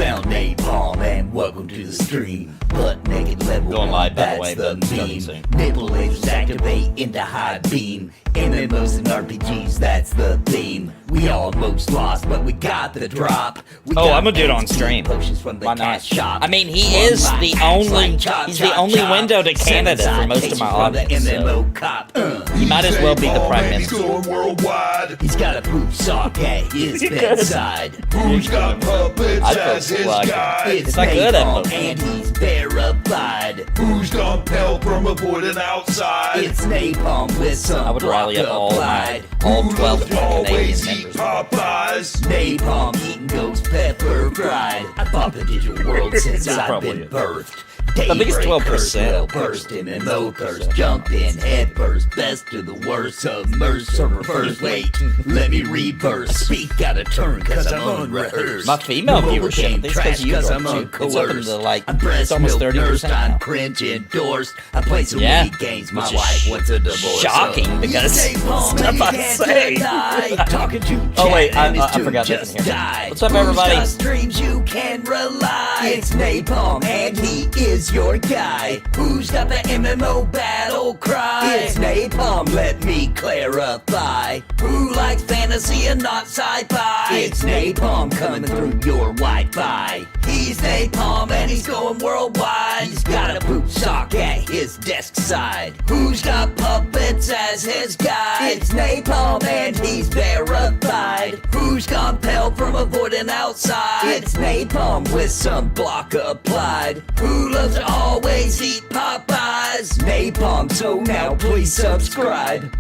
found Napalm and welcome to the stream. Butt naked level Going live, by the way, that's but the starting meme. soon. Nipple lasers activate into high beam. MMOs and RPGs, that's the theme. We almost lost, but we got the drop. We Oh, got I'm gonna do it on XP stream. potions from the Why not? cash shop. I mean, he One is my the hacks only- like chop, he's chop, the only chop. window to Canada for most of my From the audience, so MMO cop. he might as well be the prime He's minister. going worldwide. He's got a poop sock at his bedside. Who's got puppets I as feel his like guide? It's not good at Napalm poop. and he's verified. Who's got pell from avoiding outside? It's Napalm with some I would rally up all applied. 12 of my Canadian Always eat members. Popeyes. Napalm eating ghost pepper fried. I bought the digital world since That's I've probably been it. birthed. I think it's 12%. Well burst MMO thirst, jump in head first, best to the worst, submerged server first. Wait, let me reverse. Speak out of turn, cause I'm unrehearsed. My female The mobile viewership, game I think it's trash 'cause you cause I'm dropped too. It's up into uncoerced. like, I'm it's breast almost milk 30% nursed, now. I'm cringe endorsed. I play some Yeah, Wii games, my which is wife wants a divorce. shocking because Napalm stuff and I you can't say. deny. Talking to Oh, wait, chat and I his tune forgot they just can hear me. died. What's up, Who's everybody? got streams you can rely. It's Napalm and he is your guy. Who's got the MMO battle cry? It's Napalm, let me clarify. Who likes fantasy and not sci-fi? It's Napalm coming through your Wi-Fi. He's Napalm and he's going worldwide. He's got a poop sock at his desk side. Who's got puppets as his guide? It's Napalm and he's verified. Who's gone pale from avoiding outside? It's Napalm with some block applied. Who loves to always eat Popeyes? Napalm, so now please subscribe.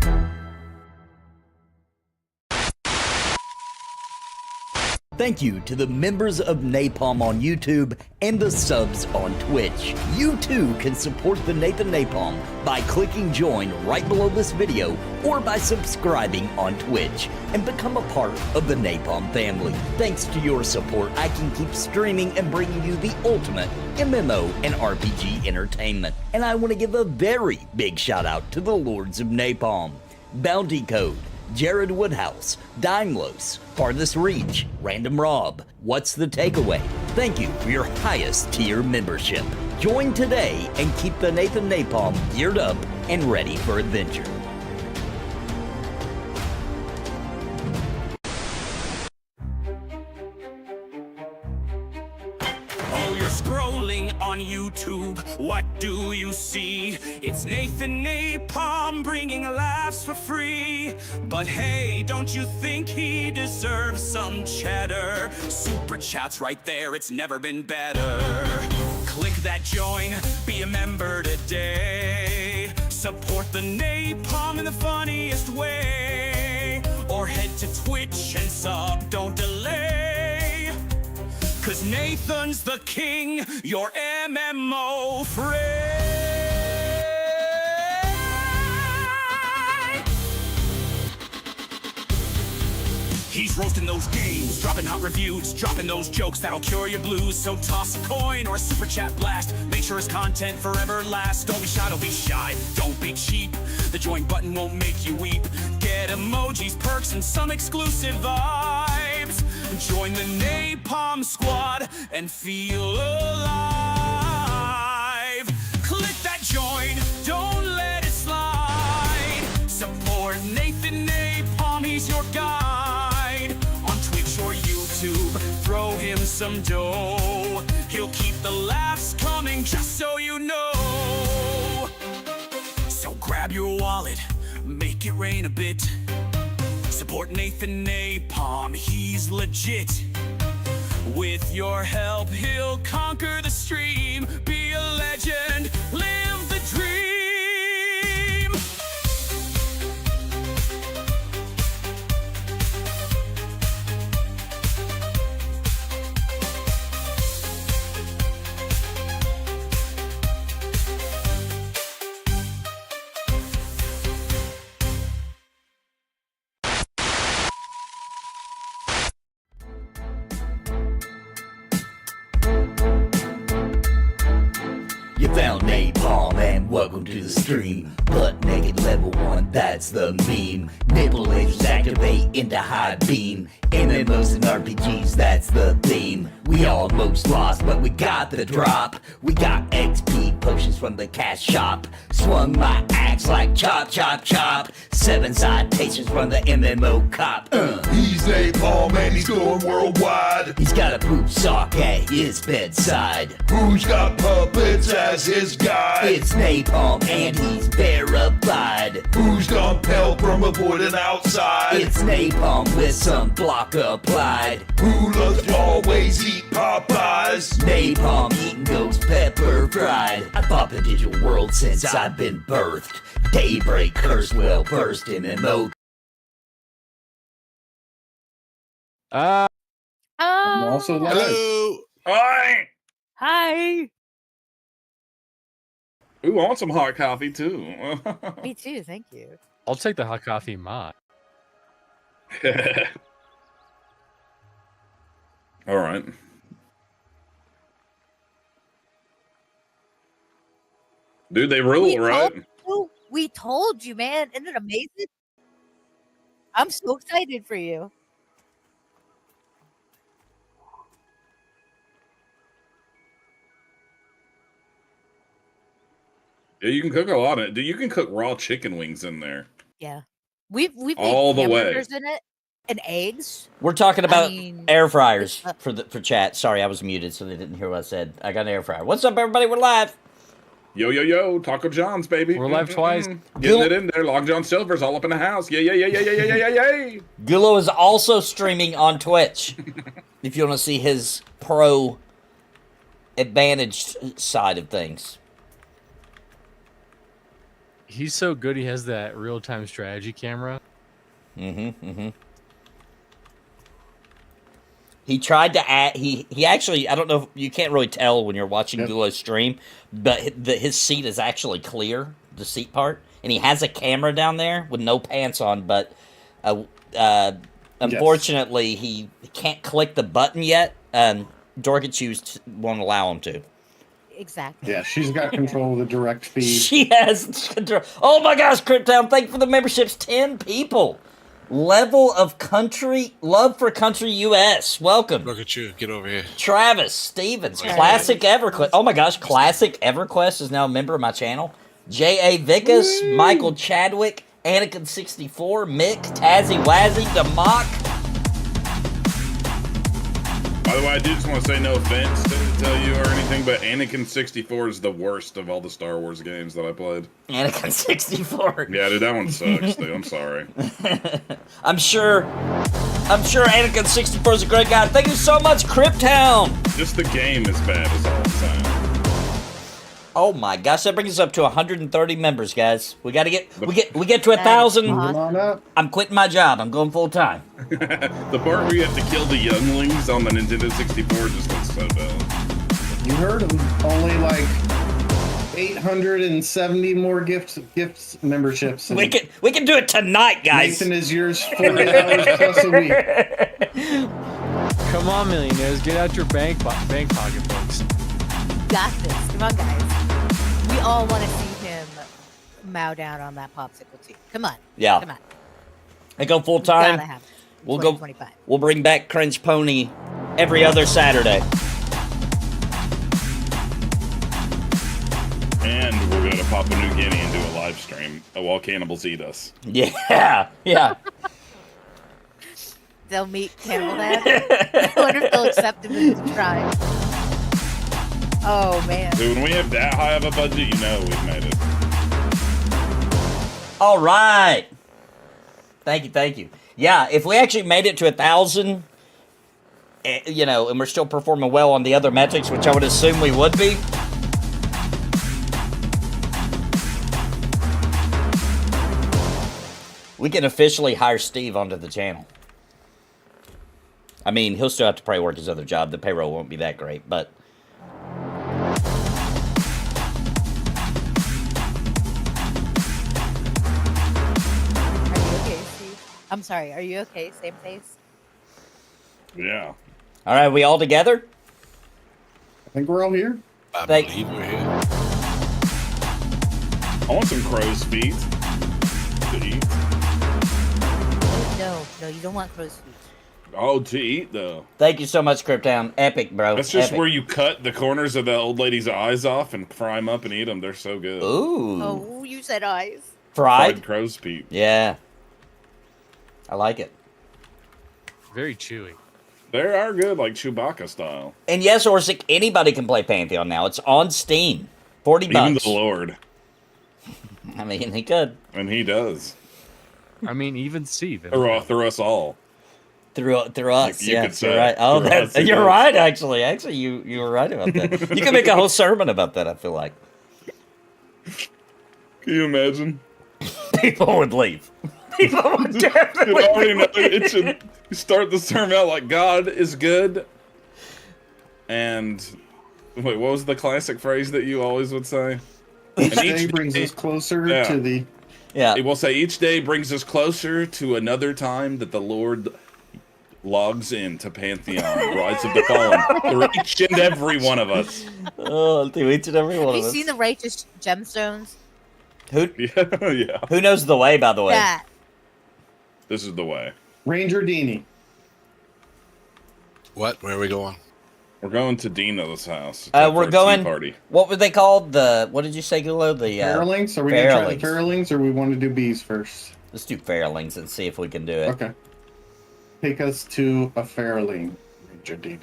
Thank you to the members of Napalm on YouTube and the subs on Twitch. You too can support the Nathan Napalm by clicking join right below this video or by subscribing on Twitch and become a part of the Napalm family. Thanks to your support, I can keep streaming and bringing you the ultimate MMO and RPG entertainment. And I want to give a very big shout out to the Lords of Napalm. Bounty Code, Jared Woodhouse, Daimlos, Farthest Reach, Random Rob, What's the Takeaway? Thank you for your highest tier membership. Join today and keep the Nathan Napalm geared up and ready for adventure. Oh, you're scrolling on YouTube, what do you see? It's Nathan Napalm bringing laughs for free. But hey, don't you think he deserves some cheddar? Super chat's right there, it's never been better. Click that join, be a member today. Support the Napalm in the funniest way. Or head to Twitch and sub, don't delay. Cause Nathan's the king, your MMO friend. He's roasting those games, dropping hot reviews, dropping those jokes that'll cure your blues. So toss a coin or a super chat blast. Make sure his content forever lasts. Don't be shy, don't be shy, don't be cheap. The join button won't make you weep. Get emojis, perks, and some exclusive vibes. Join the Napalm squad and feel alive. Click that join, don't let it slide. Support Nathan Napalm, he's your guide. On Twitch or YouTube, throw him some dough. He'll keep the laughs coming, just so you know. So grab your wallet, make it rain a bit. Support Nathan Napalm, he's legit. With your help, he'll conquer the stream. Be a legend, live the dream. You found napalm and welcome to the stream. Butt naked level 1, that's the meme. Nipple lasers activate into high beam. MMOs and RPGs, that's the theme. We almost lost, but we got the drop. We got XP potions from the cash shop. Swung my axe like chop, chop, chop. 7 citations from the MMO cop. He's napalm and he's going worldwide. He's got a poop sock at his bedside. Who's got puppets as his guide? It's napalm and he's verified. Who's gone pale from avoiding outside? It's napalm with some block applied. Who loves to always eat Popeyes? Napalm eating ghost pepper fried. I thought the digital world since I've been birthed. Daybreak curse well versed MMO. I'm also live. Hello. Hi. Hi. Ooh, I want some hot coffee too. Me too. Thank you. I'll take the hot coffee mod. All right. Dude, they rule, right? We told you, man. Isn't it amazing? I'm so excited for you. Yeah, you can cook a lot of it. Dude, you can cook raw chicken wings in there. Yeah, we've all made the way hamburgers in it and eggs. We're talking about mean, air fryers for chat. Sorry, I was muted, so they didn't hear what I said. I got an air fryer. What's up, everybody? We're live. Yo, yo, yo, Taco John's, baby. We're live twice. Getting it in there. Long John Silver's all up in the house. Yeah, yeah, yeah, yeah, yeah, yeah, yeah, yeah, yeah. Gulo is also streaming on Twitch. If you want to see his pro advantaged side of things. He's so good. He has that real-time strategy camera. He tried to add. He actually. I don't know. If, you can't really tell when you're watching Gulo's stream, but his seat is actually clear. The seat part, and he has a camera down there with no pants on. But unfortunately, he can't click the button yet. Dorkachews won't allow him to. Exactly. Yeah, she's got control of the direct feed. She has control. Oh my gosh, Cryptown, thank you for the memberships. 10 people. Level of country, love for country US. Welcome. Look at you. Get over here. Travis, Stevens, Classic EverQuest. Oh my gosh, Classic EverQuest is now a member of my channel. J.A. Vickas, Michael Chadwick, Anakin64, Mick, Tazzy Wazzy, Demock. By the way, I do just want to say no offense to tell you or anything, but Anakin64 is the worst of all the Star Wars games that I played. Anakin64. Yeah, dude, that one sucks, dude. I'm sorry. I'm sure Anakin64 is a great guy. Thank you so much, Cryptown. Just the game is bad, is all I'm saying. Oh my gosh, that brings us up to 130 members, guys. We got to get we get to 1,000. Moving on up. I'm quitting my job. I'm going full time. The part where you have to kill the younglings on the Nintendo 64 just looks so dumb. You heard him. Only like 870 more gifts memberships. We can do it tonight, guys. Nathan is yours 40 hours plus a week. Come on, millionaires, get out your bank pocketbooks. Got this. Come on, guys. We all want to see him mow down on that popsicle too. Come on. Yeah. Come on. I go full time. Gotta have it. We'll go. 2025. We'll bring back Cringe Pony every other Saturday. And we're going to Papua New Guinea and do a live stream while cannibals eat us. Yeah, yeah. They'll meet Cannibal Dad. I wonder if they'll accept him into the tribe. Oh man. Dude, when we have that high of a budget, you know we've made it. All right. Thank you. Yeah, if we actually made it to 1,000, you know, and we're still performing well on the other metrics, which I would assume we would be. We can officially hire Steve onto the channel. I mean, he'll still have to probably work his other job. The payroll won't be that great, but... Are you okay, Steve? I'm sorry. Are you okay? Same face. Yeah. All right, we all together? I think we're all here. I Thank- believe we're here. I want some crow's feet to eat. No, you don't want crow's feet. Oh, to eat though. Thank you so much, Cryptown. Epic, bro. That's just Epic. where you cut the corners of the old lady's eyes off and fry them up and eat them. They're so good. Ooh. Oh, you said eyes. Fried? crow's feet. Yeah. I like it. Very chewy. They are good, like Chewbacca style. And yes, Orsic, anybody can play Pantheon now. It's on Steam. 40 bucks. Even the Lord. I mean, he could. And he does. I mean, even Steve. Through us all. Through us, You yeah. could say You're right. Oh, through us, he you're does. right, actually. Actually, you were right about that. You can make a whole sermon about that, I feel like. Can you imagine? People would leave. People would definitely You already know it should you start the sermon out like God is good. And wait, what was the classic phrase that you always would say? Each And day brings us closer Yeah. to the. Yeah. It will say each day brings us closer to another time that the Lord logs in to Pantheon, Rise of the Fallen, through each and every one of us. Oh, to each and every one Have of you us. seen the righteous gemstones? Yeah. Who knows the way, by the way? That. This is the way. Ranger Dini. What? Where are we going? We're going to Dino's house. We're for a tea going. party. What were they called? What did you say, Gulo? The Fairlings? Are we going to try the Fairlings. Fairlings or we want to do bees first? Let's do Fairlings and see if we can do it. Okay. Take us to a Fairling, Ranger Dini.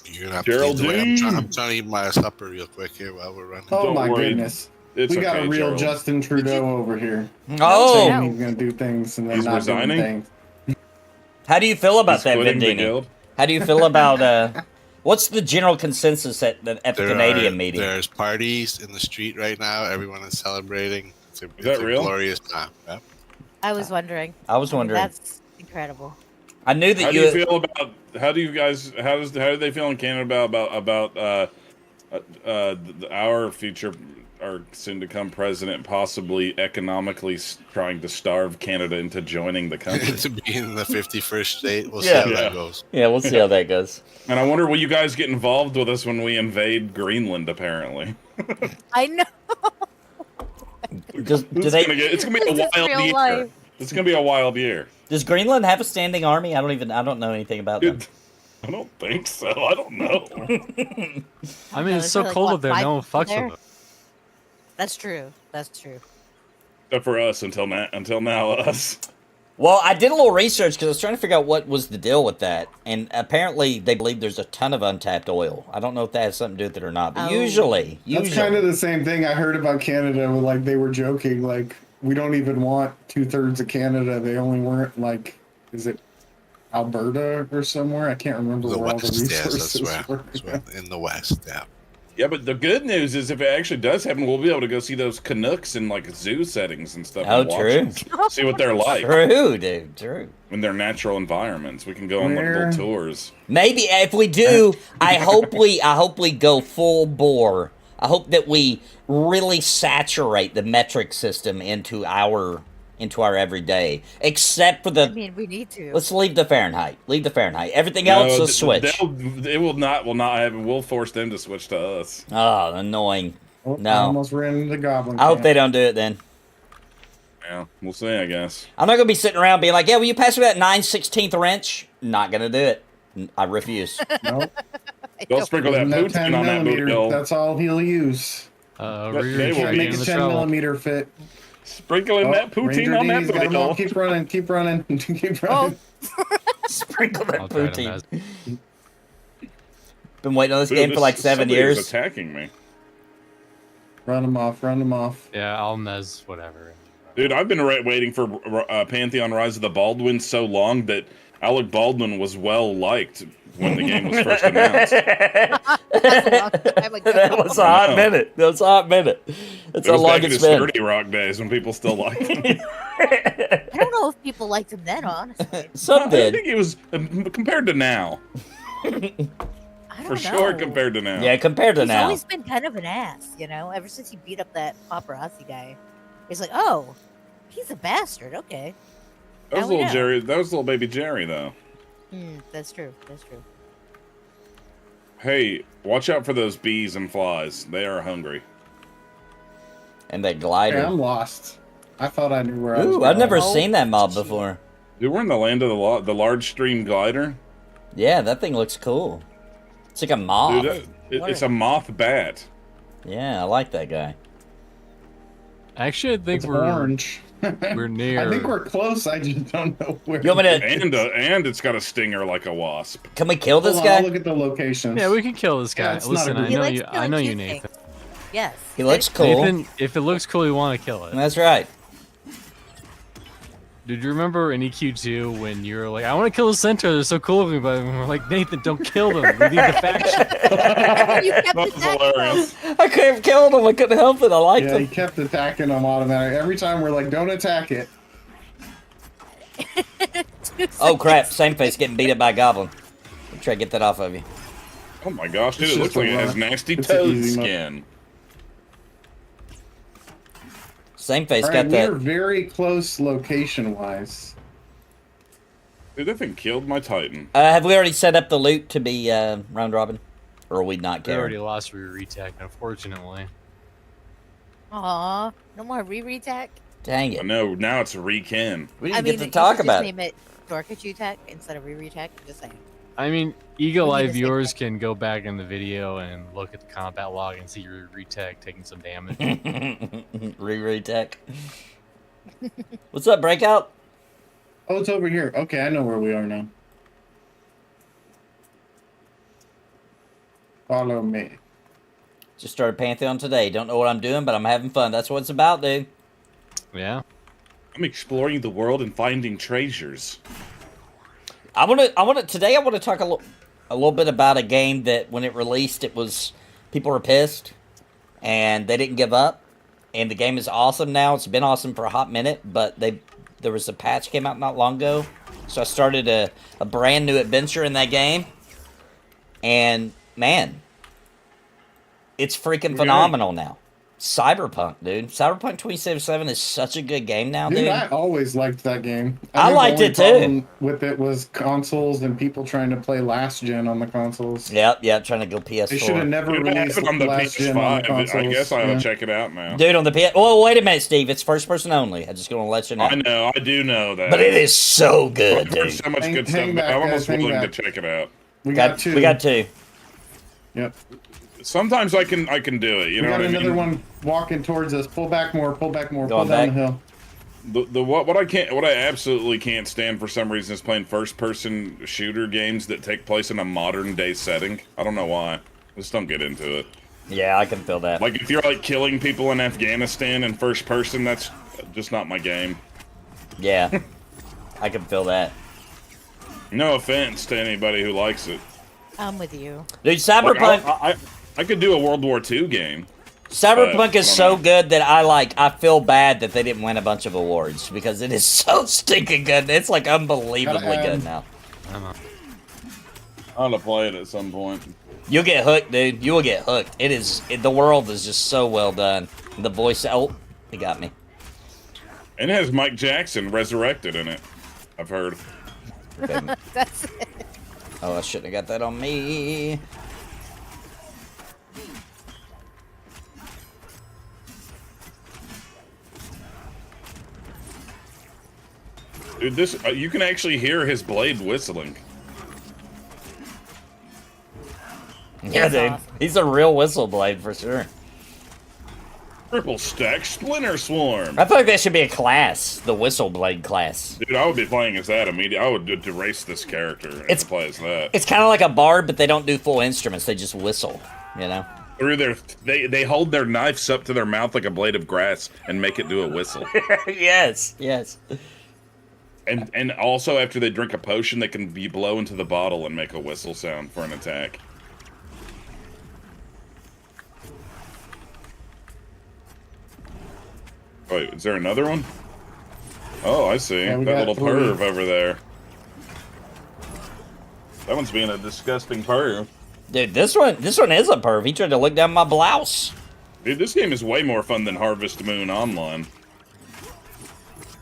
You're gonna have to lead the way. I'm Geraldine. trying to eat my supper real quick here while we're running. Oh Don't my worry. goodness. It's We got okay, a real Gerald. Justin Trudeau over here. Oh, Saying he's going to do things and then He's not resigning? doing things. how do you feel about He's that, quitting the Vendini? guild. How do you feel about what's the general consensus at the Canadian meeting? There's parties in the street right now. Everyone is celebrating. It's a that real? glorious time. Yep. I was wondering. I was wondering. That's incredible. I knew that How do you feel about? How do you guys? How do they feel in Canada about our future, our soon-to-come president possibly economically trying to starve Canada into joining the country? To be in the 51st state, we'll Yeah. see how Yeah. that goes. Yeah, we'll see how that goes. And I wonder, will you guys get involved with us when we invade Greenland? Apparently, I know. Does it's gonna be a This is wild real year. life. It's gonna be a wild year. Does Greenland have a standing army? I don't know anything about them. Dude, I don't think so. I don't know. I mean, No, it's there's so like, cold what, up there. 5 No one people fucks there? with them. That's true. That's true. Except for us until now us. Well, I did a little research because I was trying to figure out what was the deal with that, and apparently they believe there's a ton of untapped oil. I don't know if that has something to do with it or not, but Oh. usually, That's kind of the same thing I heard about Canada. With, like, they were joking, like, we don't even want 2/3 of Canada. They only weren't, like, is it Alberta or somewhere? I can't remember The where all the West, yes, resources that's were. where. That's where in the West, yeah. Yeah, but the good news is if it actually does happen, we'll be able to go see those Canucks in like zoo settings and stuff. Oh, and watch true. them. See what they're like True, dude. True. in their natural environments. We can go on like Where- little tours. Maybe if we do, I hope we go full bore. I hope that we really saturate the metric system into our everyday, except for I the. mean, we need to. Let's leave the Fahrenheit. Leave the Fahrenheit. Everything else No, is switch. It will not happen. We'll force them to switch to us. Oh, annoying. Oh, I No. almost ran into the goblin. I hope camp. they don't do it then. Yeah, we'll see. I guess. I'm not gonna be sitting around being like, "Yeah, will you pass me that 9/16 wrench?" Not gonna do it. I refuse. Nope. They'll sprinkle that Isn't that 10 poutine on that millimeter? boot. That's all he'll use. They We're will Can't be make in a the 10 trouble. millimeter fit. Sprinkling that poutine Ranger on that D's got 'em all. booty. Keep running, keep running, keep running. Sprinkle that I'll try to poutine. mess- Been waiting on this Dude, game for like 7 somebody is years. attacking me. Run them off, run them off. Yeah, I'll mez whatever. Dude, I've been waiting for Pantheon Rise of the Baldwin so long that Alec Baldwin was well liked when the game was first announced. That's a long time ago. That was a hot minute. That was a hot minute. That's It how was long back in it's his been. 30 Rock days when people still liked him. I don't know if people liked him then, honestly. Some I did. think he was compared to now. I don't For know. sure, compared to now. Yeah, compared to He's now. always been kind of an ass, you know. Ever since he beat up that paparazzi guy, he's like, oh, he's a bastard. Okay, That was Now we little know. Jerry. That was little baby Jerry, though. That's true. That's true. Hey, watch out for those bees and flies. They are hungry. And that Hey, glider. I'm lost. I thought I knew where I was Ooh, going. I've never Oh, seen that mob shit. before. Dude, we're in the land of the large stream glider. Yeah, that thing looks cool. It's like a moth. Dude, it's a moth bat. Yeah, I like that guy. Actually, I think It's we're orange. we're near. I think we're close. I just don't know where. You want me to? And it's got a stinger like a wasp. Can we kill this Hold on, I'll guy? look at the locations. Yeah, we can kill this Yeah, guy. it's not Listen, a I good- He know likes you. I killing know you, cute Nathan. things. Yes. He looks cool. Nathan, if it looks cool, you want to kill it. That's right. Did you remember in EQ2 when you were like, I want to kill the centaur, they're so cool looking, but we're like, Nathan, don't kill them. We need the faction. You kept That's attacking hilarious. I could have killed him. I couldn't help it. I liked Yeah, he him. kept attacking them automatic. Every time we're like, don't attack it. Oh crap! Same face getting beat up by a goblin. I'll try to get that off of you. Oh my gosh, dude, It's it just looks like a it has lot. nasty It's an toad easy mo- skin. Same face All got right, that. we're very close location-wise. Dude, that thing killed my Titan. Have we already set up the loot to be round robin, or are we not They already care? lost retech, unfortunately. Aw, no more re-retech. Dang I it! know, now it's Rekin. We didn't I mean, get to you talk should about just it. name it Dorkachu Tech instead of re-retech. Just saying. I mean, Eagle We Eye need to viewers stick can go back in the video and look at the combat log and see your retech taking some damage. Re-retech. What's up, Breakout? Oh, it's over here. Okay, I know where we are now. Follow me. Just started Pantheon today. Don't know what I'm doing, but I'm having fun. That's what it's about, dude. Yeah. I'm exploring the world and finding treasures. Today I want to talk a little bit about a game that when it released, people were pissed, and they didn't give up, and the game is awesome now. It's been awesome for a hot minute, but there was a patch came out not long ago, so I started a brand new adventure in that game, and man, it's freaking phenomenal now. Cyberpunk, dude. Cyberpunk 2077 is such a good game now, Dude, dude. I always liked that game. I think the liked only it too. problem with it was consoles and people trying to play last gen on the consoles. Yep, trying to go PS4. They should have never Dude, I have released it on the last gen on the PS5. consoles. I guess I ought Yeah. to check it out now. Dude, on the PS... Oh, wait a minute, Steve. It's first person only. I'm just going to let you know. I know, I do know that. But it is so good, I've heard dude. so much Hang- good hang stuff, back, but I'm guys, almost hang willing to back. check it out. We got two. We got two. Yep. Sometimes I can do it. You We know got what I another mean? one walking towards us. Pull back more. Pull back more. Going Pull down back? the hill. What I absolutely can't stand for some reason is playing first person shooter games that take place in a modern day setting. I don't know why. I just don't get into it. Yeah, I can feel that. Like if you're like killing people in Afghanistan in first person, that's just not my game. Yeah, I can feel that. No offense to anybody who likes it. I'm with you. Dude, Like, Cyberpunk I could do a World War II game. Cyberpunk is I so don't know. good that I feel bad that they didn't win a bunch of awards because it is so stinking good. It's like unbelievably Gotta good add- now. I ought to play it at some point. You'll get hooked, dude. You will get hooked. The world is just so well done. The voice, oh, he got me. And it has Mike Jackson resurrected in it. I've heard. Okay. That's it. Oh, I shouldn't have got that on me. Dude, this you can actually hear his blade whistling. Yeah, That's dude. awesome. He's a real whistle blade for sure. Triple stack Splinter Swarm. I feel like that should be a class, the whistle blade class. Dude, I would be playing as that immediately. I would erase this character and It's- play as that. It's kind of like a bard, but they don't do full instruments. They just whistle, you know? Through their, they hold their knives up to their mouth like a blade of grass and make it do a whistle. Yes, yes. And also after they drink a potion, they can blow into the bottle and make a whistle sound for an attack. Wait, is there another one? Oh, I see. Yeah, we That got little three. perv over there. That one's being a disgusting perv. Dude, this one is a perv. He tried to look down my blouse. Dude, this game is way more fun than Harvest Moon Online.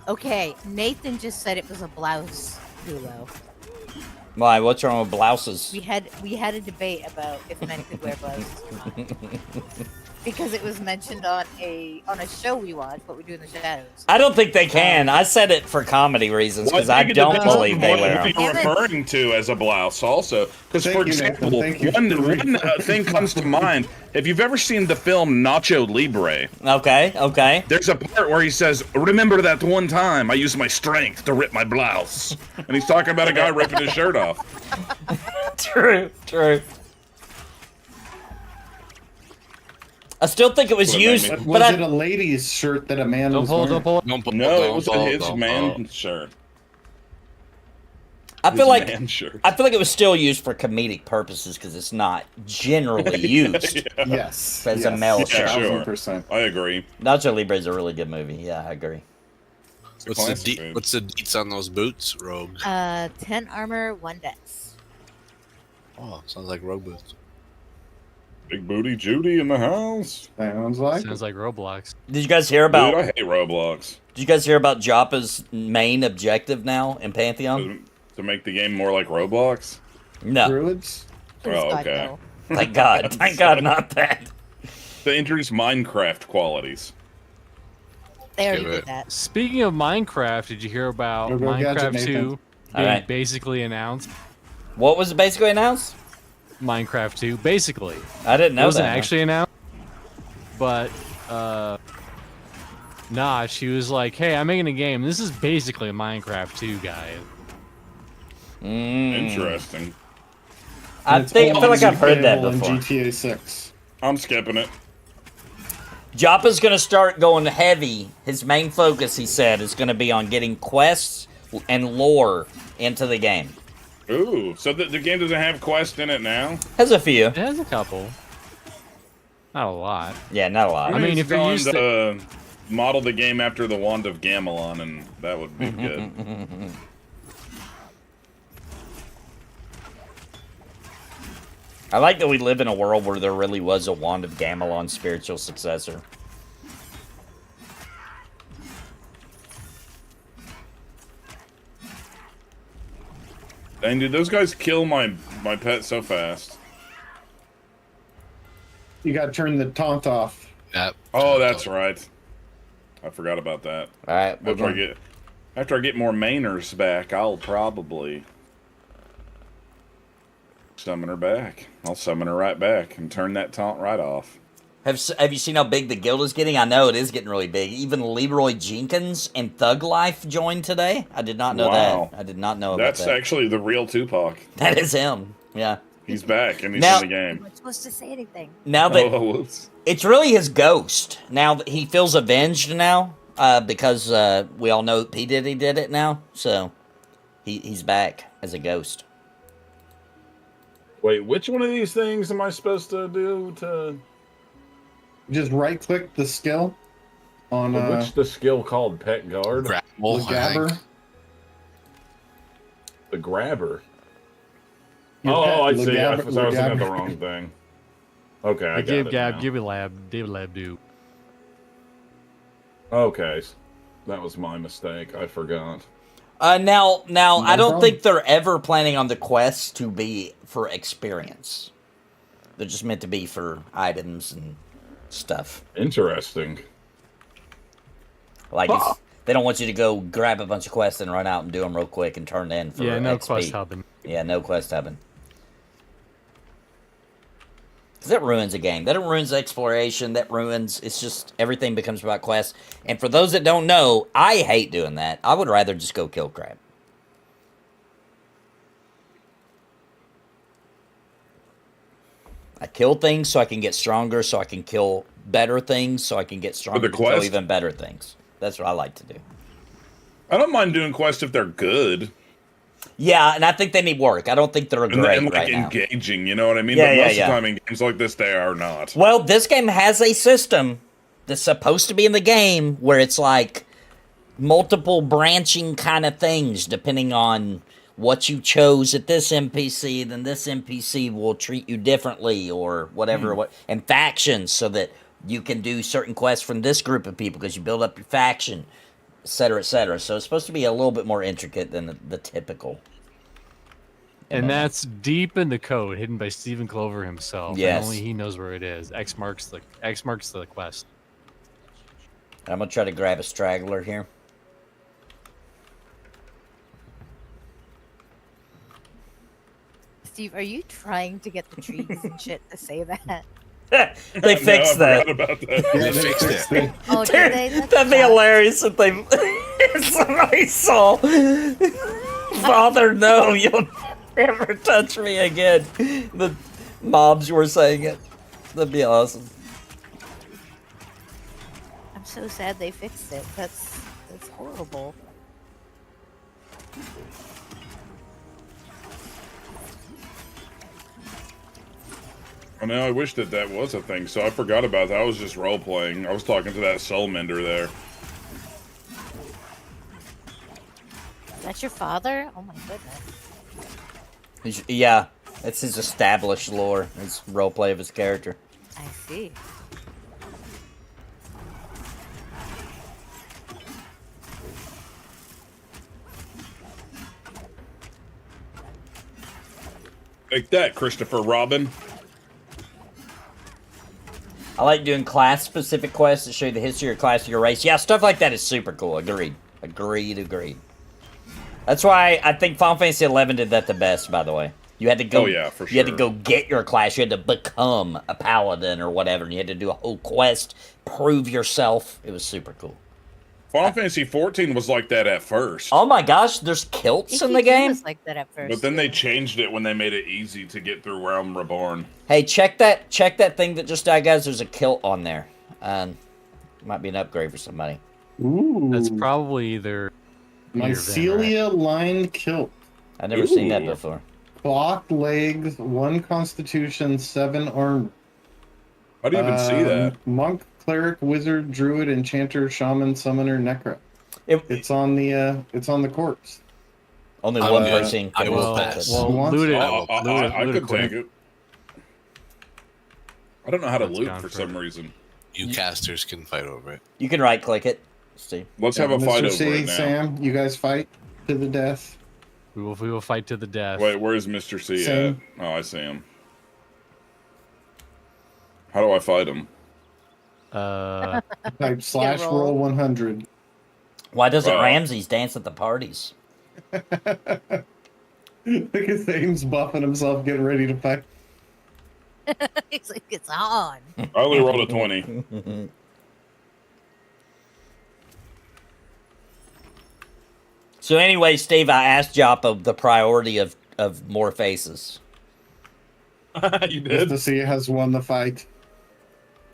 Okay, Nathan just said it was a blouse, Hulo. Why? What's wrong with blouses? We had a debate about if men could wear blouses. because it was mentioned on a show we watched, What We Do in the Shadows. I don't think they can. I said it for comedy reasons because I don't believe they wear What them. you're referring to as a blouse, also, because for example, one thing comes to mind. If you've ever seen the film Nacho Libre, okay, there's a part where he says, "Remember that one time I used my strength to rip my blouse," and he's talking about a guy ripping his shirt off. True. I still think it was used, but Was it a lady's shirt that a man was wearing? No, it was his man shirt. I feel like shirt. I feel like it was still used for comedic purposes because it's not generally used. Yes. As a male shirt. Sure. 1000%. I agree. Nacho Libre is a really good movie. Yeah, I agree. What's the deets on those boots, Rogue? 10 armor, 1 dex. Oh, sounds like Rogue boots. Big booty Judy in the house. Sounds like Roblox. Did you guys hear about? Dude, I hate Roblox. Did you guys hear about Joppa's main objective now in Pantheon? To make the game more like Roblox? No. Druids? Oh, okay. Thank God. Thank God, not that. They introduced Minecraft qualities. They already did that. Speaking of Minecraft, did you hear about Go Gadget, Minecraft Nathan. 2 being basically announced? What was it basically announced? Minecraft 2, basically. I didn't know it wasn't that. actually announced, but nah, she was like, "Hey, I'm making a game. This is basically a Minecraft 2, guys." Interesting. I feel like I've heard that playable in before. GTA 6. I'm skipping it. Joppa's gonna start going heavy. His main focus, he said, is gonna be on getting quests and lore into the game. Ooh, so the game doesn't have quest in it now? Has a few. It has a couple. Not a lot. Yeah, not a lot. I mean, if you're used to model the game after the Wand of Gamelon, and that would be good. I like that we live in a world where there really was a Wand of Gamelon spiritual successor. Dang, dude, those guys kill my pet so fast. You gotta turn the taunt off. Yep. Oh, that's right. I forgot about that. All right, After I get more mainers back, I'll probably summon her back. I'll summon her right back and turn that taunt right off. Have you seen how big the guild is getting? I know it is getting really big. Even Leroy Jenkins and Thug Life joined today. I did not know that. I did not know about that. That's actually the real Tupac. That is him. Yeah. He's back and he's Now- in the game. I'm not supposed to say anything. Now that whoops. it's really his ghost. Now that he feels avenged now, because we all know P. Diddy did it now. So he's back as a ghost. Wait, which one of these things am I supposed to do to... Just right click the skill on What's the skill called? Pet Guard? Grapple, the gabber. The grabber. Your pet, I see. I Legabber- was looking at the Legabber. wrong thing. Okay, I got Give it Gab, now. give me lab, do. Okay, that was my mistake. I forgot. Now, I don't problem. think they're ever planning on the quests to be for experience. They're just meant to be for items and stuff. Interesting. Like, it's, they don't want you to go grab a bunch of quests and run out and do them real quick and turn in for Yeah, no XP. quest hubbing. Yeah, no quest hubbing. Because that ruins a game. That ruins exploration. That ruins... It's just... Everything becomes about quests. And for those that don't know, I hate doing that. I would rather just go kill crap. I kill things so I can get stronger, so I can kill better things, so I can get stronger to kill quest? even better things. That's what I like to do. I don't mind doing quests if they're good. Yeah, and I think they need work. I don't think they're great and like right now. engaging, you know what I mean? Yeah, but yeah, most yeah. of the time in games like this, they are not. Well, this game has a system that's supposed to be in the game where it's like multiple branching kind of things depending on what you chose at this NPC, then this NPC will treat you differently or whatever. And factions so that you can do certain quests from this group of people because you build up your faction, etc., etc. So it's supposed to be a little bit more intricate than the typical And that's deep in the code, hidden by Stephen Clover himself. Yes. And only he knows where it is. X marks the quest. I'm gonna try to grab a straggler here. Steve, are you trying to get the trees and shit to say that? They fixed I that. forgot about that. They fixed it. Oh, did they? That's That'd be fine. hilarious if they if somebody saw Father, no, you'll never touch me again. The mobs were saying it. That'd be awesome. I'm so sad they fixed it. That's horrible. I know, I wish that was a thing, so I forgot about that. I was just role-playing. I was talking to that soul mender there. That's your father? Oh my goodness. Yeah, that's his established lore. His roleplay of his character. I see. Like that, Christopher Robin. I like doing class-specific quests that show you the history of your class or your race. Yeah, stuff like that is super cool. Agreed. Agreed. That's why I think Final Fantasy XI did that the best, by the way. You had to go. Oh, yeah, for You had to sure. go get your class. You had to become a paladin or whatever, and you had to do a whole quest, prove yourself. It was super cool. Final Fantasy XIV was like that at first. Oh my gosh, there's kilts in the EQ2 game. was like that at first. But then they yeah. changed it when they made it easy to get through Realm Reborn. Hey, check that thing that just died, guys. There's a kilt on there. Might be an upgrade for somebody. Ooh. That's probably either Mycelia lined kilt. I've never seen that Ooh. before. Clocked legs, 1 constitution, 7 armor. How do you even see that? Monk, cleric, wizard, druid, enchanter, shaman, summoner, necro. It, It's on the corpse. only one yeah. person. I can will look at pass. it. Well, Once- loot it. I Loot it could take quick. it. I don't know how to That's loot gone for for- some reason. You casters can fight over it. You can right click it. Steve. Let's have a fight Mr. over C, it now. Sam, you guys fight to the death. We will fight to the death. Wait, where's Mr. C Sam. at? Oh, I see him. How do I fight him? Type / roll. roll 100. Why doesn't Wow. Ramses dance at the parties? Look at Zane's buffing himself, getting ready to fight. He's like, it's on. I only rolled a 20. So anyway, Steve, I asked Joppa the priority of more faces. You Mr. C has won the fight.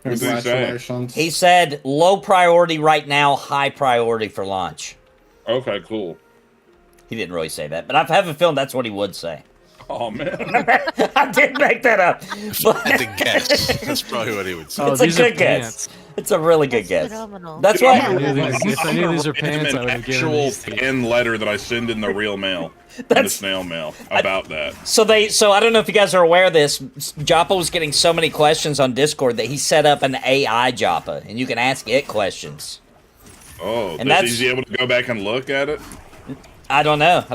What did he say? Congratulations. He said low priority right now, high priority for launch. Okay, cool. He didn't really say that, but I have a feeling that's what he would say. Oh, man. I did make that up. But I had to guess. That's probably what he would say. Oh, it's a these are good guess. pants. It's a really good That's guess. phenomenal. That's Dude, why. I'm gonna- If I I'm knew gonna these are write him pants, an I would have given actual these to you. pen letter that I send in the real mail, in the That's- snail mail, about that. So I don't know if you guys are aware of this. Joppa was getting so many questions on Discord that he set up an AI Joppa, and you can ask it questions. Oh, And does that's- he able to go back and look at it? I don't know.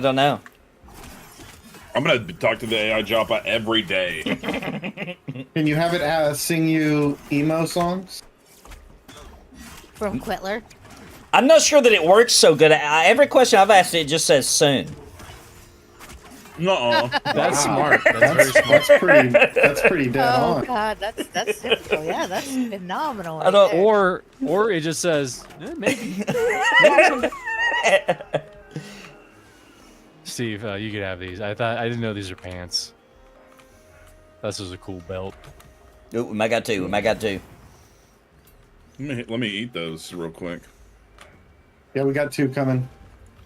I'm gonna talk to the AI Joppa every day. Can you have it sing you emo songs? From Quitler. I'm not sure that it works so good. Every question I've asked, it just says soon. Nuh-uh. That's smart. That's very smart. That's pretty dead Oh on. god, that's typical. Yeah, that's phenomenal. I don't- right there. Or it just says maybe. Steve, you could have these. I didn't know these are pants. This was a cool belt. Ooh, we might got two. Let me eat those real quick. Yeah, we got 2 coming.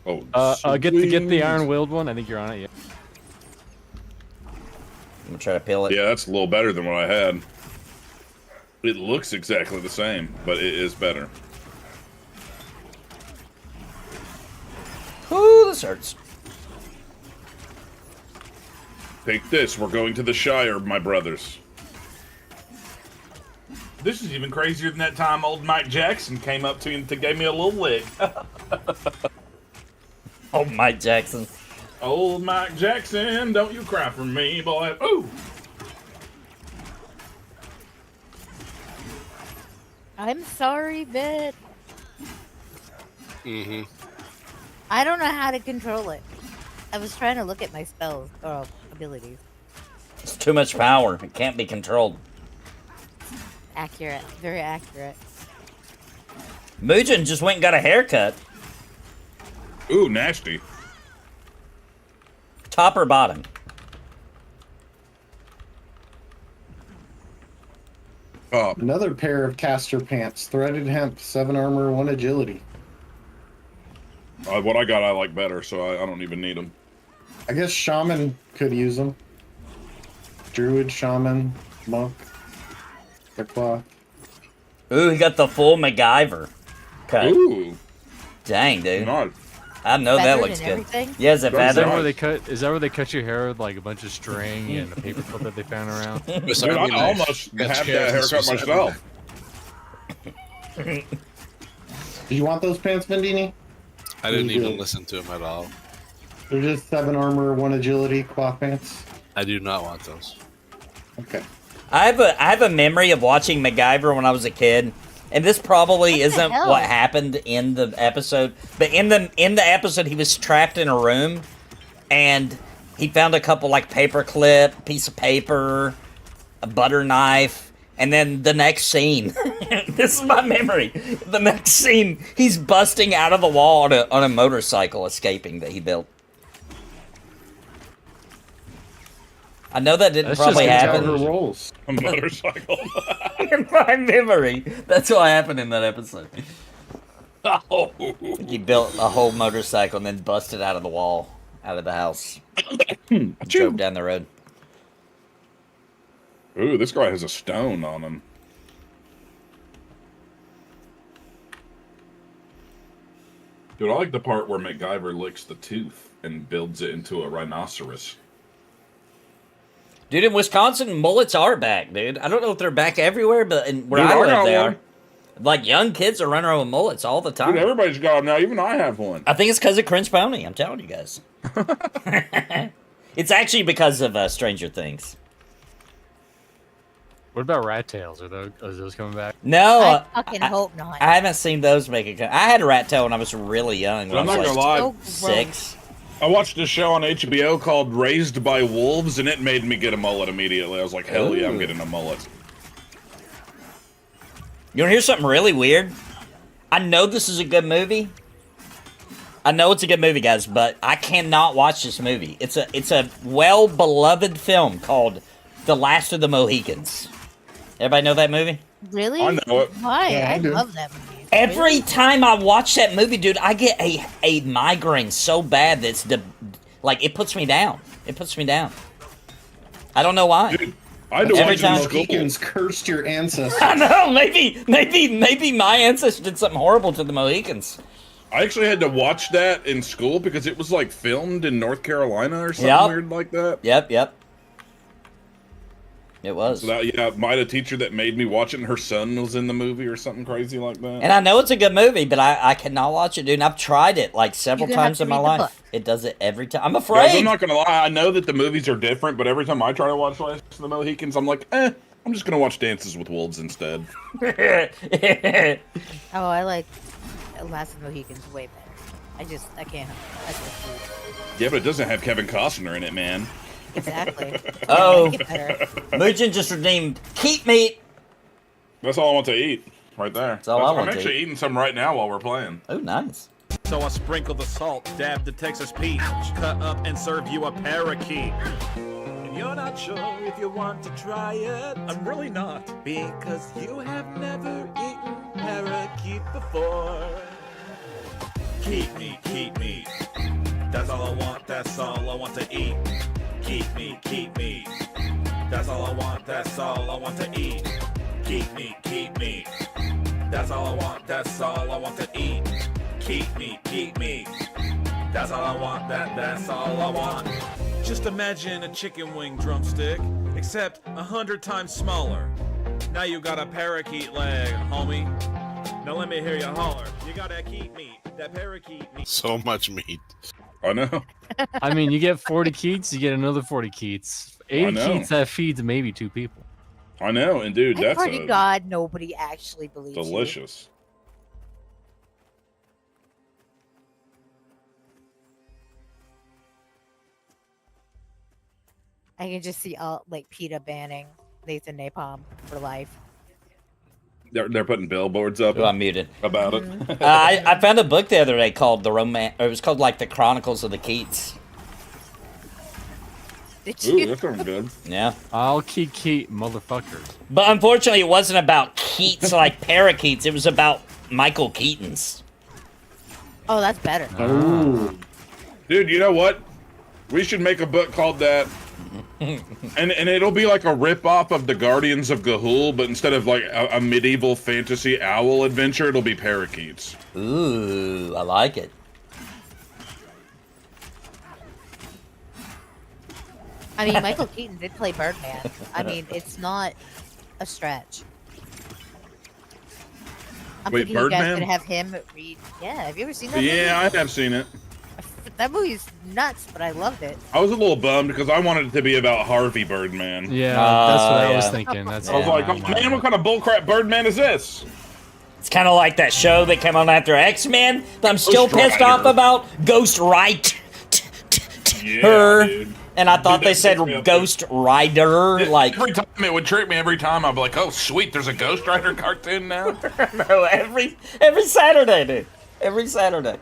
Oh, Get the sweet. iron willed one. I think you're on it. Yeah. I'm gonna try to peel it. Yeah, that's a little better than what I had. It looks exactly the same, but it is better. Ooh, this hurts. Take this. We're going to the Shire, my brothers. This is even crazier than that time old Mike Jackson came up to me and gave me a little lick. Oh, Mike Jackson. Old Mike Jackson, don't you cry for me, boy. Ooh. I'm sorry, Bit. Mm-hmm. I don't know how to control it. I was trying to look at my spells or abilities. It's too much power. It can't be controlled. Accurate. Very accurate. Mugen just went and got a haircut. Ooh, nasty. Top or bottom? Another pair of caster pants. Threaded hemp, 7 armor, 1 agility. What I got, I like better, so I don't even need them. I guess shaman could use them. Druid, shaman, monk, the cloth. Ooh, he got the full MacGyver cut. Ooh. Dang, dude. Not. I know that Feathered looks and good. everything? Yeah, is it Is Is that feather? where they cut? Is that where they cut your hair with like a bunch of string and a paper clip that they found around? Dude, I almost had that haircut myself. Do you want those pants, Vendini? I didn't You even do. listen to him at all. They're just 7 armor, 1 agility cloth pants. I do not want those. Okay. I have a memory of watching MacGyver when I was a kid, and this probably isn't hell? what happened in the episode. But in the episode, he was trapped in a room, and he found a couple like paper clip, piece of paper, a butter knife, and then the next scene. This is my memory. The next scene, he's busting out of the wall on a motorcycle, escaping that he built. I know that didn't That's probably just How happen. her rolls. A motorcycle. In my memory, that's what happened in that episode. Oh. He built a whole motorcycle and then busted out of the wall, out of the house. Drove down the road. Ooh, this guy has a stone on him. Dude, I like the part where MacGyver licks the tooth and builds it into a rhinoceros. Dude, in Wisconsin, mullets are back, dude. I don't know if they're back everywhere, but where Dude, I I live, got they one. are. Like, young kids are running around with mullets all the time. Dude, everybody's got them now. Even I have one. I think it's because of Cringe Pony, I'm telling you guys. It's actually because of Stranger Things. What about rat tails? Are those coming back? No, I fucking hope not. I haven't seen those make it. I had a rat tail when I was really young. When I'm I not was gonna like lie. So gross. 6. I watched a show on HBO called Raised by Wolves, and it made me get a mullet immediately. I was like, hell yeah, I'm Ooh. getting a mullet. You wanna hear something really weird? I know this is a good movie. I know it's a good movie, guys, but I cannot watch this movie. It's a well-beloved film called The Last of the Mohicans. Everybody know that movie? Really? I know it. Why? Yeah, I I do. love that movie. Every time I watch that movie, dude, I get a migraine so bad that it puts me down. It puts me down. I don't know why. Dude, I had to Every watch it in time- school. Mohicans cursed your ancestors. I know. Maybe my ancestors did something horrible to the Mohicans. I actually had to watch that in school because it was like filmed in North Carolina or something Yep. weird like that. Yep. It was. So that, yeah, my teacher that made me watch it, and her son was in the movie or something crazy like that. And I know it's a good movie, but I cannot watch it, dude. And I've tried it like several You're gonna have times to in my read the life. book. It does it every time. I'm Guys, afraid. I'm not gonna lie. I know that the movies are different, but every time I try to watch Last of the Mohicans, I'm like, I'm just gonna watch Dances with Wolves instead. Oh, I like Last of the Mohicans way better. I can't. I can't Yeah, but it doesn't have Kevin Costner in it, man. Exactly. Oh. Make it better. Mugen just redeemed keep meat. That's all I want to eat, right there. all I want I'm to actually eat. eating some right now while we're playing. Oh, nice. So I sprinkle the salt, dab the Texas peach, cut up and serve you a parakeet. And you're not sure if you want to try it. I'm really not. Because you have never eaten parakeet before. Keep me. That's all I want, that's all I want to eat. Keep me. That's all I want, that's all I want to eat. Keep me. That's all I want, that's all I want to eat. Keep me. That's all I want, that's all I want. Just imagine a chicken wing drumstick, except 100 times smaller. Now you got a parakeet leg, homie. Now let me hear you holler. You gotta keep meat, that parakeet meat. So much meat. I know. I mean, you get 40 keats, you get another 40 keats. 80 know. keats, that feeds maybe 2 people. I know, and dude, I that's pray to God nobody actually believes you. delicious. I can just see like PETA banning Nathan Napalm for life. They're putting billboards up Oh, I'm muted. about it. I found a book the other day called The Romance. It was called like The Chronicles of the Keats. Did Ooh, you? that sounds good. Yeah. I'll keat motherfuckers. But unfortunately, it wasn't about Keats like parakeets. It was about Michael Keaton's. Oh, that's better. Ooh. Dude, you know what? We should make a book called that. and it'll be like a rip-off of the Guardians of Ga'Hoole, but instead of like a medieval fantasy owl adventure, it'll be parakeets. Ooh, I like it. I mean, Michael Keaton did play Birdman. I mean, it's not a stretch. I'm Wait, thinking you guys Birdman? could have him read. Yeah, have you ever seen that? Yeah, I have seen it. That movie's nuts, but I loved it. I was a little bummed because I wanted it to be about Harvey Birdman. Yeah, that's what I was yeah. thinking. That's I was like, oh, man, what kind of bullcrap Birdman is this? It's kind of like that show that came on after X-Men, but I'm still Ghost pissed Rider. off about Ghost Right. Yeah, Her. dude. And I thought Dude, they that said tripped me up, Ghost Rider, like every time it would trick me every time. I'd be like, oh sweet, there's a Ghost Rider cartoon now. no, every Saturday, dude. Every Saturday.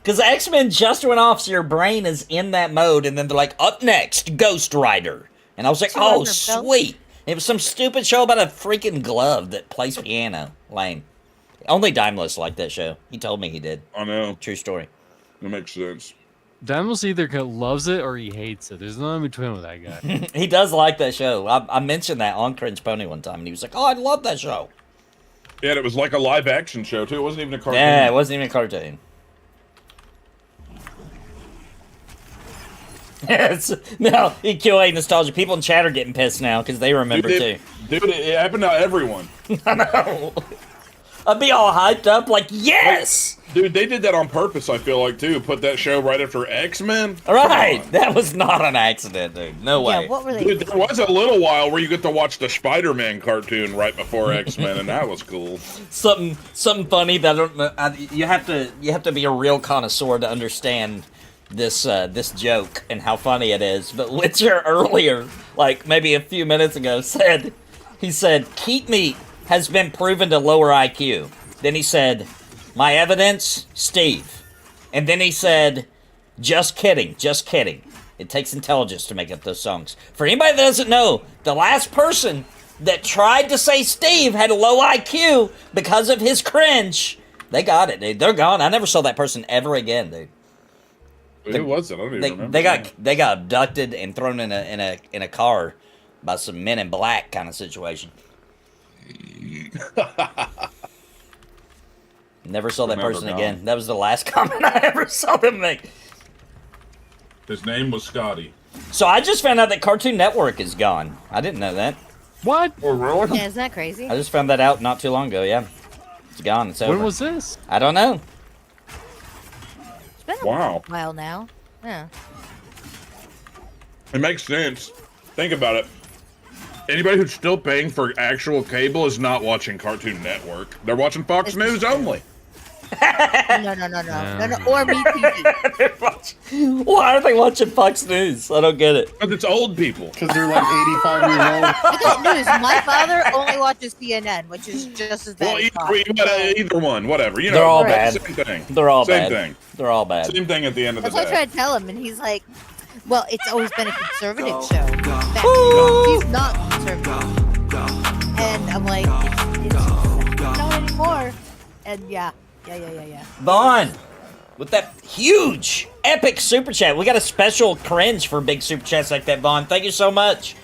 Because X-Men just went off, so your brain is in that mode, and then they're like, up next, Ghost Rider. And I was like, oh, sweet. It was some stupid show about a freaking glove that plays piano. Lame. Only Daimless liked that show. He told me he did. I know. True story. That makes sense. Daimos either loves it or he hates it. There's no in between with that guy. He does like that show. I mentioned that on Cringe Pony one time, and he was like, oh, I love that show. Yeah, and it was like a live action show, too. It wasn't even a cartoon. Yeah, it wasn't even a cartoon. Yes. No, EQA nostalgia. People in chat are getting pissed now because they remember too. Dude, it happened to everyone. I know. I'd be all hyped up like, yes! Dude, they did that on purpose, I feel like, too. Put that show right after X-Men. All right. That was not an accident, dude. No way. Yeah, what were they? Dude, there was a little while where you get to watch the Spider-Man cartoon right before X-Men, and that was cool. Something funny that you have to be a real connoisseur to understand this joke and how funny it is. But Witcher earlier, like maybe a few minutes ago, said keep meat has been proven to lower IQ. Then he said, my evidence, Steve. And then he said, just kidding. It takes intelligence to make up those songs. For anybody that doesn't know, the last person that tried to say Steve had a low IQ because of his cringe, they got it, dude. They're gone. I never saw that person ever again, dude. Who was it? I don't even remember. They got abducted and thrown in a car by some men in black kind of situation. Never saw that person again. That was the last comment I ever saw them make. His name was Scotty. So I just found out that Cartoon Network is gone. I didn't know that. What? Oh, really? Yeah, isn't that crazy? I just found that out not too long ago, yeah. It's gone. It's over. When was this? I don't know. It's been a while now. Yeah. It makes sense. Think about it. Anybody who's still paying for actual cable is not watching Cartoon Network. They're watching Fox News only. No. Or MeTV. Why are they watching Fox News? I don't get it. Because it's old people. Because they're like 85 years old. I got news. My father only watches CNN, which is just as bad. Well, either one, whatever. You know, They're all bad. Same thing. They're all Same bad. thing. They're all bad. Same thing at the end of the That's what I day. tried to tell him, and he's like, well, it's always been a conservative show. He's not conservative. And I'm like, it's not anymore. And yeah. Vaughn, with that huge, epic super chat. We got a special cringe for big super chats like that, Vaughn. Thank you so much.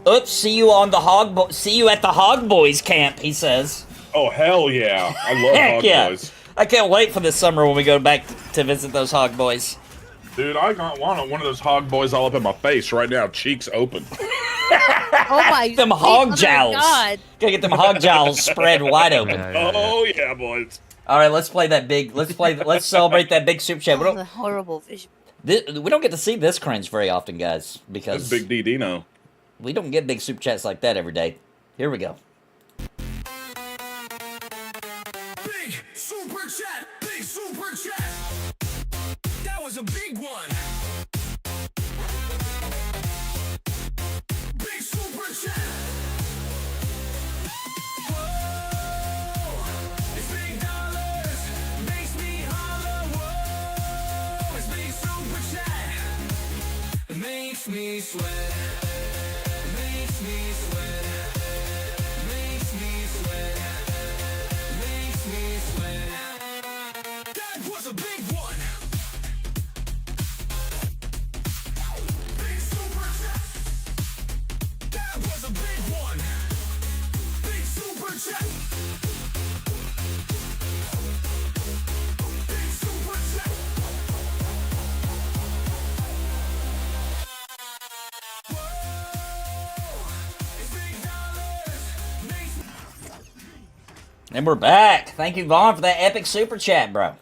Oops, see you at the Hog Boys camp, he says. Oh, hell yeah. I love Heck Hog yeah. Boys. I can't wait for this summer when we go back to visit those Hog Boys. Dude, I got one of those Hog Boys all up in my face right now, cheeks open. Oh my Them hog jowls. God. Gotta get them hog jowls spread wide open. Yeah. Oh, yeah, boys. All right, let's play that big. Let's celebrate that big super chat. That was a horrible vision. We don't get to see this cringe very often, guys, because That's Big Dino. we don't get big super chats like that every day. Here we go. Big super chat, big super chat. That was a big one. Big super chat. Whoa, it's big dollars, makes me holler. Whoa, it's big super chat. It makes me sweat. It makes me sweat. Makes me sweat. Makes me sweat. That was a big one. Big super chat. That was a big one. Big super chat. Big super chat. And we're back. Thank you, Vaughn, for that epic super chat, bro.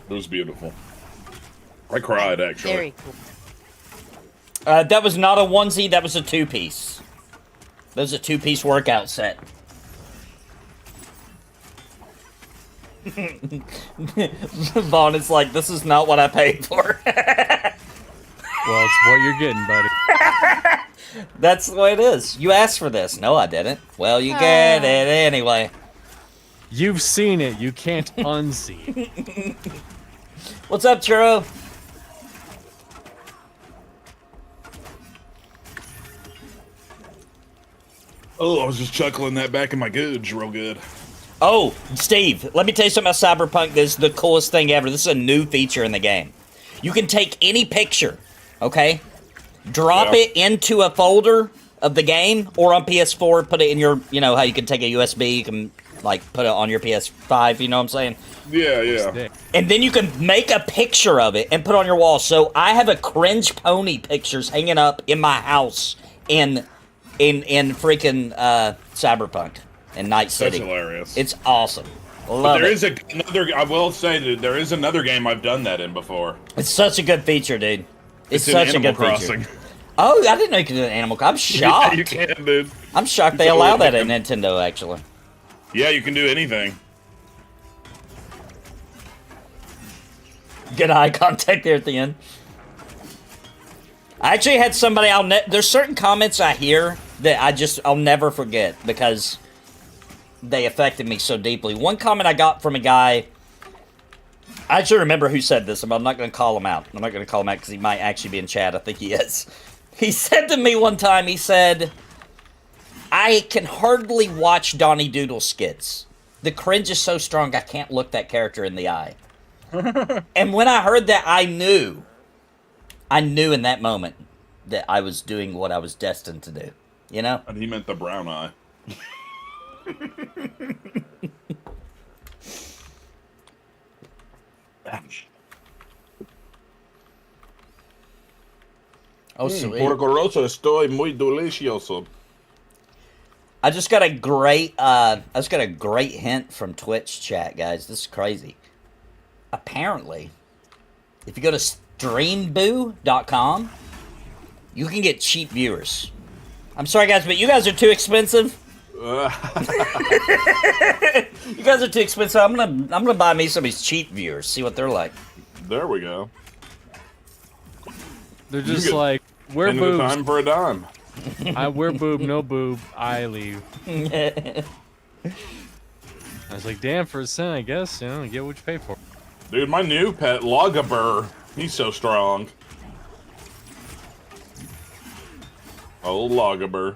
It was beautiful. I cried, actually. Very cool. That was not a onesie. That was a two-piece. That was a two-piece workout set. Vaughn is like, this is not what I paid for. Well, it's what you're getting, buddy. That's the way it is. You asked for this. No, I didn't. Well, you get it anyway. You've seen it. You can't unsee. What's up, Churro? Oh, I was just chuckling that back in my goods real good. Oh, Steve, let me tell you something about Cyberpunk. This is the coolest thing ever. This is a new feature in the game. You can take any picture, okay? Drop it into a folder of the game, or on PS4, put it in your, you know, how you can take a USB, you can, like, put it on your PS5, you know what I'm saying? Yeah, yeah. And then you can make a picture of it and put it on your wall. So I have a cringe pony pictures hanging up in my house in freaking Cyberpunk in Night City. That's hilarious. It's awesome. Love But there it. is another. I will say that there is another game I've done that in before. It's such a good feature, dude. It's in such a Animal good Crossing. feature. Oh, I didn't know you could do an Animal Crossing. I'm shocked. Yeah, you can, dude. I'm shocked they allow that at Nintendo, actually. Yeah, you can do anything. Good eye contact there at the end. I actually had somebody there's certain comments I hear that I'll never forget because they affected me so deeply. One comment I got from a guy, I actually remember who said this, but I'm not going to call him out. I'm not going to call him out because he might actually be in chat. I think he is. He said to me one time, he said, I can hardly watch Donnie Doodle skits. The cringe is so strong I can't look that character in the eye. And when I heard that, I knew in that moment that I was doing what I was destined to do. You know? And he meant the brown eye. Oh, sweet. Porco Rosso estoy muy delicioso. I just got a great hint from Twitch chat, guys. This is crazy. Apparently, if you go to streamboo.com, you can get cheap viewers. I'm sorry, guys, but you guys are too expensive. You guys are too expensive. I'm gonna buy me some of these cheap viewers. See what they're like. There we go. They're just like, we're boobs. Time for a dime. We're boob, no boob. I leave. I was like, damn, for a cent, I guess. You know, get what you pay for. Dude, my new pet, Logabur, he's so strong. Old Logabur.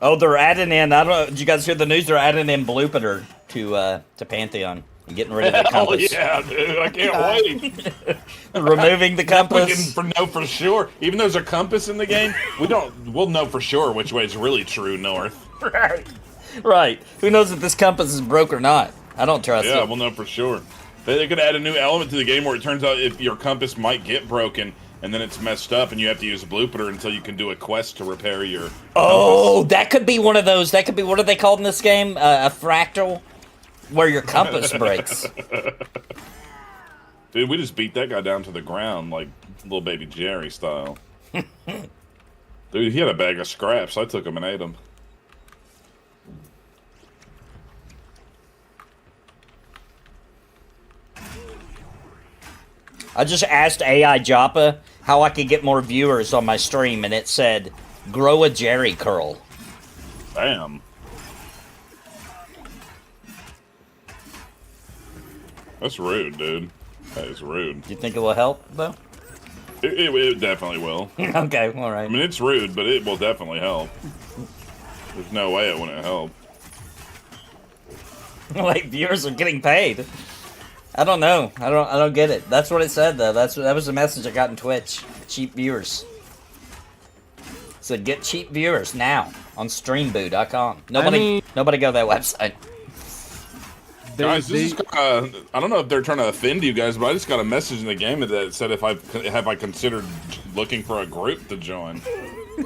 Oh, they're adding in. I don't know. Did you guys hear the news? They're adding in Bloopeter to Pantheon and getting rid of the Hell compass. yeah, dude! I can't wait. Removing the compass. We can know for sure. Even though there's a compass in the game, we'll know for sure which way is really true north. Right. Right. Who knows if this compass is broke or not? I don't trust it. We'll know for sure. They could add a new element to the game where it turns out if your compass might get broken, and then it's messed up, and you have to use a blooper until you can do a quest to repair your. Oh, that could be one of those. That could be, what are they called in this game? A fractal, where your compass breaks. Dude, we just beat that guy down to the ground like little baby Jerry style. Dude, he had a bag of scraps. I took him and ate him. I just asked AI Joppa how I could get more viewers on my stream, and it said, grow a Jerry curl. Damn. That's rude, dude. That is rude. Do you think it will help, though? It definitely will. Okay, all right. I mean, it's rude, but it will definitely help. There's no way it wouldn't help. Like, viewers are getting paid. I don't know. I don't get it. That's what it said, though. That was the message I got in Twitch. Cheap viewers. It said, get cheap viewers now on streamboo.com. Nobody go to that website. Guys, this is, I don't know if they're trying to offend you guys, but I just got a message in the game that said have I considered looking for a group to join.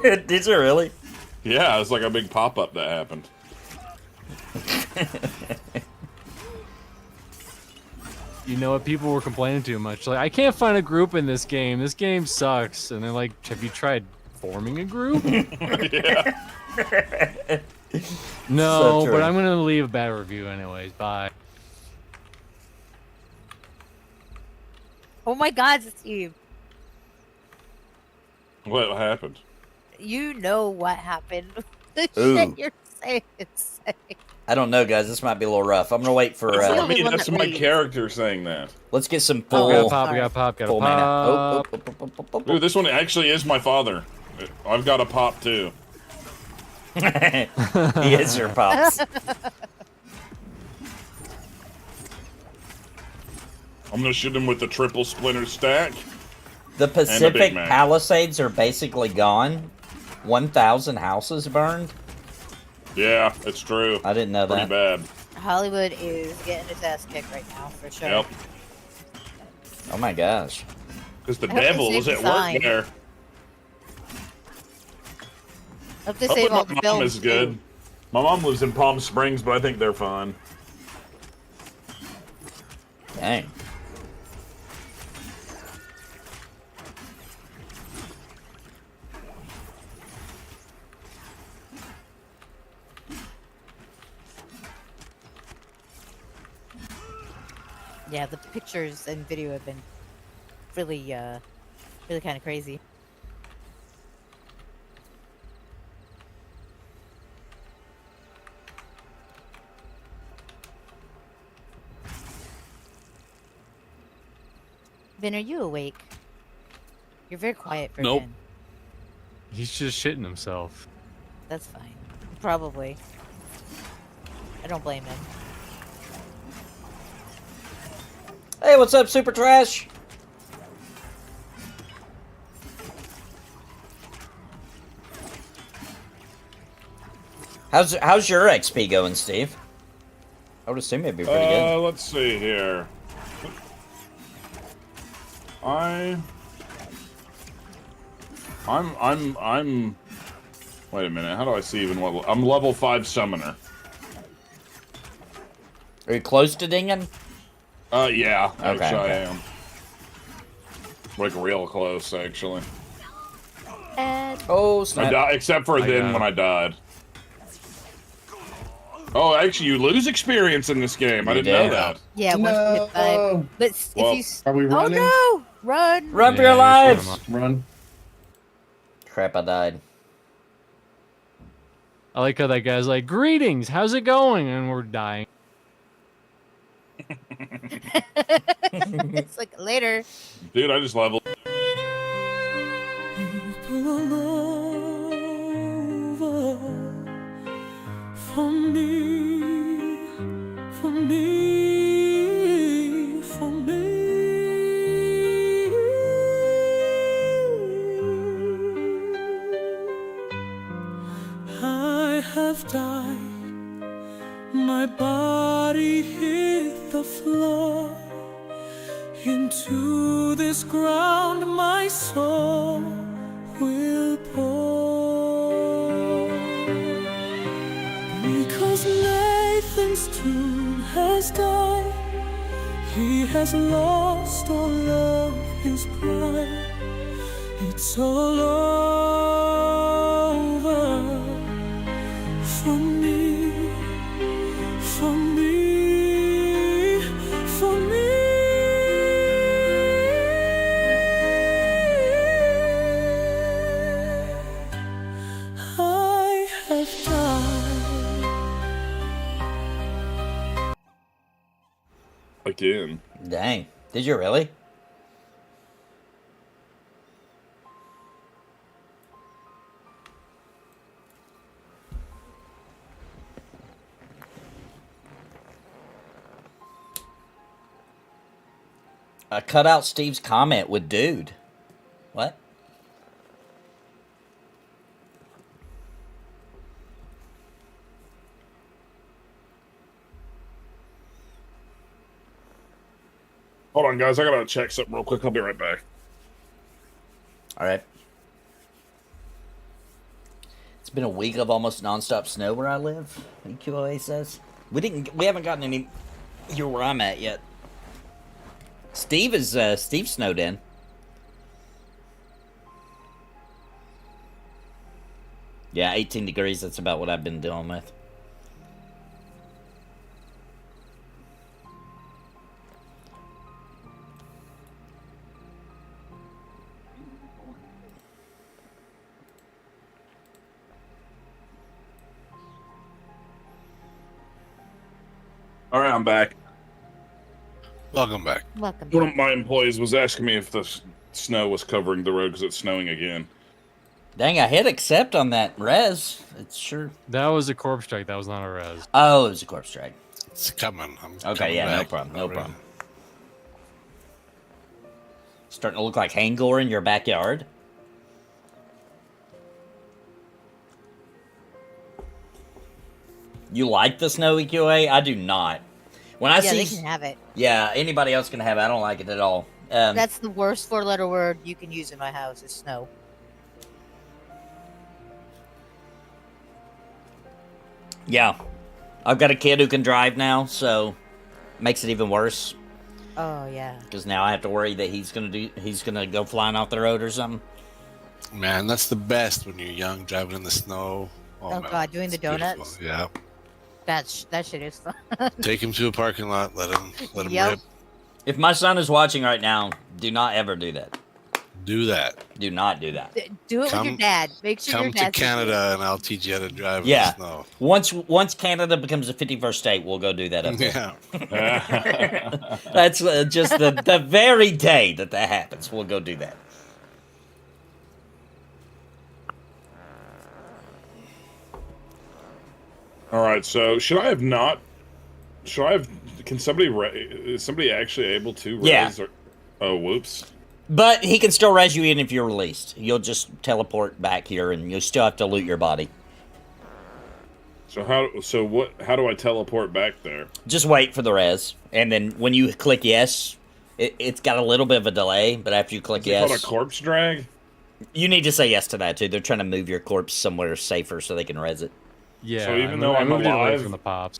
Did you really? Yeah, it's like a big pop-up that happened. You know what? People were complaining too much. Like, I can't find a group in this game. This game sucks. And they're like, have you tried forming a group? Yeah. No, So true. but I'm gonna leave a bad review anyways. Bye. Oh my God, Steve. What happened? You know what happened. The Ooh. shit you're saying. I don't know, guys. This might be a little rough. I'm gonna wait for. It's the only one That's that my reads. character saying that. Let's get some We full. gotta pop, we gotta pop, gotta full mana. pop. Ooh, this one actually is my father. I've got a pop too. He is your pops. I'm gonna shoot him with the triple splinter stack. The Big Pacific Mac. Palisades are basically gone. 1,000 houses burned. Yeah, it's true. I didn't know Pretty that. bad. Hollywood is getting its ass kicked right now, for sure. Yep. Oh my gosh. Because the I hope they devil save is the at sign. work there. Hope they Hopefully save all my the mom films. is good. too. My mom lives in Palm Springs, but I think they're fine. Dang. Yeah, the pictures and video have been really, really kind of crazy. Ben, are you awake? You're very quiet for Nope. Ben. He's just shitting himself. That's fine. Probably. I don't blame him. Hey, what's up, Super Trash? How's your XP going, Steve? I would assume it'd be pretty good. Let's see here. I'm wait a minute, how do I see even what I'm level 5 summoner. Are you close to dinging? Yeah, Okay, actually okay. I am. Like real close actually. Oh, snap. Except for I then got when it. I died. Oh, actually you lose experience in this game. I You didn't know do. that. Yeah, once you hit 5. But Well, if you... Are we running? Oh no! Run! Run for Yeah, your lives! shut him up. Run. Crap, I died. I like how that guy's like, greetings, how's it going? And we're dying. It's like later. Dude, I just leveled. For me, for me, for me. I have died, my body hit the floor. Into this ground my soul will pour. Because Nathan's tune has died, he has lost all of his pride. It's all over for me, for me, for me. I have died. Again. Dang. Did you really? I cut out Steve's comment with dude. What? Hold on, guys. I gotta check something real quick. I'll be right back. All right. It's been a week of almost nonstop snow where I live. EQOA says we haven't gotten any here where I'm at yet. Steve snowed in. Yeah, 18 degrees. That's about what I've been dealing with. All right, I'm back. Welcome back. Welcome. One of my employees was asking me if the snow was covering the road because it's snowing again. Dang, I hit accept on that res. It's sure. That was a corpse strike. That was not a res. Oh, it was a corpse strike. It's coming. I'm Okay, coming yeah, no back. problem, no Already. problem. Starting to look like Hangor in your backyard. You like the snow EQA? I do not. When I Yeah, see, they can have it. yeah, anybody else can have it. I don't like it at all. That's the worst four-letter word you can use in my house is snow. Yeah, I've got a kid who can drive now, so makes it even worse. Oh yeah. Because now I have to worry that he's gonna go flying off the road or something. Man, that's the best when you're young, driving in the snow. Oh, man, God, doing the it's beautiful. donuts? Yeah. That shit is fun. Take him to a parking lot. Let him Yep. rip. If my son is watching right now, do not ever do that. Do that. Do not do that. Do it with Come- your dad. Make sure your Come to dad's with you. Canada and I'll teach you how to drive Yeah. in the snow. Once Canada becomes a 51st state, we'll go do that up there. Yeah. That's just the very day that happens. We'll go do that. All right. So should I have not? Should I have? Can somebody? Is somebody actually able to raise? Yeah. Or, oh, whoops. But he can still res you in if you're released. You'll just teleport back here, and you'll still have to loot your body. So how? So what? How do I teleport back there? Just wait for the res, and then when you click yes, it's got a little bit of a delay. But after you click Is it called yes, a corpse drag? you need to say yes to that too. They're trying to move your corpse somewhere safer so they can res it. Yeah. So even though I I'm moved it away alive- from the pops.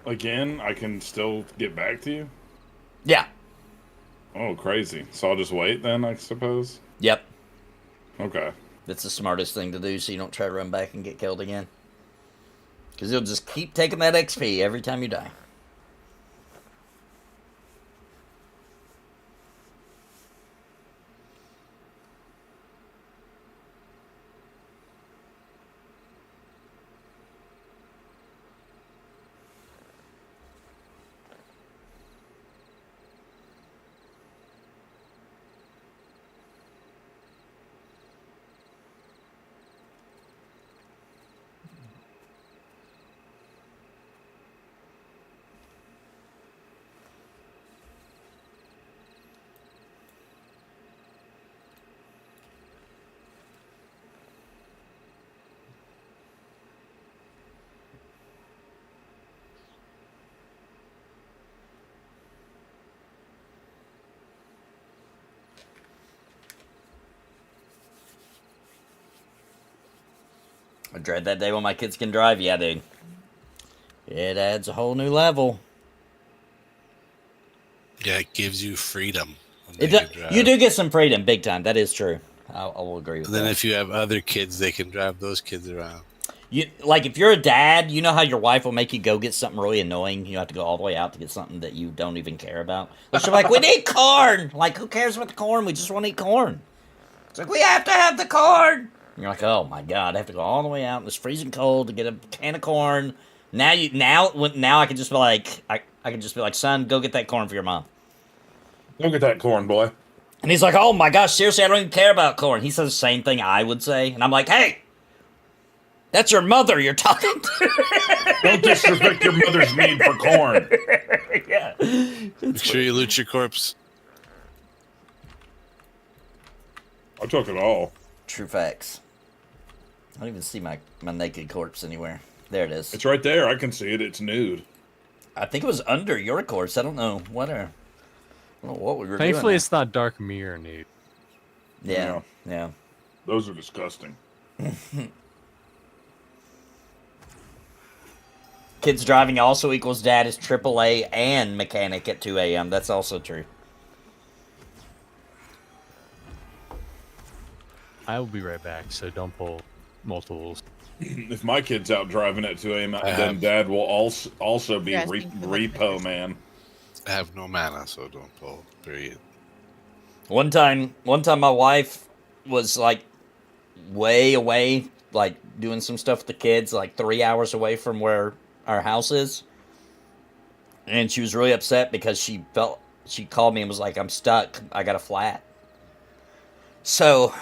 Again, I can still get back to you. Yeah. Oh, crazy. So I'll just wait then, I suppose. Yep. Okay. That's the smartest thing to do, so you don't try to run back and get killed again. Because you'll just keep taking that XP every time you die. I dread that day when my kids can drive. Yeah, dude. It adds a whole new level. Yeah, it gives you freedom. You do get some freedom, big time. That is true. I will agree with and that. then if you have other kids, they can drive those kids around. Like, if you're a dad, you know how your wife will make you go get something really annoying? You have to go all the way out to get something that you don't even care about. But she's like, we need corn! Like, who cares about the corn? We just want to eat corn. It's like, we have to have the corn! And you're like, oh my god, I have to go all the way out in this freezing cold to get a can of corn. Now I can just be like, I can just be like, son, go get that corn for your mom. Go get that corn, boy. And he's like, oh my gosh, seriously, I don't even care about corn. He says the same thing I would say. And I'm like, hey! That's your mother you're talking to. Don't disrespect your mother's need for corn. Yeah. Make sure you loot your corpse. I took it all. True facts. I don't even see my naked corpse anywhere. There it is. It's right there. I can see it. It's nude. I think it was under your corpse. I don't know what we were doing. Thankfully, it's not dark mirror nude. Yeah. Those are disgusting. Kids driving also equals dad is AAA and mechanic at 2 a.m. That's also true. I will be right back, so don't pull multiples. If my kid's out driving at 2 a.m., then dad will also be repo man. I have no mana, so don't pull. Period. One time my wife was like way away, like doing some stuff with the kids, like 3 hours away from where our house is. And she was really upset because she called me and was like, I'm stuck. I got a flat. So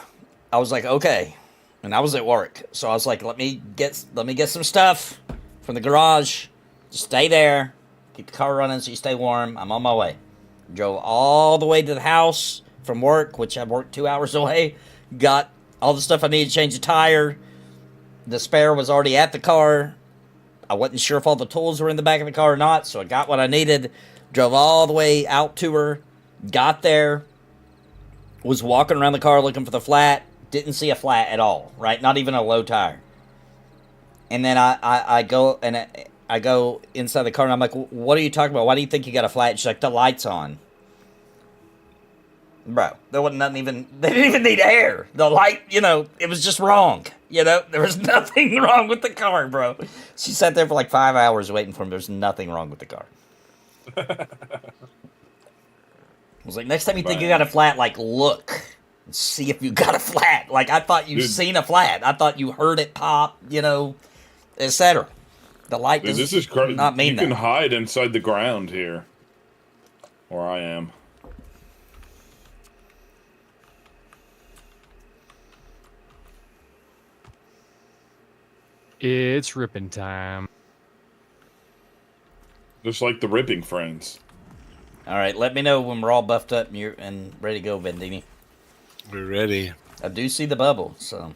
I was like, okay. And I was at work. So I was like, let me get some stuff from the garage. Just stay there. Keep the car running so you stay warm. I'm on my way. Drove all the way to the house from work, which I worked 2 hours away. Got all the stuff I needed to change the tire. The spare was already at the car. I wasn't sure if all the tools were in the back of the car or not, so I got what I needed. Drove all the way out to her. Got there. Was walking around the car looking for the flat. Didn't see a flat at all, right? Not even a low tire. And then I go inside the car and I'm like, what are you talking about? Why do you think you got a flat? She's like, the light's on. Bro, there wasn't nothing even, they didn't even need air. The light, it was just wrong. There was nothing wrong with the car, bro. She sat there for like 5 hours waiting for him. There's nothing wrong with the car. I was like, next time you think you got a flat, like, look and see if you got a flat. Like, I thought you'd seen a flat. I thought you heard it pop, etc. The light does this is crazy. Not mean that. You can hide inside the ground here. Where I am. It's ripping time. Just like the ripping friends. All right, let me know when we're all buffed up and ready to go, Vendini. We're ready. I do see the bubble, so.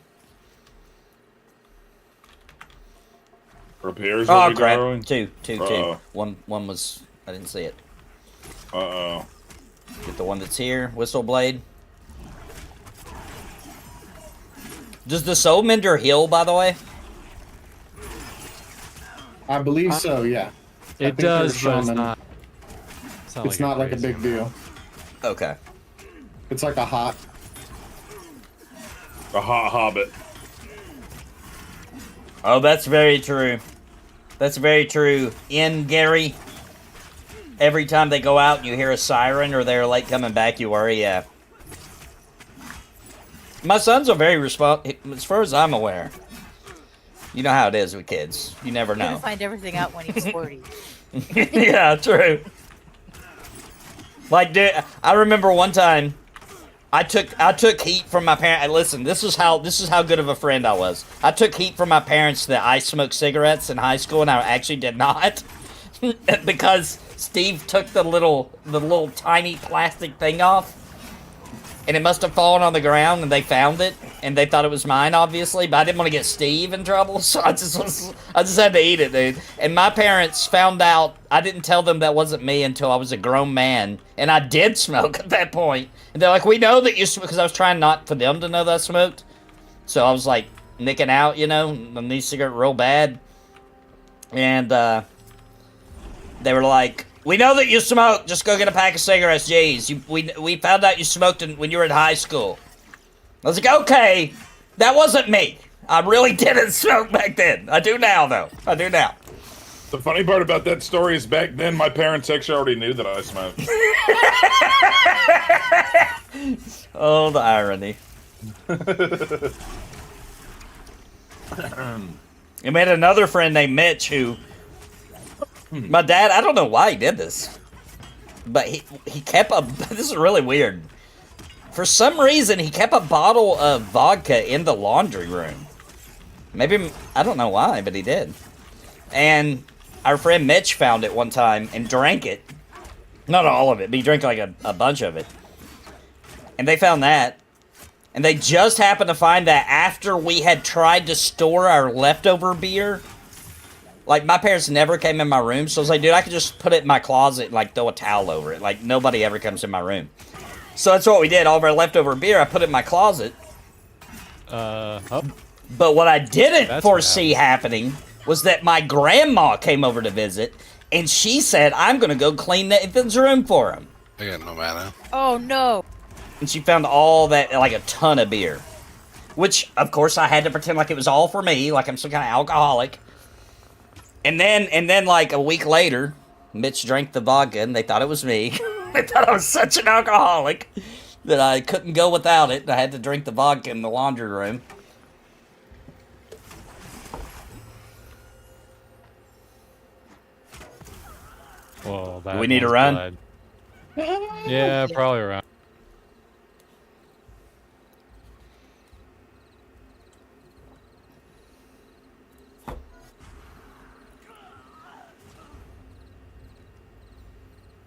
Repairs. Oh crap! Two. One was I didn't see it. Get the one that's here. Whistle blade. Does the soul mender heal, by the way? I believe so, yeah. It does, but it's not like a big deal. Okay. It's like a hot hobbit. Oh, that's very true. That's very true. In Gary, every time they go out and you hear a siren or they're late coming back, you worry, yeah. My sons are very as far as I'm aware. You know how it is with kids. You never know. He'll find everything out when he's 40. Yeah, true. Like, dude, I remember one time I took heat from my parents. Listen, this is how good of a friend I was. I took heat from my parents that I smoked cigarettes in high school, and I actually did not, because Steve took the little tiny plastic thing off, and it must have fallen on the ground, and they found it, and they thought it was mine, obviously, but I didn't want to get Steve in trouble, so I just had to eat it, dude. And my parents found out. I didn't tell them that wasn't me until I was a grown man, and I did smoke at that point. And they're like, we know that you smoke, because I was trying not for them to know that I smoked. So I was like, nicking out, you know, on these cigarette real bad. And they were like, "We know that you smoke. Just go get a pack of cigarettes, jeez. We found out you smoked when you were in high school." I was like, "Okay, that wasn't me. I really didn't smoke back then. I do now, though. I do now." The funny part about that story is back then my parents actually already knew that I smoked. Oh, the irony. And we had another friend named Mitch who, my dad, I don't know why he did this, but he kept a, this is really weird. For some reason, he kept a bottle of vodka in the laundry room. Maybe, I don't know why, but he did. And our friend Mitch found it one time and drank it. Not all of it, but he drank like a bunch of it. And they found that. And they just happened to find that after we had tried to store our leftover beer. Like, my parents never came in my room, so I was like, dude, I could just put it in my closet and, like, throw a towel over it. Like, nobody ever comes in my room. So that's what we did. All of our leftover beer, I put it in my closet. But what I didn't foresee happening was that my grandma came over to visit, and she said, "I'm going to go clean Nathan's room for him." I got no mana. Oh no. And she found all that, like a ton of beer. Which, of course, I had to pretend like it was all for me, like I'm some kind of alcoholic. And then like a week later, Mitch drank the vodka and they thought it was me. They thought I was such an alcoholic that I couldn't go without it. I had to drink the vodka in the laundry room. Whoa, Do we need to run? Blood. Yeah, probably around.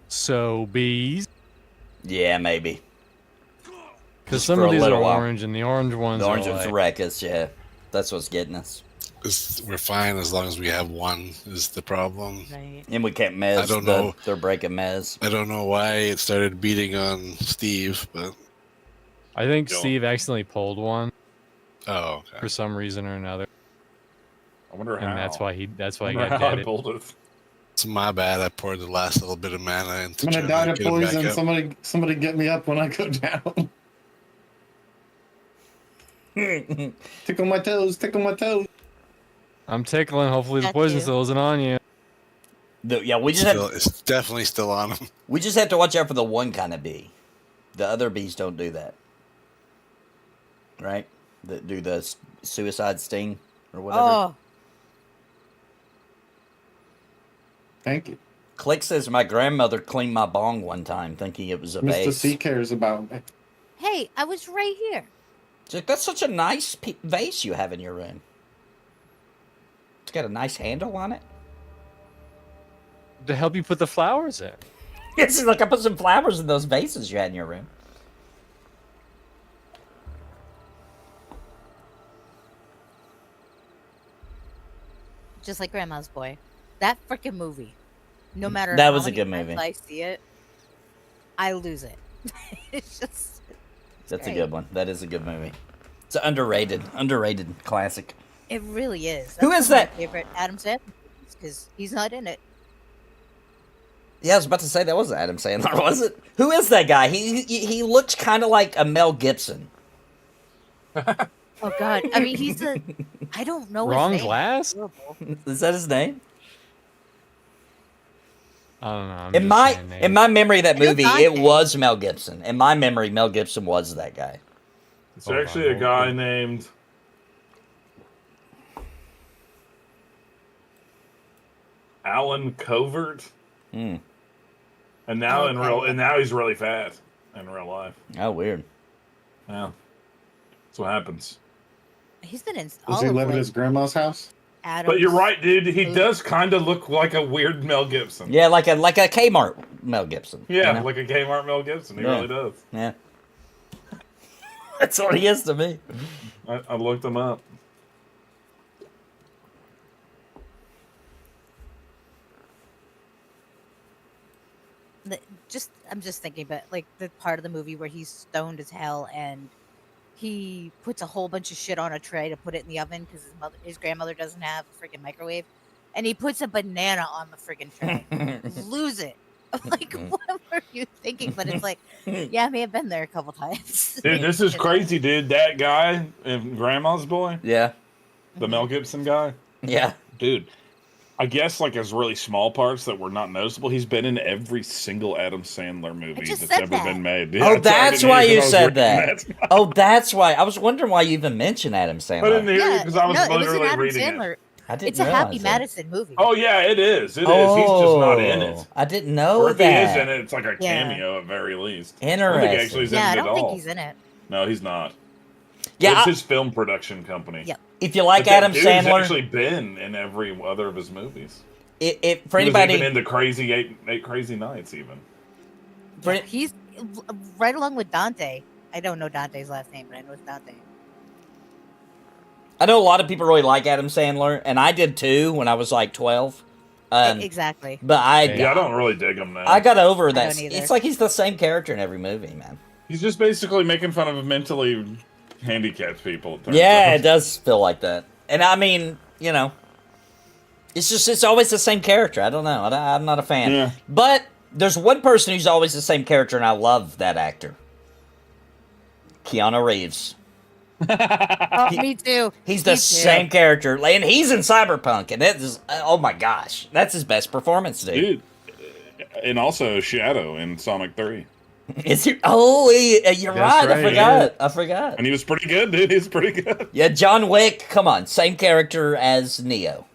So, bees? Yeah, maybe. Because Just some for of a these are little while. orange, and the orange ones The orange are ones like... wreck us, yeah. That's what's getting us. We're fine as long as we have one is the problem. Right. And we can't mez. I don't know. They're breaking mez. I don't know why it started beating on Steve, but... I think Steve accidentally pulled one. Oh, okay. For some reason or another. I wonder how. And that's why he I got how I dead. pulled it. It's my bad. I poured the last little bit of mana into I'm gonna trying die to to get him back poison. up. Somebody get me up when I go down. Tickle my toes, tickle my toes. I'm tickling. Hopefully the Got poison you. still isn't on you. Yeah, we just have, It's definitely still on him. we just have to watch out for the one kind of bee. The other bees don't do that. Right? That do the suicide sting or whatever. Oh, Thank you. Click says my grandmother cleaned my bong one time thinking it was a Mr. vase. C cares about me. hey, I was right here. She's like, that's such a nice vase you have in your room. It's got a nice handle on it. To help you put the flowers in. It's like I put some flowers in those vases you had in your room. Just like Grandma's Boy. That freaking movie. No matter That how was a many good times movie. I see it, I lose it. It's just. That's great. a good one. That is a good movie. It's an underrated classic. It really is. Who That's is one of that? my favorite Adam Sandler movies because he's not in it. Yeah, I was about to say that wasn't Adam Sandler, was it? Who is that guy? He looks kind of like a Mel Gibson. Oh God! I mean, he's a. I don't know. Wrong his name. glass? Horrible. Is that his name? I don't know. I'm In just my saying names. in my memory, that I know movie God it name. was Mel Gibson. In my memory, Mel Gibson was that guy. It's Hold actually on, a guy hold named Alan Covert. Hmm. And now Okay. now he's really fat in real life. Oh, weird. Yeah. That's what happens. He's been in Does all he of live at like, his grandma's house? Adam's. But you're right, dude. He Ooh. does kind of look like a weird Mel Gibson. Yeah, like a Kmart Mel Gibson. Yeah, you know? like a Kmart Mel Gibson. He Yeah. really does. Yeah. That's what he is to me. I looked him up. I'm just thinking, but like the part of the movie where he's stoned as hell and he puts a whole bunch of shit on a tray to put it in the oven because his grandmother doesn't have a freaking microwave, and he puts a banana on the freaking tray. Lose it. I'm like, what were you thinking? But it's like, yeah, I may have been there a couple times. Dude, this is crazy, dude. That guy in Grandma's Boy, Yeah. the Mel Gibson guy, Yeah. dude. I guess like his really small parts that were not noticeable. He's been in every single Adam Sandler movie just that's said ever that. been made. Oh, Yeah, that's sorry, I why didn't hear you I was said reading that. Oh, that's why. I was wondering why you even mentioned Adam Sandler. I didn't hear you because I was no, it was an literally Adam reading Sandler. it. I didn't It's a realize Happy that. Madison movie. Oh yeah, it is. It is. He's just not in it. I didn't know Or if he that. is in it, it's like a Yeah. cameo at very least. I don't Interesting. think actually he's Yeah, I in it don't at think all. he's in it. No, he's not. Yeah, It's his film production company. Yep. if you like But that Adam dude's Sandler, actually been in every other of his movies. for He was anybody, even in the Crazy Eight Crazy Nights, even. He's right along with Dante. I don't know Dante's last name, but I know it's Dante. I know a lot of people really like Adam Sandler, and I did too when I was like 12. Exactly. But Yeah, I don't really dig him now. I got over that. don't either. It's like he's the same character in every movie, man. He's just basically making fun of mentally handicapped people. It turns Yeah, out. it does feel like that. And I mean, you know, it's always the same character. I don't know. I'm not a fan. Yeah. But there's one person who's always the same character, and I love that actor. Keanu Reeves. Oh, me too. He's the Me too. same character, and he's in Cyberpunk, and that is, oh my gosh, that's his best performance, dude. Dude. And also Shadow in Sonic 3. Is he? Oh, you're right. right, I forgot. And he was pretty good, dude. He was pretty good. Yeah, John Wick. Come on, same character as Neo.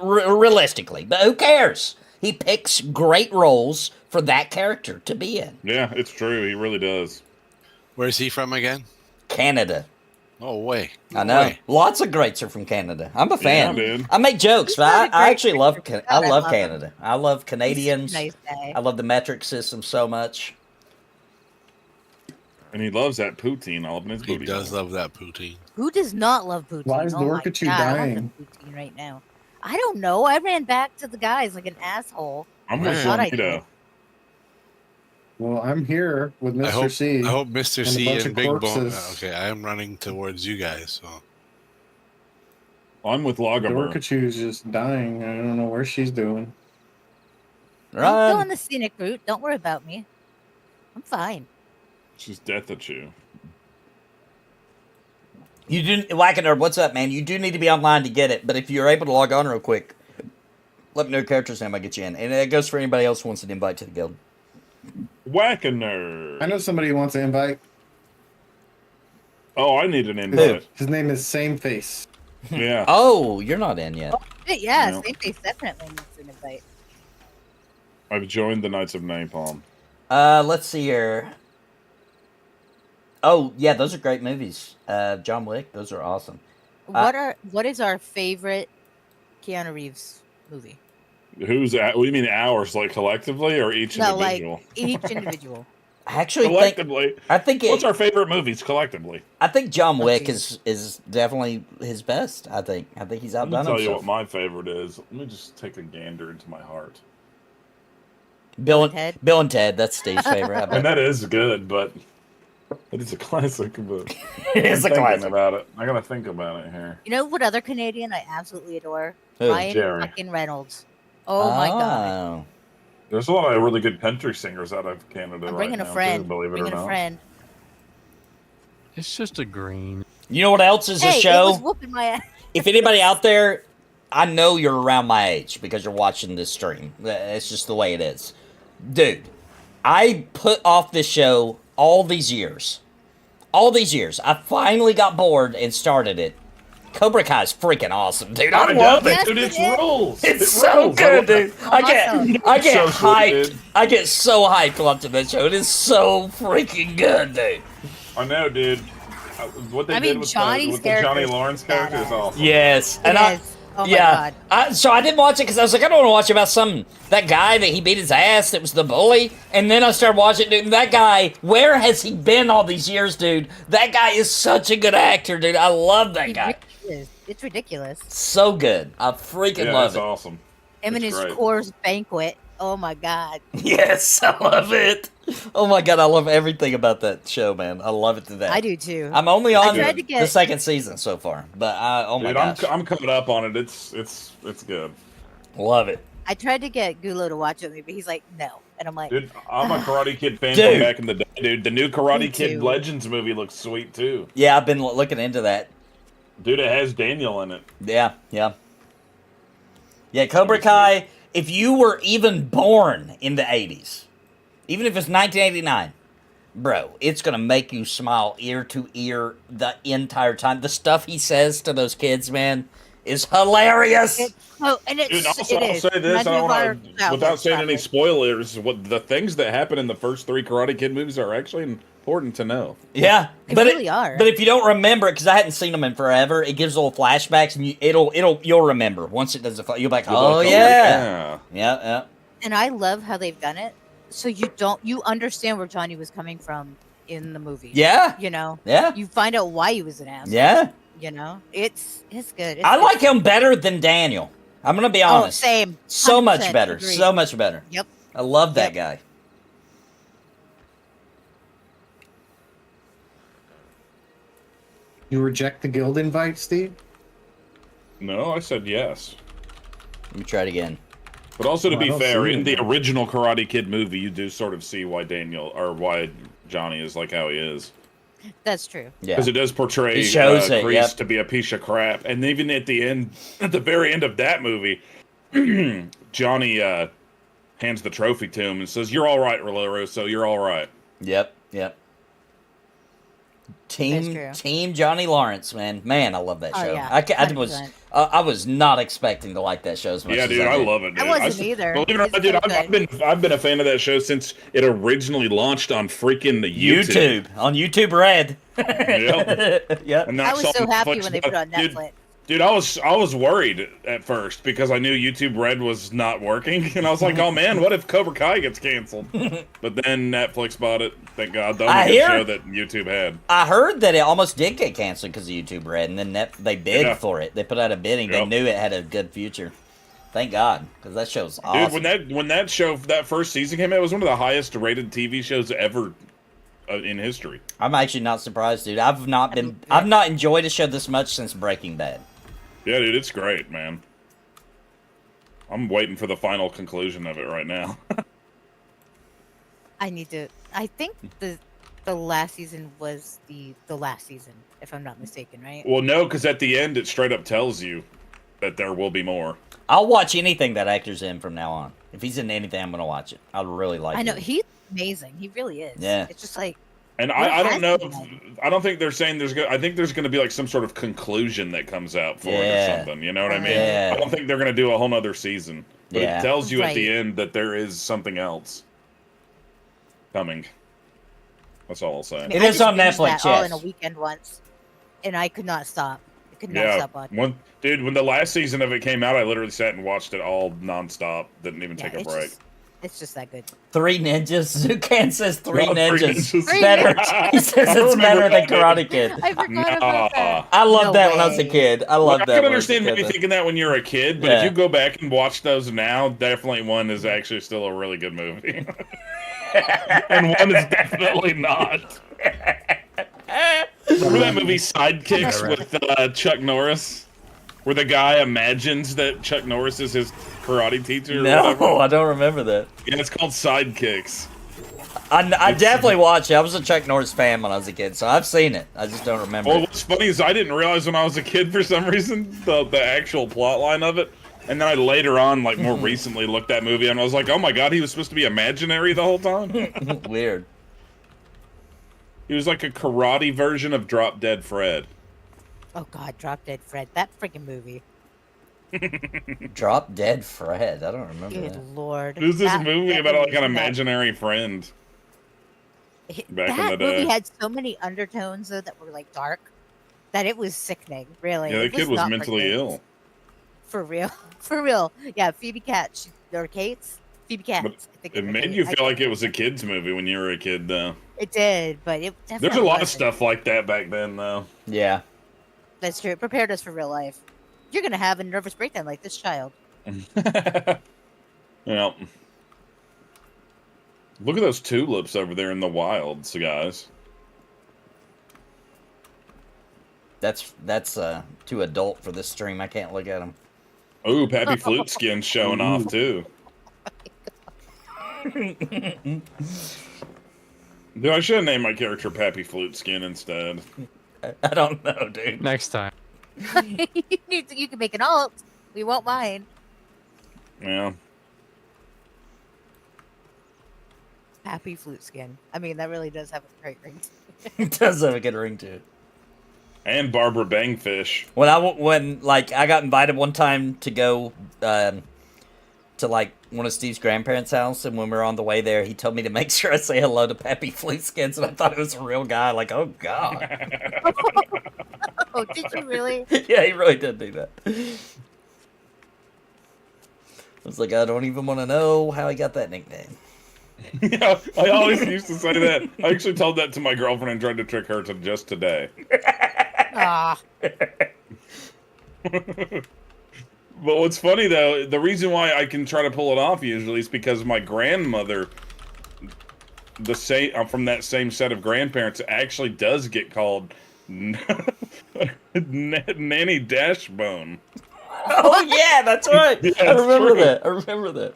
Realistically, but who cares? He picks great roles for that character to be in. Yeah, it's true. He really does. Where's he from again? Canada. No way. I know. Lots of greats are from Canada. I'm a fan. dude. I make jokes, He's but not a I great actually love. character. I God, I love love him. Canada. I love Canadians. Nice guy. I love the metric system so much. And he loves that poutine all up in his He booty. does love that poutine. Who does not love poutine? Why is oh my Dorkachu God, I want dying? some poutine right now. I don't know. I ran back to the guys like an asshole. I'm I with thought I Juanito. did. Well, I'm here with I Mr. hope, C. I hope Mr. and a C bunch and of Big Bone. corpses. Okay, I am running towards you guys. So I'm with Lagamer. Dorkachu's just dying. I don't know where she's doing. I'll go on Run. the scenic route. Don't worry about me. I'm fine. She's death at you. You do, Wackaner, what's up, man? You do need to be online to get it, but if you're able to log on real quick, let me know your character's name, I'll get you in. And it goes for anybody else who wants an invite to the guild. Wackaner. I know somebody who wants to invite. Oh, I need an invite. His name is Same Face. Yeah. Oh, you're not in yet. Yeah, No. same face definitely needs an invite. I've joined the Knights of Napalm. Let's see here. Oh, yeah, those are great movies. John Wick, those are awesome. What is our favorite Keanu Reeves movie? Who's at? What do you mean ours? Like collectively or each No, individual? like each individual. I actually think Collectively. I think What's our favorite movies collectively? I think John Wick geez. is definitely his best. I think he's Let me outdone tell you himself. what my favorite is. Let me just take a gander into my heart. Bill and Ted? Bill and Ted, that's Steve's favorite. I And bet. that is good, but it is a classic. But It is a I'm thinking classic. about it. I gotta think about it here. You know what other Canadian I absolutely adore? Who? Ryan Jerry. fucking Reynolds. Oh my god. Oh. There's a lot of really good country singers out of Canada I'm right bringing now, a friend. too, believe it Bringing or a not. friend. It's just a green. You know what else is a Hey, it show? was whooping my ass. If anybody out there, I know you're around my age because you're watching this stream. It's just the way it is. Dude, I put off this show all these years. All these years. I finally got bored and started it. Cobra Kai is freaking awesome, dude. I love it. Yes, Dude, it it's is. rules. It's It so rules. good, dude. I Awesome. get So sweet, hyped. dude. I get so hyped watching that show. It is so freaking good, dude. I know, dude. What they I did mean, with, Johnny's the Johnny character is Lawrence character is badass. awesome. Yes, and It is. Oh my yeah. god. So I didn't watch it because I was like, I don't want to watch about that guy that he beat his ass that was the bully. And then I started watching, dude. And that guy, where has he been all these years, dude? That guy is such a good actor, dude. I love that He guy. really is. It's ridiculous. So good. I freaking Yeah, love it's it. awesome. Him and It's his great. Coors Banquet. Oh my god. Yes, I love it. Oh my god, I love everything about that show, man. I love it to death. I do too. I'm only I on tried the to get- second season so far, but oh my Dude, gosh, I'm coming up on it. It's good. love it. I tried to get Gulo to watch it with me, but he's like, no. And I'm like, Dude, I'm a Karate Kid fan Dude. from back in the day, dude. The new Me Karate Kid too. Legends movie looks sweet too. Yeah, I've been looking into that. Dude, it has Daniel in it. Yeah. Cobra Kai. If you were even born in the 80s, even if it's 1989, bro, it's gonna make you smile ear to ear the entire time. The stuff he says to those kids, man, is hilarious. Dude, also, I'll say this, I don't want to, without saying any spoilers, what the things that happen in the first 3 Karate Kid movies are actually important to know. Yeah, They but really are. But if you don't remember it, because I hadn't seen them in forever, it gives little flashbacks, and you'll remember once it does. You'll be like, oh yeah. And I love how they've done it. So you understand where Johnny was coming from in the movie. Yeah. You know? Yeah. You find out why he was an asshole. Yeah. You know? It's good. I like him better than Daniel. I'm gonna be Oh, honest. same. So much 100% better. agree. So much better. Yep. I love that Yep. guy. You reject the guild invite, Steve? No, I said yes. Let me try it again. But also, to Oh, I be don't fair, see in it. the original Karate Kid movie, you do sort of see why why Johnny is like how he is. That's true. Yeah. Because it does portray He shows it, Kreese yep. to be a piece of crap. And even at the end, at the very end of that movie, Johnny hands the trophy to him and says, "You're all right, Russo. You're all right." Yep. That's true. Team Johnny Lawrence, man. I love that Oh, show. yeah, I was not expecting to like that show as much Yeah, as dude, I I did. love it. Dude. I wasn't either. Believe it or not, It's dude, so good. I've been a fan of that show since it originally launched on freaking the YouTube. On YouTube Red. Yep. Yep. And then I was saw so happy Netflix, when they put it on dude, Netflix. Dude, I was worried at first because I knew YouTube Red was not working, and I was like, "Oh man, what if Cobra Kai gets canceled?" But then Netflix bought it. Thank God, the only good show that YouTube had. I heard that it almost did get canceled because of YouTube Red, and then they bid for it. They put out a bidding. They Yep. knew it had a good future. Thank God, because that show's awesome. Dude, when that first season came out, it was one of the highest rated TV shows ever in history. I'm actually not surprised, dude. I've not enjoyed a show this much since Breaking Bad. Yeah, dude, it's great, man. I'm waiting for the final conclusion of it right now. I think the last season was the last season, if I'm not mistaken, right? Well, no, because at the end it straight up tells you that there will be more. I'll watch anything that actor's in from now on. If he's in anything, I'm gonna watch it. I really like it. I know he's amazing. He really is. Yeah. It's just like, And what I don't has know. he done? I don't think they're saying I think there's going to be like some sort of conclusion that comes out for it or something. You know what I mean? Yeah. I don't think they're going to do a whole nother season. But Yeah. it tells you at the Right. end that there is something else coming. That's all I'll say. It I is just on binged Netflix, that all yes. in a weekend once, and I could not stop. I could not Yeah, stop watching. when the last season of it came out, I literally sat and watched it all nonstop. Didn't even take a it's break. It's just that good. Three Ninjas. Zukan says Three No, Three Ninjas. Ninjas. Three Better. Ninjas. He says I it's remember better than that. Karate Kid. I forgot about that. I loved No that when I was a way. kid. I Well, loved I that. can when I was a understand kid, maybe though. thinking that when you're a kid, but Yeah. if you go back and watch those now, definitely one is actually still a really good movie. And one is definitely not. Remember that movie Sidekicks Yeah, right. with Chuck Norris? Where the guy imagines that Chuck Norris is his karate teacher or whatever? No, I don't remember that. Yeah, it's called Sidekicks. I definitely watched it. I was a Chuck Norris fan when I was a kid, so I've seen it. I just don't remember Well, it. what's funny is I didn't realize when I was a kid for some reason the actual plot line of it. And then I later on, like more recently, looked that movie and I was like, oh my god, he was supposed to be imaginary the whole time? Weird. He was like a karate version of Drop Dead Fred. Oh God, Drop Dead Fred. That freaking movie. Drop Dead Fred. I don't remember Good that. lord. It was this That- movie that about like movie an was nuts. imaginary friend. back in That the day. movie had so many undertones though that were like dark that it was sickening. Really. Yeah, the It kid was not for mentally kids. ill. For real. For real. Yeah, Phoebe Katz. Or Kate's? Phoebe Katz. But I think it her made name. you I feel like can't it was a kid's movie when you were a kid, though. It did, but it definitely There's a lot of wasn't. stuff like that back then, though. Yeah. That's true. It prepared us for real life. You're gonna have a nervous breakdown like this child. Yeah. Look at those tulips over there in the wilds, guys. That's too adult for this stream. I can't look at them. Ooh, Pappy Flute Skin's showing off too. Dude, I should have named my character Pappy Flute Skin instead. I don't know, dude. Next time. You can make an alt. We won't mind. Yeah. Happy flute skin. I mean, that really does have a great ring. It does have a good ring to it. And Barbara Bangfish. When I got invited one time to go to like one of Steve's grandparents' house, and when we were on the way there, he told me to make sure I say hello to Pappy Fluteskins, and I thought it was a real guy. Like, oh god. Oh, did you really? Yeah, he really did do that. I was like, I don't even want to know how he got that nickname. Yeah, I always used to say that. I actually told that to my girlfriend and tried to trick her to just today. Ah. But what's funny though, the reason why I can try to pull it off usually is because my grandmother, from that same set of grandparents, actually does get called Nanny Dashbone. Oh yeah, that's right. Yeah, I remember true. that. I remember that.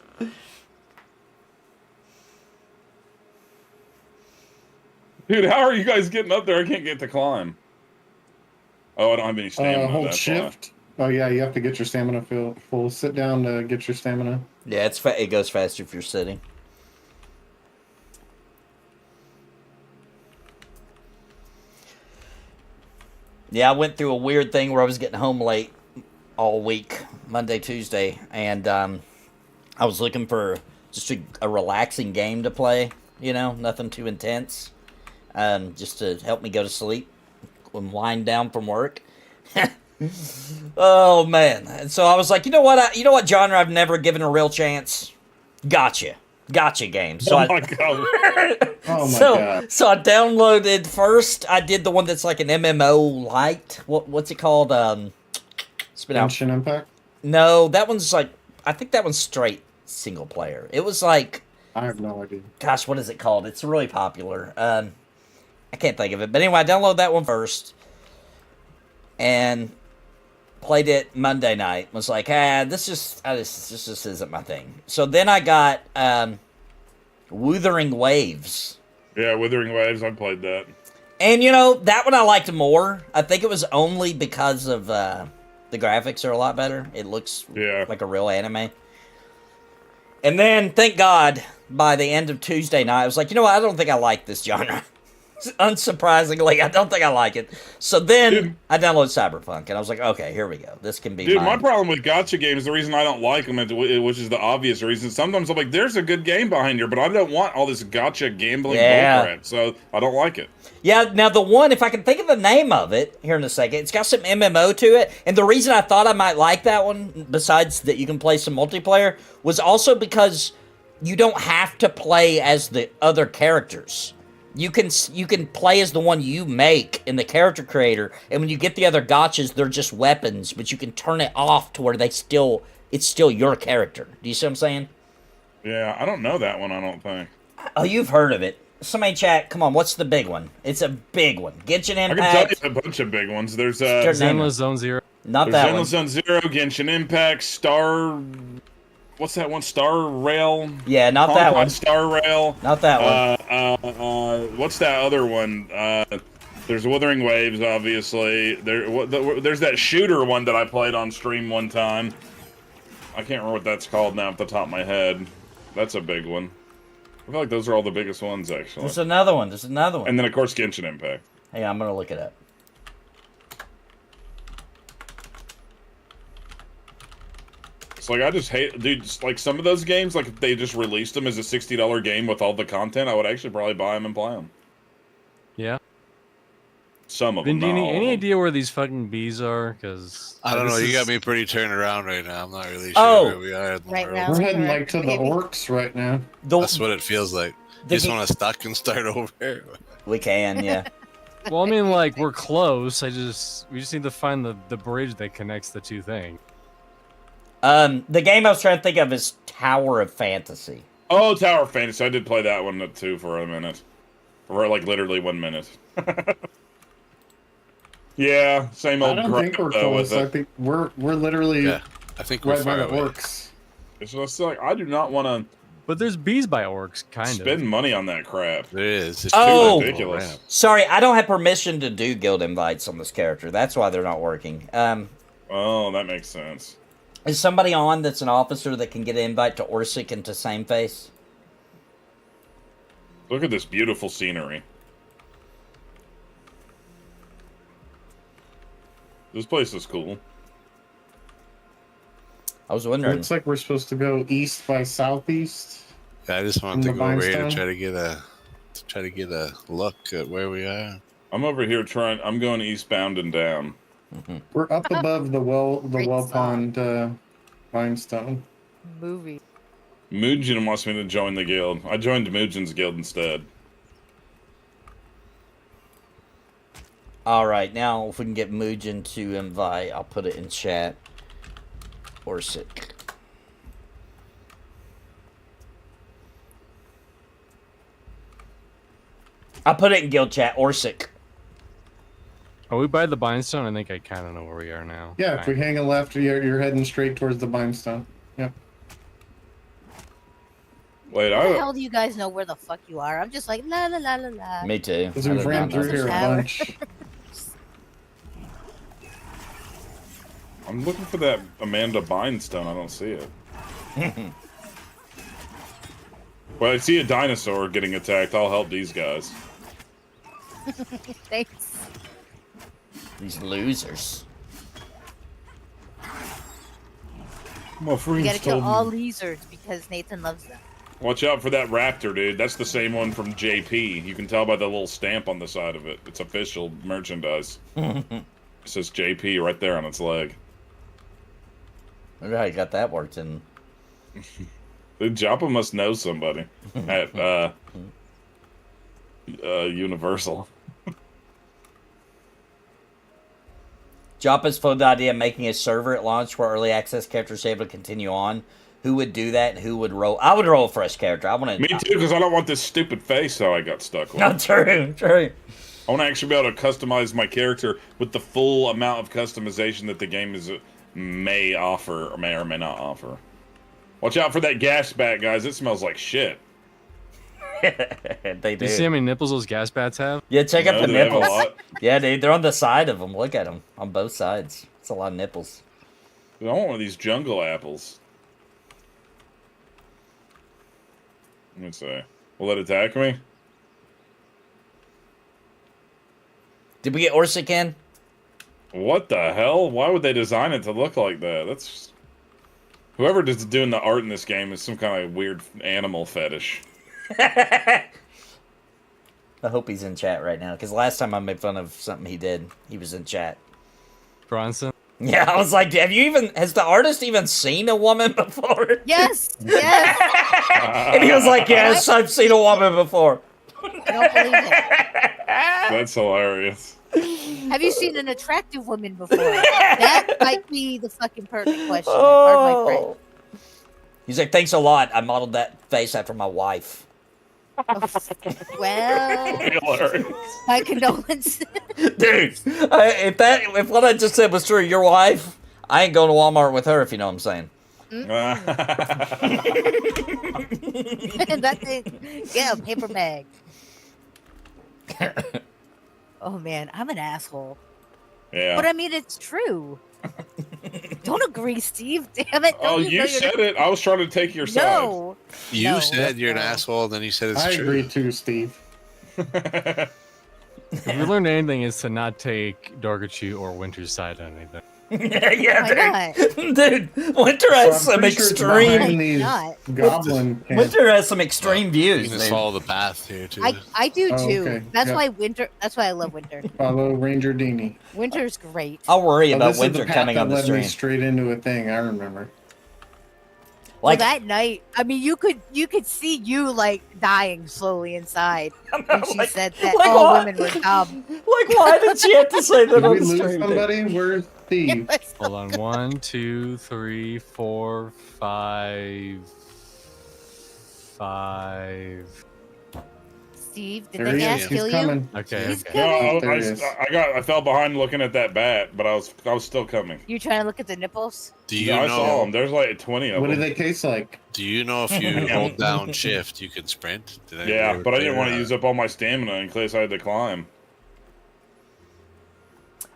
Dude, how are you guys getting up there? I can't get to climb. Oh, I don't have any stamina. Hold that's shift. Oh yeah, you have to get your stamina full. Sit down to get your stamina. Yeah, it goes faster if you're sitting. Yeah, I went through a weird thing where I was getting home late all week, Monday, Tuesday, and I was looking for just a relaxing game to play, nothing too intense, just to help me go to sleep and wind down from work. Oh man! And so I was like, you know what genre I've never given a real chance? Gotcha games. So Oh my god! Oh my so, god! So I downloaded first. I did the one that's like an MMO light. What's it called? It's been out. Genshin Impact. No, that one's like, I think that one's straight single player. It was like, I have no idea. gosh, what is it called? It's really popular. I can't think of it. But anyway, I downloaded that one first and played it Monday night. Was like, this just isn't my thing. So then I got Wuthering Waves. Yeah, Withering Waves. I played that. And that one I liked more. I think it was only because of the graphics are a lot better. It looks like a real anime. And then, thank God, by the end of Tuesday night, I was like, you know what? I don't think I like this genre. Unsurprisingly, I don't think I like it. So then I downloaded Cyberpunk, and I was like, okay, here we go. This can be my problem with gacha games, the reason I don't like them, which is the obvious reason, sometimes I'm like, there's a good game behind here, but I don't want all this gacha gambling bullcrap, so I don't like it. Yeah, now the one, if I can think of the name of it here in a second, it's got some MMO to it, and the reason I thought I might like that one, besides that you can play some multiplayer, was also because you don't have to play as the other characters. You can play as the one you make in the character creator, and when you get the other gotchas, they're just weapons, but you can turn it off to where it's still your character. Do you see what I'm saying? Yeah, I don't know that one, I don't think. Oh, you've heard of it. Somebody chat, come on, what's the big one? It's a big one. Genshin Impact. I can tell you a bunch of big ones. There's Zenless Zone Zero. Not that one. Zenless Zone Zero, Genshin Impact, what's that one? Star Rail? Yeah, not that one. Star Rail. Not that one. What's that other one? There's Wuthering Waves, obviously. There's that shooter one that I played on stream one time. I can't remember what that's called now off the top of my head. That's a big one. I feel like those are all the biggest ones, actually. There's another one. And then, of course, Genshin Impact. Hey, I'm going to look it up. It's like, I just hate, dude, like some of those games, like if they just released them as a $60 game with all the content, I would actually probably buy them and play them. Yeah. Some of Vin, them. do you any idea where these fucking bees are? Because I don't know. You got me pretty turned around right now. I'm not really sure where we are. Right now. We're heading like to the orcs right now. That's what it feels like. You just want to stop and start over. We can, yeah. Well, I mean, like we're close. We just need to find the bridge that connects the two things. The game I was trying to think of is Tower of Fantasy. Oh, Tower of Fantasy. I did play that one too for a minute. For like literally 1 minute. Yeah, same old I don't think we're close. I think we're literally I think we're right by far the away. orcs. It's just like, I do not want to But there's bees by orcs, kind of. spend money on that crap. There is. It's Oh! too Ridiculous. Sorry, I don't have permission to do guild invites on this character. That's why they're not working. Oh, that makes sense. Is somebody on that's an officer that can get an invite to Orsic and to Sameface? Look at this beautiful scenery. This place is cool. I was It wondering. looks like we're supposed to go east by southeast. I just In want to the go over here to Milestone? try to get a look at where we are. I'm over here I'm going eastbound and down. We're up above the Great well song. pond limestone. Movie. Mugen wants me to join the guild. I joined Mugen's guild instead. Alright, now if we can get Mugen to invite, I'll put it in chat. Orsic. I'll put it in guild chat. Orsic. Are we by the Bindstone? I think I kind of know where we are now. Yeah, if we hang a left, you're heading straight towards the limestone. Yep. Wait, How the hell do you guys know where the fuck you are? I'm just like, la la la la la. Me too. Because I we've did ran not know through this. here a Tower. bunch. I'm looking for that Amanda Bindstone. I don't see it. Well, I see a dinosaur getting attacked. I'll help these guys. Thanks. These losers. My You friends gotta kill told all me. lizards because Nathan loves them. Watch out for that raptor, dude. That's the same one from JP. You can tell by the little stamp on the side of it. It's official merchandise. It says JP right there on its leg. Wonder how you got that worked in. Dude, Joppa must know somebody at Universal. Joppa's floated the idea of making a server at launch where early access characters are able to continue on. Who would do that? And who would roll? I would roll a fresh character. I want to. Me too, because I don't want this stupid face how I got stuck with. Not true. True. I want to actually be able to customize my character with the full amount of customization that the game may offer, or may not offer. Watch out for that gas bat, guys. It smells like shit. They do. You see how many nipples those gas bats have? Yeah, check out No, the they have a nipples. lot. Yeah, dude, they're on the side of them. Look at them on both sides. It's a lot of nipples. Dude, I want one of these jungle apples. Let me see. Will it attack me? Did we get Orsic in? What the hell? Why would they design it to look like that? That's whoever is doing the art in this game is some kind of weird animal fetish. I hope he's in chat right now, because last time I made fun of something he did, he was in chat. Bronson? Yeah, I was like, has the artist even seen a woman before? Yes, yes. And he was like, yes, I've seen a woman before. I don't believe it. That's hilarious. Have you seen an attractive woman before? That might be the fucking perfect question. Pardon my French. Oh. He's like, thanks a lot. I modeled that face after my wife. Well, Hilarious. my condolences. Dude, if what I just said was true, your wife, I ain't going to Walmart with her, if you know what I'm saying. That thing, yeah, a paper bag. Oh man, I'm an asshole. Yeah. But I mean, it's true. Don't agree, Steve. Damn it. Oh, you said it. I was trying to take your side. No. You No, said you're an no. asshole, then you said it's I true. agree too, Steve. If we learned anything, is to not take Dorgachu or Winter's side on anything. Yeah, Why dude. Dude, Winter has So I'm some pretty sure it's extreme. behind these Not. goblin camps. Winter has some extreme You views, can just dude. follow the path here too. I do Oh, too. okay. That's Yeah. why winter. That's why I love winter. Follow Ranger Dini. Winter's great. I'll worry Oh, about this is the Winter path coming that on the led me stream. straight into a thing. I remember. Well, Like, that night, I mean, you could see you like dying slowly inside when she like- said that like all what? women were dumb. like, why did she have to say that Did on we the lose stream? dude? somebody? Where's Steve? Hold on. 1, 2, 3, 4, 5, 5. Steve, did There the he gas is. kill He's you? coming. Okay, He's okay. coming. No, There he is. I fell behind looking at that bat, but I was still coming. You trying to look at the nipples? Do you I saw know? them. There's like 20 of What do them. they taste like? Do you know if you hold down shift, you can sprint? Did anybody Yeah, ever but I play didn't want to that? use up all my stamina in case I had to climb.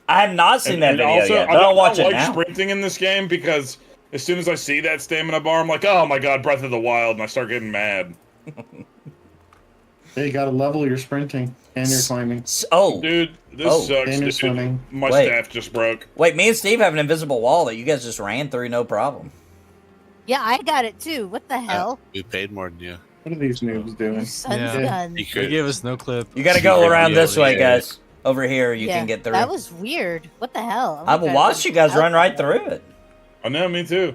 I have not seen that video also, yet, I but I'll don't watch it like now. sprinting in this game because as soon as I see that stamina bar, I'm like, oh my god, Breath of the Wild, and I start getting mad. Hey, you gotta level your sprinting and your climbing. Oh, Dude, this Oh. sucks, And your dude. swimming. My Wait. staff just broke. wait, me and Steve have an invisible wall that you guys just ran through, no problem. Yeah, I got it too. What the hell? We paid more than you. What are these noobs You doing? son's Yeah. guns. You They could. gave us no clip. You got to Secret go around video, this way, yeah. guys. Over here, you Yeah, can get through. That was weird. What the hell? I will watch you guys run right through it. I know, me too.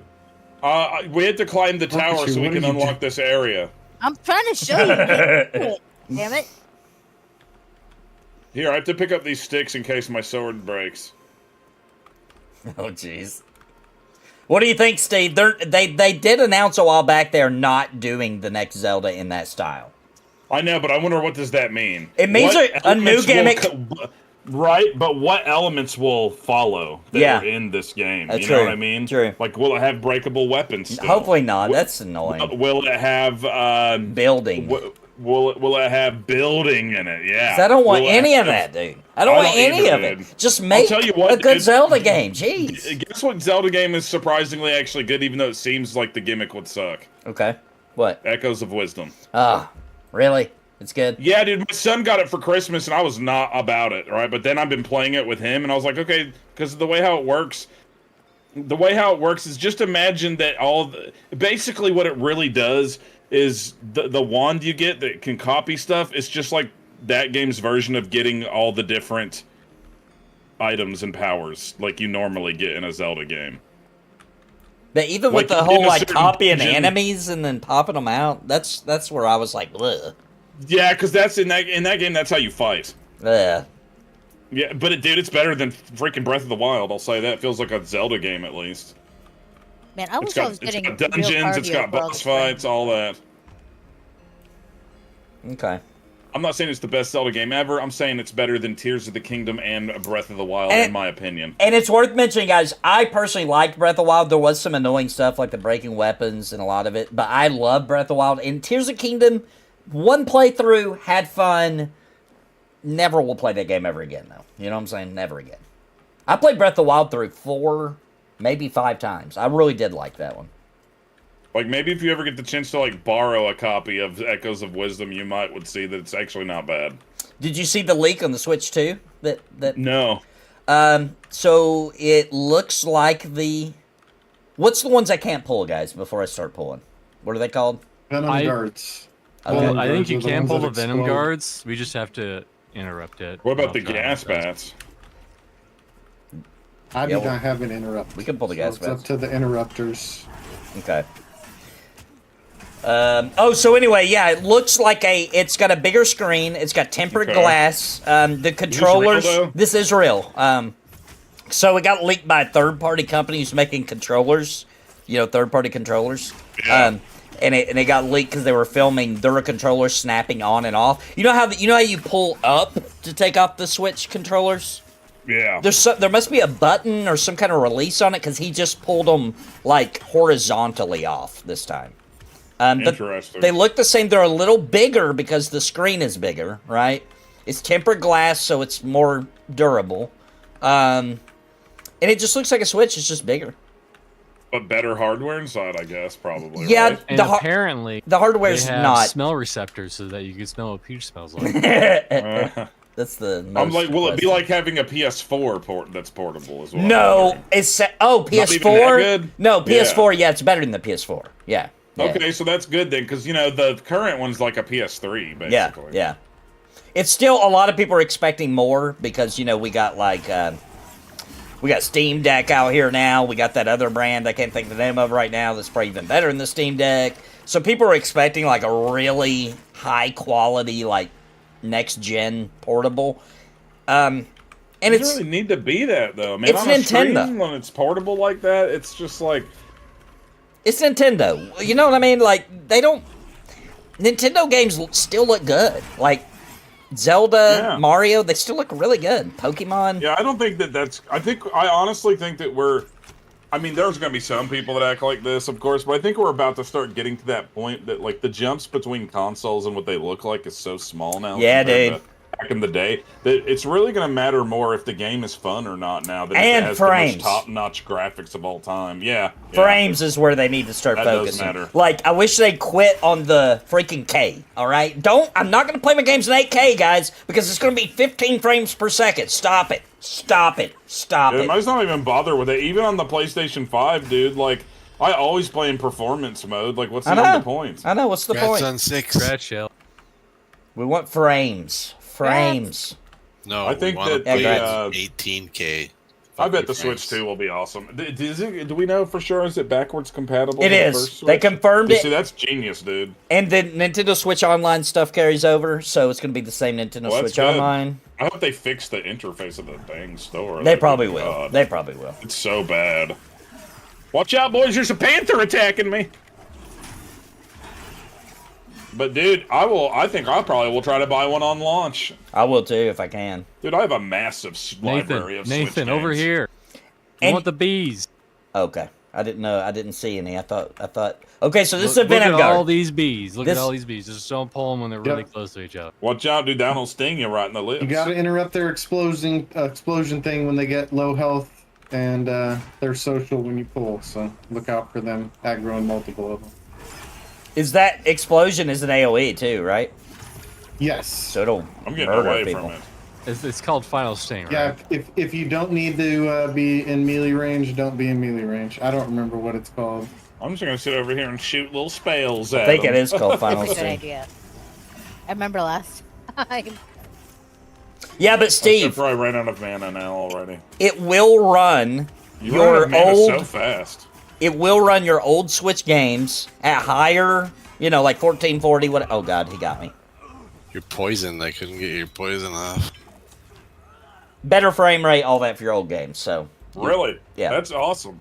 We had to climb the tower What so we are can you unlock this area. I'm trying to show you. Get to it. Damn it. Here, I have to pick up these sticks in case my sword breaks. Oh, jeez. What do you think, Steve? They did announce a while back they're not doing the next Zelda in that style. I know, but I wonder what does that mean? It means What a new elements will gimmick. Right, but what elements will follow that Yeah. are in this game? That's You true. know what I mean? True. Like, will it have breakable weapons still? Hopefully not. That's annoying. Will it have Building. Will it have building in it? Yeah. 'Cause I don't want Will it any of have- that, dude. I don't I want don't any either, of it. dude. Just make tell you what, a good dude. Zelda game. Jeez. Guess what Zelda game is surprisingly actually good, even though it seems like the gimmick would suck? Okay. What? Echoes of Wisdom. Ah, really? It's good. Yeah, dude, my son got it for Christmas, and I was not about it, right? But then I've been playing it with him, and I was like, okay, because the way how it works is just imagine that basically what it really does is the wand you get that can copy stuff. It's just like that game's version of getting all the different items and powers like you normally get in a Zelda game. But even Like, with the in whole a like certain copying dungeon- enemies and then popping them out, that's where I was like, ugh. Yeah, because that's in that game. That's how you fight. Ugh. Yeah, but dude, it's better than freaking Breath of the Wild. I'll say that. It feels like a Zelda game at least. Man, I wish It's I got, was it's getting got real dungeons, it's cardio got for all boss this crap. fights, all that. Okay. I'm not saying it's the best Zelda game ever. I'm saying it's better than Tears of the Kingdom and Breath of the Wild, And- in my opinion. And it's worth mentioning, guys, I personally liked Breath of the Wild. There was some annoying stuff like the breaking weapons and a lot of it, but I love Breath of the Wild. And Tears of the Kingdom, one playthrough, had fun. Never will play that game ever again, though. You know what I'm saying? Never again. I played Breath of the Wild through 4, maybe 5 times. I really did like that one. Like, maybe if you ever get the chance to, like, borrow a copy of Echoes of Wisdom, you would see that it's actually not bad. Did you see the leak on the Switch too? No. So it looks like what's the ones I can't pull, guys, before I start pulling? What are they called? Venom guards. Okay. Venom I think guards you are the can ones pull that the venom explode. guards. We just have to interrupt it. What about the I'll try gas my best. bats? I Yeah, do well, not have an interrupt. we can pull the gas It's bats. up to the interrupters. Okay. So anyway, yeah, it looks like it's got a bigger screen. It's got tempered Okay. glass. The controllers. though? This is real. So it got leaked by a third-party company who's making controllers. You know, third-party controllers. Yeah. And it got leaked because they were filming their controllers snapping on and off. You know how you pull up to take off the Switch controllers? Yeah. There must be a button or some kind of release on it because he just pulled them like horizontally off this time. But Interesting. they look the same. They're a little bigger because the screen is bigger, right? It's tempered glass, so it's more durable. And it just looks like a Switch. It's just bigger. But better hardware inside, I guess, probably. Yeah, Right? And the apparently, the hardware's they have not. smell receptors so that you can smell what Peach smells like. That's the. I'm most like, will it be question. like having a PS4 port that's portable as well? No, it's even that PS4. good? No, PS4. Yeah, it's better than the PS4. Yeah. Yeah. Okay, so that's good then, because the current one's like a PS3, basically. Yeah. It's still a lot of people are expecting more because we got like we got Steam Deck out here now. We got that other brand I can't think of the name of right now that's probably even better than the Steam Deck. So people are expecting like a really high quality like next gen portable. And It doesn't really need to be that though, man. It's On a Nintendo. stream, when it's portable like that, it's just like it's Nintendo. You know what I mean? Like they don't. Nintendo games still look good. Like Zelda, Yeah. Mario, they still look really good. Pokemon. Yeah, I don't think that's. I honestly think that we're. I mean, there's going to be some people that act like this, of course, but I think we're about to start getting to that point that, like, the jumps between consoles and what they look like is so small now. Yeah, compared dude. to back in the day, that it's really going to matter more if the game is fun or not now than And if it has frames. the most top-notch graphics of all time. Yeah. Frames is where they need to start That does focusing. matter. Like, I wish they'd quit on the freaking K, alright? I'm not gonna play my games in 8K, guys, because it's gonna be 15 frames per second. Stop it. Stop it. Stop Yeah, it. might as not even bother with it. Even on the PlayStation 5, dude, like, I always play in performance mode. Like, what's the point? I know, what's the Rats point? on 6. Scratch shell. We want frames. Frames. No, I think we want to that play the, 18K. I bet the 50 Switch frames. 2 will be awesome. Do we know for sure? Is it backwards compatible? It with the is. first They Switch? confirmed You it. See, that's genius, dude. And then Nintendo Switch Online stuff carries over, so it's gonna be the same Nintendo Well, that's Switch good. Online. I hope they fix the interface of the dang store. They Like, probably oh will. God. They probably will. It's so bad. Watch out, boys! There's a panther attacking me. But dude, I think I probably will try to buy one on launch. I will too if I can. Dude, I have a massive library of Switch Nathan, over games. here. I And- want the bees. Okay. I didn't know. I didn't see any. I thought. Okay, so this Look is a Venom at all guard. these bees. Look This- at all these bees. Just don't pull them when they're really close to each other. Watch out, dude! That'll sting you right in the lips. You got to interrupt their explosion thing when they get low health, and they're social when you pull. So look out for them aggroing multiple of them. Is that explosion is an AOE too, right? Yes. So it'll I'm getting murder away people. from it. It's called Final Sting, right? Yeah. If you don't need to be in melee range, don't be in melee range. I don't remember what it's called. I'm just gonna sit over here and shoot little spells at I think them. it is called Final That's a good Sting. idea. I remember last time. Yeah, but Steve, Steve, probably ran out of mana now already. it will run You run out your of mana old. so fast. It will run your old Switch games at higher, like 1440. What? Oh God, he got me. You're poisoned. I couldn't get your poison off. Better frame rate, all that for your old games. So Really? Yeah. That's awesome.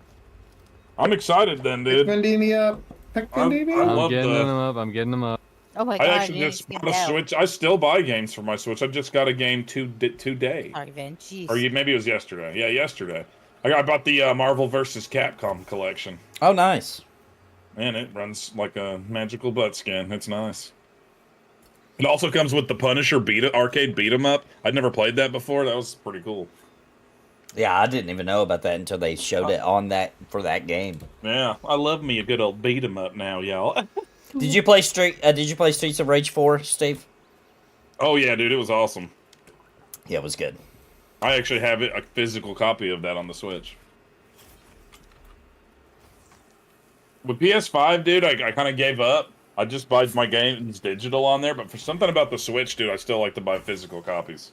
I'm excited then, Pick dude. Vendini up. Pick Vendini I up. I'm love getting the- them up. I'm getting them up. Oh my I god, actually you just need to bought a get out. Switch. I still buy games for my Switch. I just got a game today. Sorry, Vin. Jeez. Or maybe it was yesterday. Yeah, yesterday. I bought the Marvel vs. Capcom collection. oh, nice. Man, it runs like a magical butt skin. It's nice. It also comes with the Punisher arcade beat 'em up. I'd never played that before. That was pretty cool. Yeah, I didn't even know about that until they showed it on that for that game. Yeah, I love me a good old beat 'em up now, y'all. Did you play Streets of Rage 4, Steve? Oh yeah, dude, it was awesome. Yeah, it was good. I actually have a physical copy of that on the Switch. With PS5, dude, I kind of gave up. I just buy my games digital on there, but for something about the Switch, dude, I still like to buy physical copies.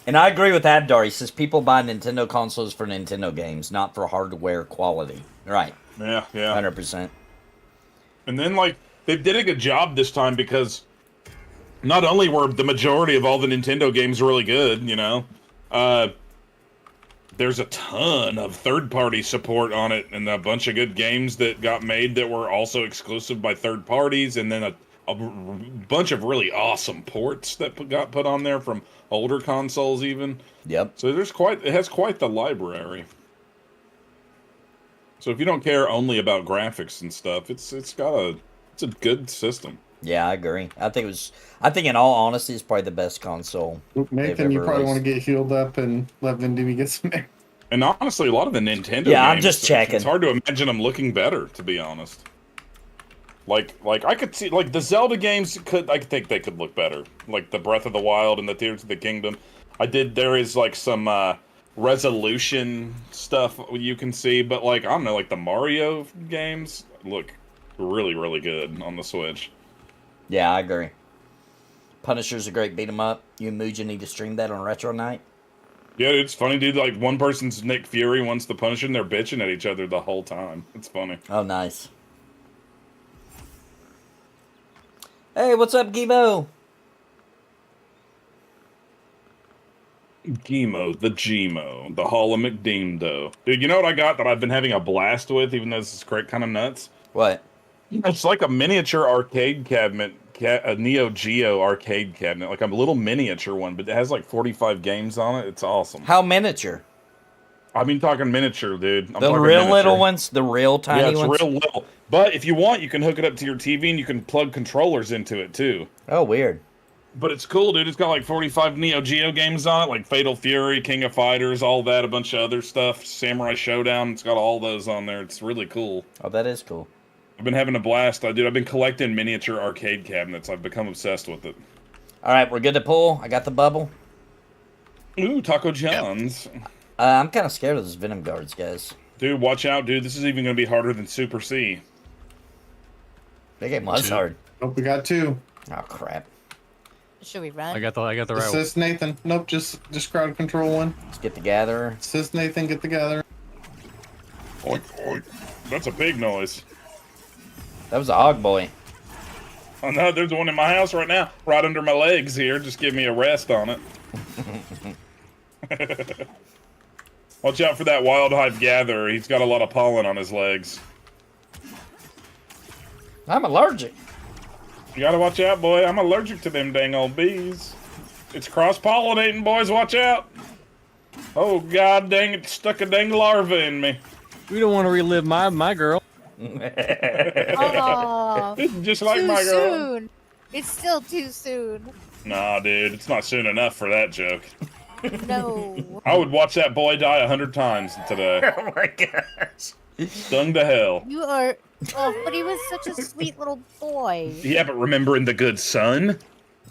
And I agree with Abdar. He says people buy Nintendo consoles for Nintendo games, not for hardware quality. Right. Yeah, yeah. 100%. And then, like, they did a good job this time because not only were the majority of all the Nintendo games really good, there's a ton of third-party support on it and a bunch of good games that got made that were also exclusive by third parties, and then a bunch of really awesome ports that got put on there from older consoles even. Yep. So it has quite the library. So if you don't care only about graphics and stuff, it's a good system. Yeah, I agree. I think in all honesty, it's probably the best console. Nathan, you ever probably released. want to get healed up and let Vendini get some. And honestly, a lot of the Nintendo Yeah, I'm games, just checking. It's hard to imagine them looking better, to be honest. Like I could see, like the Zelda games I think they could look better. Like the Breath of the Wild and the Tears of the Kingdom. There is like some resolution stuff you can see, but like, I don't know, like the Mario games look really, really good on the Switch. Yeah, I agree. Punisher's a great beat 'em up. You and Muja need to stream that on Retro Night. Yeah, it's funny, dude. Like one person's Nick Fury, one's the Punisher, and they're bitching at each other the whole time. It's funny. Oh, nice. Hey, what's up, Gibo? Gmo, the Gmo, the Hall of McDeemdo. Dude, you know what I got that I've been having a blast with, even though this is kind of nuts? What? It's like a miniature arcade cabinet, a Neo Geo arcade cabinet, like a little miniature one, but it has like 45 games on it. It's awesome. How miniature? I mean, talking miniature, dude. I'm The talking real miniature. little ones? The real tiny Yeah, it's ones? real little. But if you want, you can hook it up to your TV and you can plug controllers into it too. Oh, weird. But it's cool, dude. It's got like 45 Neo Geo games on it, like Fatal Fury, King of Fighters, all that, a bunch of other stuff. Samurai Showdown. It's got all those on there. It's really cool. Oh, that is cool. I've been having a blast. I've been collecting miniature arcade cabinets. I've become obsessed with it. All right, we're good to pull. I got the bubble. Ooh, Taco John's. I'm kind of scared of those Venom guards, guys. Dude, watch out, dude. This is even going to be harder than Super C. That game was hard. Oh, we got 2. Oh, crap. Should we run? I got the right one. Assist Nathan. Nope, just crowd control one. Let's get the gatherer. Assist Nathan, get the gatherer. Oink, oink. That's a pig noise. That was a hog boy. Oh no, there's one in my house right now, right under my legs here. Just give me a rest on it. Watch out for that wild hive gatherer. He's got a lot of pollen on his legs. I'm allergic. You gotta watch out, boy. I'm allergic to them dang old bees. It's cross-pollinating, boys. Watch out. Oh, god dang it. Stuck a dang larva in me. We don't want to relive my girl. Oh, Just like too my girl. soon. It's still too soon. Nah, dude. It's not soon enough for that joke. No. I would watch that boy die 100 times today. Oh, my gosh. Stung to hell. You are. Oh, but he was such a sweet little boy. Yeah, but remembering the good son?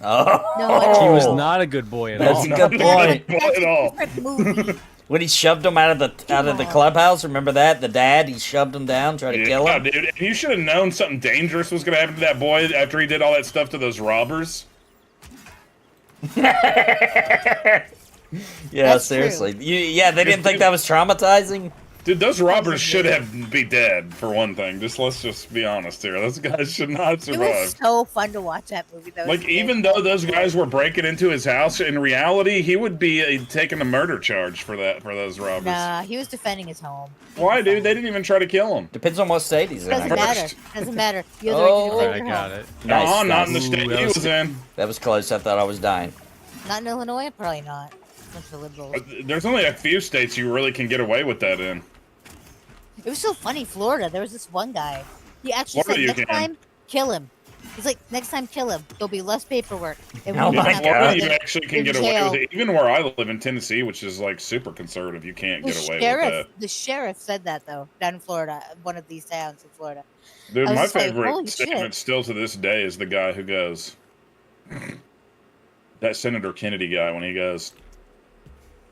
Oh. No, I He was not a good boy at all. That's a good point. Boy at all. movie. When he shoved him out of the clubhouse, remember that? The dad, he shoved him down, tried to kill Yeah, him. dude. You should have known something dangerous was going to happen to that boy after he did all that stuff to those robbers. Yeah, That's seriously. They didn't think that was traumatizing? Dude, those robbers should have be dead, for one thing. Let's just be honest here. Those guys should not It was survive. so fun to watch that movie, though. Like, even though those guys were breaking into his house, in reality, he would be taking a murder charge for those robbers. Nah, he was defending his home. Why, dude? They didn't even try to kill him. Depends on what state he's in. Doesn't I guess. matter. Doesn't matter. You have the right to Oh, defend I your got home. it. Nice, No, not in the nice. state he was in. That was close. I thought I was dying. Not in Illinois? Probably not. Bunch of liberals. There's only a few states you really can get away with that in. It was so funny, Florida. There was this one guy. He actually Florida, said, you next can. time, kill him. He's like, next time, kill him. There'll be less paperwork. And Oh we my won't have God. to You put him actually can in get away jail. with it. Even where I live in Tennessee, which is like super conservative, you can't get away with that. The sheriff said that, though, down in Florida, one of these towns in Florida. Dude, I was my just like, favorite holy statement shit. still to this day is the guy who goes, that Senator Kennedy guy, when he goes,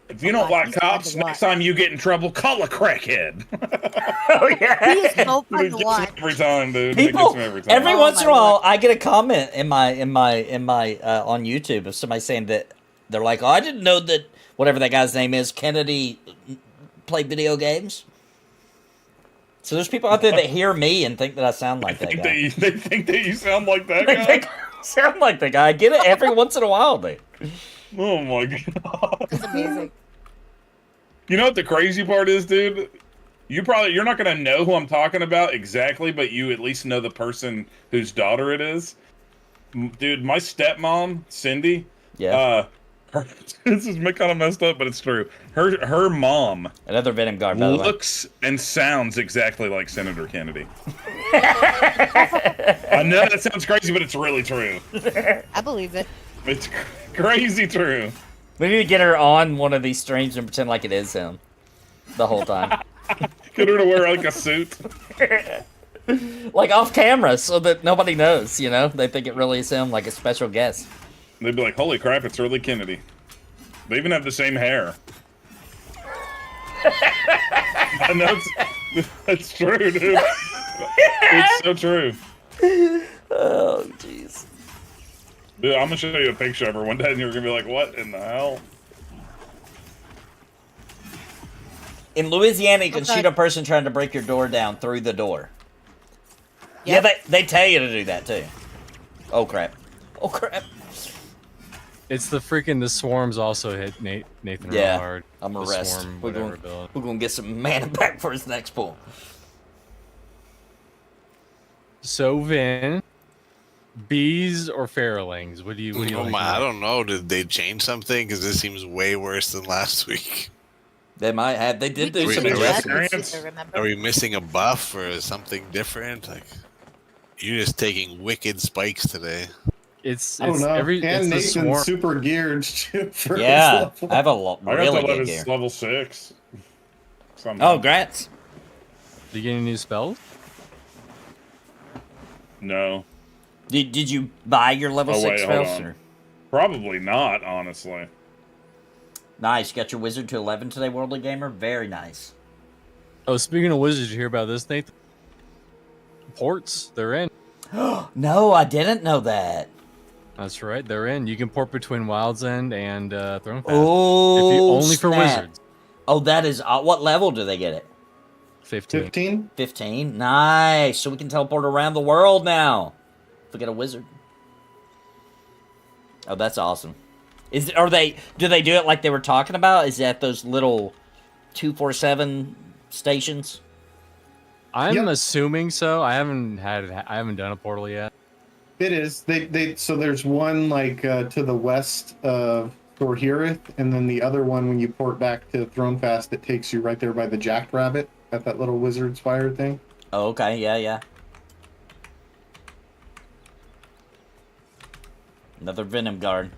if you Oh don't God, like he's fun cops, to next watch. time you get in trouble, call a crackhead. Oh, He yeah. is so fun It to gets me watch. every time, dude. It People, gets me every time. every Oh once my in a while, Lord. I get a comment in my on YouTube of somebody saying that they're like, "Oh, I didn't know that whatever that guy's name is, Kennedy, played video games." So there's people out there that hear me and think that I sound like that guy. They think that you sound like that They guy? think I sound like that guy. I get it every once in a while, dude. Oh my god. It's amazing. You know what the crazy part is, dude? You're not gonna know who I'm talking about exactly, but you at least know the person whose daughter it is. Dude, my stepmom, Cindy, Yeah. this is kind of messed up, but it's true. Her mom Another Venom guard, by the way. looks and sounds exactly like Senator Kennedy. I know that sounds crazy, but it's really true. I believe it. It's crazy true. We need to get her on one of these streams and pretend like it is him the whole time. Get her to wear like a suit. Like off camera so that nobody knows, you know? They think it really is him, like a special guest. They'd be like, holy crap, it's really Kennedy. They even have the same hair. I know it's true, dude. It's so true. Oh, jeez. Dude, I'm gonna show you a picture of her one day and you're gonna be like, what in the hell? In Louisiana, you can Okay. shoot a person trying to break your door down through the door. Yep. Yeah, they tell you to do that, too. Oh, crap. Oh, crap. It's the swarms also hit Nathan real Yeah, hard. I'm The a rest. swarm, We're whatever going build. to get some mana back for his next pull. So Vin, bees or farrowlings? What do you? Oh like my, I more? don't know. Did they change something? Because this seems way worse than last week. They might have. They did do We some can adjust adjust adjustments. it, remember? Are we missing a buff or something different? Like, you're just taking wicked spikes today. It's I don't know. every And it's the Nathan's swarm. super geared for his Yeah, level. I have a I got really the good gear. level 6. Somehow. Oh, grats. Do you get any new spells? No. Did you buy your level Oh, 6 wait, hold spells? on. Or? Probably not, honestly. Nice. Got your wizard to 11 today, Worldly Gamer. Very nice. Oh, speaking of wizards, did you hear about this, Nathan? Ports, they're in. No, I didn't know that. That's right, they're in. You can port between Wild's End and Thronefast. Oh, if you, only for snap. wizards. Oh, that is... what level do they get it? 15. 15? 15? Nice. So we can teleport around the world now. If we get a wizard. Oh, that's awesome. Do they do it like they were talking about? Is that those little 247 stations? I'm assuming so. I haven't done a portal yet. It is. So there's one like to the west of Thorhirith, and then the other one when you port back to Thronefast, it takes you right there by the Jackrabbit at that little wizard spire thing. Oh, okay. Yeah. Another Venom Guard.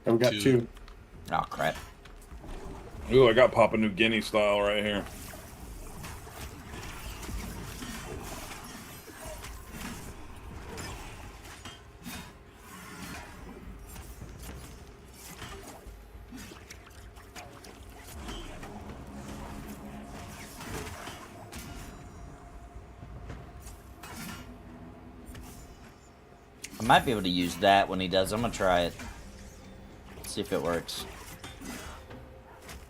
Oh, we got two. Oh, crap. Ooh, I got Papua New Guinea style right here. I might be able to use that when he does. I'm gonna try it. See if it works.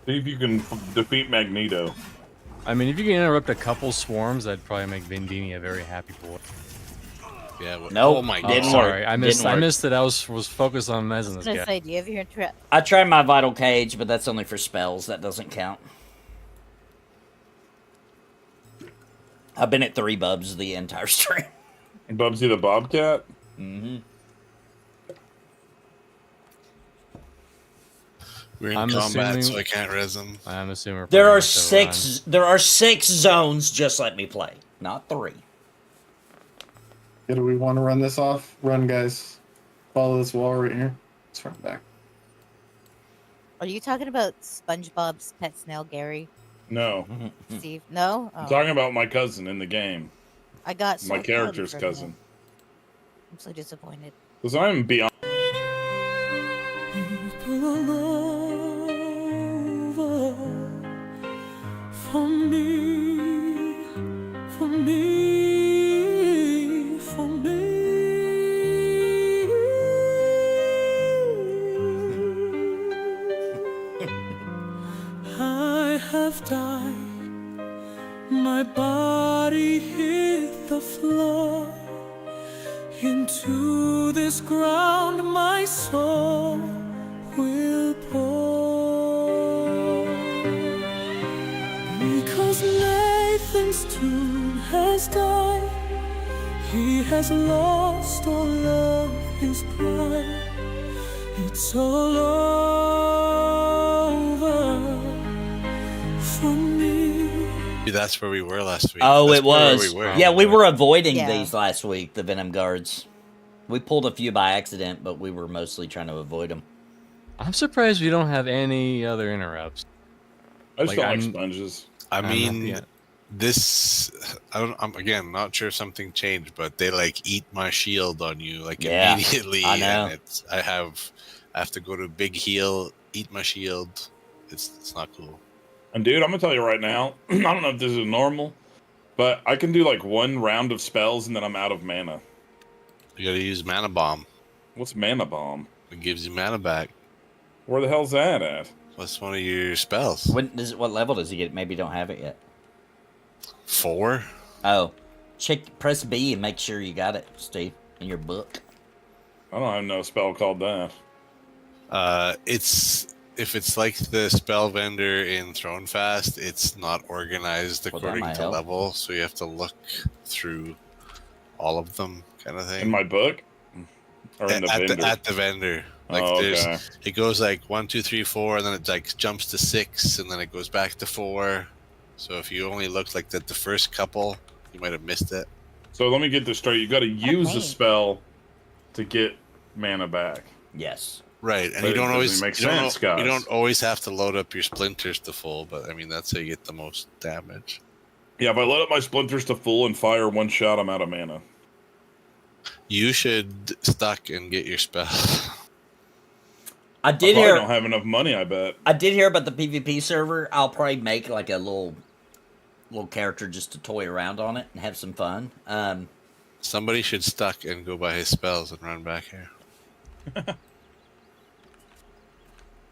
See if you can defeat Magneto. I mean, if you can interrupt a couple swarms, that'd probably make Vendini a very happy boy. Yeah. Nope, Oh my didn't god. work. Sorry, I missed. Didn't I work. missed it. I was focused on mezzing I this was gonna guy. say, do you have your I tried my Vital Cage, but that's only for spells. That doesn't count. I've been at 3 bubs the entire stream. Bubsy the Bobcat? Mm-hmm. We're in I'm combat, assuming- so I can't res them. I'm assuming we're There probably are gonna have to 6. There are 6 zones. Just let me play, not 3. Yeah, do we want to run this off? Run, guys. Follow this wall right here. Let's run back. Are you talking about SpongeBob's pet snail, Gary? No. Steve? No? I'm Oh. talking about my cousin in the game. I got so My proud character's for him. cousin. I'm so disappointed. Because I'm beyond. For me, for me, for me. I have died, my body hit the floor. Into this ground my soul will pour. Because Nathan's tune has died, he has lost all of his pride. It's all over for me. That's where we were last week. Oh, That's it was. where we were. Yeah, we were avoiding Yeah. these last week, the Venom Guards. We pulled a few by accident, but we were mostly trying to avoid them. I'm surprised we don't have any other interrupts. I just Like, don't like I'm- sponges. I I'm mean, not- this. I'm again not sure if something changed, but they like eat my shield on you like Yeah, immediately. I know. And I have to go to big heal, eat my shield. It's not cool. And dude, I'm gonna tell you right now, I don't know if this is normal, but I can do like 1 round of spells and then I'm out of mana. You gotta use mana bomb. What's mana bomb? It gives you mana back. Where the hell's that at? What's one of your spells? What level does he get? Maybe don't have it yet. 4. Oh, press B and make sure you got it, Steve, in your book. I don't have no spell called that. It's if it's like the spell vendor in Thronefast, it's not organized Well, that according might to help. level, so you have to look through all of them, kind of thing. In my book, or in the vendor? At the vendor. Like Oh, okay. it goes like 1, 2, 3, 4, and then it like jumps to 6, and then it goes back to 4. So if you only looked like the first couple, you might have missed it. So let me get this straight. You got to use the lame. spell to get mana back. Yes. Right, and But you don't it always doesn't make you don't sense, you guys. don't always have to load up your splinters to full, but I mean that's how you get the most damage. Yeah, if I load up my splinters to full and fire one shot, I'm out of mana. You should stuck and get your spell. I I did probably hear. don't have enough money, I bet. I did hear about the PvP server. I'll probably make like a little character just to toy around on it and have some fun. Somebody should stuck and go buy his spells and run back here.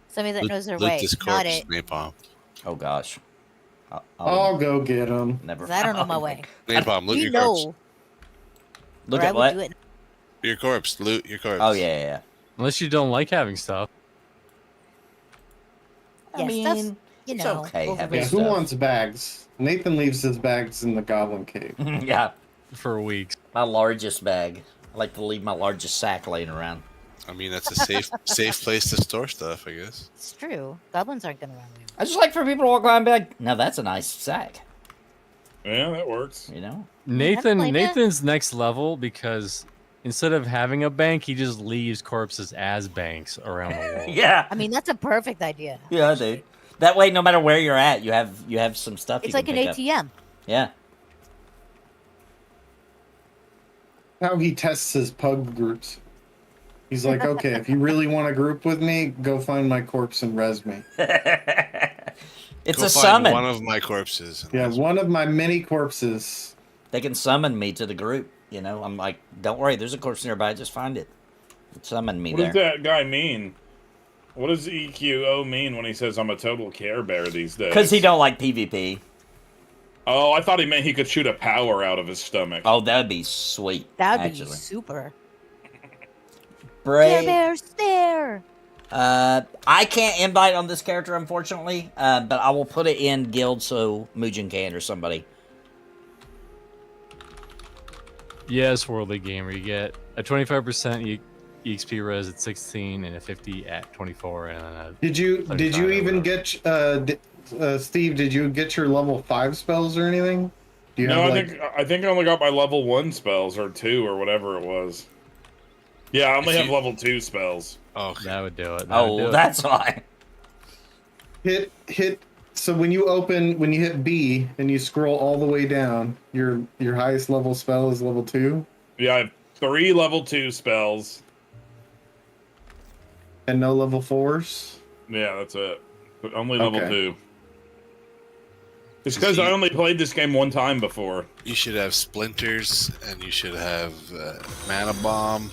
Somebody that knows their Loot way. this Not corpse, it. Napalm. Oh gosh. I'll go get him. Never. 'Cause I don't know my way. Napalm, loot You your corpse. know. Look or I at would what? do it. Your corpse. Loot your corpse. Oh yeah. Unless you don't like having stuff. Yeah, stuff's, you it's know. okay overrated. having Yeah, who stuff. wants bags? Nathan leaves his bags in the Goblin Cave. Yeah, For weeks. my largest bag. I like to leave my largest sack laying around. I mean, that's a safe place to store stuff, I guess. It's true. Goblins aren't gonna run away. I just like for people to walk by and be like, "Now that's a nice sack," Yeah, that works. you know. Nathan's next level because instead of having a bank, he just leaves corpses as banks around the wall. Yeah, I mean, that's a perfect idea. yeah, dude. That way, no matter where you're at, you have some stuff. It's you like can an pick up. ATM. Yeah. How he tests his pug groups. He's like, okay, if you really want to group with me, go find my corpse and res me. It's Go a find summon. one of my corpses. and Yeah, res- one of my many corpses. They can summon me to the group. You know, I'm like, don't worry, there's a corpse nearby. Just find it. Summon me What there. does that guy mean? What does EQO mean when he says I'm a total Care Bear these days? Because he don't like PvP. Oh, I thought he meant he could shoot a power out of his stomach. Oh, that'd be sweet. That would actually. be super. Brave. Bear stare. I can't invite on this character, unfortunately, but I will put it in guild so Mugen can or somebody. Yes, Worldly Gamer. You get a 25% EXP res at 16 and a 50 at 24. And Did you 35 or even whatever. get Steve? Did you get your level 5 spells or anything? Do you No, have, I think I only got my level 1 spells or 2 or whatever it was. Yeah, I only If have you- level 2 spells. Okay. that would do it. Oh, that's why. hit? So when you hit B and you scroll all the way down, your highest level spell is level 2, Yeah, I have 3 level 2 spells. and no level 4s. Yeah, that's it. But only level Okay. 2. It's because I only played this game one time before. You should have splinters, and you should have mana bomb.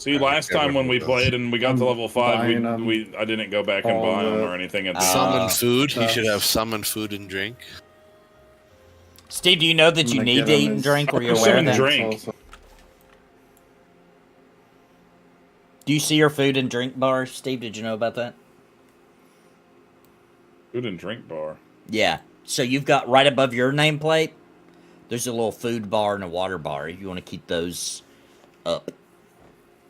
See, last time when we played and we got to level 5, buying them I didn't go back and all buy them the- or anything. At the Summon food. You stuff. should have summon food and drink. Steve, do you know that you I'm gonna need get to on eat and this- drink? Were you Summon aware of that? drink. Also- Do you see your food and drink bar, Steve? Did you know about that? Food and drink bar. Yeah. So you've got right above your nameplate, there's a little food bar and a water bar. You want to keep those up.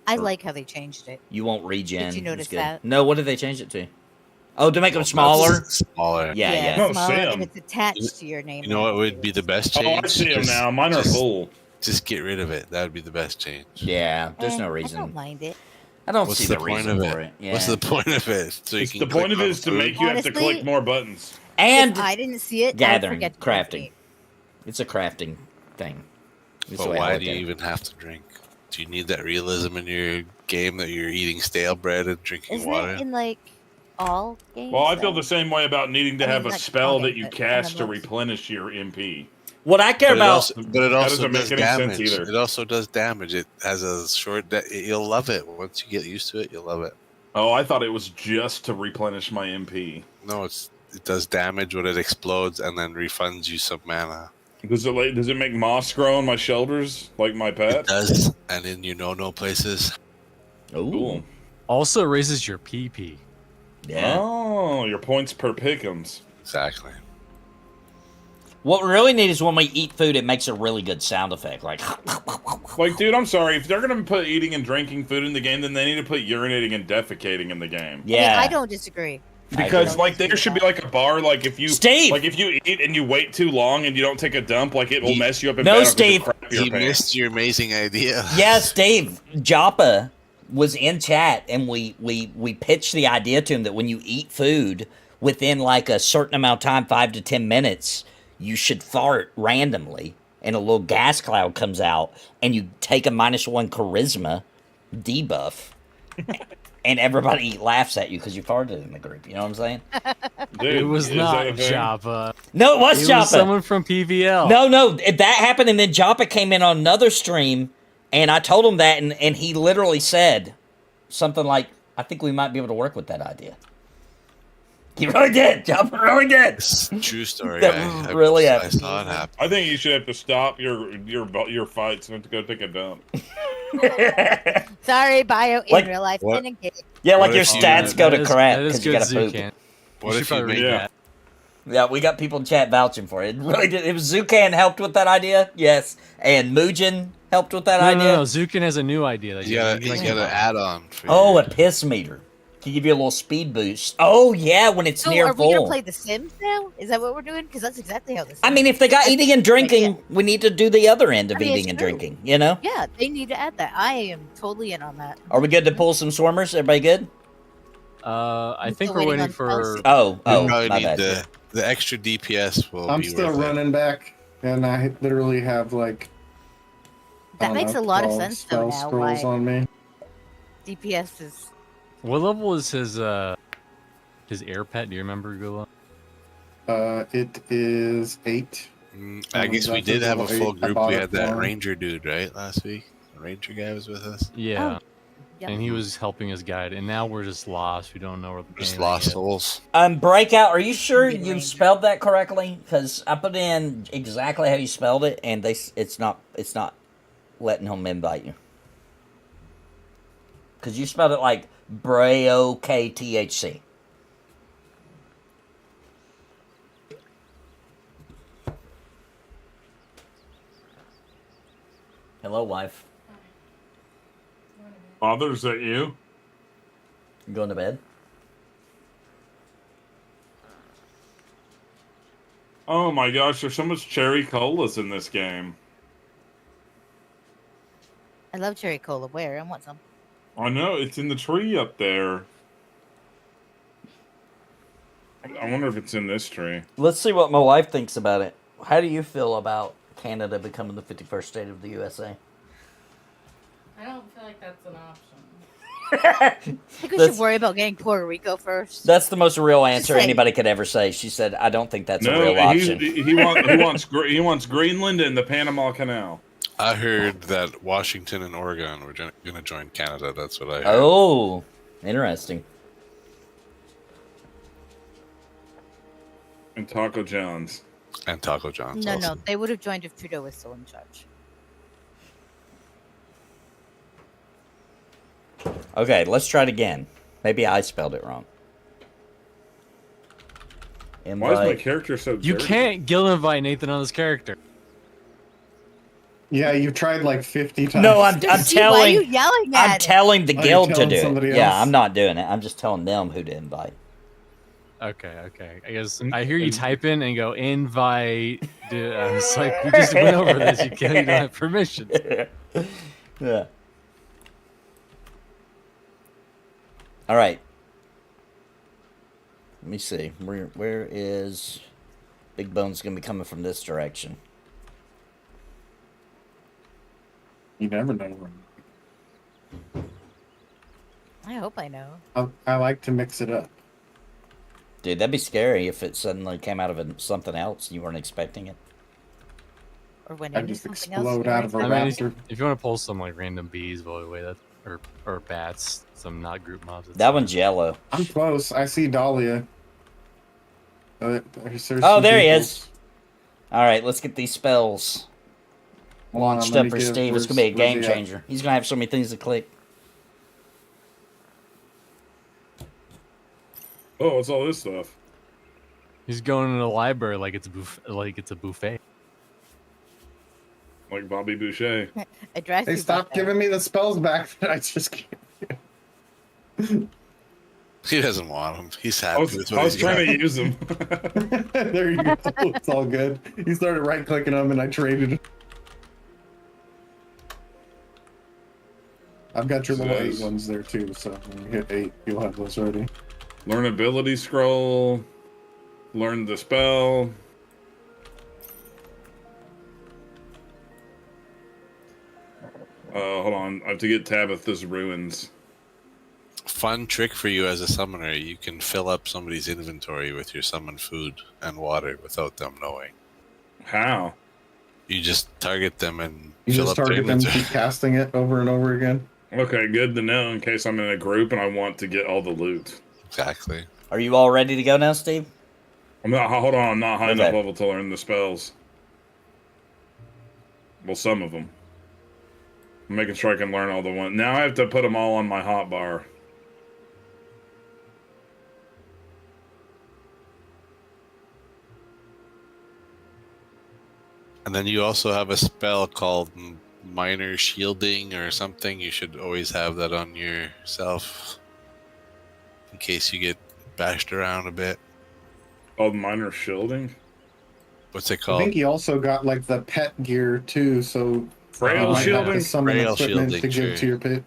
I like how they changed it. You won't regen. Did you It's notice good. that? No, what did they change it to? Oh, to make them smaller? Smaller. Yeah, yeah. No, smaller, Sam. and it's attached to your name. You know what would be the best Oh, change? I see them Just- now. Mine are just- full. Just get rid of it. That would be the best change. Yeah, there's no I reason. don't mind it. I don't What's see the the point reason of for it? it. Yeah. What's the point of it? So you It's can the point click of it on is to food? make you have to Honestly- click more buttons. And If I didn't see it, I'd gathering, forget to crafting. drink. It's a crafting thing. That's the But way I why look do you at it. even have to drink? Do you need that realism in your game that you're eating stale bread and drinking Isn't water? it in like all games? Well, I feel though? the same way about needing to I mean, have a not spell all that games, you but cast to MMOs. replenish your MP. What I care But it about... also, but it also doesn't does make any sense damage. either. It also does damage. It has a short. You'll love it once you get used to it. You'll love it. Oh, I thought it was just to replenish my MP. No, it does damage when it explodes and then refunds you some mana. Does it make moss grow on my shoulders like my It pet? does, and in no places. Ooh. Cool. Also raises your PP. Yeah. Oh, your points per pick'ems. Exactly. What we really need is when we eat food, it makes a really good sound effect. Like, Like, dude, I'm sorry. If they're gonna put eating and drinking food in the game, then they need to put urinating and defecating in the game. yeah. I don't disagree. Because like there should be like a bar, like if you Steve! like if you eat and you wait too long and you don't take a dump, like it will mess you up. In No, bed because Steve. you'll crap your You pants. missed your amazing idea. Yes, Dave. Joppa was in chat, and we pitched the idea to him that when you eat food within like a certain amount of time, 5 to 10 minutes, you should fart randomly, and a little gas cloud comes out, and you take a -1 charisma debuff, and everybody laughs at you because you farted in the group. You know what I'm saying? Dude, It was is not that a thing? Joppa. No, it was It Joppa. was someone from PVL. No, that happened, and then Joppa came in on another stream, and I told him that, and he literally said something like, I think we might be able to work with that idea. He really did. Joppa really did. It's a true story. That I really I happened. saw it happen. I think you should have to stop your fights and to go take a dump. Sorry, bio in Like, real life. what? And in game. Yeah, like What your if you- stats go to crap That is because you good gotta poop. Zucan. What You if should you probably make read Yeah. that. Yeah, we got people in chat vouching for it. It really did. It was Zucan helped with that idea, yes, and Mugen helped with that idea. No, Zukin has a new idea. That You got an add-on. For Oh, your- a piss meter. Can give you a little speed boost. Oh yeah, when it's So near are we gonna full. play The Sims now? Is that what we're doing? Because that's exactly how this. I mean, if they got eating and drinking, we need to do the other end of I mean, eating it's and true. drinking. You know? Yeah, they need to add that. I am totally in on that. Are we good to pull some swarmers? Everybody good? I I'm think still we're waiting waiting on for. Chelsea. Oh, You oh, probably my need bad. the extra DPS will I'm be still worth it. running back, and I literally have like. I That don't makes know, a lot of 12 sense though. spell Now, scrolls why on me. DPS is. What level is his air pet? Do you remember, Gula? It is 8. I guess we That's did have a level full 8. I group. bought We it had that for- ranger dude, right, last week? The ranger guy was with us. Yeah. Oh, yeah. And he was helping us guide, and now we're just lost. We don't know where the Just game lost is. souls. Breakout. Are you sure Good you range. spelled that correctly? Because I put in exactly how you spelled it, and it's not letting him invite you. Because you spelled it like BRAOKTHC. Hello, wife. Father, is that you? You going to bed? Oh my gosh, there's so much cherry colas in this game. I love cherry cola. Where? I want some. I know, it's in the tree up there. I wonder if it's in this tree. Let's see what my wife thinks about it. How do you feel about Canada becoming the 51st state of the USA? I don't feel like that's an option. I think we That's- should worry about getting Puerto Rico first. That's the most real answer saying. anybody could ever say. She said, "I don't think that's a No, real he option." he wants Greenland and the Panama Canal. I heard that Washington and Oregon were going to join Canada. That's what I heard. Oh, interesting. And Taco John's. And Taco John's. No, also. no, they would have joined if Trudeau was still in charge. Okay, let's try it again. Maybe I spelled it wrong. Why is my Invite. character so You dirty? can't guild invite Nathan on this character. Yeah, you've tried like 50 times. No, I'm See, why are you telling. yelling I'm at it? telling the Oh, you're guild to telling do it. somebody Yeah, else? I'm not doing it. I'm just telling them who to invite. Okay. I guess I hear you type in and go invite. I was like, we just went over this. You don't have permission. Yeah. All right. Let me see. Where is Big Bone's gonna be coming from this direction? You never know. I hope I know. I like to mix it up. Dude, that'd be scary if it suddenly came out of something else and you weren't expecting it. Or when I it is just something else. explode you're out of a right. I mean, raptor. if you want to pull some like random bees, by the way, that or bats, some not group mobs. that's That fine. one's yellow. I'm close. I see Dahlia. There's Oh, some there he people. is. All right, let's get these spells Hold on, launched let up me for get- Steve. It's where's- gonna be a where's game he at? changer. He's gonna have so many things to click. Oh, what's all this stuff? He's going to the library like it's a buffet. Like Bobby Boucher. I drive Hey, through stop buffet. giving me the spells back that I just gave. He doesn't want them. He's I happy was, with I what was he's trying got. to use them. There you go. It's all good. He started right-clicking them, and I traded. I've got your little 8 ones there too, so when you hit 8, you'll have those ready. Learn ability scroll. Learn the spell. Hold on. I have to get Tabitha's ruins. Fun trick for you as a summoner. You can fill up somebody's inventory with your summoned food and water without them knowing. How? You just target them and You fill just up their target them, inventory. keep casting it over and over again. Okay, good to know in case I'm in a group and I want to get all the loot. Exactly. Are you all ready to go now, Steve? I'm not. Hold on. I'm not high Okay. enough level to learn the spells. Well, some of them. I'm making sure I can learn all the ones. Now I have to put them all on my hotbar. And then you also have a spell called minor shielding or something. You should always have that on yourself in case you get bashed around a bit. Called minor shielding? What's it I called? think he also got like the pet gear too, so Frail you might have shielding? to summon Frail equipment shielding, to give sure. to your pit.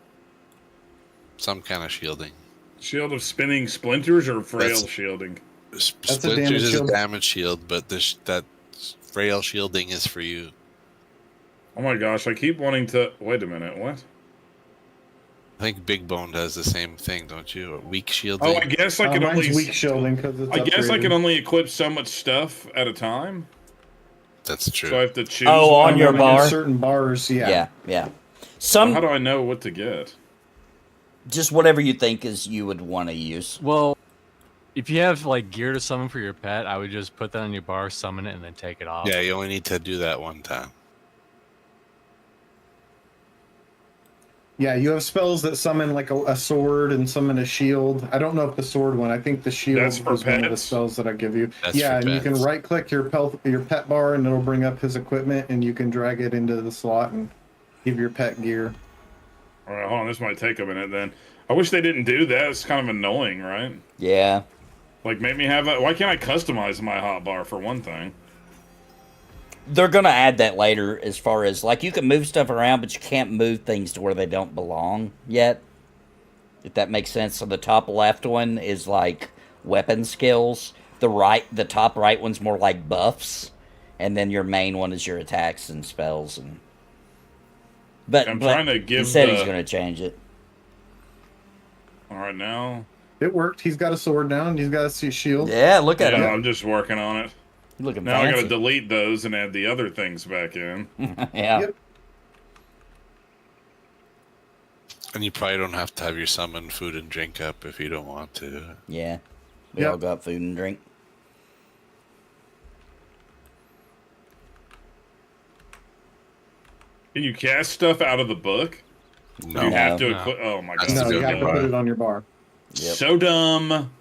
Some kind of shielding. Shield of spinning splinters or frail That's- shielding? a Splinters damage is shield. a damage shield, but that frail shielding is for you. Oh my gosh, I keep wanting to... Wait a minute, what? I think Big Bone does the same thing, don't you? Or weak shielding. Oh, I guess I can Mine's only... weak shielding because it's I guess I upgraded. can only equip so much stuff at a time. That's true. So I have to choose Oh, one. on your bar? Certain bars, yeah. Yeah. How Some do I know what to get? just whatever you think is you would want to use. Well, if you have like gear to summon for your pet, I would just put that on your bar, summon it, and then take it off. Yeah, you only need to do that one time. Yeah, you have spells that summon like a sword and summon a shield. I don't know if the sword one. I think the shield That's for is one of the pets? spells that I give you. That's yeah, for and you can pets. right-click your pet bar, and it'll bring up his equipment, and you can drag it into the slot and give your pet gear. All right, hold on. This might take a minute then. I wish they didn't do that. It's kind of annoying, right? Yeah. Like, make me have a... Why can't I customize my hotbar for one thing? They're going to add that later as far as, like, you can move stuff around, but you can't move things to where they don't belong yet. If that makes sense. So the top left one is, like, weapon skills. The top right one's more like buffs. And then your main one is your attacks and spells. And But I'm trying to give he said the- he's going to change it. All right, now... It worked. He's got a sword now, and he's got a shield. Yeah, look at Yeah, him. I'm just working on it. Looking Now I gotta fancy. delete those and add the other things back in. Yeah. Yep. And you probably don't have to have your summon food and drink up if you don't want to. Yeah. We Yep. all got food and drink. Can you cast stuff out of the book? No. You have to No. equip... Oh my god. That's No, the you good have to bar. put it on your bar. Yep. So dumb.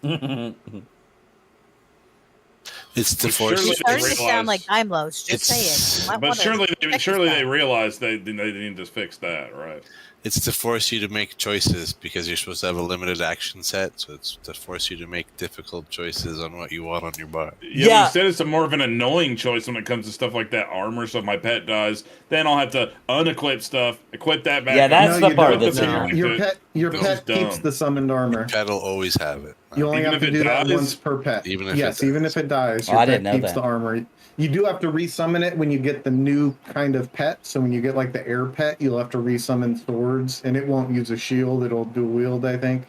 It's to But force surely you It's to starting to realize- sound like Daimlos. Just It's- say it. You might But wanna check surely this they out. realize they need to fix that, right? It's to force you to make choices because you're supposed to have a limited action set, so it's to force you to make difficult choices on what you want on your bar. Yeah, Yeah. but instead it's a more of an annoying choice when it comes to stuff like that armor. So if my pet dies, then I'll have to unequip stuff, equip that back. Yeah, up. that's No, the you part don't. that's No. annoying. Your This pet is keeps dumb. the summoned armor. Pet'll always have it. You only Even have if to it do that dies? once per pet. Even if it yes, dies. even if it dies, Oh, your I pet didn't know keeps that. the armor. You do have to resummon it when you get the new kind of pet. So when you get like the air pet, you'll have to resummon swords, and it won't use a shield. It'll dual wield, I think.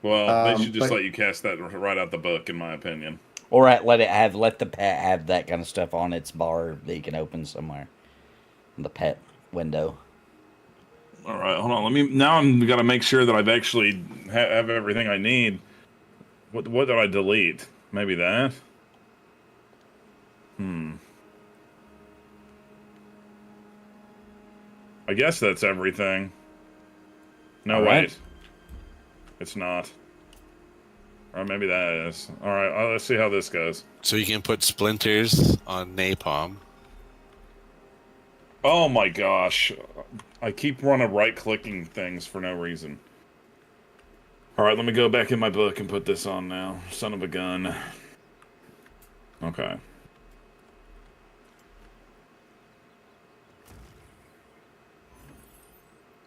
Well, they should just but- let you cast that right out the book, in my opinion. Or let the pet have that kind of stuff on its bar that you can open somewhere. The pet window. All right, hold on. Now I'm gotta make sure that I've actually have everything I need. What did I delete? Maybe that. I guess that's everything. No, All right. wait. It's not. Or maybe that is. All right, let's see how this goes. So you can put splinters on napalm. Oh my gosh. I keep running right-clicking things for no reason. All right, let me go back in my book and put this on now. Son of a gun. Okay.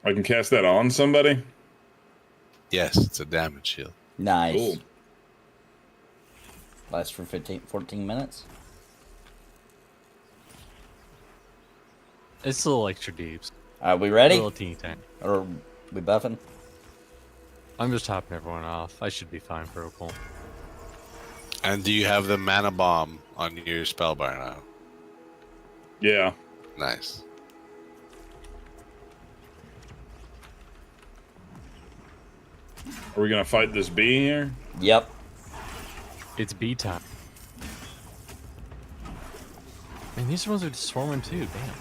I can cast that on somebody? Yes, it's a damage shield. Nice. Cool. Lasts for 14 minutes. It's a little extra deeps. Are we A ready? little teeny tiny. Or we buffing? I'm just topping everyone off. I should be fine for a pull. And do you have the mana bomb on your spell bar now? Yeah. Nice. Are we gonna fight this bee here? Yep. It's B time. Man, these ones are swarming too. Damn.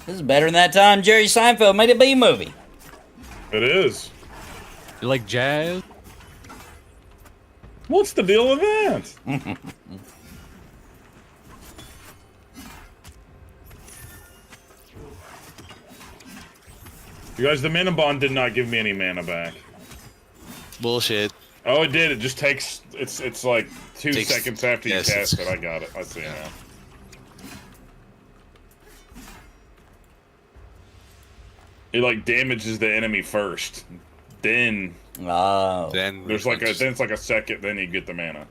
This is better than that time Jerry Seinfeld made a B movie. It is. You like jazz? What's the deal with that? You guys, the mana bond did not give me any mana back. Bullshit. Oh, it did. It just takes. It's like 2 Takes- seconds after you yes, cast it's- it. I got it. I see now. It like damages the enemy first, then Oh. Then there's like then it's like a second. Then you get the mana.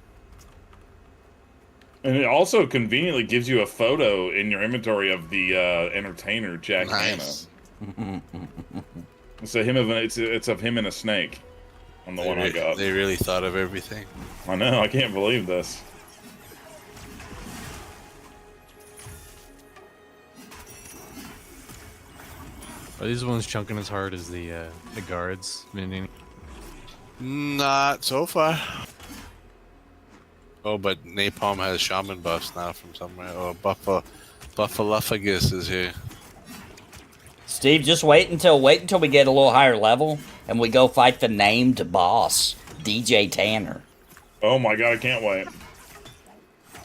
And it also conveniently gives you a photo in your inventory of the entertainer Jack Nice. Hanna. It's of him and a snake. On the one I got. They really thought of everything. I know. I can't believe this. Are these ones chunking as hard as the guards? Meaning, Not so far. Oh, but napalm has shaman buffs now from somewhere. Oh, Buffaluffagus is here. Steve, just wait until we get a little higher level and we go fight the named boss, DJ Tanner. Oh my god! I can't wait.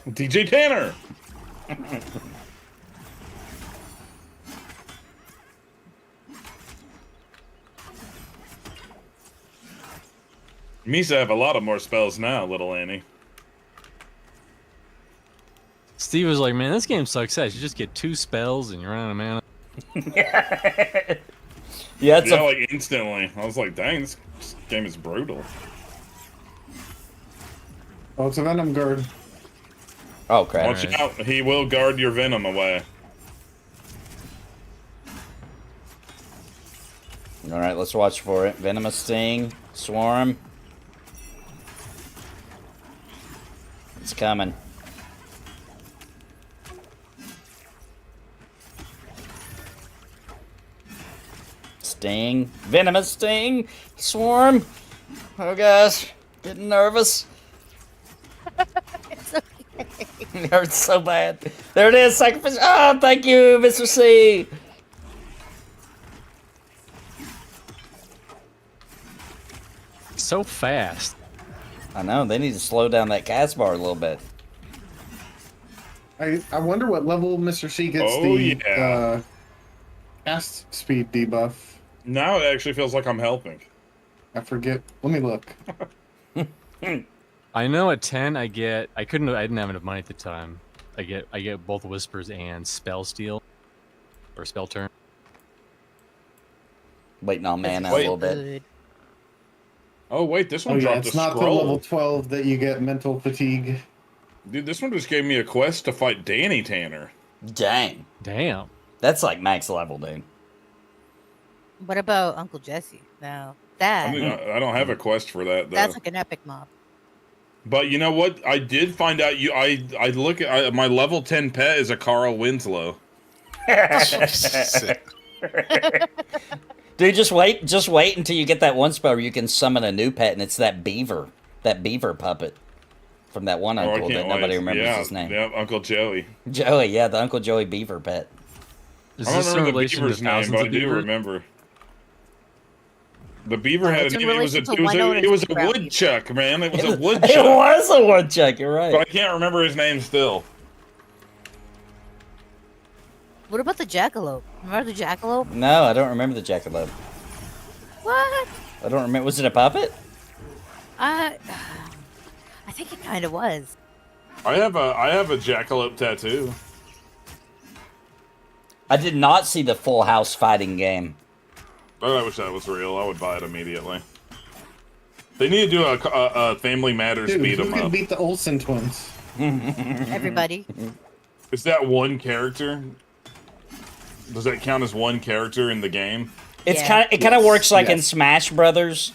DJ Tanner. Misa have a lot of more spells now, little Annie. Steve was like, "Man, this game sucks ass. You just get 2 spells and you're out of mana." Yeah, it's Yeah, like instantly. I was like, dang, this game is brutal. Oh, it's a Venom Guard. Oh crap! Watch out, he will guard your venom away. All right, let's watch for it. Venomous Sting, Swarm. It's coming. Sting, Venomous Sting, Swarm. Oh gosh, getting nervous. It's okay. It hurts so bad. There it is, sacrifice. Oh, thank you, Mr. C. So fast. I know, they need to slow down that cast bar a little bit. I wonder what level Mr. C gets Oh, the yeah. cast speed debuff. Now it actually feels like I'm helping. I forget. Let me look. I know at 10 I didn't have enough money at the time. I get both whispers and spell steal or spell turn. Waiting on mana a Wait. little bit. Good. Oh wait, this Oh one yeah, dropped it's a not the level scroll. 12 that you get mental fatigue. Dude, this one just gave me a quest to fight Danny Tanner. Dang. Damn. That's like max level, dude. What about Uncle Jesse? No, I mean, I don't have a quest for that though. that's like an epic mob. But you know what? I did find out. I look at my level 10 pet is a Carl Winslow. Dude, just wait until you get that one spell where you can summon a new pet, and it's that beaver. That beaver puppet from that one uncle that nobody remembers his name. Yeah, Uncle Joey. Joey, yeah, the Uncle Joey beaver pet. Is I don't this in remember the relation to beaver's name, thousands but I of do beavers? remember. The beaver had it's a in name. It was a relation to Winona and woodchuck, man. It was a woodchuck. It was a woodchuck. You're right. But I can't remember his name still. What about the jackalope? Remember the jackalope? No, I don't remember the jackalope. What? I don't remember. Was it a puppet? I think it kind of was. I have a jackalope tattoo. I did not see the Full House fighting game. Oh, I wish that was real. I would buy it immediately. They need to do a Family Matters Dude, beat who 'em can up. beat the Olsen twins? Everybody. Is that one character? Does that count as one character in the game? It's Yeah. kind of works like in yes. Smash Brothers.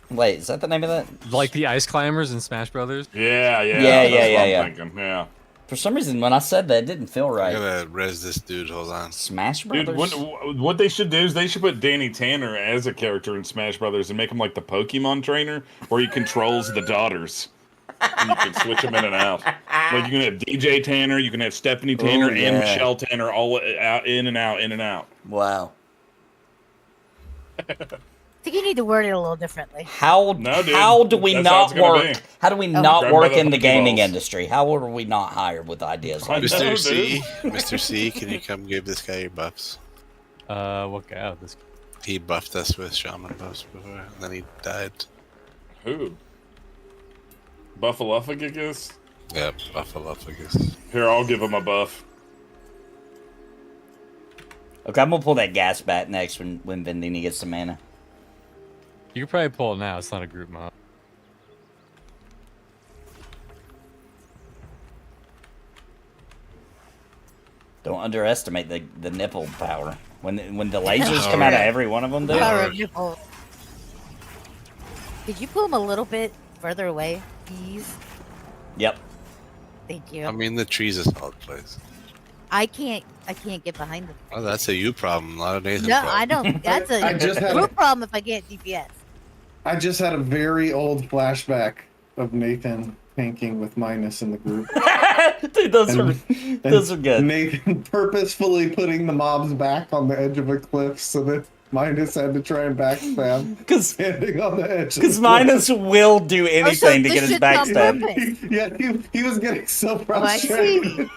Wait, is that the name of that? Like the ice climbers in Smash Brothers? Yeah. Yeah, That's yeah, what yeah, I'm yeah. thinking. Yeah. For some reason, when I said that, it didn't feel I right. gotta res this dude. Hold on. Smash Dude, Brothers. what they should do is they should put Danny Tanner as a character in Smash Brothers and make him like the Pokemon trainer, where he controls the daughters. And you can switch them in and out. Like you can have DJ Tanner, you can have Stephanie Tanner, Ooh, yeah. and Michelle Tanner all out, in and out, in and out. Wow. I think you need to word it a little differently. No, dude. How do we That's how not it's gonna work? be. How do we Oh. not Grab work by the in the gaming Pokeballs. industry? How are we not hired with ideas like I that? know, Mr. C, dude. Mr. C, can you come give this guy your buffs? What guy? Oh, this. He buffed us with shaman buffs before, and then he died. Who? Buffaluffagus? Yeah, Buffaluffagus. Here, I'll give him a buff. Okay, I'm gonna pull that gas bat next when Vendini gets some mana. You could probably pull it now. It's not a group mob. Don't underestimate the nipple power. When the lasers come out of every one of them, dude. Power of nipple. Could you pull him a little bit further away, please? Yep. Thank you. I mean, the tree's a solid place. I can't get behind them. Oh, that's a you problem, not a Nathan No, problem. I don't. That's I just a had group problem if I get DPS. I just had a very old flashback of Nathan tanking with Minus in the group. Dude, those are good. Nathan purposefully putting the mobs back on the edge of a cliff so that Minus had to try and backstab Because standing on the edge. Of the cliff. Minus will do anything to this get his shit's on backstab. purpose. Yeah, he was getting so Oh, I frustrated. see.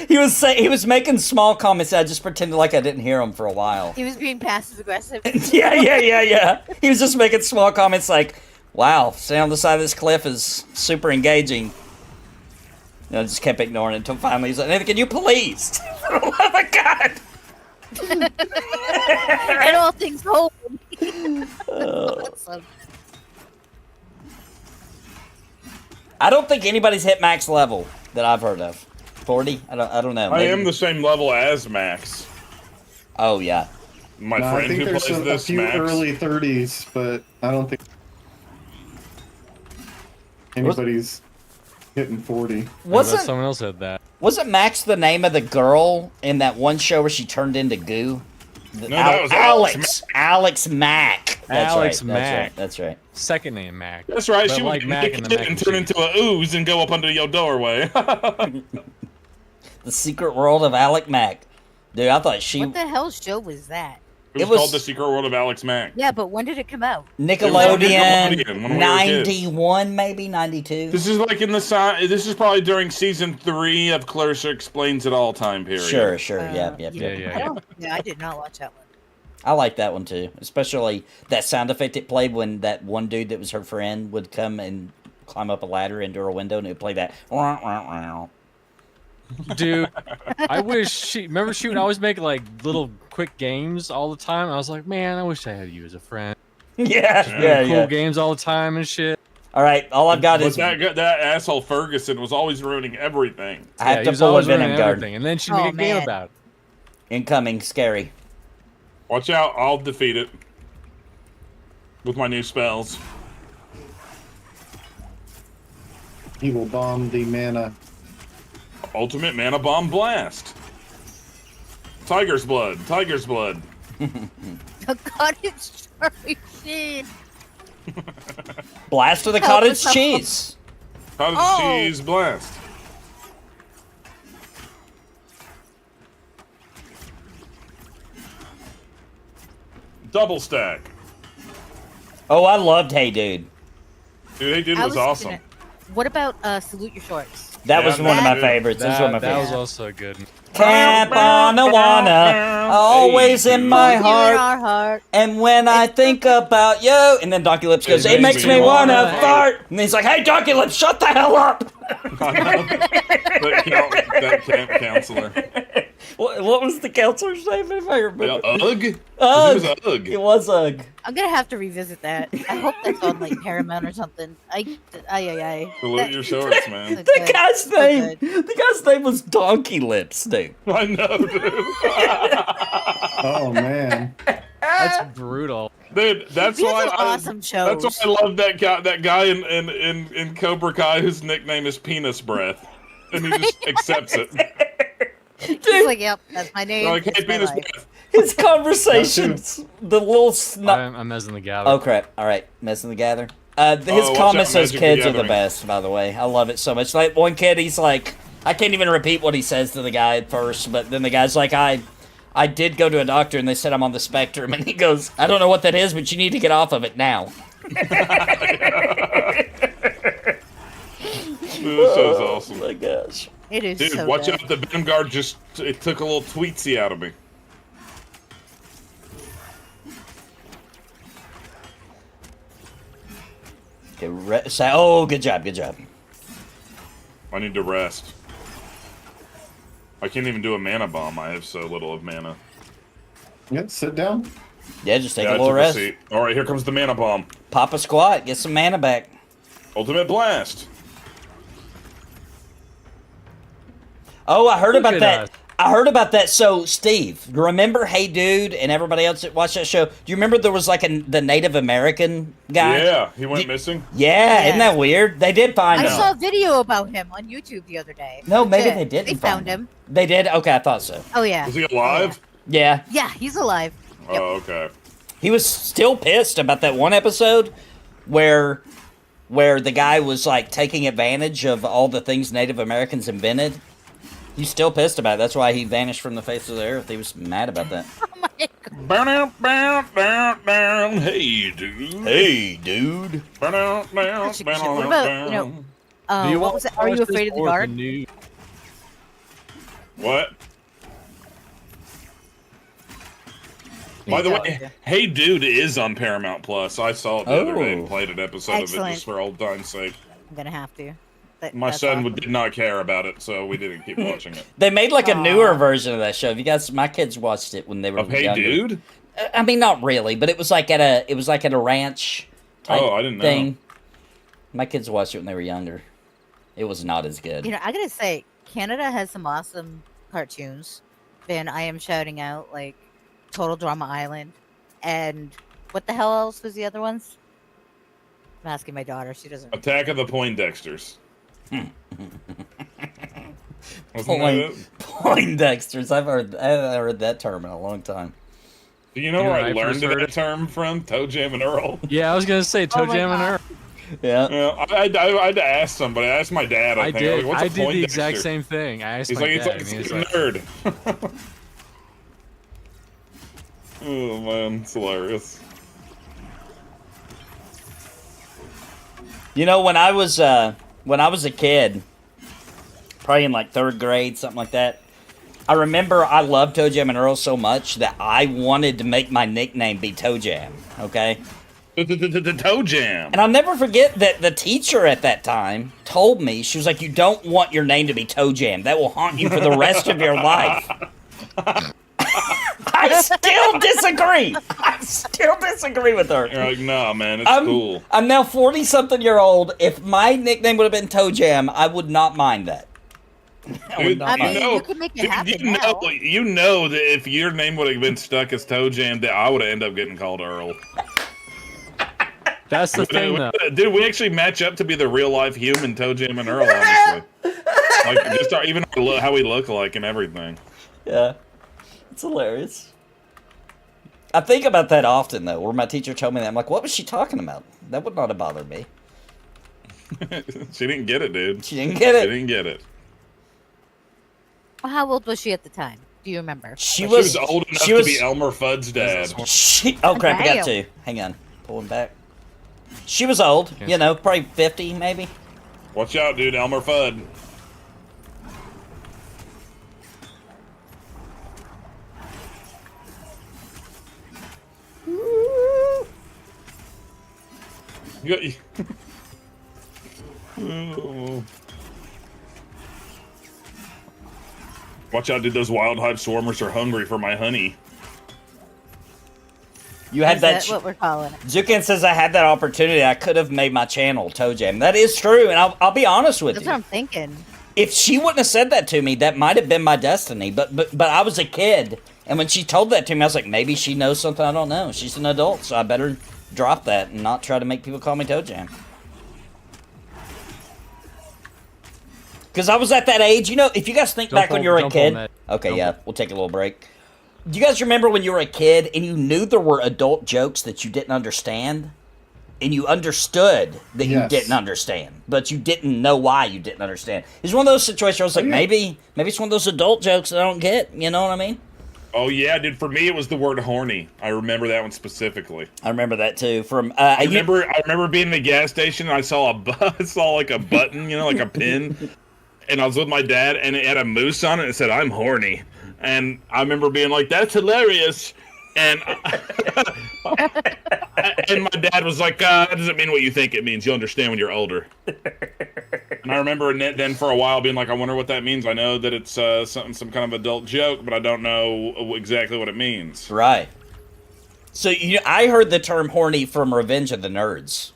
He was making small comments. I just pretended like I didn't hear him for a while. He was being passive aggressive. Yeah. He was just making small comments like, "Wow, staying on the side of this cliff is super engaging." I just kept ignoring it until finally he's like, "Nathan, can you please?" For the love of God. And all things holy. Awesome. I don't think anybody's hit max level that I've heard of. 40? I don't know. I Maybe. am the same level as Max. Oh yeah. My No, I friend think who there's plays a this, few Max. early 30s, but I don't think anybody's hitting 40. Wasn't Someone else said that. wasn't Max the name of the girl in that one show where she turned into goo? No, that was Alex Alex Mack. That's Alex right. Mack. That's right. Second name Mac. That's right. But She like would Mac make and the it Mac and turn machine. into a ooze and go up under your doorway. The Secret World of Alec Mack. Dude, I thought she What the hell show was that? It was called The Secret World of Alex Mack. Yeah, but when did it come out? Nickelodeon, Nickelodeon, when we were kids. 91 maybe 92. This is like in the this is probably during season 3 of Clarissa Explains It All time period. Sure. Yep. I did not watch that one. I like that one too, especially that sound effect it played when that one dude that was her friend would come and climb up a ladder into her window, and it would play that. Dude, I wish she would always make like little quick games all the time. I was like, man, I wish I had you as a friend. Yeah. Cool games all the time and shit. All right, all I've got But is that asshole Ferguson was always ruining everything. I have he to was pull a always Venom running Guard. everything, and then she'd Oh, make a game man. about it. Incoming, scary. Watch out, I'll defeat it. With my new spells. He will bomb the mana. Ultimate Mana Bomb Blast. Tiger's Blood. Oh God, it's Charlie Sheen. Blast of the Help cottage us out. cheese. Cottage Oh. cheese blast. Double stack. Oh, I loved Hey Dude. Dude, Hey Dude I was thinking awesome. it. What about Salute Your Shorts? That Yeah, was one of my that- favorites. This was one of my That was favorites. also good. Camp on a wanna, always in my Hold you in heart. our heart. And when I think about you, and then Donkey Lips goes, it makes me wanna fart. And he's like, hey, Donkey Lips, shut the hell up. that camp counselor. What was the counselor's name, if I remember? Yeah, Ugg? His Ugg. name was Ugg. It was Ugg. I'm gonna have to revisit that. I hope that's on like Paramount or something. Salute your shorts, man. The guy's name, was Donkey Lips, dude. I know, dude. Oh man. That's brutal. Dude, that's We had why some awesome shows. That's why I love that guy in Cobra Kai whose nickname is Penis Breath, and he just accepts it. He's like, yep, that's my name. They're like, hey, it's my Penis life. Breath. His conversations, the little snot. I'm messing the gather. Oh crap! All right, messing the gather. His watch comments out, as Magic the kids are the Gathering. best. By the way, I love it so much. Like one kid, he's like, I can't even repeat what he says to the guy at first, but then the guy's like, I did go to a doctor and they said I'm on the spectrum, and he goes, I don't know what that is, but you need to get off of it now. Dude, this show's awesome. Oh my gosh! It is Dude, so watch good. out! The Vanguard it took a little tweetsy out of me. Okay, oh, good job, good job. I need to rest. I can't even do a mana bomb. I have so little of mana. Yeah, sit down. Yeah, just take Yeah, a I little took rest. seat. All right, here comes the mana bomb. Pop a squat, get some mana back. Ultimate blast. Oh, I heard Look about at that. us. I heard about that. So, Steve, remember Hey Dude and everybody else that watched that show? Do you remember there was like the Native American guy? Yeah, he went Ye- missing. Yeah, isn't Yeah. that weird? They did find I him. saw a video about him on YouTube the other day. No, maybe Yeah, they didn't. They found him. They did? Okay, I thought so. Oh yeah. Was he alive? Yeah. Yeah, he's alive. Yep. Oh, okay. He was still pissed about that one episode where the guy was like taking advantage of all the things Native Americans invented. He's still pissed about it. That's why he vanished from the face of the earth. He was mad about that. Oh my god. Burn out, down. Hey, dude. Hey, dude. Burn out, down. Such a good show. What about, Do you what want was it? to Are watch You this Afraid of the or Dark? new- What? By the way, Yeah. Hey Dude is on Paramount Plus. I saw it the other day and Oh. played an episode of it Excellent. just for old time's sake. I'm gonna have to. My That's son awesome. did not care about it, so we didn't keep watching it. They made like a Aw. newer version of that show. Have you guys? My kids watched it when they were Of Hey younger. Dude? I mean, not really, but it was like at a ranch. Type Oh, I didn't know. thing. My kids watched it when they were younger. It was not as good. You know, I gotta say, Canada has some awesome cartoons. And I am shouting out like Total Drama Island, and what the hell else was the other ones? I'm asking my daughter. She doesn't. Attack of the Poindexters. Wasn't that it? Poindexters. I haven't heard that term in a long time. Do you know You where and I I learned first heard that it? term from? Toe Jam and Earl. Yeah, I was gonna say Toe my Jam and God. Earl. Yeah. Yeah, I had to ask somebody. I asked my dad. I I think. did. Like, What's I a did the exact Poindexter? same thing. I asked He's my like, dad, it's and like he was a like, nerd. Oh man, it's hilarious. You know, when I was a kid, probably in like 3rd grade, something like that, I remember I loved Toe Jam and Earl so much that I wanted to make my nickname be Toe Jam. Okay. The Toe Jam. And I'll never forget that the teacher at that time told me, she was like, you don't want your name to be Toe Jam. That will haunt you for the rest of your life. I still disagree. I still disagree with her. You're like, nah, man, it's I'm, cool. I'm now 40-something-year-old. If my nickname would have been Toe Jam, I would not mind that. I would Dude, not I mind mean, that. know- you can make it Dude, happen you now. know that if your name would have been stuck as Toe Jam, that I would have ended up getting called Earl. that's the thing though. Dude, we actually match up to be the real life human Toe Jam and Earl, honestly. Like just how we look like and everything. Yeah. It's hilarious. I think about that often, though, where my teacher told me that. I'm like, what was she talking about? That would not have bothered me. She didn't get it, dude. She didn't get it. She didn't get it. Well, how old was she at the time? Do you remember? She was old enough to be Elmer Fudd's dad. Oh, crap, I got Damn. two. Hang on. Pulling back. She was old. You know, probably 50, maybe. Watch out, dude. Elmer Fudd. You got... Oh. Watch out, dude. Those wild hive swarmers are hungry for my honey. You had Is that. what we're calling it? Zukin says I had that opportunity. I could have made my channel Toe Jam. That is true, and I'll be honest with That's you. what I'm thinking. If she wouldn't have said that to me, that might have been my destiny. But I was a kid, and when she told that to me, I was like, maybe she knows something I don't know. She's an adult, so I better drop that and not try to make people call me Toe Jam. Because I was at that age, you know, if you guys think back when you were a kid. Okay, yeah, we'll take a little break. Do you guys remember when you were a kid and you knew there were adult jokes that you didn't understand? And you understood that you didn't understand, but you didn't know why you didn't understand. It's one of those situations where I was like, maybe it's one of those adult jokes that I don't get. You know what I mean? Oh yeah, dude. For me, it was the word horny. I remember that one specifically. I remember that too. From I remember being in the gas station. And I saw like a button, you know, like a pin, and I was with my dad, and it had a moose on it. And it said, "I'm horny," and I remember being like, "That's hilarious." And and my dad was like, "That doesn't mean what you think it means. You'll understand when you're older." And I remember then for a while being like, "I wonder what that means. I know that it's some kind of adult joke, but I don't know exactly what it means." Right. So I heard the term "horny" from Revenge of the Nerds.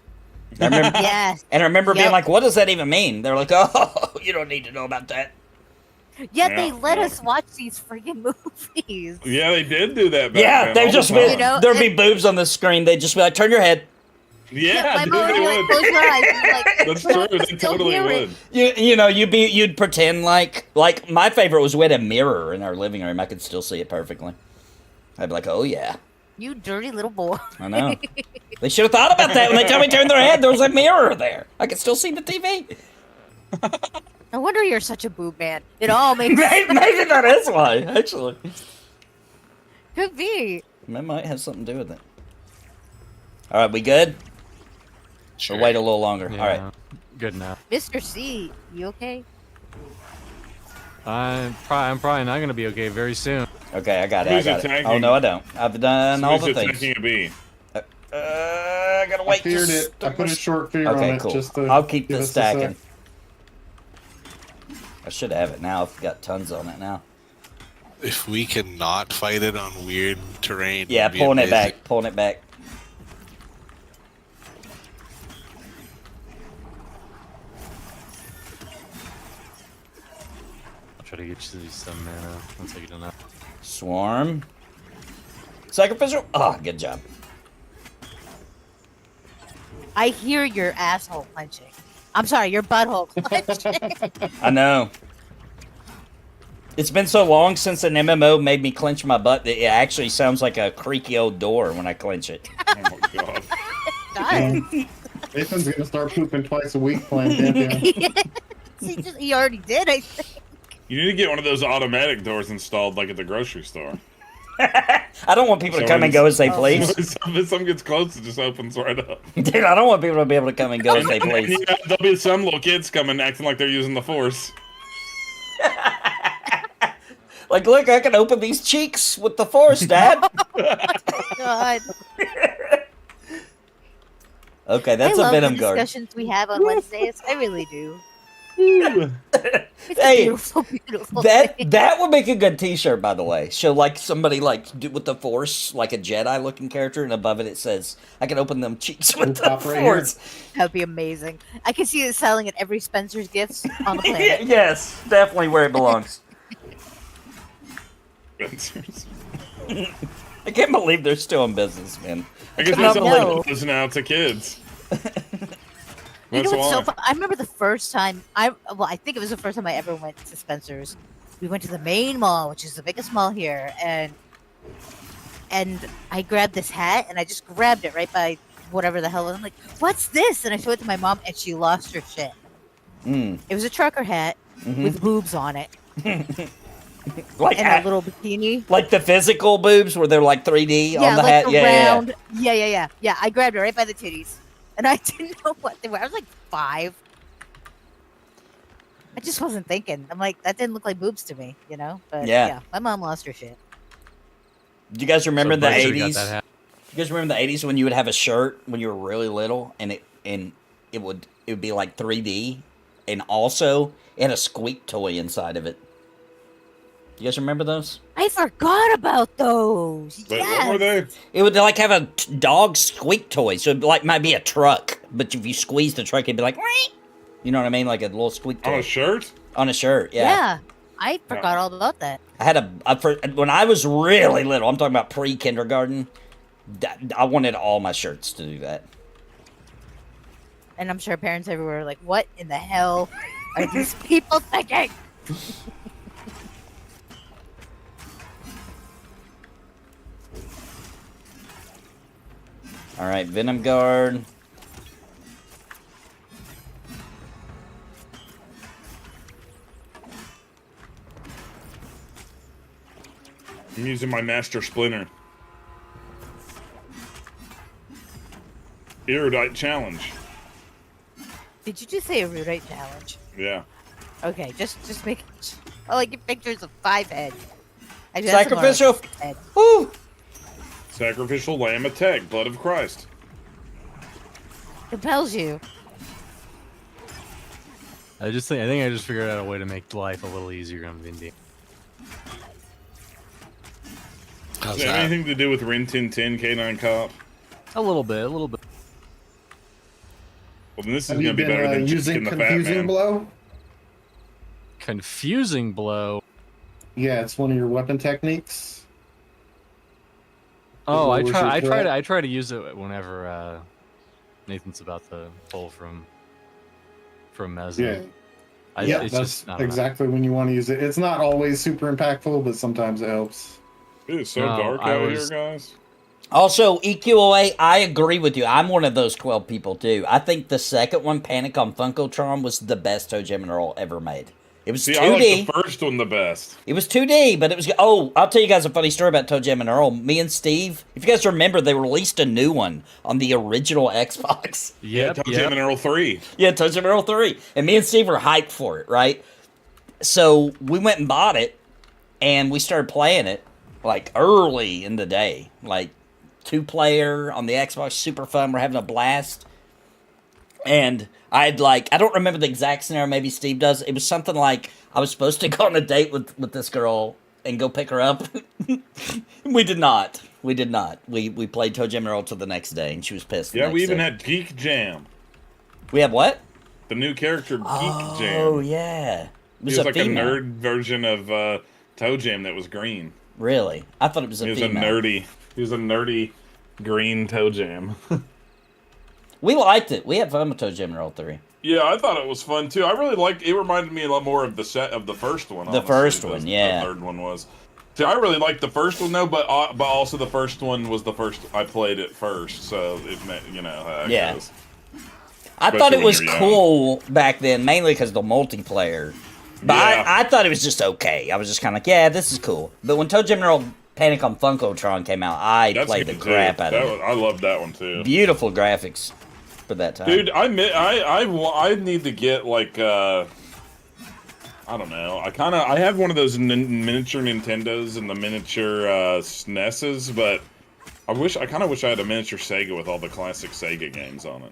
I remember, Yes. And I remember being like, "What does that even mean?" They're like, "Oh, you don't need to know about that." Yet they let us watch these freaking movies. Yeah, they did do that back Yeah, then, they all just the be, time. there'd be boobs on the screen. They'd just be like, "Turn your head." Yeah, my dude, mom they would would. close your eyes and be like, That's true. They still totally hear it. would. You know, you'd pretend like my favorite was we had a mirror in our living room. I could still see it perfectly. I'd be like, "Oh yeah." You dirty little boy. I know. They should have thought about that when they told me to turn their head. There was a mirror there. I could still see the TV. No wonder you're such a boob man. It all makes Maybe that is why, actually. Could be. That might have something to do with it. All right, we good? Sure. Or wait a little longer. Yeah, All right. Good now. Mr. C, you okay? I'm probably not gonna be okay very soon. Okay, I got it. Who's I got it. attacking? Oh no, I don't. I've done all Who's the things. attacking a bee? I gotta I wait. feared it. I put a short fear Okay, on it cool. just to I'll keep give this us a sec. stacking. I should have it now. I've got tons on it now. If we can not fight it on weird terrain, Yeah, it'd be pulling it amazing. back. Pulling it back. I'll try to get you some mana once I get enough. Swarm. Sacrificial. Oh, good job. I hear your asshole clenching. I'm sorry, your butthole clenching. I know. It's been so long since an MMO made me clench my butt that it actually sounds like a creaky old door when I clench it. Oh my god. God. Nathan's gonna start pooping twice a week playing Pantheon. He already did, I think. You need to get one of those automatic doors installed, like at the grocery store. I don't want people to So come and go as they please. If something gets close, it just opens right up. Dude, I don't want people to be able to come and go as they And, please. you know, there'll be some little kids coming acting like they're using the force. Like, look, I can open these cheeks with the force, Dad. God. Okay, that's I a love Venom the guard. discussions we have on Wednesdays. I really do. It's a Hey, beautiful, beautiful thing. that would make a good T-shirt, by the way. Show like somebody with the Force, like a Jedi-looking character, and above it says, "I can open them cheeks with the Top right Force." That would be amazing. I can see it selling at every Spencer's Gifts on the planet. Yes, definitely where it belongs. I can't believe they're still in business, man. I guess could not they believe sell it. those now to kids. You know That's what's so why. fun? I remember the first time I think it was the first time I ever went to Spencer's. We went to the main mall, which is the biggest mall here, and and I grabbed this hat, and I just grabbed it right by whatever the hell. I'm like, "What's this?" And I showed it to my mom, and she lost her shit. It was a trucker hat with boobs on it, Like and a little bikini. Like the physical boobs, where they're like 3D on the like hat. the round. Yeah. I grabbed it right by the titties, and I didn't know what they were. I was like 5. I just wasn't thinking. I'm like, that didn't look like boobs to me, you know? But yeah, my mom lost her shit. Do you guys remember the Bryce got 80s? that hat. You guys remember the 80s when you would have a shirt when you were really little, and it would be like 3D, and also it had a squeak toy inside of it. You guys remember those? I forgot about those. Wait, Yes. what were they? It would like have a dog squeak toy, so it like might be a truck, but if you squeeze the truck, it'd be like, "Wee!" You know what I mean, like a little squeak toy On a shirt? on a shirt. Yeah. I forgot all about that. I had when I was really little. I'm talking about pre-kindergarten. I wanted all my shirts to do that. And I'm sure parents everywhere are like, what in the hell are these people thinking? All right, Venom Guard. I'm using my Master Splinter. Erudite Challenge. Did you just say a erudite challenge? Yeah. Okay, just make. I like your pictures of 5 head. I do Sacrificial. that tomorrow. Woo! Sacrificial Lamb Attack, Blood of Christ. Compels you. I think I just figured out a way to make life a little easier on Vindy. How's Does it have that? anything to do with Rin Tin Tin K9 Cop? A little bit. Well, then this is Have going you to be better been than using Chicken the Fat confusing Man. blow? Confusing blow. Yeah, it's one of your weapon techniques. Oh, I What was try. your I try threat? to. I try to use it whenever Nathan's about to pull from Mezzo. Yeah. It's that's just, I don't know. exactly when you want to use it. It's not always super impactful, but sometimes it helps. It is so No, dark I out was- here, guys. Also, EQOA, I agree with you. I'm one of those 12 people, too. I think the second one, Panic on Funkotron, was the best Toe Jam and Earl ever made. It was See, 2D. I like the first one the best. It was 2D, but it was... Oh, I'll tell you guys a funny story about Toe Jam and Earl. Me and Steve, if you guys remember, they released a new one on the original Xbox. Yep. Toe Jam and Earl 3. Yeah, Toe Jam and Earl 3. And me and Steve were hyped for it, right? So we went and bought it, and we started playing it, like, early in the day. Like, 2-player on the Xbox, super fun. We're having a blast. And I don't remember the exact scenario, maybe Steve does. It was something like I was supposed to go on a date with this girl and go pick her up. We did not. We played Toe Jam and Earl till the next day, and she was pissed. Yeah, we even had Geek Jam. We have what? The new character, Geek Jam. Oh, yeah. It He was like female. a nerd version of Toe Jam that was green. Really? I thought it was a He was female. He was a nerdy green Toe Jam. We liked it. We had fun with Toe Jam and Earl 3. Yeah, I thought it was fun too. I really liked. It reminded me a lot more of the first one. The first one, yeah. The third one was. See, I really liked the first one though, but also the first one was the first I played it first, so it meant how it Yeah. goes. I thought it Especially was when you're young. cool back then, mainly because of the multiplayer. But Yeah. I thought it was just okay. I was just kind of like, yeah, this is cool. But when Toe Jam and Earl Panic on Funkotron came out, I That's played the good, crap too. out of it. I loved that one too. Beautiful graphics for that time. Dude, I need to get like I don't know. I have one of those miniature Nintendos and the miniature SNESs, but I kind of wish I had a miniature Sega with all the classic Sega games on it.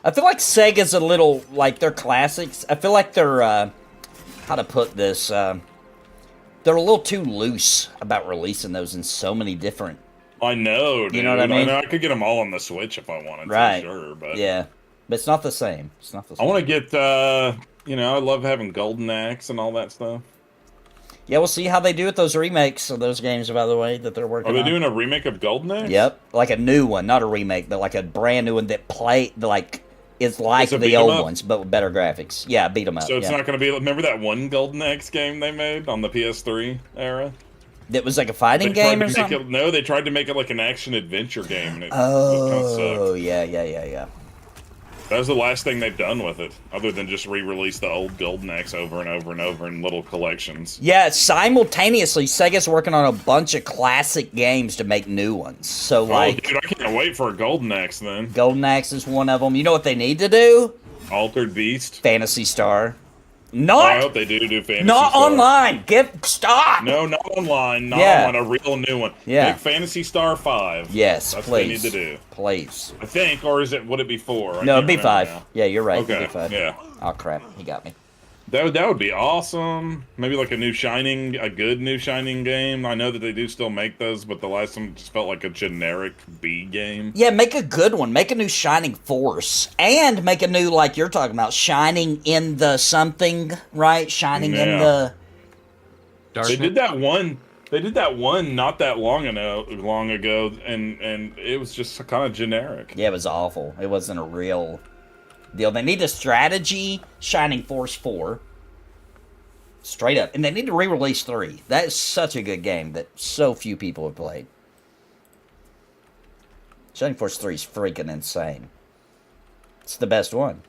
I feel like Sega's a little, like, they're classics. I feel like they're, how to put this, they're a little too loose about releasing those in so many different... I know, dude. You know what I mean? I could get them all on the Switch if I wanted Right. to, sure, but... Yeah. But it's not the same. It's not the I same. want to get, I love having Golden Axe and all that stuff. Yeah, we'll see how they do with those remakes of those games, by the way, that they're working Are on. they doing a remake of Golden Axe? Yep. Like a new one, not a remake, but like a brand new one that is like It's a the beat 'em old up? ones, but with better graphics. Yeah, beat 'em up. So it's yeah. not going to be... Remember that one Golden Axe game they made on the PS3 era? That was like a fighting They tried game to or make something? it, no, they tried to make it like an action adventure game, and it kind of Oh, sucked. yeah. That was the last thing they've done with it, other than just re-release the old Golden Axe over and over and over in little collections. Yeah, simultaneously, Sega's working on a bunch of classic games to make new ones. So, like, oh, dude, I can't wait for a Golden Axe then. Golden Axe is one of them. You know what they need to do? Altered Beast. Fantasy Star. Oh, I Not, hope they do Fantasy not Star. online. Stop. No, not online. Not Yeah. on a real new one. Yeah. Make Fantasy Star 5. Yes, That's please. what they need to do. Please. I think, or would it be 4? No, I can't it'd be remember 5. now. Yeah, you're right. Okay, It'd be 5. yeah. Oh, crap. He got me. That would be awesome. Maybe like a good new Shining game. I know that they do still make those, but the last one just felt like a generic B game. Yeah, make a good one. Make a new Shining Force. And make a new, like you're talking about, Shining in the something, right? Shining in Yeah. the... They did that one. They did that one not that long ago, and it was just kind of generic. Yeah, it was awful. It wasn't a real deal. They need a strategy Shining Force 4. Straight up. And they need to re-release 3. That is such a good game that so few people have played. Shining Force 3 is freaking insane. It's the best one.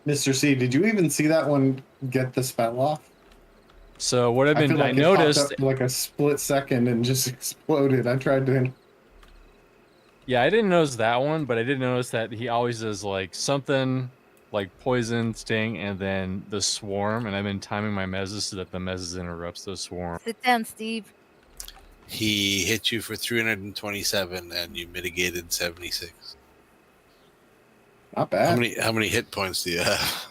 Mr. C, did you even see that one get the spell off? So what I've I been, feel I like it popped noticed. up for like a split second and just exploded. I tried to. Yeah, I didn't notice that one, but I did notice that he always does like something like poison, sting, and then the swarm. And I've been timing my mezzes so that the mezzes interrupts the swarm. Sit down, Steve. He hit you for 327, and you mitigated 76. Not bad. How many hit points do you have,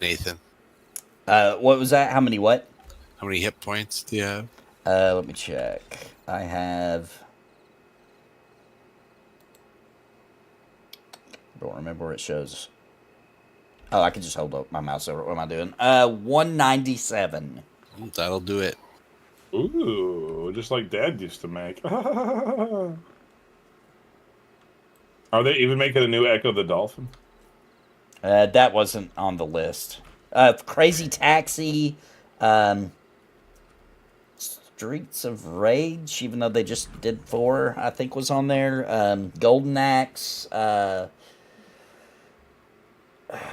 Nathan? What was that? How many what? How many hit points do you have? Let me check. I have... Don't remember where it shows. Oh, I can just hold up my mouse over. What am I doing? 197. That'll do it. Ooh, just like Dad used to make. Are they even making a new Echo the Dolphin? That wasn't on the list. Crazy Taxi, Streets of Rage, even though they just did 4, I think was on there. Golden Axe,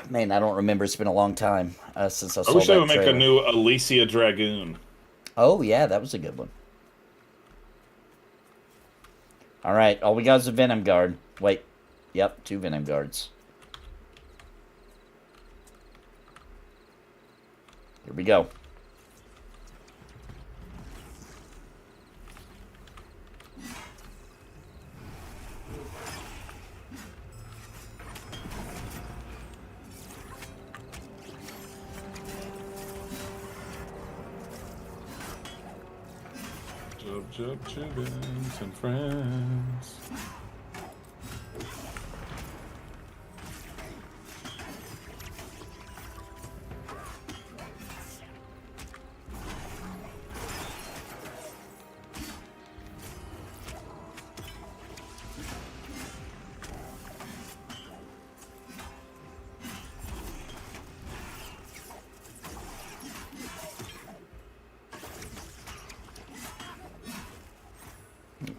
man, I don't remember. It's been a long time since I saw I wish they that would make a trailer. new Alicia Dragoon. Oh, yeah, that was a good one. All right, all we got is a Venom Guard. Wait, yep, 2 Venom Guards. Here we go. Jub chickens and friends.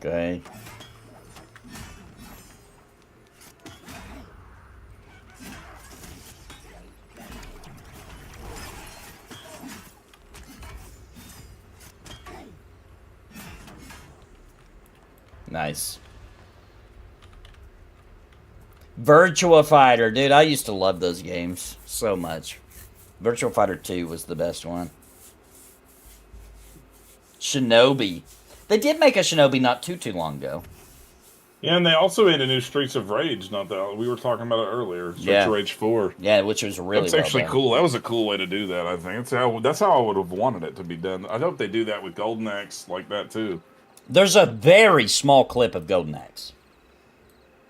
Okay. Nice. Virtua Fighter, dude, I used to love those games so much. Virtua Fighter 2 was the best one. Shinobi. They did make a Shinobi not too long ago. Yeah, and they also made a new Streets of Rage. Not that we were talking about it earlier. Streets of Rage 4. Yeah, which was really That's well actually done. cool. That was a cool way to do that. I think that's how I would have wanted it to be done. I hope they do that with Golden Axe like that too. There's a very small clip of Golden Axe.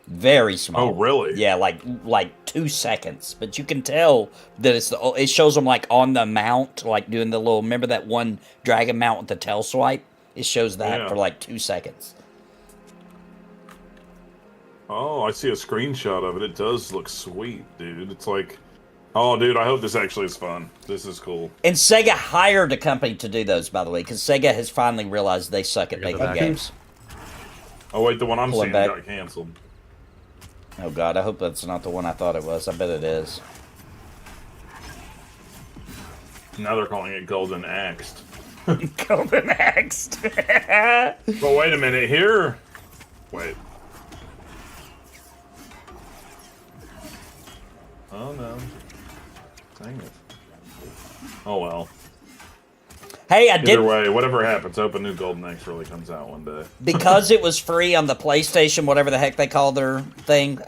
Very small. Oh, really? Yeah, like 2 seconds. But you can tell that it shows them like on the mount, like doing the little. Remember that one dragon mount with the tail swipe? It shows that for like 2 seconds. Oh, I see a screenshot of it. It does look sweet, dude. It's like Oh, dude, I hope this actually is fun. This is cool. And Sega hired a company to do those, by the way, because Sega has finally realized they suck at making games. Oh, wait, the one I'm seeing back. got canceled. Oh, God, I hope that's not the one I thought it was. I bet it is. Now they're calling it Golden Axed. Golden Axed. But wait a minute, here... Wait. Oh, no. Dang it. Oh, well. Hey, I did... Either way, whatever happens, I hope a new Golden Axe really comes out one day. Because it was free on the PlayStation, whatever the heck they call their thing,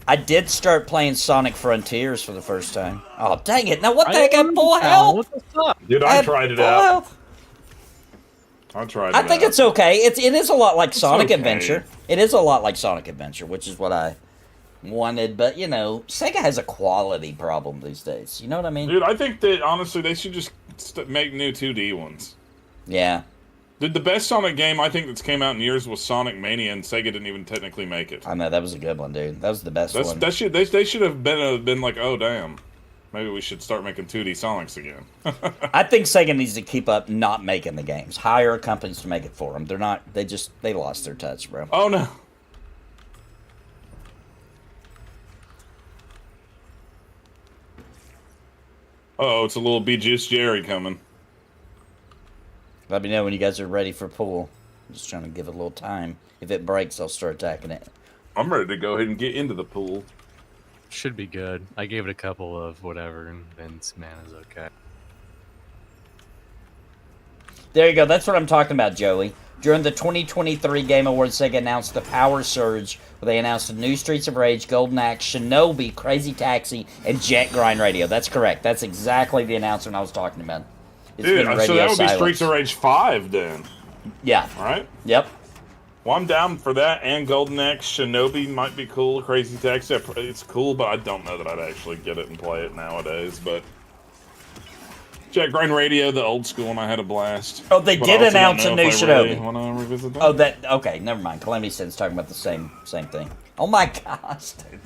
I did start playing Sonic Frontiers for the first time. Oh, dang it. Now, what the heck? I have full health? Dude, I tried it out. Health. I tried it out. I think it's okay. It is a lot like Sonic okay. Adventure. It is a lot like Sonic Adventure, which is what I wanted. But, you know, Sega has a quality problem these days. You know what I mean? Dude, I think that, honestly, they should just make new 2D ones. Yeah. Dude, the best Sonic game I think that's came out in years was Sonic Mania, and Sega didn't even technically make it. I know, that was a good one, dude. That was the best one. They should have been like, oh, damn. Maybe we should start making 2D Sonics again. I think Sega needs to keep up not making the games. Hire companies to make it for them. They're not, they lost their touch, bro. Oh, no. Uh-oh, it's a little B-Juice Jerry coming. Let me know when you guys are ready for pool. I'm just trying to give it a little time. If it breaks, I'll start attacking it. I'm ready to go ahead and get into the pool. Should be good. I gave it a couple of whatever, and then mana's okay. There you go. That's what I'm talking about, Joey. During the 2023 Game Awards, Sega announced the Power Surge, where they announced the new Streets of Rage, Golden Axe, Shinobi, Crazy Taxi, and Jet Grind Radio. That's correct. That's exactly the announcement I was talking about. Dude, so that would be Streets of Rage 5 then. Yeah. Right? Yep. Well, I'm down for that, and Golden Axe, Shinobi might be cool, Crazy Taxi, it's cool, but I don't know that I'd actually get it and play it nowadays, but... Jet Grind Radio, the old school one, I had a blast. Oh, they did announce a new Shinobi. Want to revisit that? Oh, okay, never mind. Calamity Sin's talking about the same thing. Oh my gosh, dude.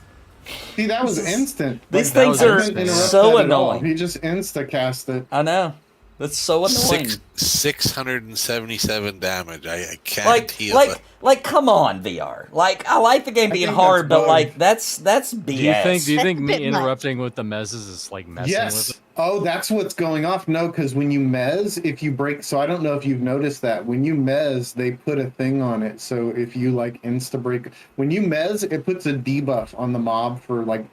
See, that was instant. These things are so annoying. He just insta-cast it. I know. That's so annoying. 677 damage. I can't heal it. Like, come on, VR. Like, I like the game being hard, but like, that's BS. Do you think me interrupting with the mezzes is like messing with it? Oh, that's what's going off. No, because when you mez, if you break, so I don't know if you've noticed that when you mez, they put a thing on it. So if you like insta break, when you mez, it puts a debuff on the mob for like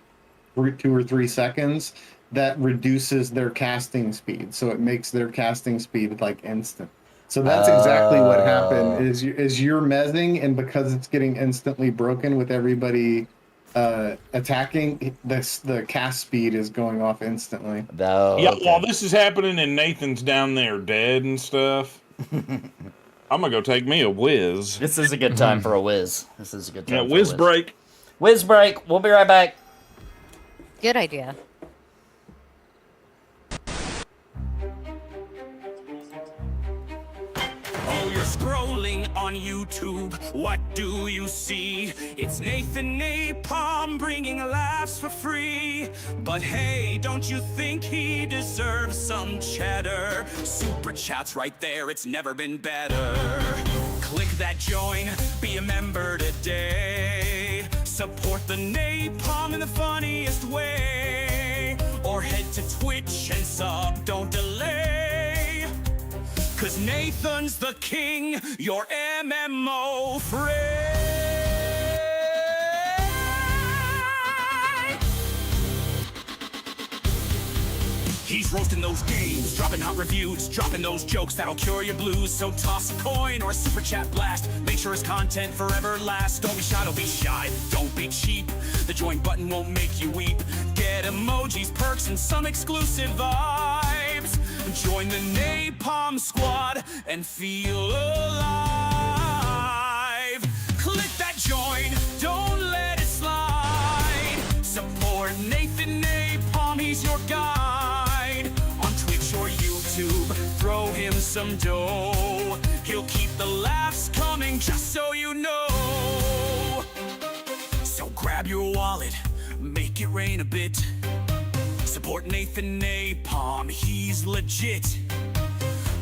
2 or 3 seconds. That reduces their casting speed, so it makes their casting speed like instant. So that's exactly what happened. Is you're mezzing, and because it's getting instantly broken with everybody attacking, the cast speed is going off instantly. No. Yeah, while this is happening and Nathan's down there dead and stuff, I'm gonna go take me a whiz. This is a good time for a whiz. This is a good time. Yeah, whiz break. Whiz break. We'll be right back. Good idea. Scrolling on YouTube, what do you see? It's Nathan Napalm bringing laughs for free. But hey, don't you think he deserves some cheddar? Super chat's right there, it's never been better. Click that join, be a member today. Support the Napalm in the funniest way. Or head to Twitch and sub, don't delay. 'Cause Nathan's the king, your MMO friend. He's roasting those games, dropping hot reviews, dropping those jokes that'll cure your blues. So toss a coin or a super chat blast. Make sure his content forever lasts. Don't be shy, don't be shy, don't be cheap. The join button won't make you weep. Get emojis, perks, and some exclusive vibes. Join the Napalm squad and feel alive. Click that join, don't let it slide. Support Nathan Napalm, he's your guide. On Twitch or YouTube, throw him some dough. He'll keep the laughs coming, just so you know. So grab your wallet, make it rain a bit. Support Nathan Napalm, he's legit.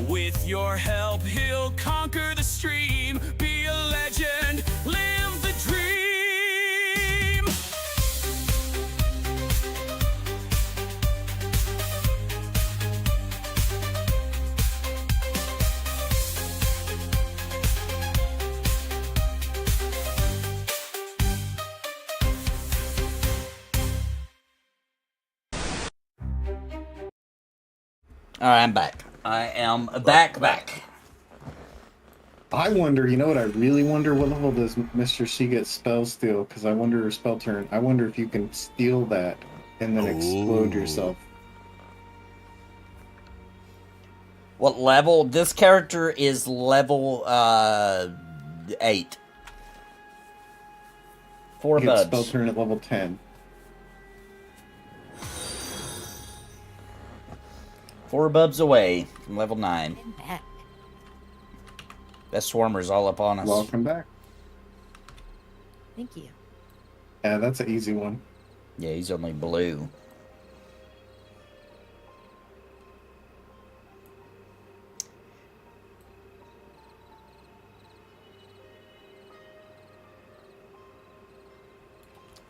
With your help, he'll conquer the stream. Be a legend, live the dream. All right, I'm back. I am back. I wonder, you know what I really wonder? What level does Mr. C get spell steal? Because I wonder her spell turn. I wonder if you can steal that and then explode yourself. What level? This character is level 8. 4 You get buds. spell turn at level 10. 4 bubs away from level 9. I'm back. That swarmer's all up on us. Welcome back. Thank you. Yeah, that's an easy one. Yeah, he's only blue.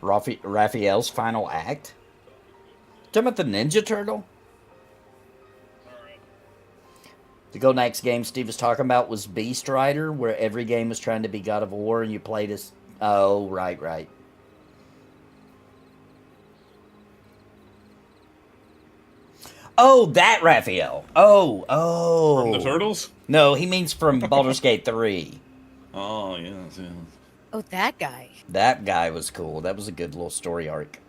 Raphael's final act? Talking about the Ninja Turtle? The Go Next game Steve was talking about was Beast Rider, where every game was trying to be God of War and you played as... Oh, right. Oh, that Raphael. Oh. From the Turtles? No, he means from Baldur's Gate 3. Oh, yes. Oh, that guy. That guy was cool. That was a good little story arc.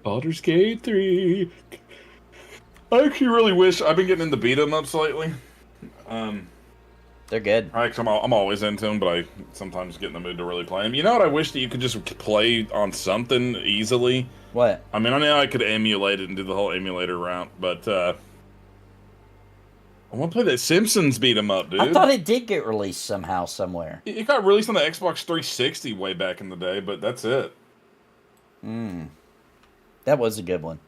Baldur's Gate 3. I actually really wish... I've been getting into beat 'em ups lately. They're good. I'm always into them, but I sometimes get in the mood to really play them. You know what I wish that you could just play on something easily? What? I mean, I know I could emulate it and do the whole emulator route, but I want to play that Simpsons beat 'em up, dude. I thought it did get released somehow, somewhere. It got released on the Xbox 360 way back in the day, but that's it. That was a good one.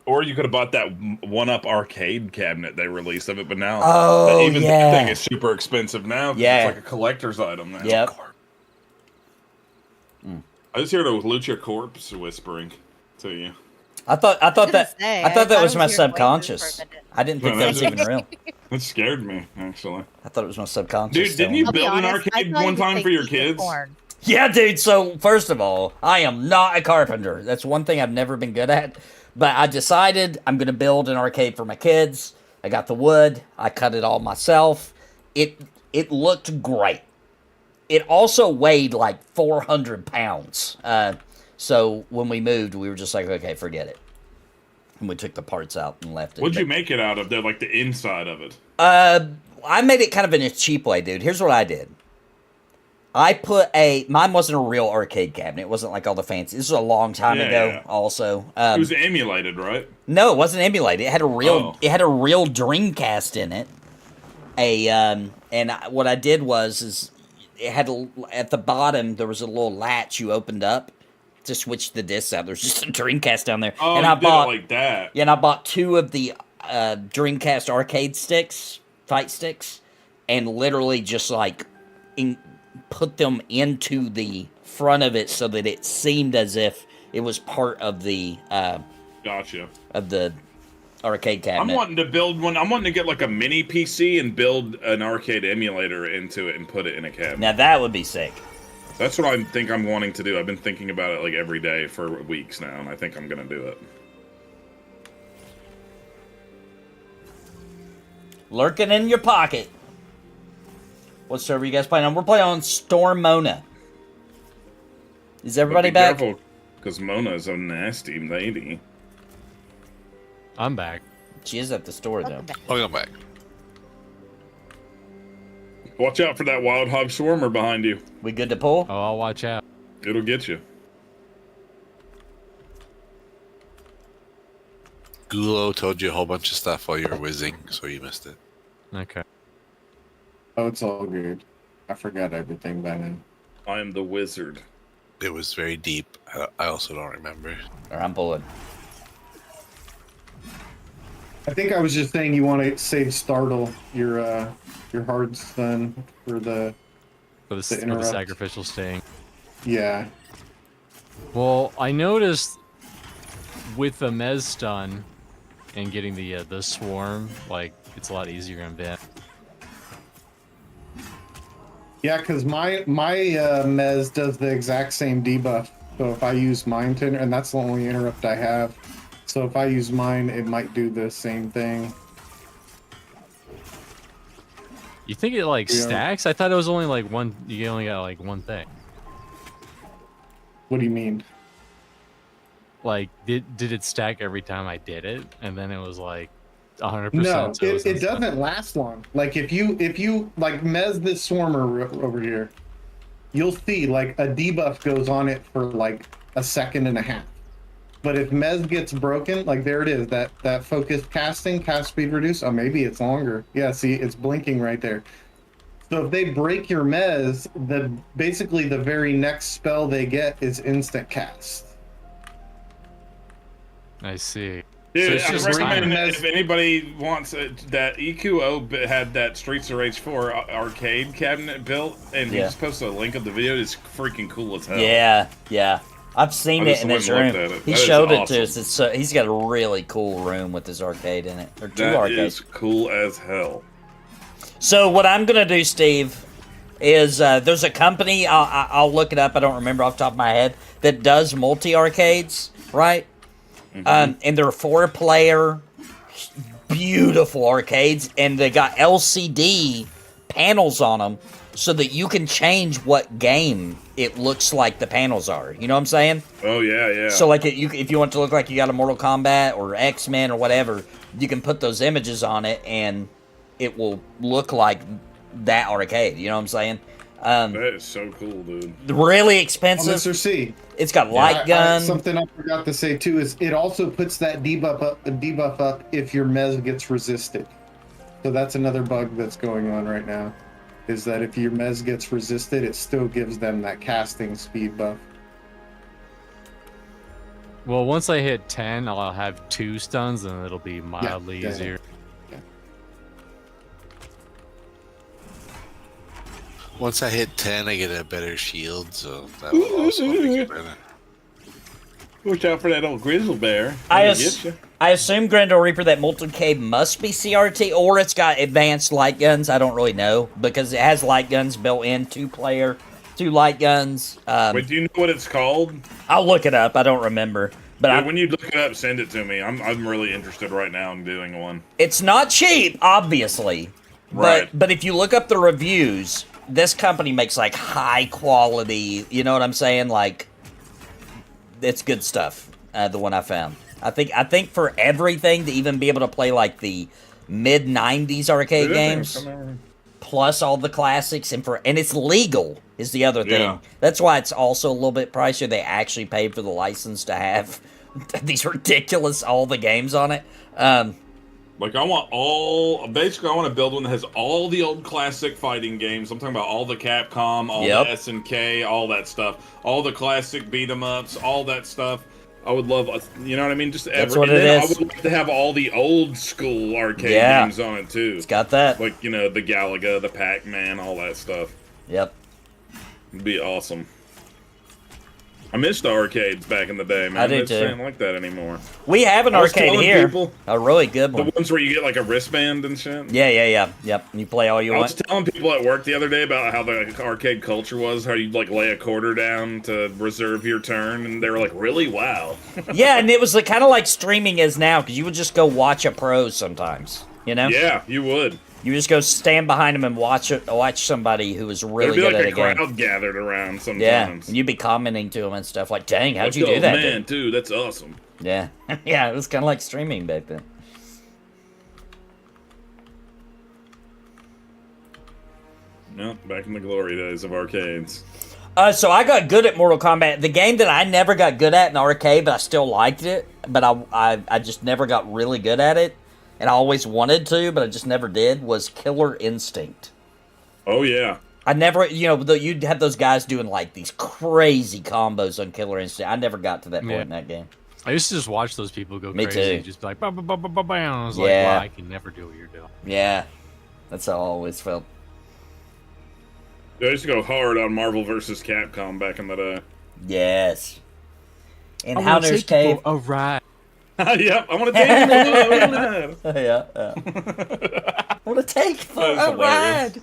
Or you could have bought that one-up arcade cabinet they released of it, but now Oh, even yeah. that thing is super expensive now. 'Cause Yeah. It's like a collector's item now. Yep. I just heard a Lucha Corpse whispering to you. I thought that say, I thought that I was thought my it was your voices subconscious. for a minute. I didn't think that was even real. That scared me, actually. I thought it was my subconscious. Dude, didn't you I'll be build an honest, I arcade thought one you time said for your eat the kids? corn. Yeah, dude. So first of all, I am not a carpenter. That's one thing I've never been good at. But I decided I'm gonna build an arcade for my kids. I got the wood. I cut it all myself. It looked great. It also weighed like 400 pounds. So when we moved, we were just like, okay, forget it. And we took the parts out and left it. What'd you make it out of? There, like the inside of it. I made it kind of in a cheap way, dude. Here's what I did. I put mine wasn't a real arcade cabinet. It wasn't like all the fancy. This was a long time ago. Yeah. Also, It was emulated, right? no, it wasn't emulated. It had a real, Oh. it had a real Dreamcast in it. What I did was it had at the bottom there was a little latch you opened up to switch the discs out. There's just a Dreamcast down there, Oh, and you I did bought it like that. yeah, and I bought 2 of the Dreamcast arcade sticks, fight sticks, and literally just like put them into the front of it so that it seemed as if it was part of the Gotcha. of the arcade cabinet. I'm wanting to build one. I'm wanting to get like a mini PC and build an arcade emulator into it and put it in a cabinet. Now that would be sick. That's what I think I'm wanting to do. I've been thinking about it like every day for weeks now, and I think I'm gonna do it. Lurking in your pocket. What server you guys playing on? We're playing on Storm Mona. Is everybody back? Careful, because Mona's a nasty lady. I'm back. She is at the store though. Welcome back. Welcome back. Watch out for that wild hog swarmer behind you. We good to pull? Oh, I'll watch out. It'll get you. Gulo told you a whole bunch of stuff while you were whizzing, so you missed it. Okay. Oh, it's all good. I forgot everything by then. I am the wizard. It was very deep. I also don't remember. I'm pulling. I think I was just saying you want to save Startle, your hard stun for the interrupt. Sacrificial sting. Yeah. Well, I noticed with the Mez stun and getting the swarm, like it's a lot easier in Van. Yeah, because my Mez does the exact same debuff. So if I use mine to, and that's the only interrupt I have. So if I use mine, it might do the same thing. You think it like stacks? I thought it was only like one. You only got like one thing. What do you mean? Like, did it stack every time I did it, and then it was like 100%? No, it doesn't last long. Like if you like Mez this Swarmer over here, you'll see like a debuff goes on it for like a second and a half. But if Mez gets broken, like there it is, that focused casting, cast speed reduce. Oh, maybe it's longer. Yeah, see, it's blinking right there. So if they break your Mez, basically the very next spell they get is instant cast. I see. Dude, So I it's recommend just if anybody wants that EQO had that Streets of Rage 4 arcade cabinet built, and he just posted a link of the video. It's freaking cool as hell. Yeah. I've seen it in his room. He showed it to us. He's got a really cool room with his arcade in it. Or two arcades. That is cool as hell. So what I'm gonna do, Steve, is there's a company, I'll look it up, I don't remember off the top of my head, that does multi-arcades, right? And they're 4-player, beautiful arcades, and they got LCD panels on them so that you can change what game it looks like the panels are. You know what I'm saying? Oh, yeah. So, like, if you want it to look like you got a Mortal Kombat or X-Men or whatever, you can put those images on it, and it will look like that arcade. You know what I'm saying? That is so cool, dude. Really expensive. Mr. C. It's got light gun. Something I forgot to say too is it also puts that debuff up if your Mez gets resisted. So that's another bug that's going on right now. Is that if your Mez gets resisted, it still gives them that casting speed buff. Well, once I hit 10, I'll have 2 stuns, and it'll be mildly easier. Yeah. Once I hit 10, I get a better shield, so that will also make it better. Watch out for that old grizzle bear. I assume Grendel Reaper that multi-cave must be CRT, or it's got advanced light guns. I don't really know, because it has light guns built in, 2-player, 2 light guns. Wait, do you know what it's called? I'll look it up. I don't remember. But when you look it up, send it to me. I'm really interested right now in doing one. It's not cheap, obviously. Right. But if you look up the reviews, this company makes like high quality, you know what I'm saying? Like, it's good stuff. The one I found. I think for everything to even be able to play like the mid '90s arcade games, plus all the classics, and it's legal is the other thing. Yeah. That's why it's also a little bit pricier. They actually paid for the license to have these ridiculous all the games on it. Like I want to build one that has all the old classic fighting games. I'm talking about all the Capcom, all the SNK, all that stuff, all the classic beat 'em ups, all that stuff. I would love, you know what I mean? Just That's what it is. I would like to have all the old school arcade games on it too. It's got that. Like, you know, the Galaga, the Pac-Man, all that stuff. Yep. It'd be awesome. I missed the arcades back in the day, man. I do It's too. not like that anymore. We have an I was arcade telling here. people- A really good one. The ones where you get like a wristband and shit. Yeah. Yep. You play all you I want. was telling people at work the other day about how the arcade culture was, how you like lay a quarter down to reserve your turn, and they were like, "Really? Wow." Yeah, and it was kind of like streaming is now, because you would just go watch a pro sometimes, you know? Yeah, you would. You just go stand behind them and watch somebody who was really There'd be good like at a a game. crowd gathered around sometimes. Yeah, and you'd be commenting to them and stuff like, "Dang, how'd you Like, do "Oh, that?" man, dude, that's awesome. Yeah, yeah, it was kind of like streaming back then. No, back in the glory days of arcades. So I got good at Mortal Kombat. The game that I never got good at in arcade, but I still liked it, but I just never got really good at it, and I always wanted to, but I just never did, was Killer Instinct. Oh, yeah. I never, you'd have those guys doing like these crazy combos on Killer Instinct. I never got to that point in that game. I used to just watch those people go Me crazy. too. Just be like, bam, bam, bam, bam, bam. I was like, wow, I can never do what you're doing. Yeah, that's how I always felt. I used to go hard on Marvel vs. Capcom back in the day. Yes. And Hounder's Cave. Oh, right. Yep, I want to take you. Yeah. I want to take for a ride.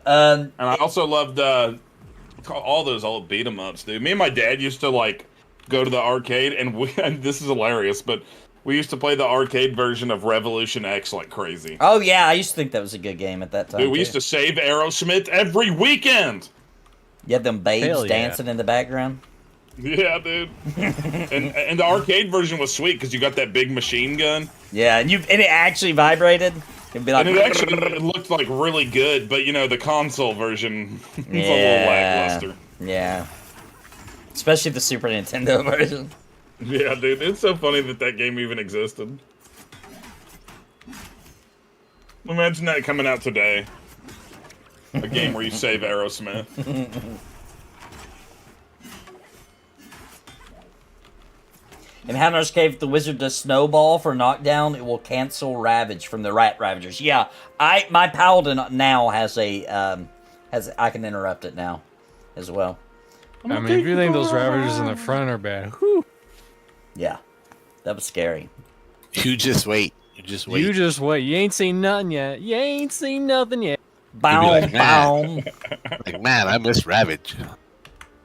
And I also loved all those old beat 'em ups, dude. Me and my dad used to like go to the arcade, and this is hilarious, but we used to play the arcade version of Revolution X like crazy. Oh yeah, I used to think that was a good game at that time. Dude, we used to save Aerosmith every weekend. You had them babes dancing in the background. Yeah, dude. and the arcade version was sweet because you got that big machine gun. Yeah, and it actually vibrated. It'd be like, and it looked like really good, but the console version was a little lackluster. Yeah. Especially the Super Nintendo version. Yeah, dude, it's so funny that game even existed. Imagine that coming out today. A game where you save Aerosmith. In Hounder's Cave, if the wizard does snowball for knockdown, it will cancel Ravage from the Rat Ravagers. Yeah, my paladin now has I can interrupt it now, as well. I mean, if you think those Ravagers in the front are bad, whew. Yeah, that was scary. You just wait. You just wait. You just wait. You ain't seen nothing yet. You ain't seen nothing yet. Bow, bow. Like, man, I miss Ravage.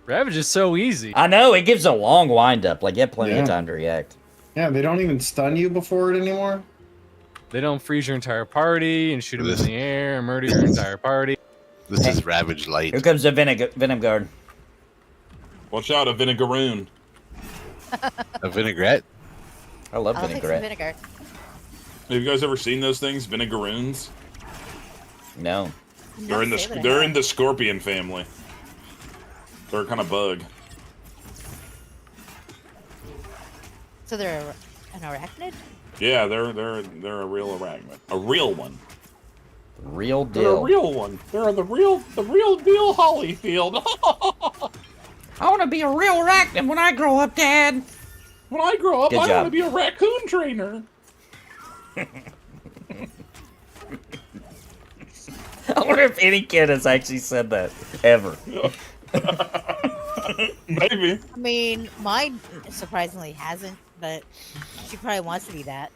Ravage is so easy. I know, it gives a long wind up. Like, you have plenty of time to react. Yeah, they don't even stun you before it anymore. They don't freeze your entire party and shoot them in the air and murder your entire party. This is Ravage Light. Here comes the Venom Guard. Watch out, a Vinegaroon. A vinaigrette? I love I'll take some vinaigrette. vinegar. Have you guys ever seen those things, Vinegaroons? No. They're in the scorpion family. They're a kind of bug. So they're an arachnid? Yeah, they're a real arachnid. A real one. Real They're a deal. real one. They're the real deal Hollyfield. I want to be a real arachnid when I grow up, Dad. When I grow up, Good I job. want to be a raccoon trainer. I wonder if any kid has actually said that ever. Maybe. I mean, mine surprisingly hasn't, but she probably wants to be that.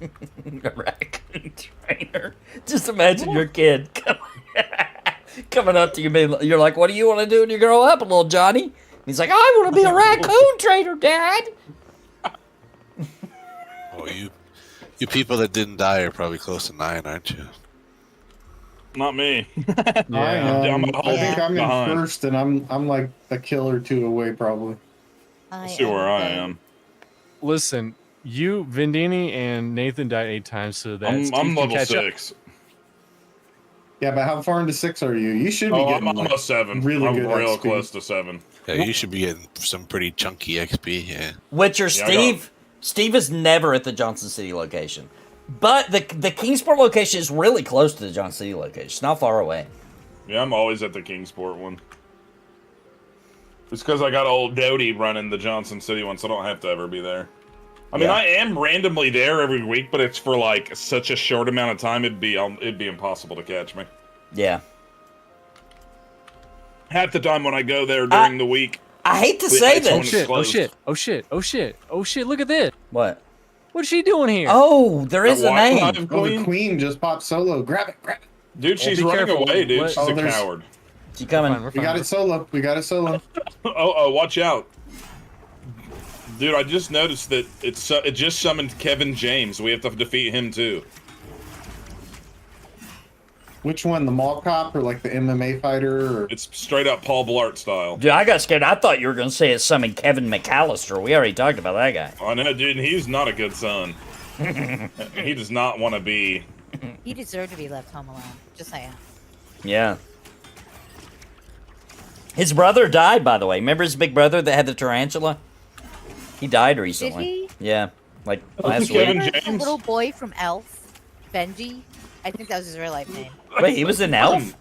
A raccoon trainer. Just imagine your kid coming up to you, you're like, "What do you want to do when you grow up, little Johnny?" And he's like, "I want to be a raccoon trainer, Dad." Oh, you people that didn't die are probably close to 9, aren't you? Not me. I I'm a whole think I'm in behind. first, and I'm like a kill or two away, probably. Let's see where I am. Listen, you, Vindini, and Nathan died 8 times, so that I'm Steve can level catch up. 6. Yeah, but how far into 6 are you? You should be Oh, getting I'm almost 7. really I'm good real XP. close to 7. Yeah, you should be getting some pretty chunky XP, yeah. Witcher Yeah, Steve. Steve is never at the Johnson City location, but the Kingsport location is really close to the Johnson City location. It's not far away. Yeah, I'm always at the Kingsport one. It's because I got old Doty running the Johnson City one, so I don't have to ever be there. I mean, Yeah. I am randomly there every week, but it's for like such a short amount of time. It'd be impossible to catch me. Yeah. Half the time when I go there during the week. I hate to the say iPhone this. Oh is shit, oh closed. shit, oh shit, oh shit, oh shit, look at this. What? What's she doing here? Oh, there is a That name. Wi-Fi Oh, the queen? queen just popped solo. Grab it, grab it. Dude, she's be running careful. away, dude. What? She's Oh, a there's- coward. She coming? We're We fine. got it solo. We got it solo. Oh, watch out. Dude, I just noticed that it just summoned Kevin James. We have to defeat him too. Which one? The mall cop or like the MMA fighter? Or... It's straight up Paul Blart style. Dude, I got scared. I thought you were going to say it's something Kevin McAllister. We already talked about that guy. I know, dude. He's not a good son. He does not want to be. He deserved to be left home alone. Just saying. Yeah. His brother died, by the way. Remember his big brother that had the tarantula? He died recently. he? Yeah, like Oh, last Kevin week. Remember the James? little boy from Elf, Benji? I think that was his real life name. Wait, he was an elf?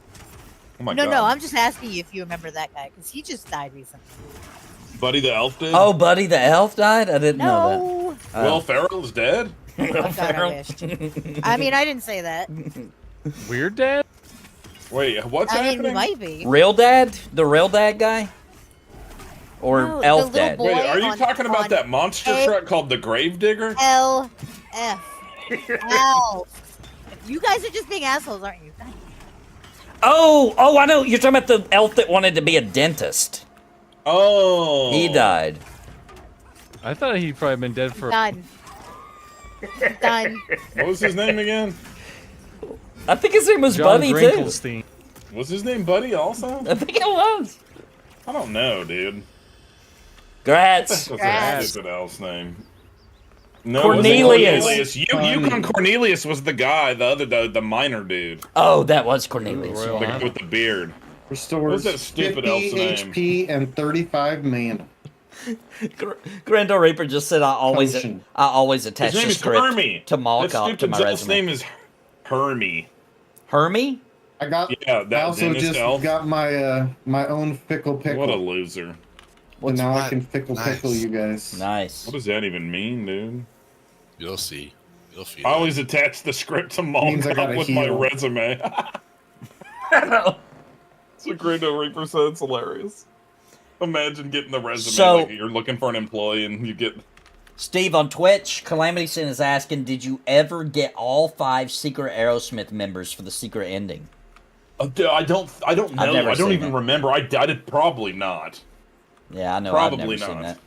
Oh my No, god. no, I'm just asking you if you remember that guy because he just died recently. Buddy the elf did? Oh, Buddy the elf died? I didn't know No. that. Will Ferrell's dead? Oh, God, I wished. I mean, I didn't say that. Weird Dad? Wait, what's I mean, happening? he might be. Real dad? The real dad guy? Or No, the elf little dad? boy. Wait, are you on- talking about on that monster A- truck called the Gravedigger? L F. Elf. You guys are just being assholes, aren't you? Oh, I know. You're talking about the elf that wanted to be a dentist. Oh. He died. I thought he'd probably been dead for. Done. Done. What was his name again? I think his name was John Buddy, too. Grinkelstein. Was his name Buddy also? I think it was. I don't know, dude. Grats. That's Grats. a stupid elf's name. No, Cornelius. it wasn't Cornelius. Yukon Cornelius was the guy, the minor dude. Oh, that was Cornelius. Royal The Yeah. guy with the beard. Restores What's that stupid 50 elf's name? HP and 35 mana. Grendel Reaper just said I always Potion. attach His name the is script Hermie. to mock That up to stupid my elf's resume. name is Hermie. Hermie? I got. Yeah, I that also dentist just elf. got my my own fickle pickle. What a loser. and now I that? can fickle Nice. pickle you guys. Nice. What does that even mean, dude? You'll see. You'll feel I it. always attach the script to Means I mock gotta up with my heal. resume. know. That's what Grendo Reaper said. It's hilarious. Imagine getting the resume. So- like you're looking for an employee and you get. Steve on Twitch, Calamity Sin is asking, did you ever get all 5 Secret Aerosmith members for the secret ending? I don't know. I've never I don't seen even it. remember. I did probably not. Yeah, I know. I've Probably never seen not. that.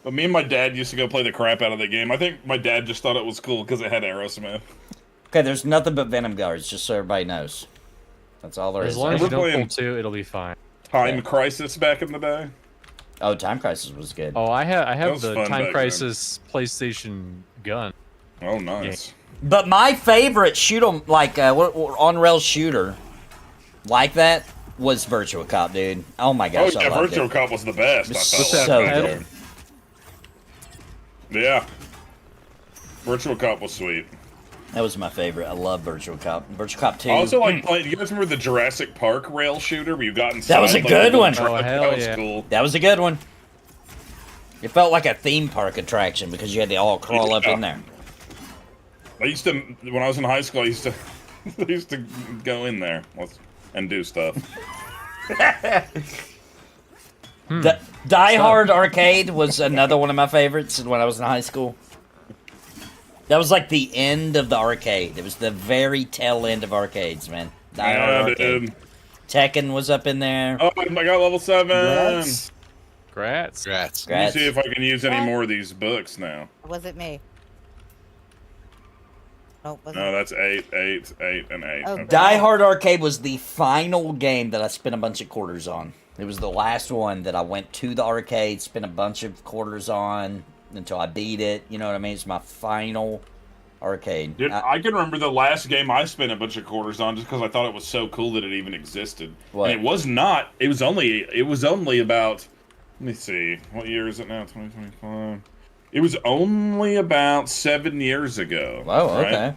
But me and my dad used to go play the crap out of the game. I think my dad just thought it was cool because it had Aerosmith. Okay, there's nothing but Venom guards, just so everybody knows. That's all there is. As long as We're you don't pull playing- 2, it'll be fine. Time Yeah. Crisis back in the day. Oh, Time Crisis was good. Oh, I That have was the fun back Time then. Crisis PlayStation gun. Oh, nice. But my favorite shoot 'em, like, on rail shooter, like that, was Virtua Cop, dude. Oh my Oh, gosh, yeah, I loved Virtual it. Cop was the best. I It's felt so like. good. Yeah. Virtual Cop was sweet. That was my favorite. I love Virtua Cop. Virtua Cop 2. I also like playing. You guys remember the Jurassic Park rail shooter where you got inside? That was a like, good little one. truck? Oh, hell That was yeah. cool. That was a good one. It felt like a theme park attraction because you had to all crawl up in there. I used to, when I was in high school, I used to, I used to go in there and do stuff. Die Hard Arcade was another one of my favorites when I was in high school. That was like the end of the arcade. It was the very tail end of arcades, man. Die Hard Yeah, Arcade. dude. Tekken was up in there. Oh, I got level 7. Grats. Grats. Grats. Let me Grats. see if I can use any more of these books now. Was it me? Nope, wasn't No, it? that's 8, 8, 8, and 8. Oh, Okay. Die Hard Arcade was the final game that I spent a bunch of quarters on. It was the last one that I went to the arcade, spent a bunch of quarters on until I beat it. You know what I mean? It's my final arcade. Dude, I can remember the last game I spent a bunch of quarters on just because I thought it was so cool that it even existed. What? And it was not. It was only about. Let me see. What year is it now? 2025. It was only about 7 years ago. Oh, right?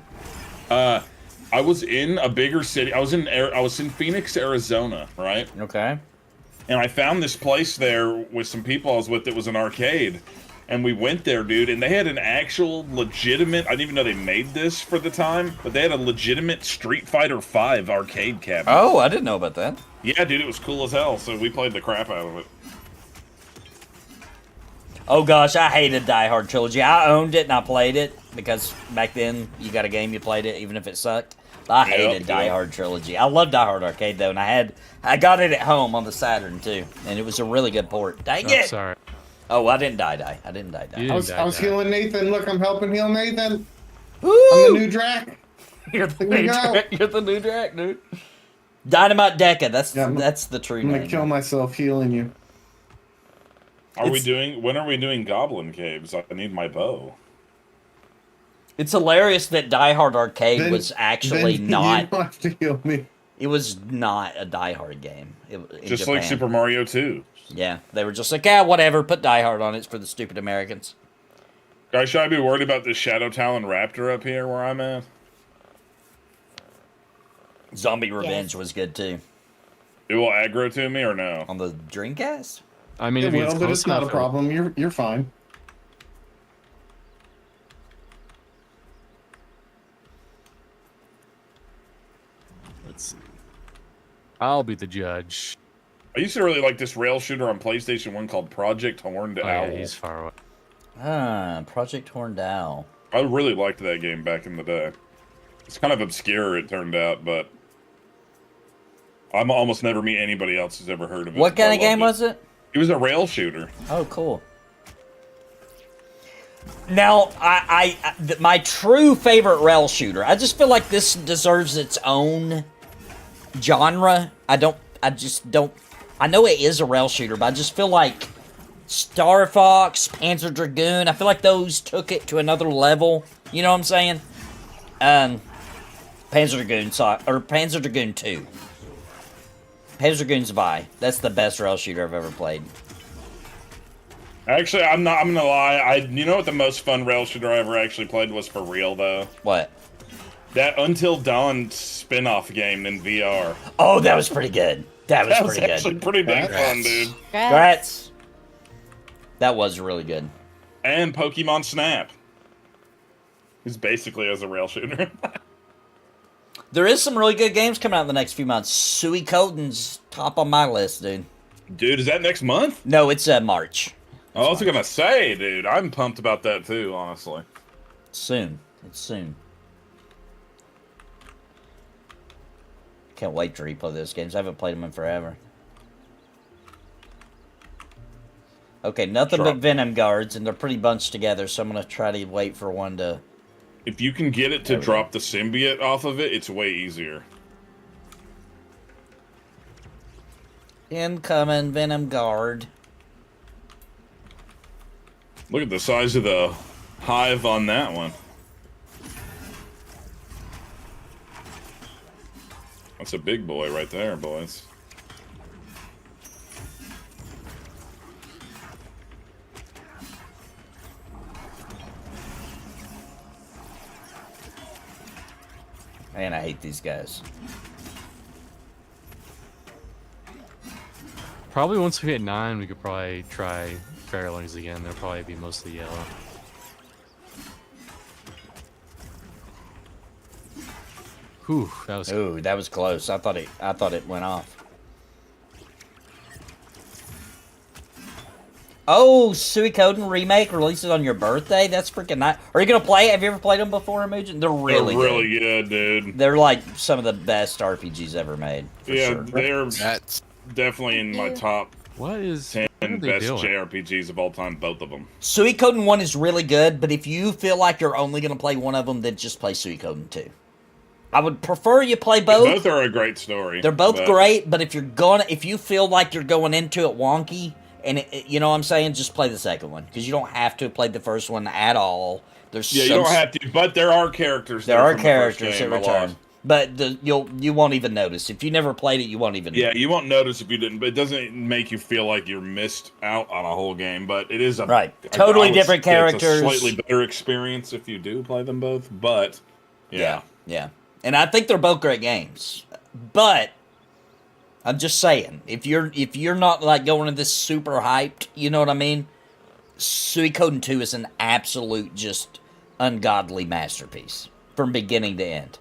okay. I was in a bigger city. I was in Phoenix, Arizona, right? Okay. And I found this place there with some people I was with that was an arcade. And we went there, dude, and they had an actual legitimate, I didn't even know they made this for the time, but they had a legitimate Street Fighter V arcade cabinet. Oh, I didn't know about that. Yeah, dude, it was cool as hell, so we played the crap out of it. Oh gosh, I hated Die Hard Trilogy. I owned it and I played it because back then you got a game, you played it even if it sucked. But I hated Die Hard Trilogy. I love Die Hard Arcade though, and I got it at home on the Saturn too, and it was a really good port. Dang Oh, it! sorry. Oh, I didn't die. I didn't die. You I was, didn't I was die. healing Nathan. Look, I'm helping heal Nathan. Woo! I'm the new Drac. You're the Here we new go. Drac. You're the new Drac, dude. Dynamite Deca. Yeah, That's the true I'm gonna name. kill myself healing you. When are we doing Goblin Caves? I need my bow. It's hilarious that Die Hard Arcade Then- was actually then not. You don't have to heal me. It was not a Die Hard game. In Just like Japan. Super Mario 2. Yeah, they were just like, yeah, whatever. Put Die Hard on it. It's for the stupid Americans. Guys, should I be worried about this Shadow Talon Raptor up here where I'm at? Zombie Revenge was good too. It will aggro to me or no? On the Dreamcast? I mean, It if it's will, but close it's not a enough, problem. You're fine. Let's see. I'll be the judge. I used to really like this rail shooter on PlayStation 1 called Project Horned Oh, Owl. yeah, he's far away. Project Horned Owl. I really liked that game back in the day. It's kind of obscure, it turned out, but I'm almost never meet anybody else who's ever heard of it. What kind of game was it? It was a rail shooter. Oh, cool. Now, my true favorite rail shooter. I just feel like this deserves its own genre. I know it is a rail shooter, but I just feel like Star Fox, Panzer Dragoon, I feel like those took it to another level. You know what I'm saying? Panzer Dragoon 2. Panzer Dragoon's Vi. That's the best rail shooter I've ever played. Actually, I'm gonna lie. You know what the most fun rail shooter I ever actually played was for real though? What? That Until Dawn spin-off game in VR. Oh, that was pretty good. That was pretty good. Actually pretty dang fun, dude. Congrats. That was really good. And Pokemon Snap. It's basically as a rail shooter. There is some really good games coming out in the next few months. Suikoden's top on my list, dude. Dude, is that next month? No, it's March. I was gonna say, dude, I'm pumped about that too, honestly. Soon. It's soon. Can't wait to replay those games. I haven't played them in forever. Okay, nothing but Venom guards, and they're pretty bunched together, so I'm gonna try to wait for one to... If you can get it to drop the symbiote off of it, it's way easier. Incoming Venom guard. Look at the size of the hive on that one. That's a big boy right there, boys. Man, I hate these guys. Probably once we hit 9, we could probably try Fairlings again. They'll probably be mostly yellow. Whew, that was... Ooh, that was close. I thought it went off. Oh, Suikoden remake releases on your birthday? That's freaking nice. Are you gonna play it? Have you ever played them before, Imogen? They're really good, dude. They're like some of the best RPGs ever made. Yeah, sure. they're definitely in my top 10 best JRPGs of all time, both of them. Suikoden 1 is really good, but if you feel like you're only gonna play one of them, then just play Suikoden 2. I would prefer you play both. Both are a great story. They're both great, but if you feel like you're going into it wonky, and you know what I'm saying, just play the second one, because you don't have to play the first one at all. You don't have to, but there are characters. There are characters that return, but you won't even notice if you never played it. You won't even. Yeah, you won't notice if you didn't, but it doesn't make you feel like you're missed out on a whole game. But it is totally different characters. It's a slightly better experience if you do play them both. But yeah, and I think they're both great games, but. I'm just saying, if you're not like going to this super hyped, you know what I mean? Suikoden 2 is an absolute just ungodly masterpiece from beginning to end.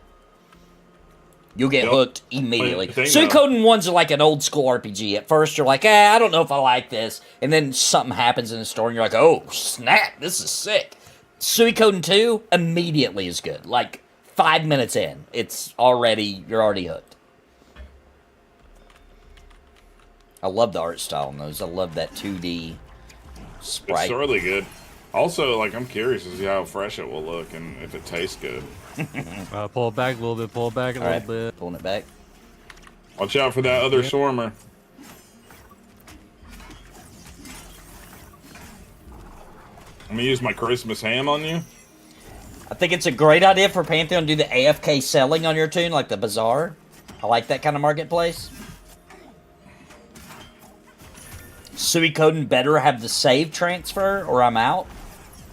You'll get hooked immediately. Suikoden 1's like an old school RPG. At first you're like, I don't know if I like this, and then something happens in the story and you're like, oh snap, this is sick. Suikoden 2 immediately is good. Like 5 minutes in, you're already hooked. I love the art style in those. I love that 2D sprite. It's really good. Also, like, I'm curious to see how fresh it will look and if it tastes good. Pull it back a little bit. Pull it back a little bit. Pulling it back. Watch out for that other swarmer. I'm gonna use my Christmas ham on you. I think it's a great idea for Pantheon to do the AFK selling on your tune, like the bazaar. I like that kind of marketplace. Suikoden better have the save transfer or I'm out.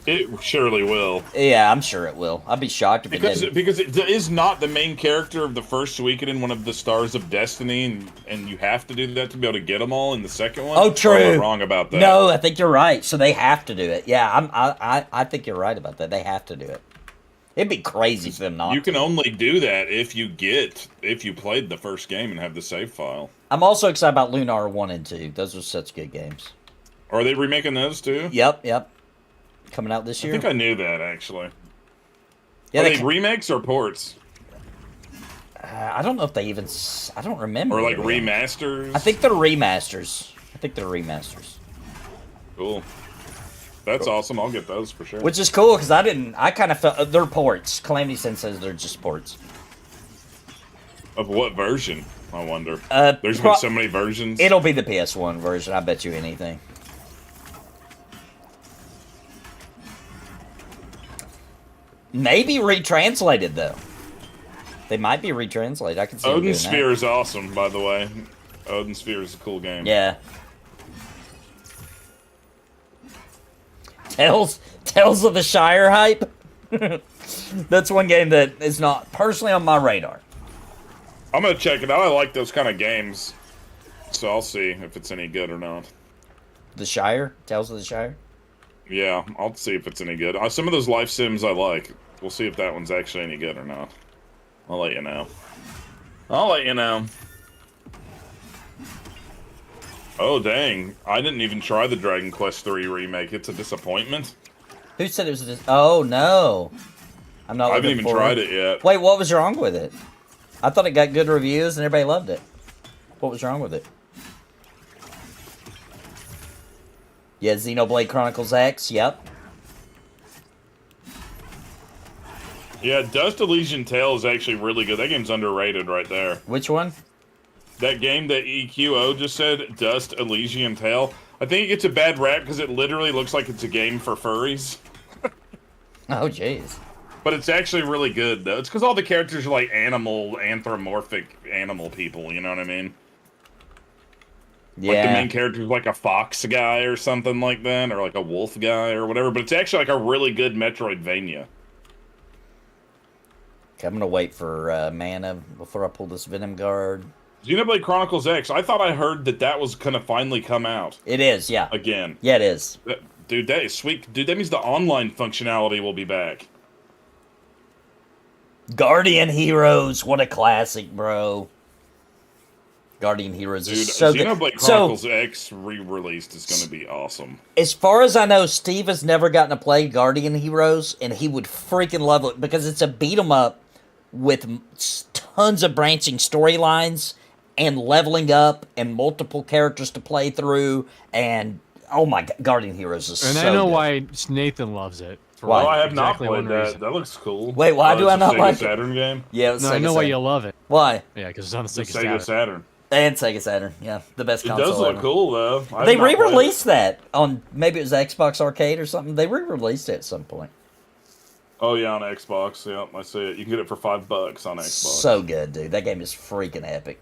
It surely will. Yeah, I'm sure it will. I'd be shocked if it didn't. Because it is not the main character of the first Suikoden, one of the Stars of Destiny, and you have to do that to be able to get them all in the second one. Oh, true. Or am I wrong about that? No, I think you're right. So they have to do it. Yeah, I think you're right about that. They have to do it. It'd be crazy for them not. You can only do that if you played the first game and have the save file. I'm also excited about Lunar 1 and 2. Those are such good games. Are they remaking those too? Yep. Coming out this year. I think I knew that actually. Yeah, Are they remakes or ports? I don't know if they even. I don't remember. Or like remasters? I think they're remasters. Cool. That's awesome. I'll get those for sure. Which is cool because I kind of felt they're ports. Calamity Sin says they're just ports. Of what version? I wonder. There's been so many versions. It'll be the PS1 version. I bet you anything. Maybe retranslated though. They might be retranslated. I can see Odin Sphere is awesome, by the way. Odin Sphere is a cool game. Yeah. Tales of the Shire hype. That's one game that is not personally on my radar. I'm gonna check it out. I like those kind of games, so I'll see if it's any good or not. The Shire? Tales of the Shire? Yeah, I'll see if it's any good. Some of those life sims I like. We'll see if that one's actually any good or not. I'll let you know. Oh, dang. I didn't even try the Dragon Quest III remake. It's a disappointment. Who said it was oh, no. I haven't even tried it yet. Wait, what was wrong with it? I thought it got good reviews and everybody loved it. What was wrong with it? Yeah, Xenoblade Chronicles X, yep. Yeah, Dust Elysian Tale is actually really good. That game's underrated right there. Which one? That game that EQO just said, Dust Elysian Tale. I think it gets a bad rap because it literally looks like it's a game for furries. Oh, jeez. But it's actually really good, though. It's because all the characters are like anthropomorphic animal people, you know what I mean? Yeah. Like the main character is like a fox guy or something like that, or like a wolf guy or whatever. But it's actually like a really good Metroidvania. Okay, I'm gonna wait for mana before I pull this Venom Guard. Xenoblade Chronicles X. I thought I heard that was gonna finally come out. It is, yeah. Again. Yeah, it is. Dude, that is sweet. Dude, that means the online functionality will be back. Guardian Heroes, what a classic, bro. Guardian Heroes is so good. Xenoblade Chronicles X re-released is going to be awesome. As far as I know, Steve has never gotten to play Guardian Heroes, and he would freaking love it because it's a beat 'em up with tons of branching storylines and leveling up and multiple characters to play through. And oh my God, Guardian Heroes is so good. And I know why Nathan loves it. Why? I have not played that. That looks cool. Wait, why do I not like it? Saturn game? Yeah, it's no, I know why you love it. Why? Yeah, because it's on the Sega Saturn. And Sega Saturn, yeah, the best console. It does look ever. cool though. They re-released that on maybe it was Xbox Arcade or something. They re-released it at some point. Oh yeah, on Xbox. Yep, I see it. You can get it for $5 on Xbox. So good, dude. That game is freaking epic.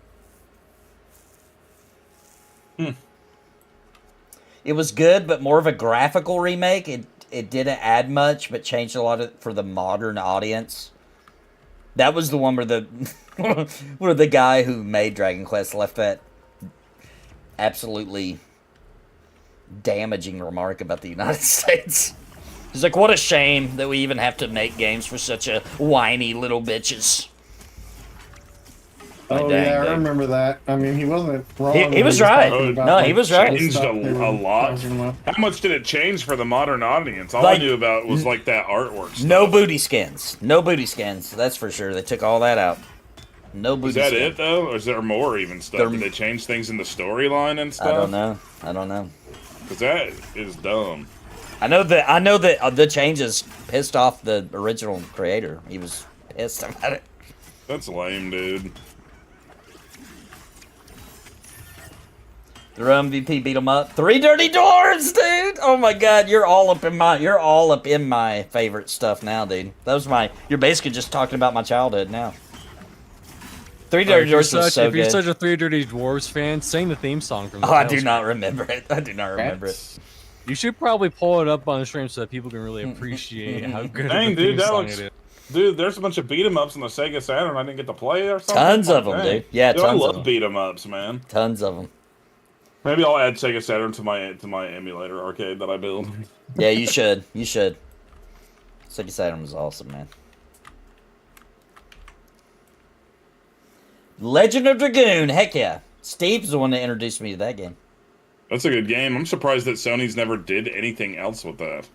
It was good, but more of a graphical remake. It didn't add much, but changed a lot for the modern audience. That was the one where the guy who made Dragon Quest left that absolutely damaging remark about the United States. He's like, what a shame that we even have to make games for such a whiny little bitches. Oh, yeah, I remember that. I mean, he wasn't wrong. He was right. No, he was right. Changed a lot. How much did it change for the modern audience? All I knew about was like that artwork stuff. No booty skins. No booty skins. That's for sure. They took all that out. No booty skins. Is that it, though? Or is there more even stuff? Did they change things in the storyline and stuff? I don't know. Because that is dumb. I know that the changes pissed off the original creator. He was pissed about it. That's lame, dude. The MVP beat him up. 3 Dirty Dwarves, dude. Oh my God, you're all up in my favorite stuff now, dude. That was you're basically just talking about my childhood now. 3 Dirty Dwarves was so good. If you're such a 3 Dirty Dwarves fan, sing the theme song from the I do not remember it. You should probably pull it up on the stream so that people can really appreciate how good Dang, of a dude, theme that song looks. it is. Dude, there's a bunch of beat 'em ups on the Sega Saturn I didn't get to play or something. Tons of them, dude. Yeah, dude, tons I of love them. beat 'em ups, man. Tons of them. Maybe I'll add Sega Saturn to my emulator arcade that I build. Yeah, you should. You should. Sega Saturn was awesome, man. Legend of Dragoon, heck yeah. Steve's the one that introduced me to that game. That's a good game. I'm surprised that Sony's never did anything else with that.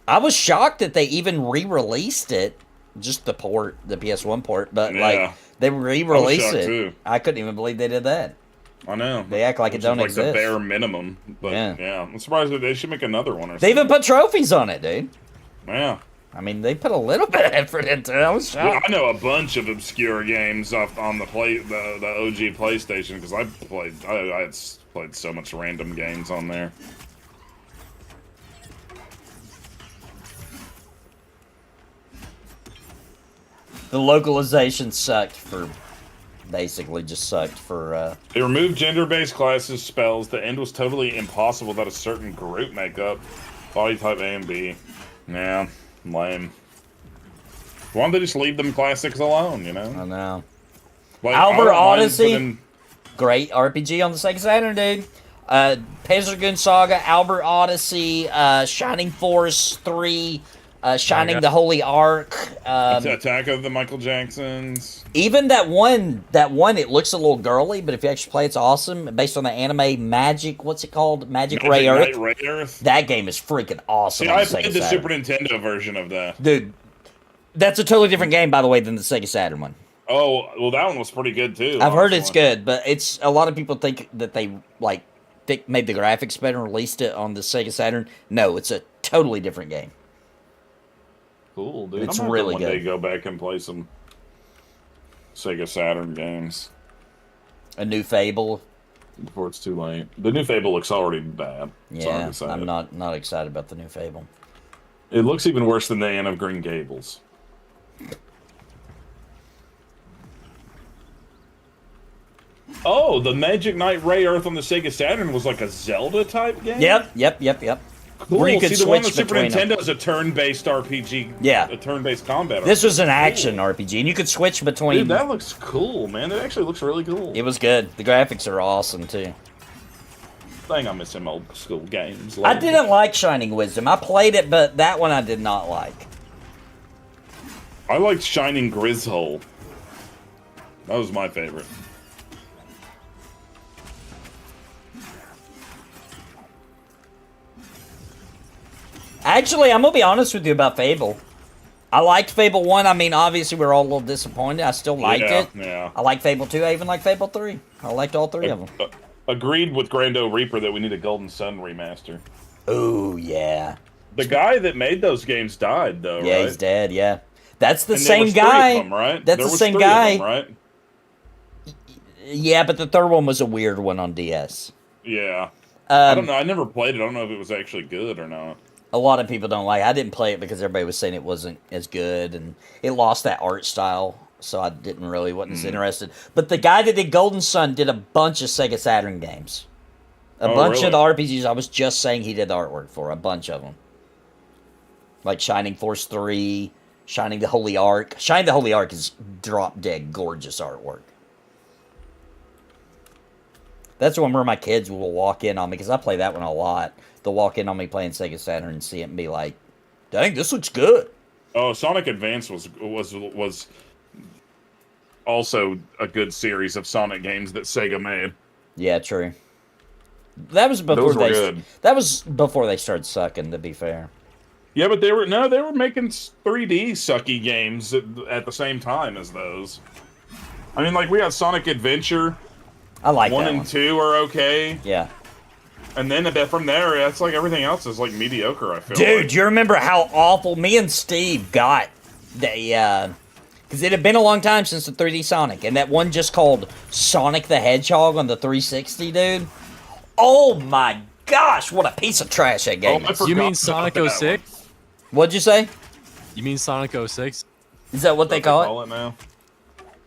I was shocked that they even re-released it, just the port, the PS1 port, but Yeah. like they re-released shocked, it. too. I couldn't even believe they did that. I know. They act like Which it don't is like exist. the bare minimum. But yeah, I'm surprised that they should make another one or They something. even put trophies on it, dude. Yeah. I mean, they put a little bit of effort into it. I was Well, shocked. I know a bunch of obscure games off on the OG PlayStation because I had played so much random games on there. The localization sucked for, basically just sucked for, They removed gender-based classes, spells. The end was totally impossible without a certain group makeup. Body type A and B. Yeah, lame. Why don't they just leave them classics alone, you know? I know. Like, Albert I don't mind Odyssey, putting- great RPG on the Sega Saturn, dude. Panzer Dragoon Saga, Albert Odyssey, Shining Force 3, Shining the Holy Ark. Attack of the Michael Jacksons. Even that one, it looks a little girly, but if you actually play, it's awesome. Based on the anime Magic, what's it called? Magic Ray Earth. Knight Ray Earth. That game is freaking awesome. See, on I the played Sega the Saturn. Super Nintendo version of that. Dude, that's a totally different game, by the way, than the Sega Saturn one. Oh, well, that one was pretty good too. I've heard it's honestly. good, but it's a lot of people think that they made the graphics better and released it on the Sega Saturn. No, it's a totally different game. Cool, dude. It's I'm gonna really one day good. go back and play some Sega Saturn games A new Fable. before it's too late. The new Fable looks already bad. Yeah, Sorry to say I'm it. not excited about the new Fable. It looks even worse than the Anne of Green Gables. Oh, the Magic Knight Ray Earth on the Sega Saturn was like a Zelda type game? Yep. Cool. Where you could See, the one on switch Super between them. Nintendo is a turn-based RPG. Yeah. A turn-based combat. This RPG. was an action RPG, and you could switch between. Dude, that looks cool, man. It actually looks really cool. It was good. The graphics are awesome too. Dang, I miss some old school games. I didn't like Shining Wisdom. I played it, but that one I did not like. I liked Shining Grizzhole. That was my favorite. Actually, I'm gonna be honest with you about Fable. I liked Fable 1. I mean, obviously, we were all a little disappointed. I still liked it. Yeah. I like Fable 2. I even like Fable 3. I liked all three of them. Agreed with Grando Reaper that we need a Golden Sun remaster. Ooh, yeah. The guy that made those games died, though, Yeah, right? he's dead, yeah. That's the And there same was three guy. of them, right? That's There the was same three of guy. them, right? Yeah, but the third one was a weird one on DS. Yeah. I don't Um, know. I never played it. I don't know if it was actually good or not. a lot of people don't like it. I didn't play it because everybody was saying it wasn't as good, and it lost that art style, so I wasn't as interested. But the guy that did Golden Sun did a bunch of Sega Saturn games. A Oh, bunch really? of the RPGs I was just saying he did the artwork for. A bunch of them. Like Shining Force 3, Shining the Holy Ark. Shining the Holy Ark is drop-dead gorgeous artwork. That's the one where my kids will walk in on me, because I play that one a lot. They'll walk in on me playing Sega Saturn and see it and be like, dang, this looks good. Oh, Sonic Advance was also a good series of Sonic games that Sega made. Yeah, true. That was before Those were good. That was before they started sucking, to be fair. Yeah, but they were making 3D sucky games at the same time as those. I mean, like, we got Sonic Adventure. I like 1 that and one. 2 are okay. Yeah. And then from there, it's like everything else is like mediocre, I feel Dude, like. do you remember how awful me and Steve got the, because it had been a long time since the 3D Sonic, and that one just called Sonic the Hedgehog on the 360, dude. Oh my gosh, what a piece of trash that game is. You mean Sonic 06? What'd you say? You mean Sonic 06? Is that what they call it? now?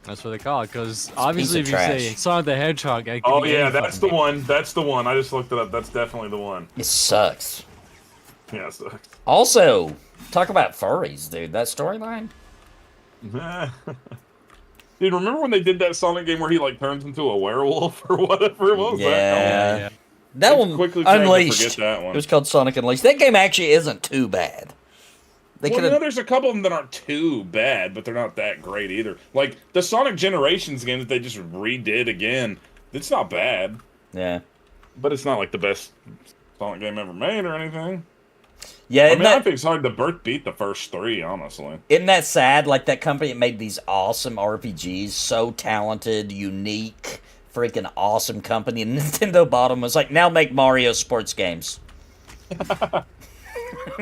That's what they call it, because obviously if of you say trash. Sonic the Hedgehog, it could Oh be yeah, any that's fucking the one. That's the one. I just looked it up. That's definitely the one. It sucks. Yeah, so. Also, talk about furries, dude. That storyline. Dude, remember when they did that Sonic game where he like turns into a werewolf or whatever? What was that? Yeah. That one, quickly tried to Unleashed. forget that one. It was called Sonic Unleashed. That game actually isn't too bad. They Well, could have. there's a couple of them that aren't too bad, but they're not that great either. Like the Sonic Generations game that they just redid again. It's not bad, Yeah. but it's not like the best Sonic game ever made or anything. Yeah. I mean, I think it's hard to beat the first three, honestly. Isn't that sad? Like that company that made these awesome RPGs, so talented, unique, freaking awesome company, and Nintendo bought them. Was like, now make Mario sports games.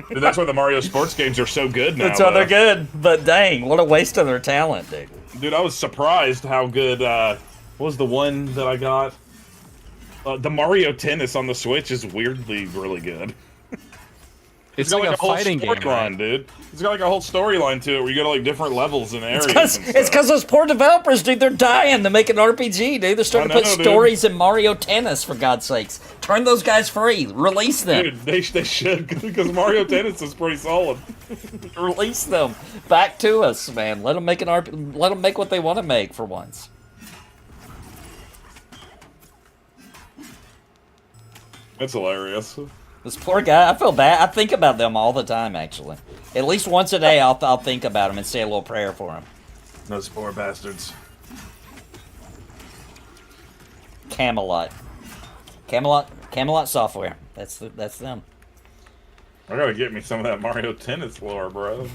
Dude, that's why the Mario sports games are so good now. That's why they're good. But dang, what a waste of their talent, dude. Dude, I was surprised how good. What was the one that I got? The Mario Tennis on the Switch is weirdly really good. It's got like a whole fighting game, storyline, right? dude. It's got like a whole storyline to it where you go to like different levels and areas. It's because those poor developers, dude, they're dying to make an RPG, dude. They're starting to put stories in Mario Tennis, for God's sakes. Turn those guys free. Release them. Dude, they should, because Mario Tennis is pretty solid. Release them back to us, man. Let them make let them make what they want to make for once. That's hilarious. This poor guy, I feel bad. I think about them all the time, actually. At least once a day, I'll think about him and say a little prayer for him. Those poor bastards. Camelot Software. That's them. I gotta get me some of that Mario Tennis lore, bro.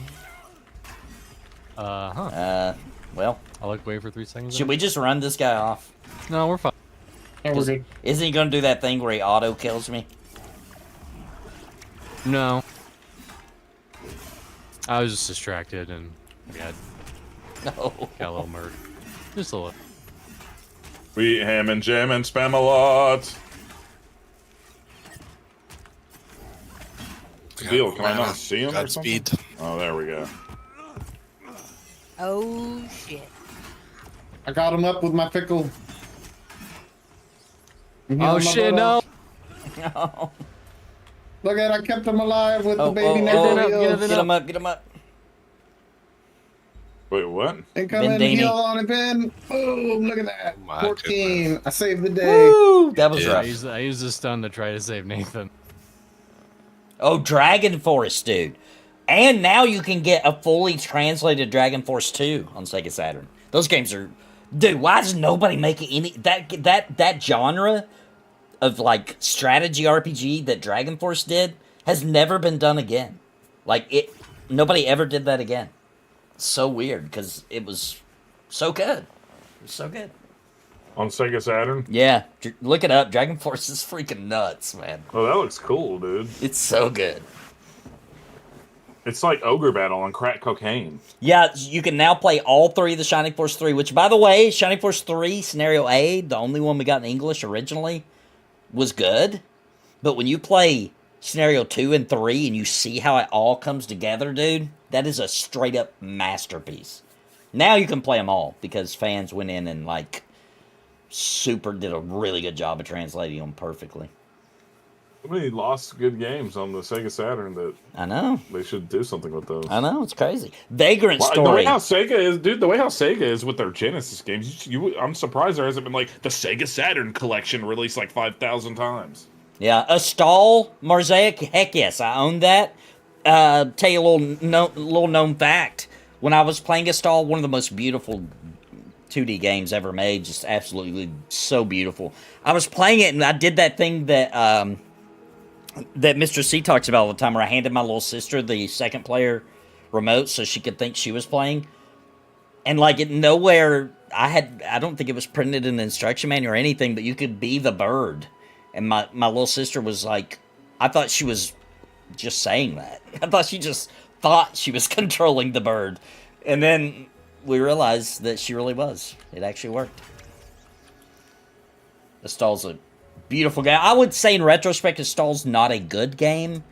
Well, I'll like wait for 3 seconds. should we just run this guy off? No, we're fine. Yeah, we're good. Isn't he gonna do that thing where he auto kills me? No. I was just distracted and No. got a little murdered. Just a little. We ham and jam and spam a lot. Deal, can I not see him or something? Godspeed. Oh, there we go. Oh shit. I got him up with my pickle. Oh shit, no! No. Look at I kept him alive with the baby oh, Neverreal. get him up, get him up. Wait, what? Incoming Bendini. heal on a pin. Boom, look at that. Oh my 14. goodness. I saved the day. Woo, that was Yeah. rough. I used the stun to try to save Nathan. Oh, Dragon Force, dude. And now you can get a fully translated Dragon Force 2 on Sega Saturn. Those games are... Dude, why does nobody make any... That genre of, like, strategy RPG that Dragon Force did has never been done again. Like, nobody ever did that again. It's so weird, because it was so good. It was so good. On Sega Saturn? Yeah, look it up. Dragon Force is freaking nuts, man. Oh, that looks cool, dude. It's so good. It's like Ogre Battle on crack cocaine. Yeah, you can now play all 3 of the Shining Force 3, which, by the way, Shining Force 3 Scenario A, the only one we got in English originally, was good. But when you play Scenario 2 and 3 and you see how it all comes together, dude, that is a straight-up masterpiece. Now you can play them all, because fans went in and, like, did a really good job of translating them perfectly. So many lost good games on the Sega Saturn that I know. they should do something with those. I know, it's crazy. Vagrant The Story. way how Sega is, dude, the way how Sega is with their Genesis games, I'm surprised there hasn't been like the Sega Saturn collection released like 5,000 times. Yeah, a Stall Mosaic. Heck yes, I own that. Tell you a little known fact. When I was playing a Stall, one of the most beautiful 2D games ever made, just absolutely so beautiful. I was playing it and I did that thing that that Mr. C talks about all the time, where I handed my little sister the second player remote so she could think she was playing. And like nowhere, I don't think it was printed in the instruction manual or anything, but you could be the bird. And my little sister was like, I thought she was just saying that. I thought she just thought she was controlling the bird. And then we realized that she really was. It actually worked. The Stall's a beautiful game. I would say in retrospect, Stall's not a good game,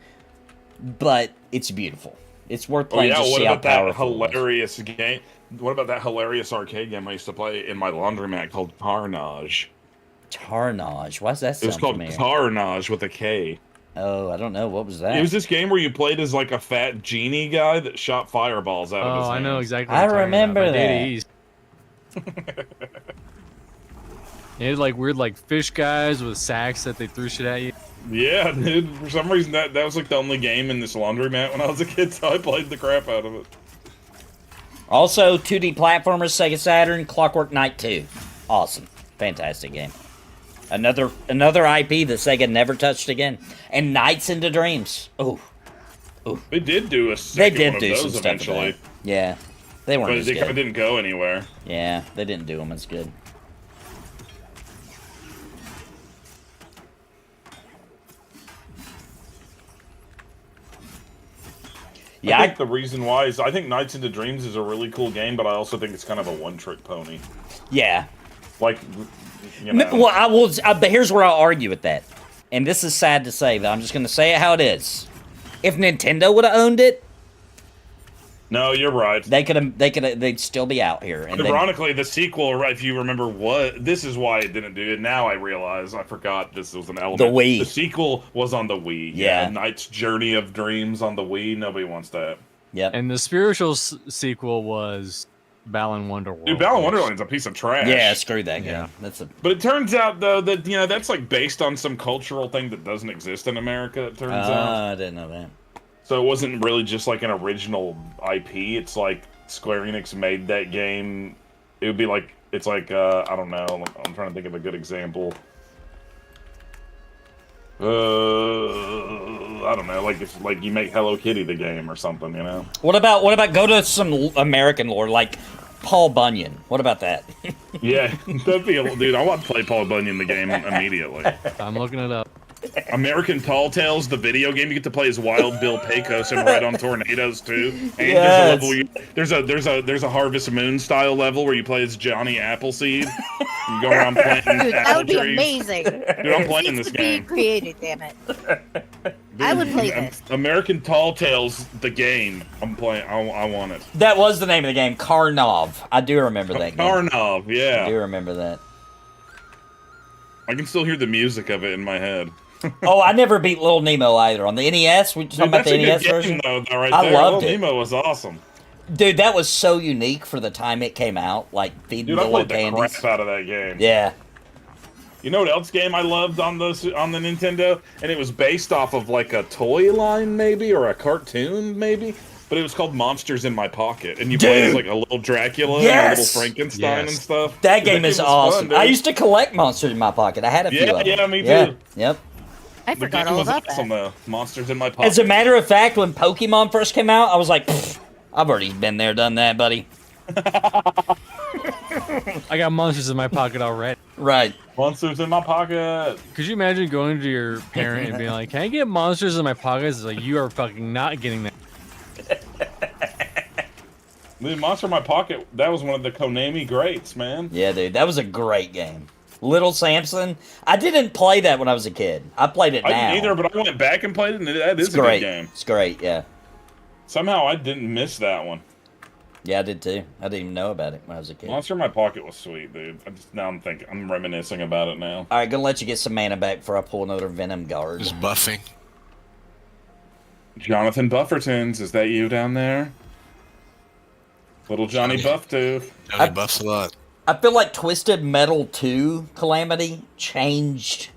but it's beautiful. It's worth playing to see how powerful it was. Hilarious game? What about that hilarious arcade game I used to play in my laundromat called Carnage? Tarnage. Why does that sound It was called familiar? Carnage with a K. Oh, I don't know. What was that? It was this game where you played as like a fat genie guy that shot fireballs out of his Oh, hands. I know exactly. I what you're talking about. remember By Data that. East. It had like weird like fish guys with sacks that they threw shit at you. Yeah, dude. For some reason, that was like the only game in this laundromat when I was a kid, so I played the crap out of it. Also, 2D platformers, Sega Saturn, Clockwork Knight 2. Awesome. Fantastic game. Another IP that Sega never touched again. And Nights into Dreams. Oh. They did do a They second did one do of some those stuff eventually, with that. Yeah. They weren't but as they kind good. of didn't go anywhere. Yeah, they didn't do them as good. Yeah, I think the reason why is I think Nights into Dreams is a really cool game, but I also think it's kind of a one-trick pony. yeah. Like, you know. Well, I will. But here's where I'll argue with that, and this is sad to say, but I'm just going to say it how it is. If Nintendo would have owned it, No, you're right. they'd still be out here. And Ironically, the sequel, if you remember, this is why it didn't do it. Now I realize I forgot this was an element. The Wii. The sequel was on the Wii. Yeah. Knight's Journey of Dreams on the Wii. Nobody wants that. Yep. And the spiritual sequel was Balan Wonderworld. Dude, Balan Wonderland's a piece of trash. Yeah, screw that game. Yeah. That's a. But it turns out though that that's like based on some cultural thing that doesn't exist in America. It turns out. I didn't know that. So it wasn't really just like an original IP. It's like Square Enix made that game. It would be like it's like I don't know. I'm trying to think of a good example. I don't know. Like it's like you make Hello Kitty the game or something. You know. What about go to some American lore like Paul Bunyan? What about that? Yeah, that'd be dude. I want to play Paul Bunyan the game immediately. I'm looking it up. American Tall Tales, the video game, you get to play as Wild Bill Pecos and ride on tornadoes too. And Yes. there's a level there's a Harvest Moon style level where you play as Johnny Appleseed. You go around planting Dude, that apple would be trees. amazing. Dude, I'm playing this game. Created, damn it. I would play this. American Tall Tales, the game. I'm playing. I want it. That was the name of the game, Karnov. I do remember that game. Karnov, I yeah. do remember that. I can still hear the music of it in my head. Oh, I never beat Little Nemo either on the NES. We talking Dude, about that's the a good NES game, version. though, right I there. loved Little it. Nemo was awesome. Dude, that was so unique for the time it came out. Like feeding Dude, the I little played the candies. crap out of that game. Yeah. You know what else game I loved on the Nintendo? And it was based off of like a toy line maybe or a cartoon maybe, but it was called Monsters in My Pocket, and you played as like a little Dracula and a Yes! little Frankenstein and stuff. That game is was awesome. fun, I dude. used to collect Monsters in My Pocket. I had a few of them. Yeah, me too. Yeah. Yep. I The forgot game all was about awesome that. though. Monsters in My Pocket. As a matter of fact, when Pokemon first came out, I was like, "Pfft, I've already been there, done that, buddy. I got monsters in my pocket already. Right. Monsters in My Pocket. Could you imagine going to your parent and being like, "Can I get monsters in my pockets?" It's like, you are fucking not getting that. Dude, Monster in My Pocket, that was one of the Konami greats, man. Yeah, dude, that was a great game. Little Samson. I didn't play that when I was a kid. I played it I now. didn't either, but I went back and played it, and that is It's a great. good game. It's great, yeah. Somehow I didn't miss that one. Yeah, I did too. I didn't even know about it when I was a kid. Monster in My Pocket was sweet, dude. I'm reminiscing about it now. All right, gonna let you get some mana back before I pull another Venom Guard. Just buffing. Jonathan Buffertons, is that you down there? Little Johnny Bufftooth. Johnny buffs a lot. I feel like Twisted Metal 2 Calamity changed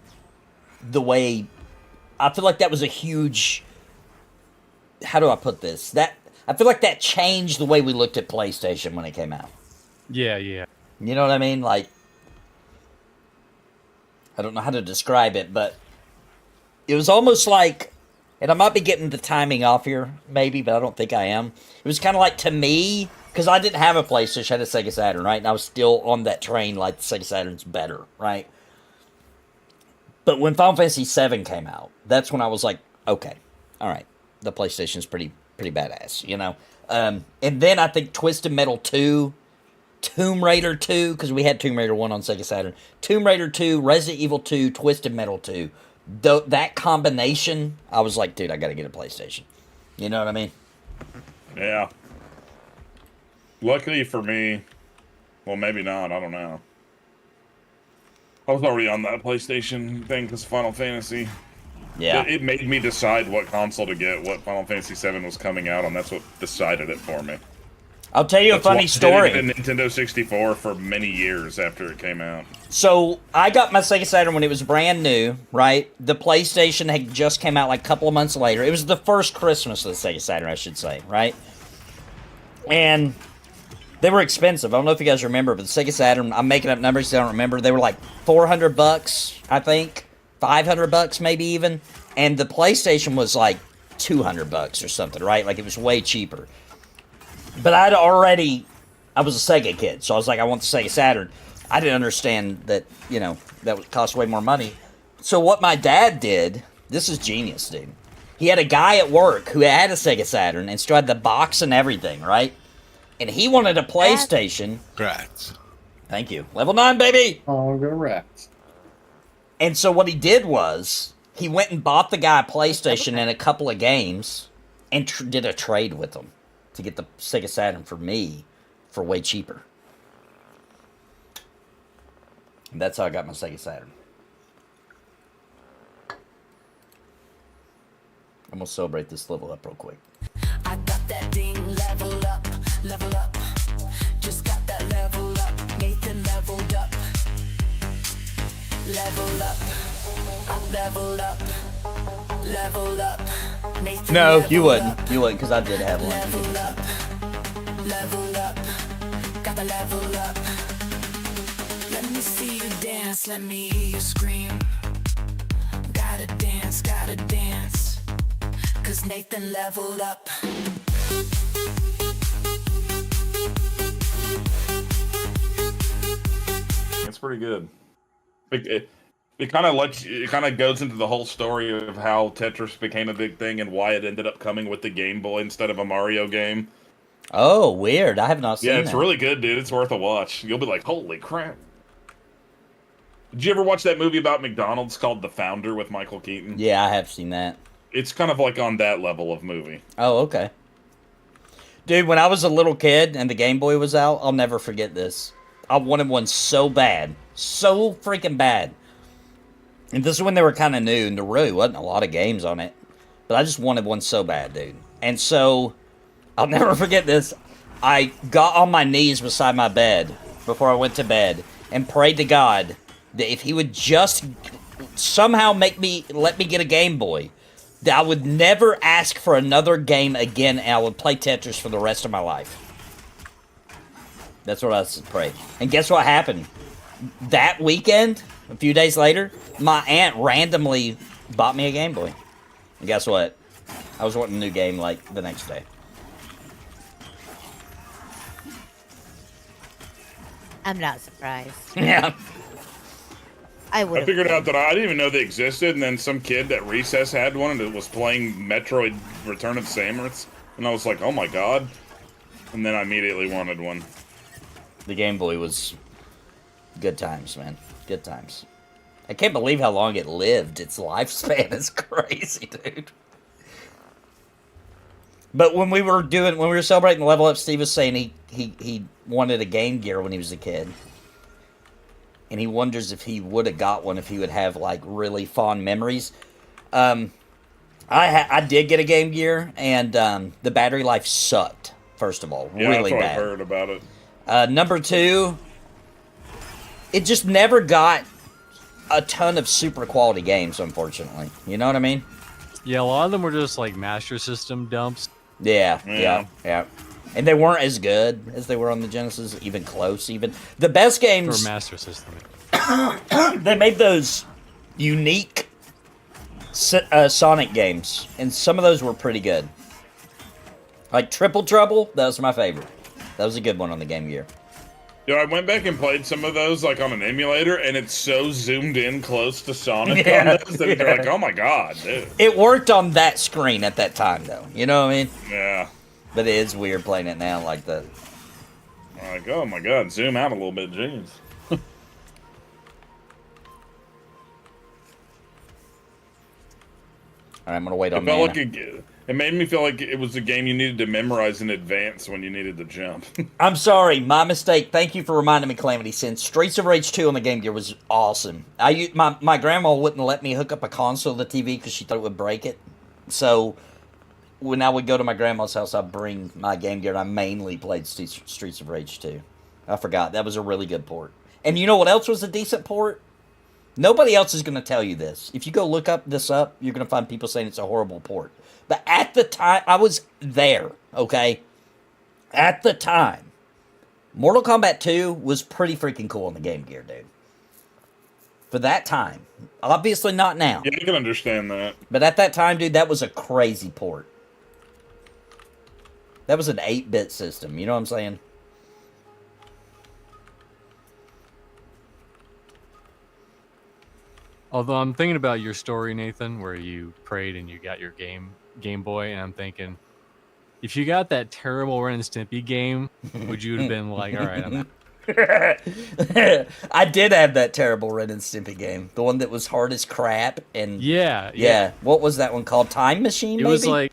the way. I feel like that was a huge. How do I put this? I feel like that changed the way we looked at PlayStation when it came out. Yeah, yeah. You know what I mean? Like, I don't know how to describe it, but it was almost like, and I might be getting the timing off here, maybe, but I don't think I am. It was kind of like, to me, because I didn't have a PlayStation, I had a Sega Saturn, right? And I was still on that train, like, the Sega Saturn's better, right? But when Final Fantasy VII came out, that's when I was like, okay, all right, the PlayStation's pretty badass, you know? And then I think Twisted Metal 2, Tomb Raider 2, because we had Tomb Raider 1 on Sega Saturn, Tomb Raider 2, Resident Evil 2, Twisted Metal 2. That combination, I was like, dude, I gotta get a PlayStation. You know what I mean? Yeah. Luckily for me, well, maybe not, I don't know. I was already on that PlayStation thing because Final Fantasy. Yeah. It made me decide what console to get, what Final Fantasy VII was coming out on. That's what decided it for me. I'll tell you a funny story. I didn't get a Nintendo 64 for many years after it came out. So I got my Sega Saturn when it was brand new, right? The PlayStation had just came out like a couple of months later. It was the first Christmas of the Sega Saturn, I should say, right? And they were expensive. I don't know if you guys remember, but the Sega Saturn, I'm making up numbers, I don't remember. They were like $400, I think. $500 maybe even. And the PlayStation was like $200 or something, right? Like it was way cheaper. But I was a Sega kid, so I was like, I want the Sega Saturn. I didn't understand that, that would cost way more money. So what my dad did, this is genius, dude. He had a guy at work who had a Sega Saturn and still had the box and everything, right? And he wanted a PlayStation. Congrats. Thank you. Level 9, baby! Oh, go rats. And so what he did was, he went and bought the guy a PlayStation and a couple of games and did a trade with him to get the Sega Saturn for me for way cheaper. And that's how I got my Sega Saturn. I'm gonna celebrate this level up real quick. I got that ding, level up, level up. Just got that level up, Nathan leveled up. Level up, level up, level up. Nathan No, level you wouldn't. up. You wouldn't, because I did have one. Level up, level up, got the level up. Let me see you dance, let me hear you scream. Gotta dance, cause Nathan leveled up. It's pretty good. It kind of goes into the whole story of how Tetris became a big thing and why it ended up coming with the Game Boy instead of a Mario game. Oh, weird. I have not seen that. Yeah, it's really good, dude. It's worth a watch. You'll be like, holy crap. Did you ever watch that movie about McDonald's called The Founder with Michael Keaton? Yeah, I have seen that. It's kind of like on that level of movie. Oh, okay. Dude, when I was a little kid and the Game Boy was out, I'll never forget this. I wanted one so bad. So freaking bad. And this is when they were kind of new, and there really wasn't a lot of games on it. But I just wanted one so bad, dude. And so, I'll never forget this. I got on my knees beside my bed before I went to bed and prayed to God that if he would just somehow let me get a Game Boy, that I would never ask for another game again, and I would play Tetris for the rest of my life. That's what I prayed. And guess what happened? That weekend, a few days later, my aunt randomly bought me a Game Boy. And guess what? I was wanting a new game like the next day. I'm not surprised. Yeah. I I figured out that I didn't even know they existed, and then some kid at recess had one and it was playing Metroid Return of Samus, and I was like, oh my god. And then I immediately wanted one. The Game Boy was good times, man. Good times. I can't believe how long it lived. Its lifespan is crazy, dude. But when we were celebrating the level up, Steve was saying he wanted a Game Gear when he was a kid. And he wonders if he would have got one if he would have like really fond memories. I did get a Game Gear, and the battery life sucked. First of all, Yeah, really that's what bad. I heard about it. Number two, it just never got a ton of super quality games, unfortunately. You know what I mean? Yeah, a lot of them were just like Master System dumps. Yeah. And they weren't as good as they were on the Genesis, even close, even. The best games... For Master System. They made those unique Sonic games, and some of those were pretty good. Like Triple Trouble, that was my favorite. That was a good one on the Game Gear. Yeah, I went back and played some of those like on an emulator, and it's so zoomed in close to Sonic on those that you're like, oh my god, dude. It worked on that screen at that time, though. You know what I mean? Yeah. But it is weird playing it now like that. Like, oh my god, zoom out a little bit, jeez. Alright, I'm gonna wait on It felt mana. like It made me feel like it was a game you needed to memorize in advance when you needed to jump. I'm sorry, my mistake. Thank you for reminding me, Calamity Sin. Streets of Rage 2 on the Game Gear was awesome. My grandma wouldn't let me hook up a console to the TV because she thought it would break it. So when I would go to my grandma's house, I'd bring my Game Gear, and I mainly played Streets of Rage 2. I forgot. That was a really good port. And you know what else was a decent port? Nobody else is going to tell you this. If you go look this up, you're going to find people saying it's a horrible port. But at the time, I was there, okay? At the time, Mortal Kombat 2 was pretty freaking cool on the Game Gear, dude. For that time. Obviously not now. Yeah, I can understand that. But at that time, dude, that was a crazy port. That was an 8-bit system, you know what I'm saying? Although I'm thinking about your story, Nathan, where you prayed and you got your Game Boy, and I'm thinking, if you got that terrible Ren and Stimpy game, would you have been like, all right, I'm out? I did have that terrible Ren and Stimpy game. The one that was hard as crap. And Yeah. What was that one called? Time Machine, It maybe? was like,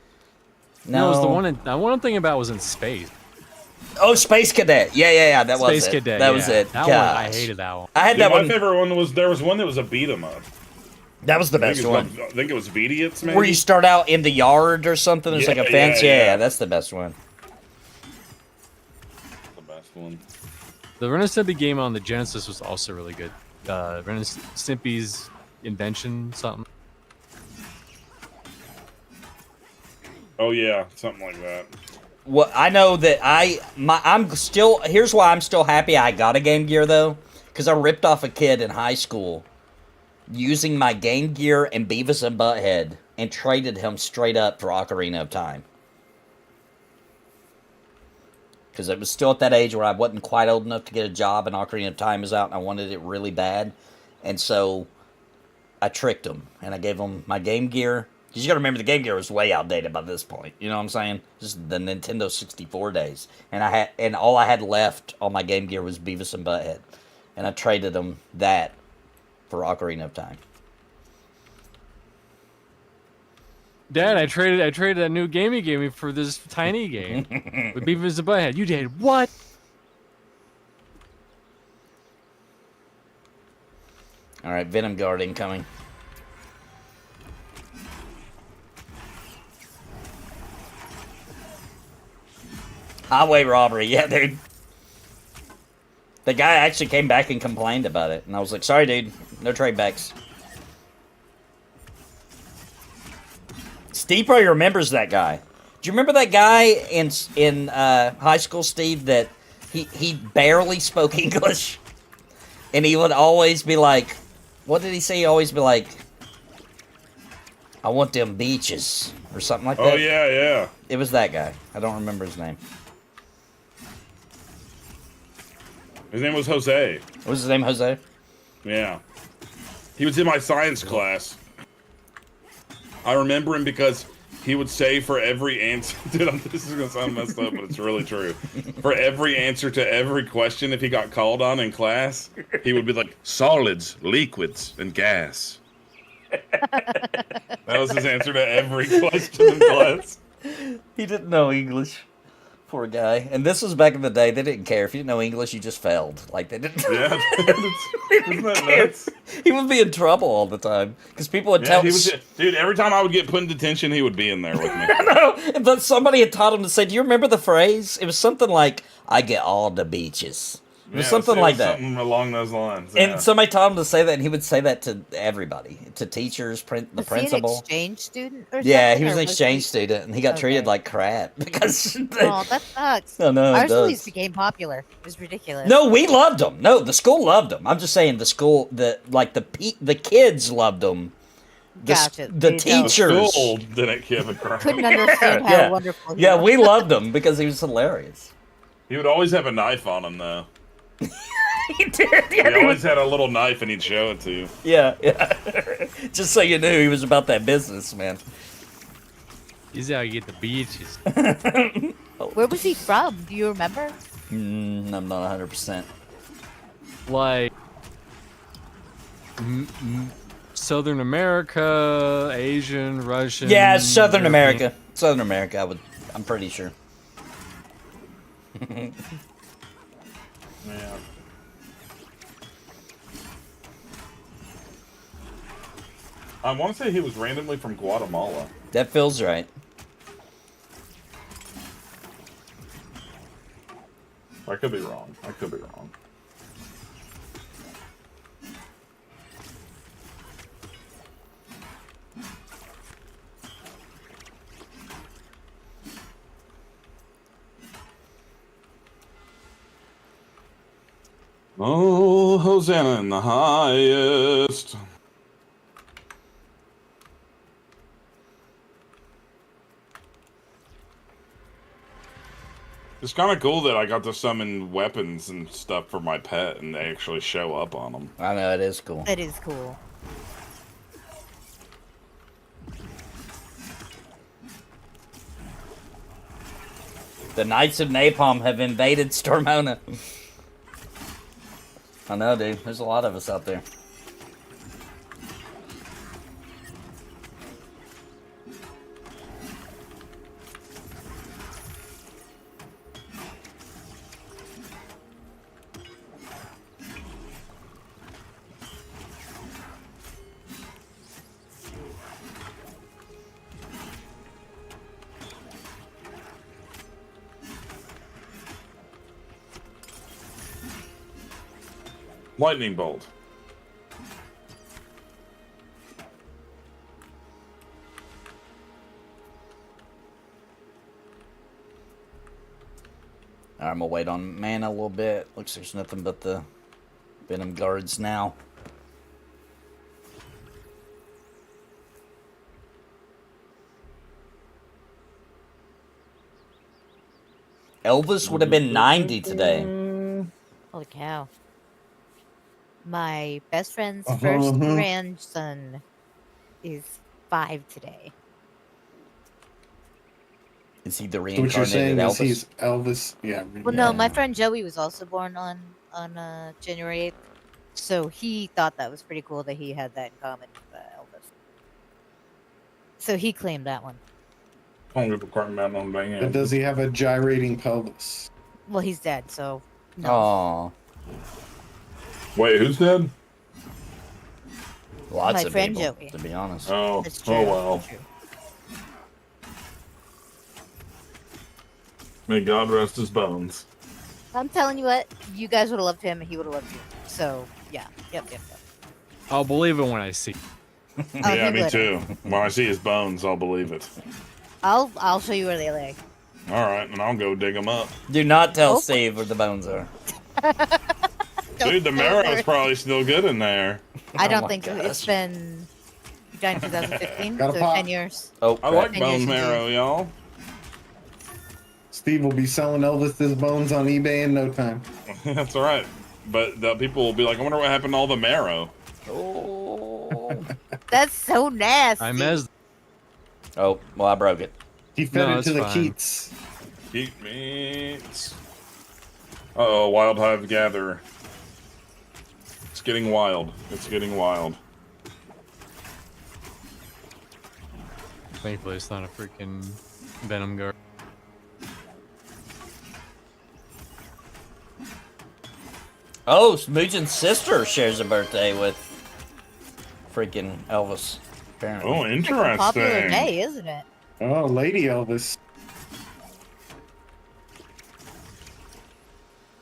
No. it was the one I'm thinking about was in space. Oh, Space Cadet. Yeah. That was it. Space Cadet. That was it. That one, I hated that one. I had Yeah, that my one. favorite one was, there was one that was a beat 'em up. That was the best one. I think it was Vidiots, maybe? Where you start out in the yard or something. There's like a fence. Yeah, that's the best one. The best one. The Ren and Stimpy game on the Genesis was also really good. Ren and Stimpy's Invention something. Oh yeah, something like that. Well, I know that I'm still. Here's why I'm still happy I got a Game Gear though, because I ripped off a kid in high school using my Game Gear and Beavis and Butthead and traded him straight up for Ocarina of Time. Because it was still at that age where I wasn't quite old enough to get a job and Ocarina of Time was out and I wanted it really bad. And so I tricked him and I gave him my Game Gear. Because you gotta remember the Game Gear was way outdated by this point. You know what I'm saying? Just the Nintendo 64 days. And all I had left on my Game Gear was Beavis and Butthead. And I traded him that for Ocarina of Time. Dad, I traded that new game you gave me for this tiny game with Beavis and Butthead. You did what? All right, Venom Guard incoming. Highway robbery, yeah, dude. The guy actually came back and complained about it, and I was like, sorry, dude, no trade backs. Steve probably remembers that guy. Do you remember that guy in high school, Steve, that he barely spoke English? And he would always be like, what did he say? He'd always be like, I want them beaches, or something like that. Oh, yeah. It was that guy. I don't remember his name. His name was Jose. What was his name, Jose? Yeah. He was in my science class. I remember him because he would say for every answer... Dude, this is going to sound messed up, but it's really true. For every answer to every question, if he got called on in class, he would be like, solids, liquids, and gas. That was his answer to every question in class. He didn't know English. Poor guy. And this was back in the day. They didn't care. If you didn't know English, you just failed. Like, they didn't... Yeah. Isn't that nuts? He would be in trouble all the time. Because people would tell... Dude, every time I would get put in detention, he would be in there with me. I know. But somebody had taught him to say, do you remember the phrase? It was something like, I get all the beaches. It was something like that. Something along those lines. And somebody taught him to say that, and he would say that to everybody. To teachers, the principal. Was he an exchange student or Yeah, something, he was or an exchange student, and he got treated like crap. Because Oh, that sucks. No, it Our does. schools became popular. It was ridiculous. No, we loved them. No, the school loved them. I'm just saying the school, the kids loved them. Gotcha. The teachers. The school didn't give a crap. Couldn't understand how wonderful he Yeah, was. we loved him because he was hilarious. He would always have a knife on him, though. He did. He always had a little knife, and he'd show it to you. Yeah. Just so you knew he was about that business, man. He's how you get the beaches. Where was he from? Do you remember? I'm not 100%. Like Southern America, Asian, Russian. Yeah, Southern European. America. Southern America, I'm pretty sure. Yeah. I want to say he was randomly from Guatemala. That feels right. I could be wrong. I could be wrong. Oh, Hosanna in the highest. It's kind of cool that I got to summon weapons and stuff for my pet, and they actually show up on them. I know, it is cool. That is cool. The Knights of Napalm have invaded Stormona. I know, dude. There's a lot of us out there. Lightning bolt. Alright, I'm gonna wait on mana a little bit. Looks like there's nothing but the Venom guards now. Elvis would have been 90 today. Holy cow. My best friend's first grandson is 5 today. Is he the So what you're reincarnated saying is Elvis? he's Elvis? Yeah. Well, no, my friend Joey was also born on January 8th. So he thought that was pretty cool that he had that in common with Elvis. So he claimed that one. But does he have a gyrating pelvis? Well, he's dead, so no. Aww. Wait, who's dead? Lots My of friend people, Joey. to be honest. Oh, That's true. oh well. That's true. May God rest his bones. I'm telling you what, you guys would have loved him and he would have loved you. So, yeah. Yep. I'll believe it when I see. Oh, Yeah, he me would. too. When I see his bones, I'll believe it. I'll show you where they lay. All right, and I'll go dig them up. Do not tell Oh. Steve where the bones are. Dude, the marrow's probably still good in there. I Oh don't my think so. It's gosh. been you died in 2015, Gotta so pop. 10 years. Oh, I like And yours bone is marrow, y'all. Steve will be selling Elvis his bones on eBay in no time. That's all right. But the people will be like, I wonder what happened to all the marrow. Oh. That's so nasty. I messed. Oh, well, I broke it. He fed No, it it's to the fine. Keats. Keep meats. Uh-oh, Wild Hive Gatherer. It's getting wild. It's getting wild. Thankfully, it's not a freaking Venom guard. Oh, Smoochin's sister shares a birthday with freaking Elvis, apparently. Oh, interesting. Popular day, isn't it? Oh, Lady Elvis.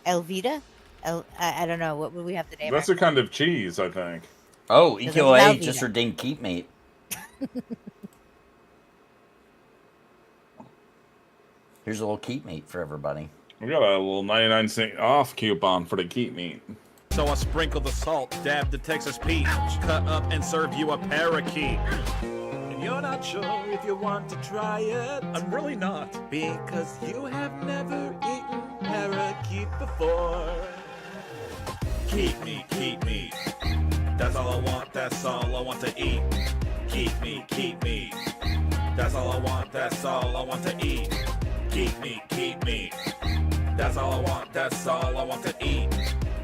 Elvita? I don't know. What would we have to name That's her? a kind of cheese, I think. Oh, Because EQA it's just Velveeta. redeemed keep meat. Here's a little keep meat for everybody. We got a little 99-cent off coupon for the keep meat. So I sprinkle the salt, dab the Texas peach, cut up and serve you a parakeet. And you're not sure if you want to try it. I'm really not. Because you have never eaten parakeet before. Keep me, keep me. That's all I want, that's all I want to eat. Keep me, keep me. That's all I want, that's all I want to eat. Keep me, keep me. That's all I want, that's all I want to eat.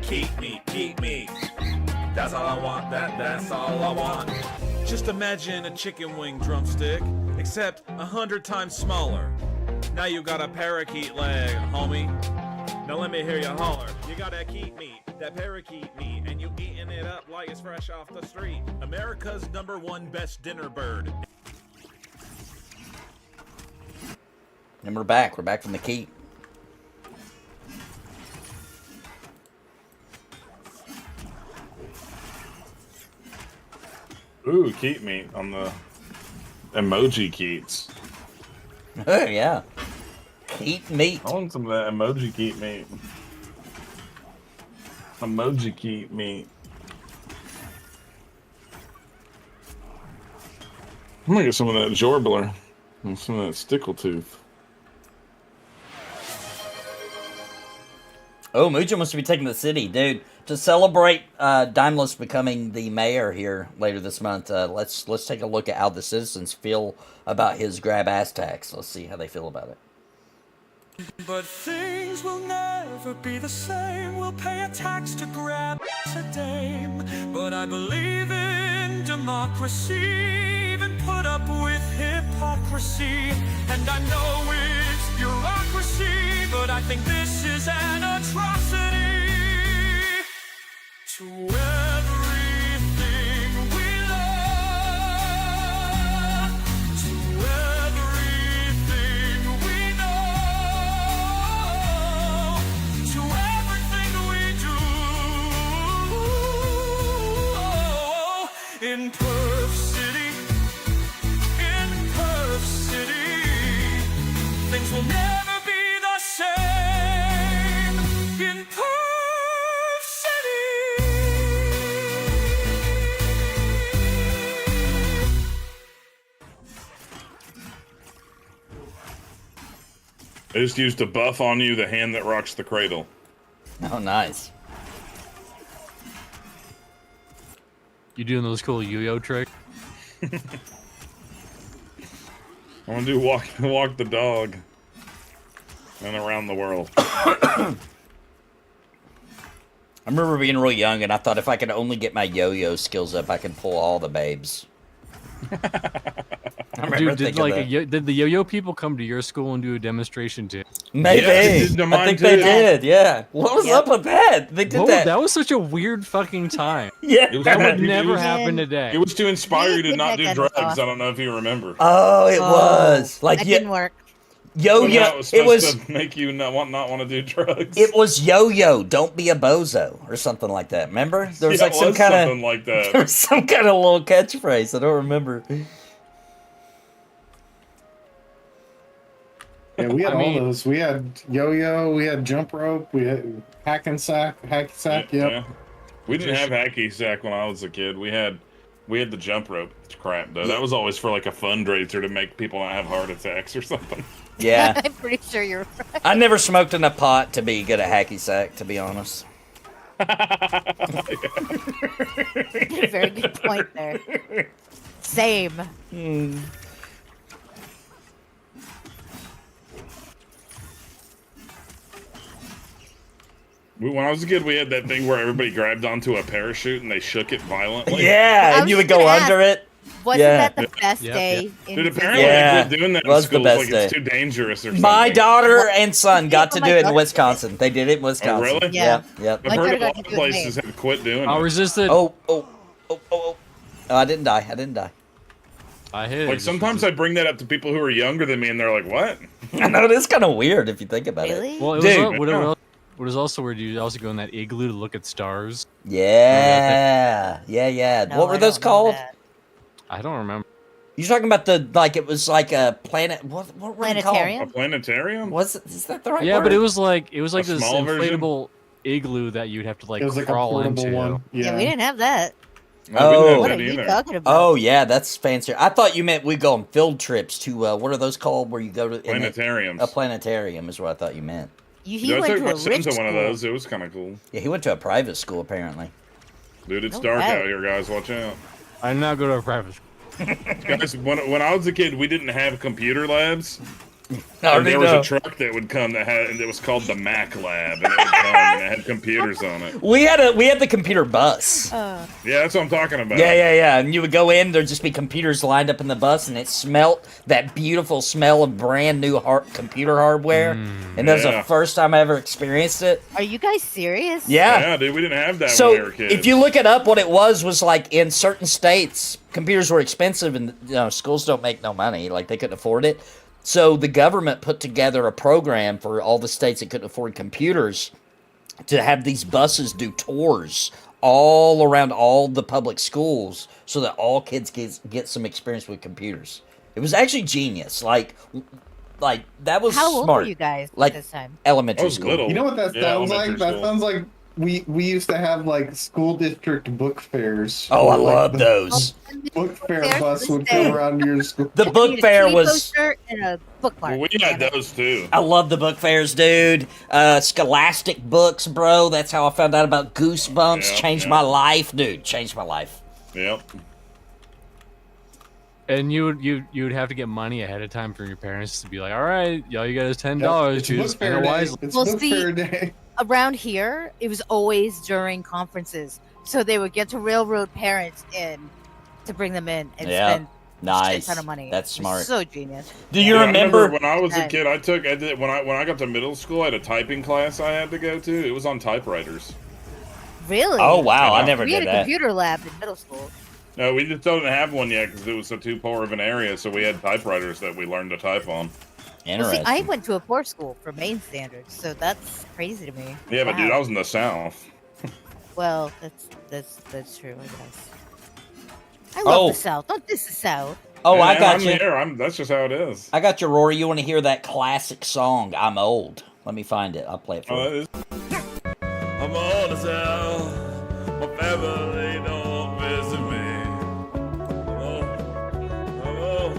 Keep me, keep me. That's all I want, that's all I want. Just imagine a chicken wing drumstick except 100 times smaller. Now you got a parakeet leg, homie. Now let me hear you holler. You got that keep meat, that parakeet meat, and you eating it up like it's fresh off the street. America's #1 best dinner bird. And we're back. We're back from the keep. Ooh, keep meat on the emoji keats. Oh, yeah. Keep meat. I want some of that emoji keep meat. Emoji keep meat. I'm gonna get some of that Jorbler and some of that Stickletooth. Oh, Mujo must be taking the city, dude. To celebrate Daimlos becoming the mayor here later this month, let's take a look at how the citizens feel about his grab ass tax. Let's see how they feel about it. But things will never be the same. We'll pay a tax to grab a dame. But I believe in democracy, even put up with hypocrisy. And I know it's bureaucracy, but I think this is an atrocity. To everything we love, to everything we know, to everything we do. In Perth City, things will never be the same. In Perth I just used to buff on you the hand that rocks the cradle. Oh, nice. You doing those cool yo-yo tricks? I want to do walk the dog and around the world. I remember being real young, and I thought if I could only get my yo-yo skills up, I could pull all the babes. Dude, did the yo-yo people come to your school and do a demonstration too? Maybe. Yeah, I think they did. Yeah. What was up with that? They did that. That was such a weird fucking time. Yeah. That would never happen today. It was to inspire you to did not that do kind drugs. of stuff. I don't know if you remember. Oh, it was like That didn't work. yo-yo. That was It was. supposed to make you not want to do drugs. It was yo-yo. Don't be a bozo or something like that. Remember? There was Yeah, like it some was kind something of like that. there was some kind of little catchphrase. I don't remember. Yeah, we had all those. We had yo-yo, we had jump rope, we had hacky sack. Yep. Yeah. We didn't have hacky sack when I was a kid. We had the jump rope crap though. That was always for like a fundraiser to make people not have heart attacks or something. Yeah. I'm pretty sure you're right. I never smoked in a pot to be good at hacky sack, to be honest. Very good point there. Same. When I was a kid, we had that thing where everybody grabbed onto a parachute and they shook it violently. Yeah, I and you was would go gonna under it. Wasn't Yeah. that the best Yep, day? in Dude, physics? apparently Yeah, they quit doing that in was the schools. best Like it's day. too dangerous or something. My daughter and son got to my do it in daughter- Wisconsin. They did it in Wisconsin. really? Yeah. Yep. I've My heard daughter of a got lot to of do it places in have quit doing I it. resisted. Oh, I didn't die. I hit it. Like sometimes I bring that up to people who are younger than me, and they're like, "What?" I know it is kind of weird if you think about it. Really? Well, it Dude. what is also weird, you also go in that igloo to look at stars. Yeah. No, What were I those don't know called? that. I don't remember. You're talking about it was like a planet. What were they called? Planetarium? A planetarium? Is that the right Yeah, word? but it was like this small version? inflatable igloo that you'd have to like It was like a crawl portable into. one. Yeah, we didn't have that. No, we didn't have What that are you either. talking about? Oh yeah, that's fancy. I thought you meant we go on field trips to what are those called? Where you go to Planetariums. A planetarium is what I thought you meant. He Dude, I went took to my a son rich to one of school. those. It was kind of cool. Yeah, he went to a private school apparently. Dude, it's No dark way. out here, guys. Watch out. I did not go to a private school. Guys, when I was a kid, we didn't have computer labs. And there was a truck that would come that was called the Mac Lab, and it would come and it had computers on it. We had the computer bus. Yeah, that's what I'm talking about. Yeah. And you would go in, there'd just be computers lined up in the bus, and it smelt that beautiful smell of brand new computer hardware. And that was the first time I ever experienced it. Are you guys serious? Yeah, dude, we didn't have that so when we were kids. if you look it up, what it was like in certain states, computers were expensive, and schools don't make no money, like they couldn't afford it. So the government put together a program for all the states that couldn't afford computers to have these buses do tours all around all the public schools so that all kids get some experience with computers. It was actually genius. Like that was How old smart. were you guys like at this time? Elementary was school. little. You know what that sounds like? elementary That school. sounds like we used to have like school district book fairs. Oh, I where, like, love the those. Book fair There's bus this would day. come around your school. The book Need a fair kitty was. poster and a bookmark. Well, we had those too. I love the book fairs, dude. Scholastic books, bro. That's how I found out about Goosebumps. Yeah, Changed yeah. my life, dude. Changed my life. Yep. And you would have to get money ahead of time from your parents to be like, all right, y'all, you got us $10. It's Choose book fair spend it day. wisely. It's Well, book see- fair day. Around here, it was always during conferences. So they would get to railroad parents in to bring them in and Yeah. spend a Nice. shit ton of money. That's It was smart. So genius. Do you Yeah, I remember? when I was a Time. kid? I did when I got to middle school. I had a typing class I had to go to. It was on typewriters. Really? Oh wow, I Yeah. never We had did a that. computer lab in middle school. No, we just don't have one yet because it was so too poor of an area. So we had typewriters that we learned to type on. Well, Interesting. see, I went to a poor school for Maine standards, so that's crazy to me. Yeah, but dude, Wow. I was in the South. Well, that's true, I guess. I love Oh. the South. Don't diss the South. Oh, I Man, got I'm you. there. That's just how it is. I got you, Rory. You want to hear that classic song? I'm old. Let me find it. I'll play it for Oh, you. that is- I'm old as hell. My family don't visit me. I'm old. I'm old.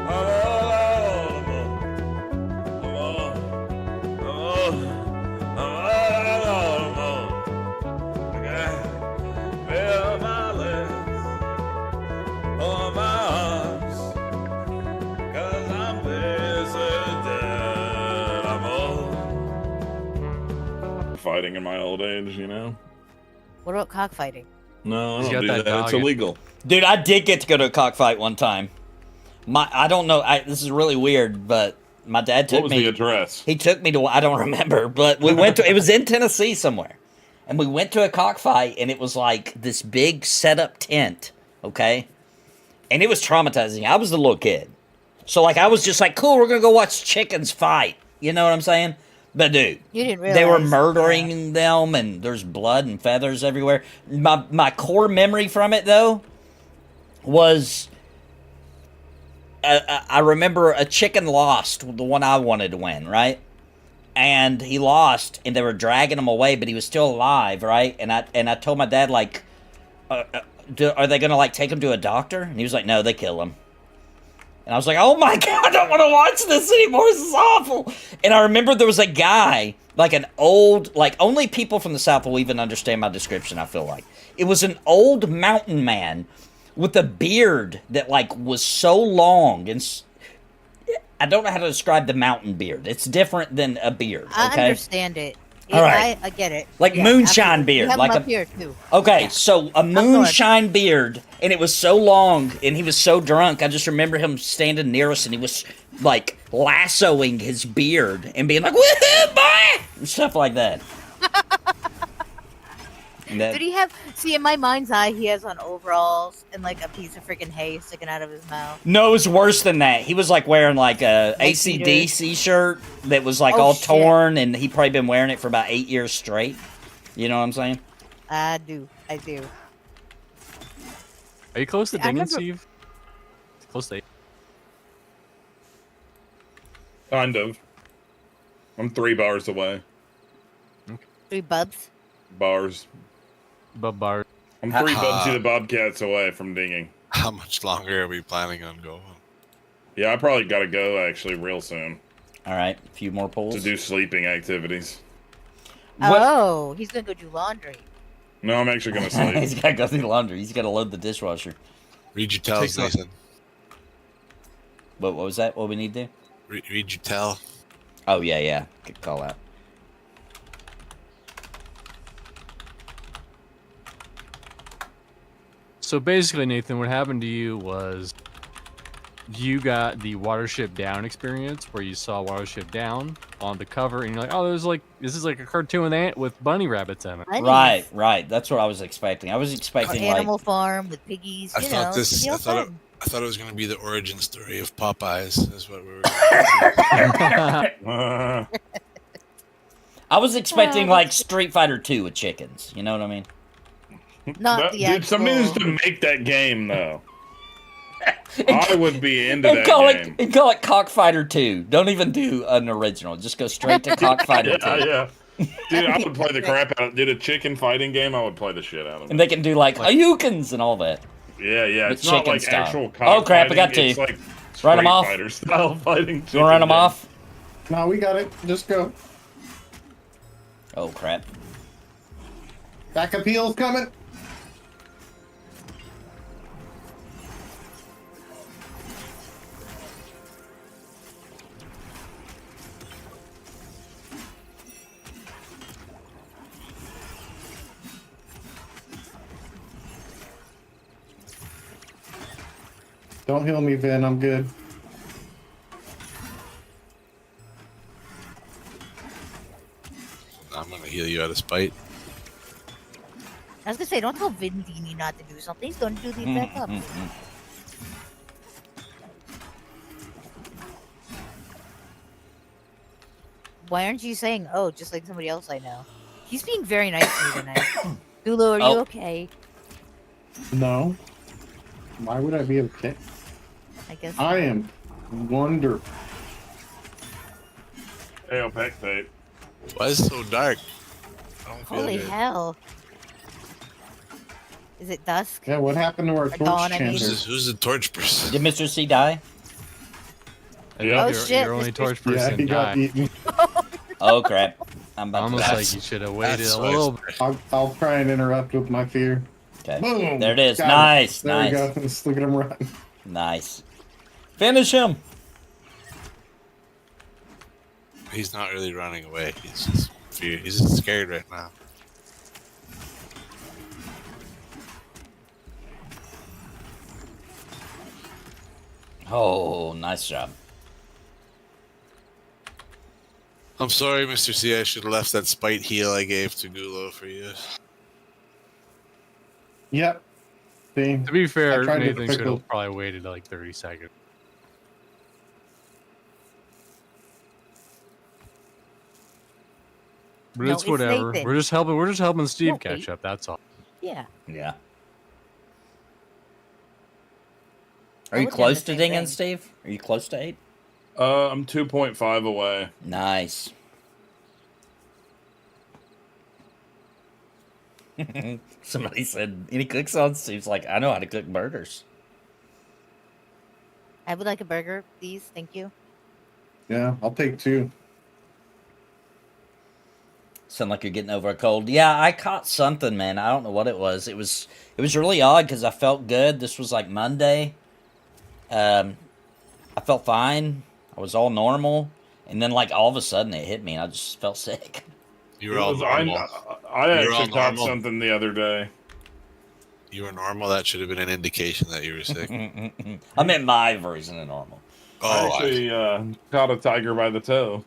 I'm old. I'm old. I'm old. I'm old. I got bare my legs or my arms. 'Cause I'm visited. I'm old. fighting in my old age, you know. What about cockfighting? No, I He's don't got do that that. It's dog in- illegal. Dude, I did get to go to a cockfight one time. I don't know. This is really weird, but my dad What took was me. the address? He took me to. I don't remember, but we went to. It was in Tennessee somewhere, and we went to a cockfight, and it was like this big setup tent, okay, and it was traumatizing. I was the little kid, so like I was just like, cool, we're gonna go watch chickens fight. You know what I'm saying? But dude, You didn't realize they were murdering them, and there's blood and feathers everywhere. My core memory from it though was I remember a chicken lost, the one I wanted to win, right? And he lost, and they were dragging him away, but he was still alive, right? And I told my dad like, are they gonna like take him to a doctor? And he was like, no, they kill him. And I was like, oh my God, I don't want to watch this anymore. This is awful. And I remember there was a guy, like an old, like only people from the South will even understand my description, I feel like. It was an old mountain man with a beard that like was so long. And I don't know how to describe the mountain beard. It's different than a beard, I okay? understand it. All right. I get it. Like Yeah, moonshine absolutely. beard, We have like them a- up here too. Okay, Yeah. so a moonshine beard, and it was so long, and he was so drunk. I just remember him standing near us, and he was like lassoing his beard and being like, "Woohoo, boy!" and stuff like that. And that- Did he have? See, in my mind's eye, he has on overalls and like a piece of freaking hay sticking out of his mouth. No, it was worse than that. He was like wearing like a Like AC/DC shirt that was like Oh, all shit. torn, and he probably been wearing it for about 8 years straight. You know what I'm saying? I do. Are you close to I Dingin, remember- Steve? Close to. Kind of. I'm 3 bars away. 3 bubs. Bars. Bar. I'm 3 Bubsy the Bobcats away from dinging. How much longer are we planning on going? Yeah, I probably got to go actually real soon All right, a few more pulls. to do sleeping activities. What- Oh, he's gonna go do laundry. No, I'm actually gonna sleep. He's got to go through laundry. He's got to load the dishwasher. Read your tells, Takes off. Nathan. What was that? What we need to do? read your tell. Oh yeah. Good call out. So basically, Nathan, what happened to you was you got the Watership Down experience, where you saw Watership Down on the cover, and you're like, "Oh, this is like a cartoon with bunny rabbits in it." Bunnies. Right. That's what I was expecting. I was Or expecting Animal Farm with piggies. I You thought know, this. it's real fun. I thought it was going to be the origin story of Popeyes. Is what we were. I was expecting like Street Fighter 2 with chickens. You know what I mean? Not the Dude, somebody needs actual. to make that game though. I would be into And that call game. it Cockfighter 2. Don't even do an original. Just go straight to Cockfighter 2. Yeah. Dude, I would play the crap out of it. Dude, a chicken fighting game, I would play the shit out of it. And they can do like Hayoukens and all that. Yeah. With It's not chicken like style. actual Oh, crap, I got cockfighting, two. It's like Run 'em Street off. Fighter style fighting. You want to run them off? No, we got it. Just go. Oh, crap. Backup heal's coming. Don't heal me, Vin. I'm good. I'm going to heal you out of spite. I was gonna say, don't tell Vin Dini not to do something. He's gonna do the exact opposite. Why aren't you saying, "Oh," just like somebody else I know? He's being very nice to me tonight. Hulu, are you Oh. okay? No. Why would I be okay? I guess. I am wonderful. Hey, Opec tape. Why is it so dark? I don't feel Holy good. hell! Is it dusk? Yeah, what happened to our Or torch dawn, I mean. chanter? Who's the torch person? Did Mr. C die? I Yeah. think Oh, shit, your only Mr. torch Yeah, person he got died. eaten. Oh, crap. I'm about Almost to like you should have waited That's a why little. I'll try and interrupt with my fear. Okay. Boom! There it is. Got Nice. There nice. we go. Let's look at him run. Nice. Finish him. He's not really running away. He's just he's just scared right now. Oh, nice job. I'm sorry, Mr. C. I should have left that spite heal I gave to Gulo for you. Yep. See? To be fair, I tried to Nathan should pickle- have probably waited like 30 seconds. But No, it's it's whatever. Nathan. We're just helping Steve No, catch wait. up. That's all. Yeah. Yeah. I Are you looked at close the to same dinging, thing. Steve? Are you close to 8? I'm 2.5 away. Nice. Somebody said, any cooks on? Steve's like, I know how to cook burgers. I would like a burger, please. Thank you. Yeah, I'll take 2. Sound like you're getting over a cold. Yeah, I caught something, man. I don't know what it was. It was really odd because I felt good. This was like Monday. I felt fine. I was all normal, and then like all of a sudden it hit me, and I just felt sick. You were all I normal. actually You're all caught normal. something the other day. You were normal. That should have been an indication that you were sick. I meant my version of normal. I Oh, actually caught a tiger by the toe.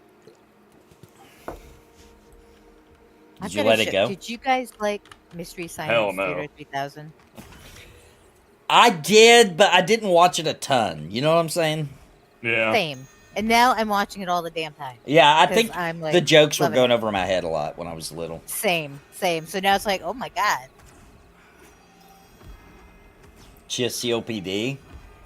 I've Did you got a let it sh- go? Did you guys like Mystery Science Hell no. Theater 3000? I did, but I didn't watch it a ton. You know what I'm saying? Yeah. Same. And now I'm watching it all the damn time. Yeah, I 'Cause think I'm, like, the jokes were loving going it. over my head a lot when I was little. Same. So now it's like, oh my god. She has COPD,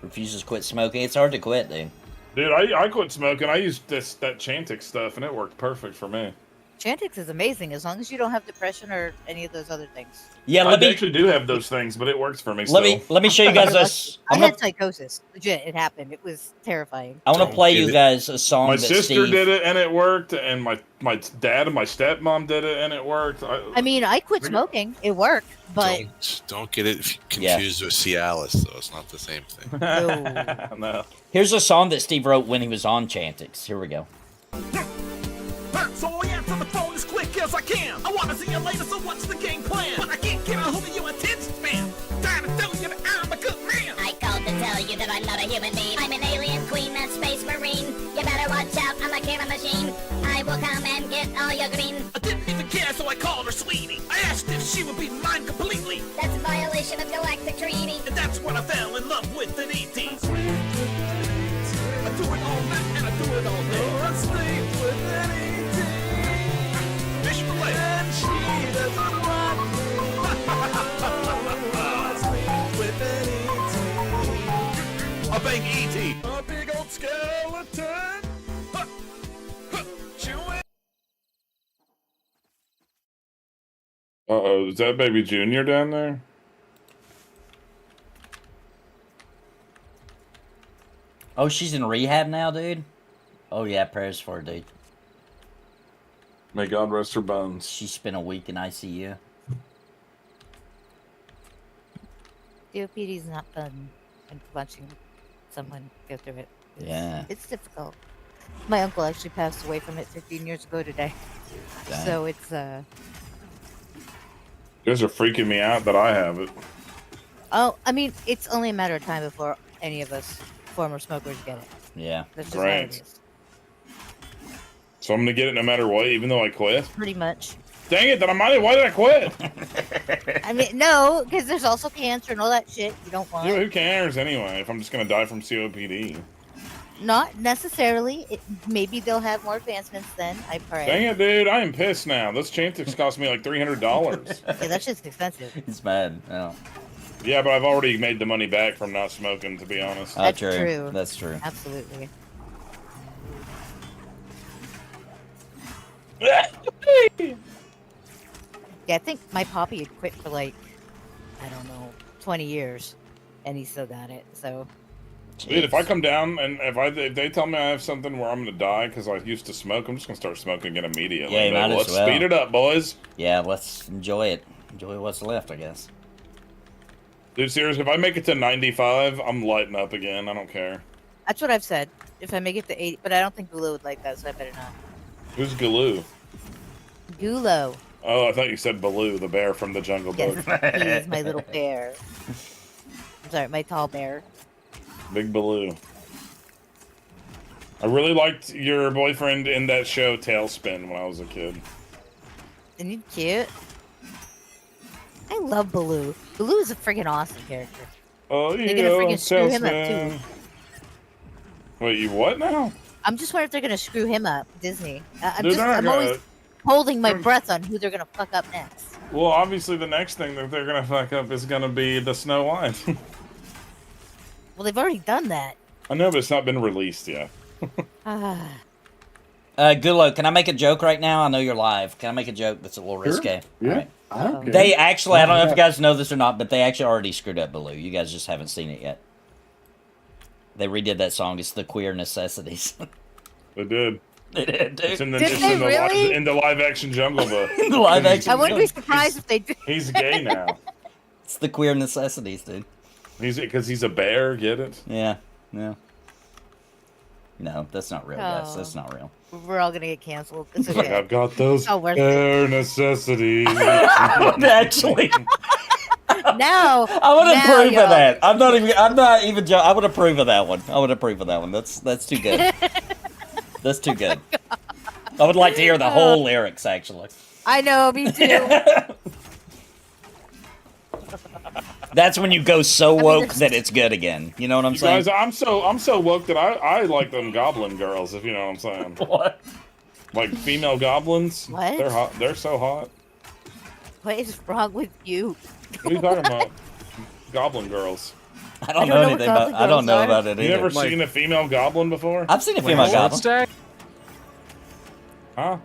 refuses to quit smoking. It's hard to quit, dude. Dude, I quit smoking. I used that Chantix stuff, and it worked perfect for me. Chantix is amazing as long as you don't have depression or any of those other things. Yeah, I let me actually do have those things, but it works for me. let me show you guys this. I had psychosis. Legit, it happened. It was terrifying. I want to play you guys a song. My that sister Steve... did it and it worked, and my dad and my stepmom did it and it worked. I mean, I quit smoking. It worked, but Don't get it confused with Cialis, though. It's not the same thing. No. Here's a song that Steve wrote when he was on Chantix. Here we go. So I answer the phone as quick as I can. I wanna see you later, so what's the game plan? But I can't get a hold of your attention span. Time to tell you that I'm a good man. I called to tell you that I'm not a human being. I'm an alien queen, that space marine. You better watch out, I'm a killing machine. I will come and get all your green. I didn't even care, so I called her sweetie. I asked if she would be mine completely. That's a violation of galactic treaty. And that's when I fell in love with an ET. I do it all night and I do it all day. I sleep with an ET. Fish fillet. And she doesn't want me. I sleep with an ET. A big ET. A big old skeleton. Chewing. Uh-oh, is that baby Junior down there? Oh, she's in rehab now, dude? Oh, yeah, prayers for her, dude. May God rest her bones. She spent a week in ICU. COPD is not fun. And watching someone go through it. It's difficult. My uncle actually passed away from it 15 years ago today. Dang. So it's, You guys are freaking me out that I have it. Oh, I mean, it's only a matter of time before any of us former smokers get it. Yeah. That's just how it Great. is. So I'm gonna get it no matter what, even though I quit? Pretty much. Dang it, then why did I quit? I mean, no, because there's also cancer and all that shit you don't want. Dude, who cares anyway if I'm just gonna die from COPD? Not necessarily. Maybe they'll have more advancements then. I pray. Dang it, dude, I am pissed now. This Chantix cost me like $300. Yeah, that shit's expensive. He's mad. Oh. Yeah, but I've already made the money back from not smoking, to be honest. That's true. That's true. Absolutely. Yeah, I think my poppy had quit for like, I don't know, 20 years, and he still got it. So, Dude, if I come down and if they tell me I have something where I'm gonna die because I used to smoke, I'm just gonna start smoking again immediately. Yeah, you But might as let's well. speed it up, boys. Yeah, let's enjoy it. Enjoy what's left, I guess. Dude, seriously, if I make it to 95, I'm lighting up again. I don't care. that's what I've said. If I make it to 80, but I don't think Gulo would like that, so I better not. Who's Galoo? Gulo. Oh, I thought you said Baloo, the bear from the Jungle Book. Yes, he is my little bear. I'm sorry, my tall bear. Big Baloo. I really liked your boyfriend in that show Tailspin when I was a kid. Isn't he cute? I love Baloo. Baloo is a freaking awesome character. Oh, yeah, They're gonna freaking screw him up Tailspin. too. Wait, you what now? I'm just wondering if they're gonna screw him up, Disney. Dude, they're not I'm always gonna- holding my breath on who they're gonna fuck up next. Well, obviously the next thing that they're gonna fuck up is gonna be the Snow White. Well, they've already done that. I know, but it's not been released yet. Ah. Gulo, can I make a joke right now? I know you're live. Can I make a joke that's a little risque? Yeah. Alright. I don't care. They actually, I don't know if Yeah. you guys know this or not, but they actually already screwed up Baloo. You guys just haven't seen it yet. They redid that song. It's the Queer Necessities. They did. They did, dude. It's in the, Did it's they in the, really? in the live action Jungle Book. In the live action. I wouldn't be surprised if they did. He's gay now. It's the Queer Necessities, dude. He's because he's a bear. Get it? Yeah, yeah. No, that's not real, guys. Oh. That's not real. We're all gonna get canceled. It's Like okay. I've got those Oh, worth it. bare necessities. Actually, Now, I would now approve y'all- of that. I'm not even. I would approve of that one. I would approve of that one. That's too good. That's too good. I would like to hear the whole lyrics, actually. I know, me too. That's when you go so mean, woke there's- that it's good again. You know what I'm You saying? guys, I'm so woke that I like them goblin girls, if you know what I'm saying. What? Like female goblins. What? They're hot. They're so hot. What is wrong with you? What are you talking about? Goblin girls. I don't I don't know know what anything about. goblin I don't girls know are. about it You either. never Like- seen a female goblin before? I've seen a female Sword goblin. stack? Huh?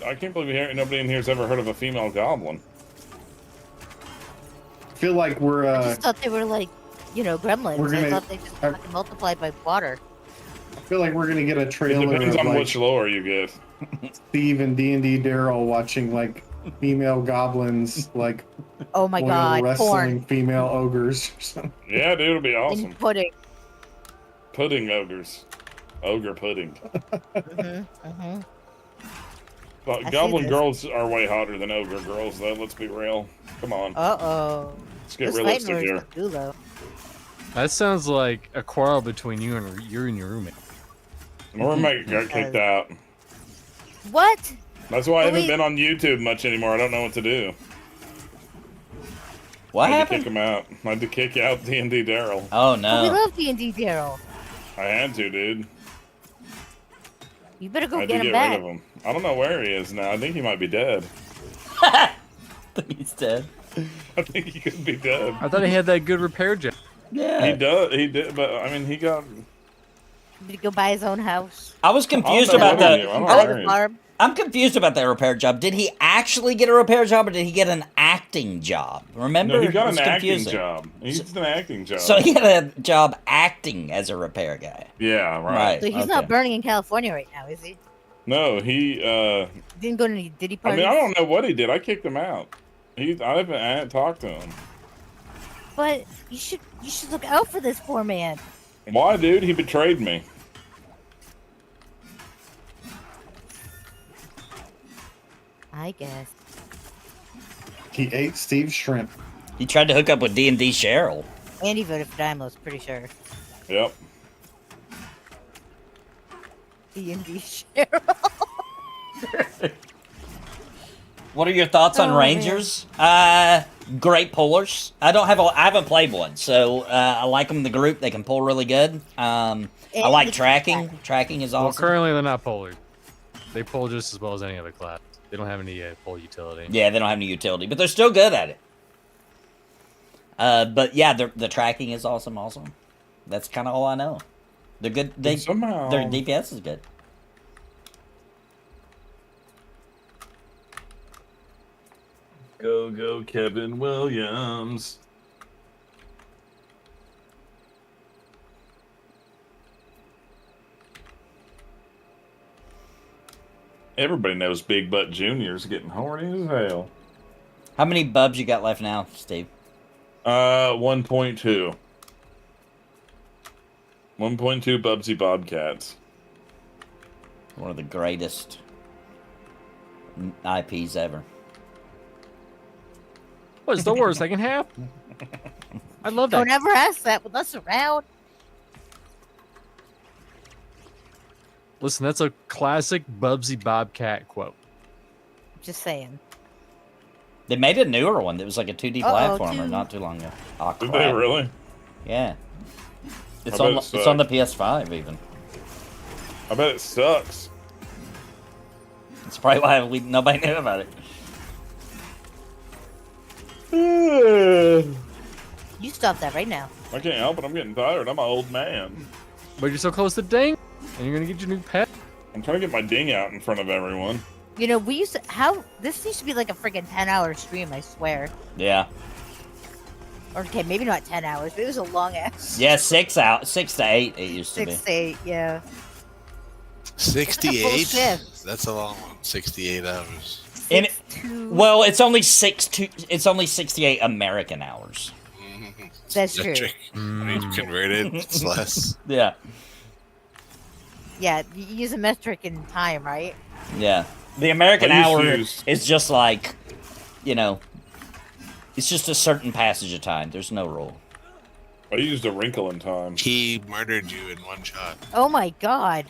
I can't believe nobody in here's ever heard of a female goblin. I feel like we're. I just thought they were like, gremlins. We're gonna- I thought they just fucking multiplied by water. I feel like we're gonna get a It trailer depends of on like which lore you get. Steve and D&D Daryl watching like female goblins like Oh my oil god, wrestling porn female ogres or something. Yeah, dude, it'll be awesome. and pudding. Pudding ogres. Ogre pudding. But I goblin see this. girls are way hotter than ogre girls, though. Let's be real. Come on. Uh-oh. Let's get Those realistic fighting here. words are Dulo. That sounds like a quarrel between you and your roommate. My roommate got kicked out. What? That's why I haven't Wait. been on YouTube much anymore. I don't know what to do. What I had to happened? kick him out. I had to kick out D&D Daryl. Oh We no. love D&D Daryl. I had to, dude. You better I go had to get get him rid back. of him. I don't know where he is now. I think he might be dead. He's dead. I think he could be dead. I thought he had that good repair job. Yeah. He does. He did, but I mean, he got. Did he go buy his own house? I was confused I don't know about what he the. did. I don't Buy know. the farm? I'm confused about that repair job. Did he actually get a repair job, or did he get an acting job? Remember, No, he got It's an acting confusing. job. He's an acting job. So he had a job acting as a repair guy. Yeah, right. Right. So he's not burning in California right now, is he? No, he. Didn't go to any Diddy I parties? mean, I don't know what he did. I kicked him out. I haven't talked to him. But you should look out for this poor man. Why, dude? He betrayed me. I guess. He ate Steve's shrimp. He tried to hook up with D&D Cheryl. And he voted for Daimlos, pretty sure. Yep. D&D Cheryl. What are your thoughts on Oh, Rangers? Great pullers. I haven't played one, so I like them in the group. They can pull really good. I like tracking. Tracking is Well, awesome. currently they're not polar. They pull just as well as any other class. They don't have any pull utility. Yeah, they don't have any utility, but they're still good at it. But yeah, the tracking is awesome. Also, that's kind of all I know. They're good. Their DPS is good. Go, Kevin Williams. Everybody knows Big Butt Junior's getting horny as hell. How many bubs you got left now, Steve? 1.2. 1.2 Bubsy Bobcats. One of the greatest IPs ever. What's the worst that can happen? I love that. Don't ever ask that with us around. Listen, that's a classic Bubsy Bobcat quote. Just saying. They made a newer one that was like a 2D Uh-oh, platformer two. not too long ago. Oh, Did crap. they really? Yeah. It's I bet on. it It's on the sucks. PS5 even. I bet it sucks. It's probably why nobody knew about it. You stop that right now. I can't help it. I'm getting tired. I'm an old man. But you're so close to ding, and you're gonna get your new pet. I'm trying to get my ding out in front of everyone. You know, we used to this used to be like a freaking 10-hour stream, I swear. Yeah. Or okay, maybe not 10 hours, but it was a long ass. Yeah, 6 to 8 it used to 6 be. to 8, yeah. 68? shift. That's a long one. 68 hours. And well, it's only 68 American hours. That's true. Metric. When you convert it, it's less. Yeah. Yeah, you use a metric in time, right? Yeah. The American I used to hour use- is just like, it's just a certain passage of time. There's no rule. I used a wrinkle in time. He murdered you in one shot. Oh my god.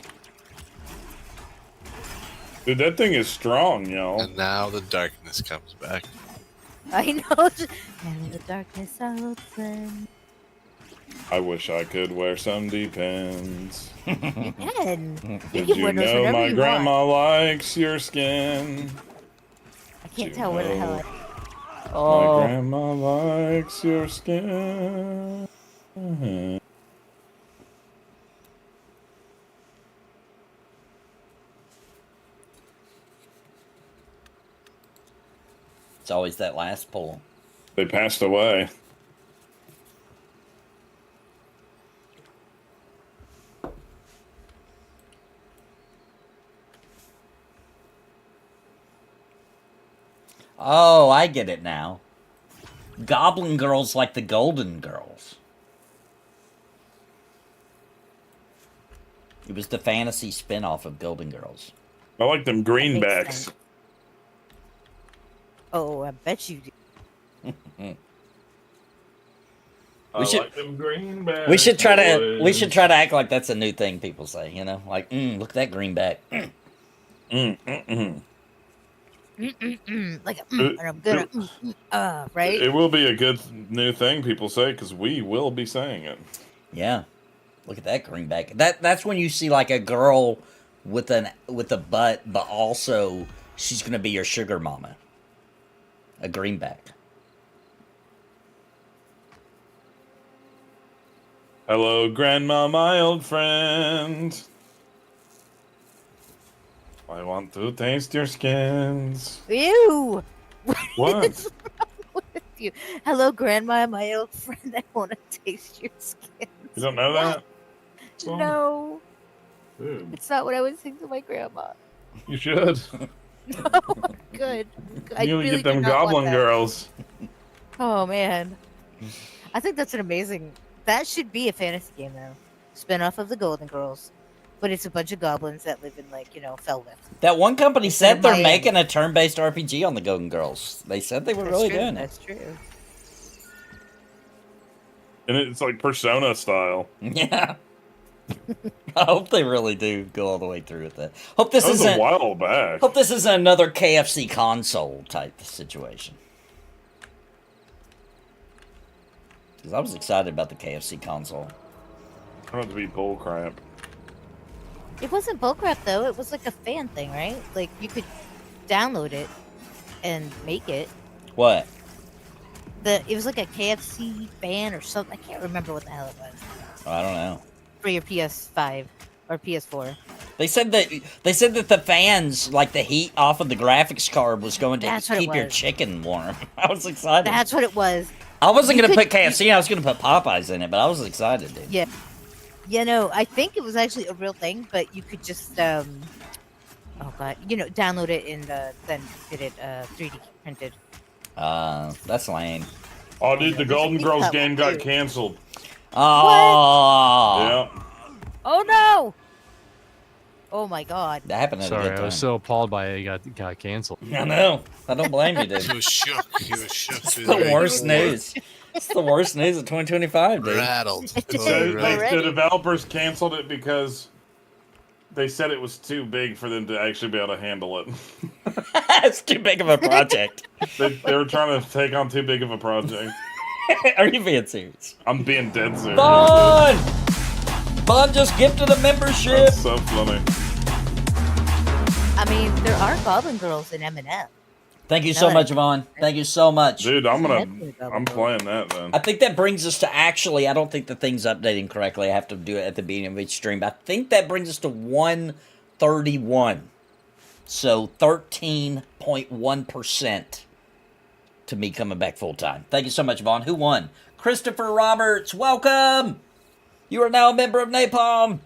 Dude, that thing is strong, y'all. And now the darkness comes back. I know. And the darkness outside. I wish I could wear some Depends. You can. You Did can you wear those know whenever my you grandma want. likes your skin? I can't tell what the hell it My grandma likes your skin. It's always that last pull. They passed away. Oh, I get it now. Goblin girls like the Golden Girls. It was the fantasy spin-off of Golden Girls. I like them That makes greenbacks. sense. Oh, I bet you do. We should- like them greenbacks. We should try to boys. act like that's a new thing people say, you know? Like, look at that greenback. Like, and I'm gonna, right? It will be a good new thing people say because we will be saying it. Yeah. Look at that greenback. That's when you see like a girl with a butt, but also she's gonna be your sugar mama. A greenback. Hello, Grandma, my old friend. I want to taste your skins. Ew. What? is wrong with you? Hello, Grandma, my old friend. I want to taste your skin. You don't know that? No, Dude, it's not what I would sing to my grandma. you should. No, good. I You really get them do not want goblin that. girls. Oh man, I think that's an amazing. That should be a fantasy game though. Spin-off of the Golden Girls, but it's a bunch of goblins that live in like Felveth. That one company Instead said of they're Miami. making a turn-based RPG on the Golden Girls. They said they were That's really true. doing it. That's true. And it's like Persona style. Yeah. I hope they really do go all the way through with that. Hope this That was a isn't. while back. Hope this isn't another KFC console type situation. Because I was excited about the KFC console. I want it to be bull crap. It wasn't bullcrap though. It was like a fan thing, right? Like you could download it and make it. What? It was like a KFC fan or something. I can't remember what the hell it was I don't know. for your PS5 or PS4. They said that the fans, like the heat off of the graphics card, was going to That's what it keep your was. chicken warm. I was excited. That's what it was. I wasn't You gonna could- put KFC. I was gonna put Popeyes in it, but I was excited, dude. Yeah. I think it was actually a real thing, but you could just oh god, download it and then get it 3D printed. That's lame. Oh, dude, the Golden It's Girls that game one, got too. canceled. Oh, Yeah. Oh no! Oh my god. that happened at a Sorry, good I time. was so appalled by it got canceled. I know. I don't blame you, dude. He was shook. He was shook. It's the worst news. It's the worst news of 2025, dude. Rattled. So Totally rattled. the developers canceled it because they said it was too big for them to actually be able to handle it. It's too big of a project. They were trying to take on too big of a project. Are you being serious? I'm being dead serious. Bun! Bun just gifted a membership. That's so funny. I mean, there are Goblin Girls in M&M. Thank you so No, much, Vaughn. Thank you so much. Dude, I'm Definitely playing that then. I think that brings us to actually, I don't think the thing's updating correctly. I have to do it at the beginning of each stream. But I think that brings us to 131. So 13.1% to me coming back full time. Thank you so much, Vaughn. Who won? Christopher Roberts, welcome! You are now a member of Napalm.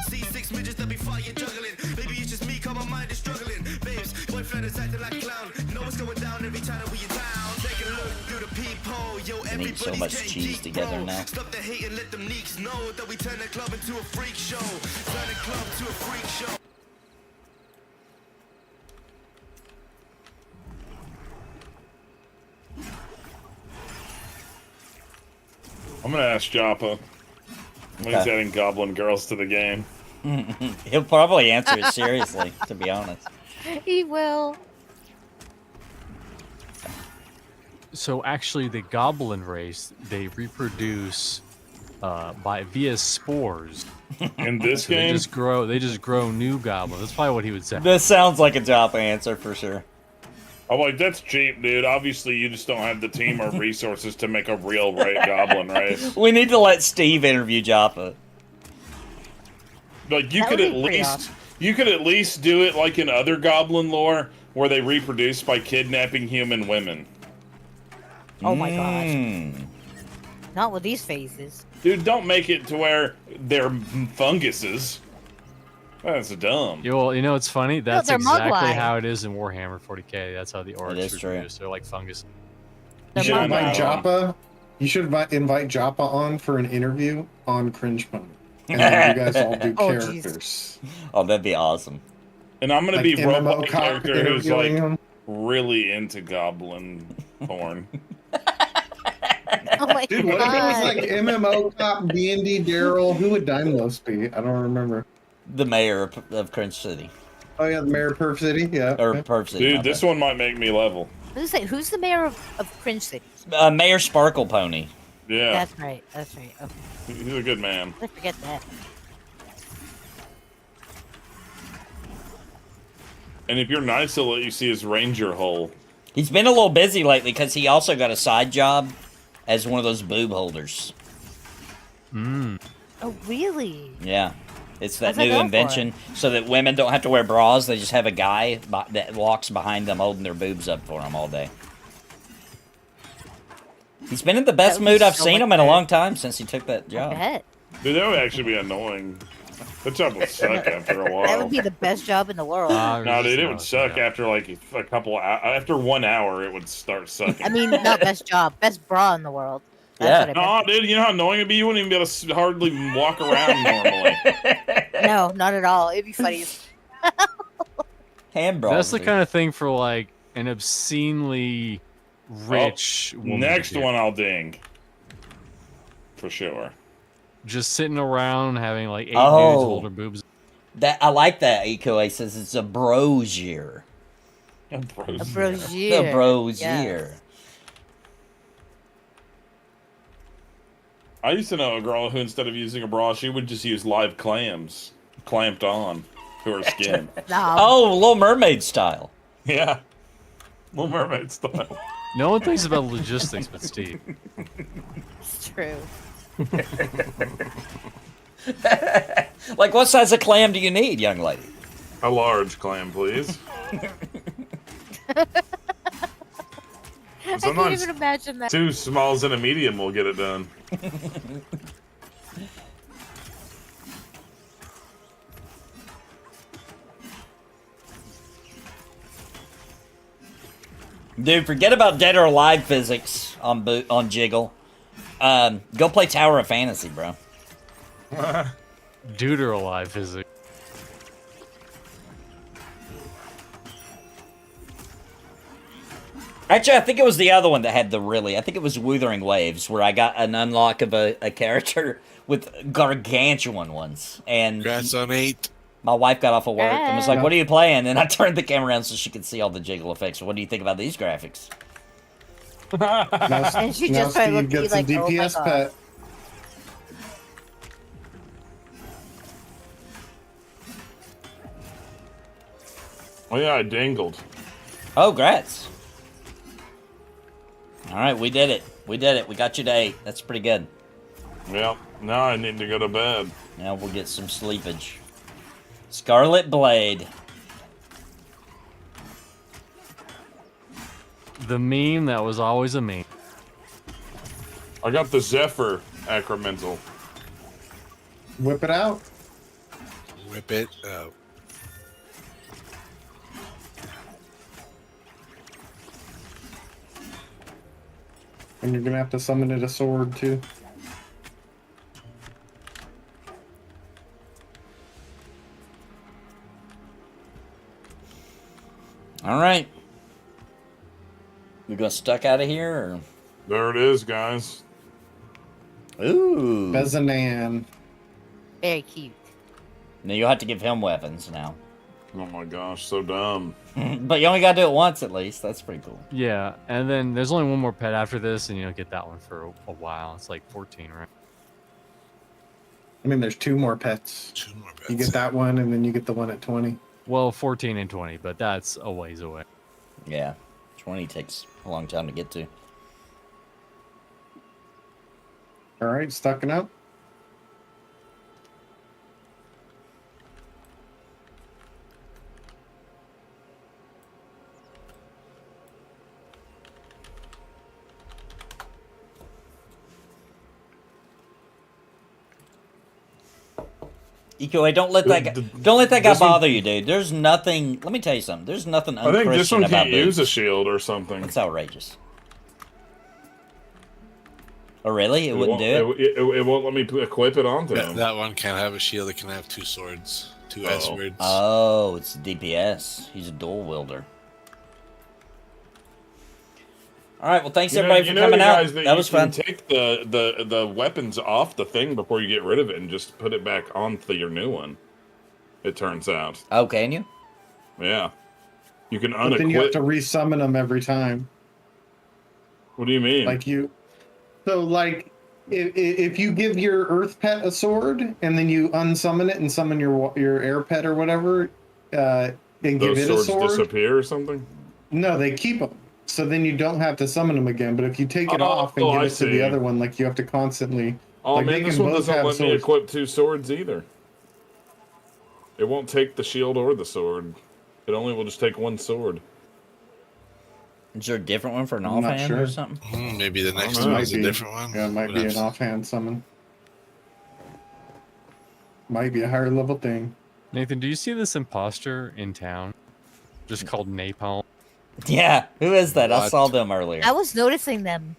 See 6 midgets that be fire juggling. Maybe it's just me, cause my mind is struggling. Babes, boyfriend is acting like a clown. Know what's going down every time that we in town. Take a look through the peephole. Yo, I need so everybody's much getting cheese geek, together bro. now. Stop the hate and let them neeks know that we turn the club into a freak show. Turn the club to a freak show. I'm gonna ask Joppa when he's Okay. adding Goblin Girls to the game. He'll probably answer it seriously, to be honest. He will. So actually, the goblin race, they reproduce via spores. In this So they game, just grow new goblins. That's probably what he would say. This sounds like a job answer for sure. I'm like, that's cheap, dude. Obviously, you just don't have the team or resources to make a real Goblin race. We need to let Steve interview Joppa. Like you That could would at be pretty least awesome. you could at least do it like in other goblin lore where they reproduce by kidnapping human women. Oh my gosh. Mm. Not with these phases. Dude, don't make it to where they're funguses. That's dumb. You know, it's funny. That's they're exactly Mogwai. how it is in Warhammer 40k. That's how the orcs is true. reproduce. They're like fungus. You should Yeah, invite no. Joppa. You should invite Joppa on for an interview on Cringe Pony. And then you guys all do Oh, jeez. characters. Oh, that'd be awesome. And I'm gonna Like be MMO robot cop character who's like interviewing him. really into goblin porn. Oh my Dude, what if it was god. like MMO cop, D&D Daryl? Who would Daimlos be? I don't remember. The mayor of Cringe City. Oh yeah, the mayor of Perf City. Yeah. Or okay. Perv City. Dude, my this bad. one might make me level. Who's the mayor of Cringe City? Mayor Sparkle Pony. Yeah, That's right. That's right. Okay. he's a good man. I forget that. And if you're nice, he'll let you see his ranger hole. He's been a little busy lately because he also got a side job as one of those boob holders. Mm. Oh really? Yeah. It's that How's that new going for invention so that women don't have to wear bras. They just have a guy that walks behind them holding their boobs up for them all day. He's been in the best That would be mood I've so seen much him in a better. long time since he took that I job. bet. Dude, that would actually be annoying. That job would suck after a while. That would be the best job in the world. No, dude, it would suck after like a couple. After 1 hour, it would start sucking. I mean, not best job, best bra in the world. That's Yeah. what I No, dude, you know how annoying it'd be? You wouldn't even be able to hardly walk around normally. meant. No, not at all. It'd be funny. Hand bras. That's the dude. kind of thing for like an obscenely rich woman. to Next do. one I'll ding. For sure. Just sitting around having like 8 dudes Oh. hold her boobs. That I like that. Eco says it's a brosier. A The brosier. brosier. I used to know a girl who, instead of using a bra, she would just use live clams clamped on to her skin. No. Oh, Little Mermaid style. Yeah. Little Mermaid style. No one thinks about logistics but Steve. It's true. Like, what size of clam do you need, young lady? A large clam, please. I can't Sometimes even imagine that. 2 smalls and a medium will get it done. Dude, forget about dead or alive physics on Jiggle. Go play Tower of Fantasy, bro. Dude or alive physics. Actually, I think it was the other one that had I think it was Wuthering Waves, where I got an unlock of a character with gargantuan ones. And Congrats on 8. my wife got off of work and was like, Yeah. "What are you playing?" And I turned the camera around so she could see all the Jiggle effects. What do you think about these graphics? Now, And she now just probably Steve looked at you gets a like, oh my DPS God. pet. Oh yeah, I dangled. Oh, grats. All right, we did it. We did it. We got you to 8. That's pretty good. Well, now I need to go to bed. Now we'll get some sleepage. Scarlet Blade. The meme that was always a meme. I got the Zephyr Acromental. Whip it out. Rip it out. And you're gonna have to summon it a sword too. All right. We gonna stuck out of here? There it is, guys. Or... Ooh. Bezanan. Very cute. Now you'll have to give him weapons now. Oh my gosh, so dumb. But you only gotta do it once at least. That's pretty cool. Yeah, and then there's only one more pet after this, and you don't get that one for a while. It's like 14, right? I mean, there's 2 more pets. 2 more bets. You get that one, and then you get the one at 20. Well, 14 and 20, but that's a ways away. Yeah. 20 takes a long time to get to. All right, stocking up. EQA, don't let that guy This one- bother you, dude. There's nothing. Let me tell you something. There's nothing I think unchristian this one about can't use a boobs. shield or something. It's outrageous. Oh, really? It wouldn't do it? It won't let me equip it onto That, him. that one can't have a shield. It can have 2 swords, 2 S words. Oh, it's DPS. He's a dual wielder. All right. Well, thanks everybody for coming out. That was fun. Take the weapons off the thing before you get rid of it, and just put it back onto your new one. It turns out. Oh, can you? Yeah. You can But then you have unequip. to resummon them every time. What do you mean? Like you. So like, if you give your Earth pet a sword and then you unsummon it and summon your air pet or whatever, and give those it a swords sword, disappear or something? no, they keep them. So then you don't have to summon them again. But if you take it off and Oh, give I it to the see. other one, like you have to constantly. Oh like, man, they this can one both doesn't have let me swords. equip 2 swords either. It won't take the shield or the sword. It only will just take 1 sword. Is there a different one for an I'm not offhand sure. or something? Maybe the next know. one Might is a be. different one. Yeah, it might Would be have an to- offhand summon. Might be a higher level thing. Nathan, do you see this imposter in town? Just called Napalm. Yeah. Who is that? I What? saw them earlier. I was noticing them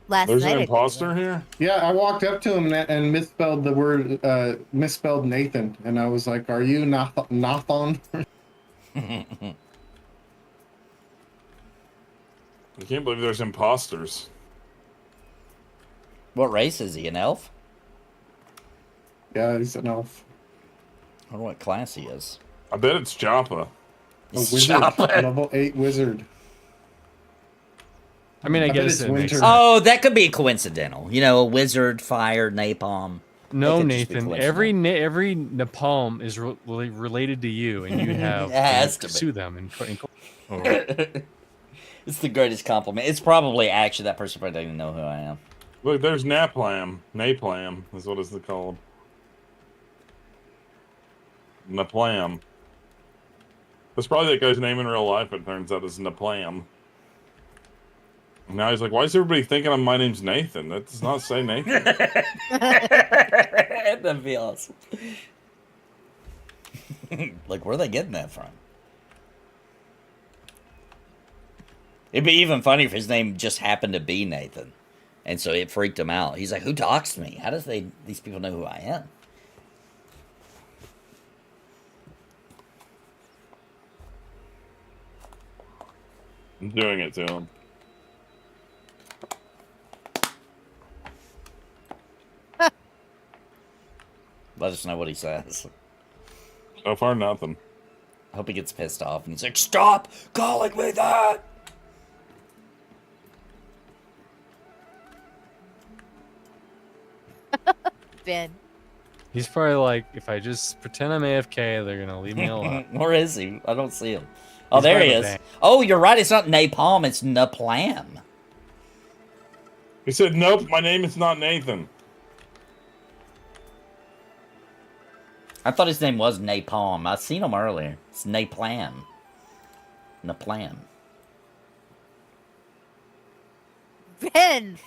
last There's night. an I think. imposter here? Yeah, I walked up to him and misspelled the word, misspelled Nathan, and I was like, "Are you Nathan?" I can't believe there's imposters. What race is he? An elf? Yeah, he's an elf. I wonder what class he is. I bet it's Joppa. A wizard, level 8 wizard. I mean, I bet guess it's it makes winter. sense. Oh, that could be coincidental. You know, a wizard, fire, napalm. No, could just be Nathan. coincidental. Every napalm is related to you, and you have It has to to be. sue them. It's the greatest compliment. It's probably actually that person probably doesn't even know who I am. Look, there's Naplam. Naplam is what it's called. Naplam. That's probably that guy's name in real life, it turns out, is Naplam. And now he's like, why is everybody thinking my name's Nathan? That does not say Nathan. That'd be awesome. Like, where are they getting that from? It'd be even funny if his name just happened to be Nathan. And so it freaked him out. He's like, who talks to me? How does these people know who I am? I'm doing it to him. Let us know what he says. So far, nothing. I hope he gets pissed off and he's like, stop calling me that! Ben. He's probably like, if I just pretend I'm AFK, they're gonna leave me alone. Where is he? I don't see him. Oh, He's there by he the is. bank. Oh, you're right. It's not Napalm. It's Naplam. He said, nope, my name is not Nathan. I thought his name was Napalm. I seen him earlier. It's Naplam. Naplam. Ben.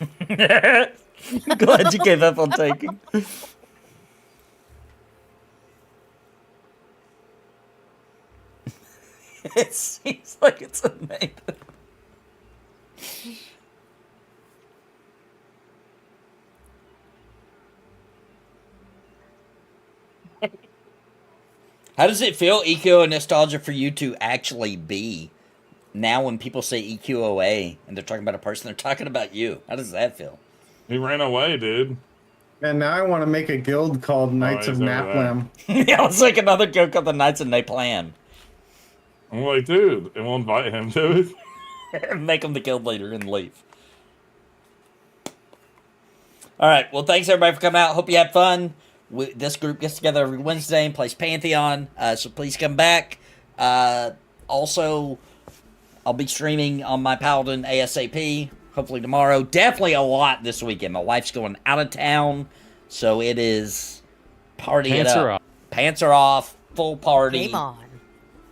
Glad you gave up on taking. It seems like it's a Nathan. How does it feel, EQ and nostalgia, for you to actually be? Now when people say EQOA and they're talking about a person, they're talking about you. How does that feel? He ran away, dude. And now I want to make a guild called Knights of he's over Napalm. Yeah, let's make another joke of the Knights of Napalm. I'm like, dude, and we'll invite him to it. Make him the guild leader and leave. All right. Well, thanks everybody for coming out. Hope you had fun. This group gets together every Wednesday and plays Pantheon. So please come back. Also, I'll be streaming on my Paladin ASAP. Hopefully tomorrow. Definitely a lot this weekend. My wife's going out of town, so it is party it Pants up. are off. Pants are off. Full party. Game on.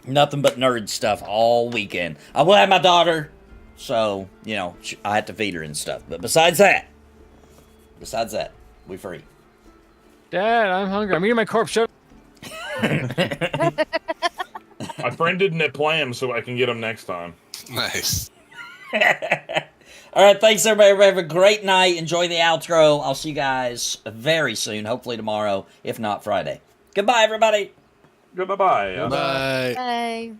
Nothing but nerd stuff all weekend. I will have my daughter, so, you know, I have to feed her and stuff. But besides that, we free. Dad, I'm hungry. I'm eating my corpse. Shut up. I friended Napalm so I can get him next time. Nice. All right, thanks everybody. Have a great night. Enjoy the outro. I'll see you guys very soon. Hopefully tomorrow, if not Friday. Goodbye, everybody. Goodbye. Bye. Bye.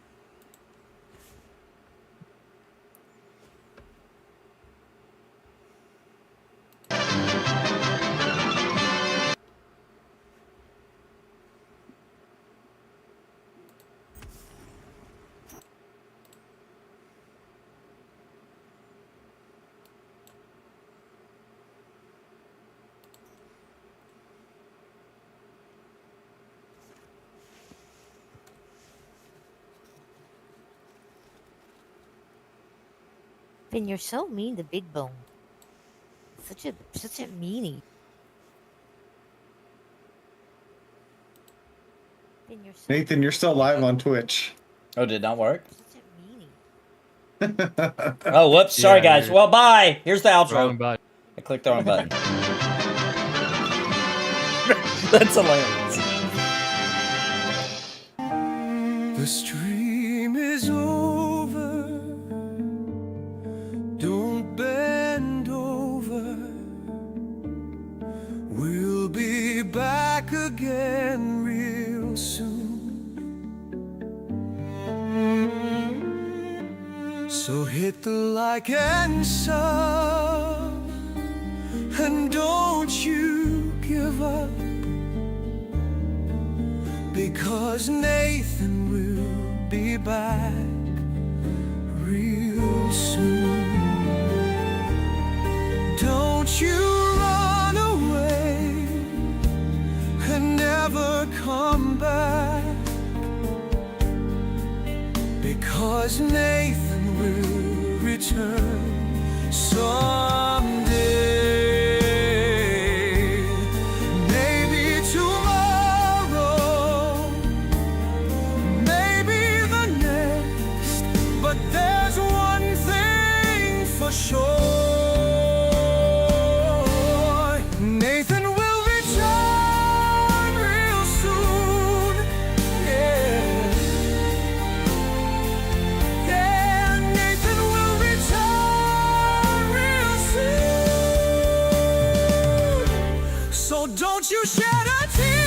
Ben, you're so mean to Big Bone. Such a meanie. Ben, you're so Nathan, you're still live on Twitch. Oh, did not work? such a meanie. Oh, whoops. Sorry, Yeah, guys. you're- Well, bye. Here's the outro. Wrong button. I clicked the wrong button. That's hilarious. The stream is over. Don't bend over. We'll be back again real soon. So hit the like and sub, and don't you give up, because Nathan will be back real soon. Don't you run away and never come back, because Nathan will return someday. Maybe tomorrow, maybe the next, but there's one thing for sure. Nathan will return real soon. Yeah. Yeah, Nathan will return real soon. So don't you shed a tear.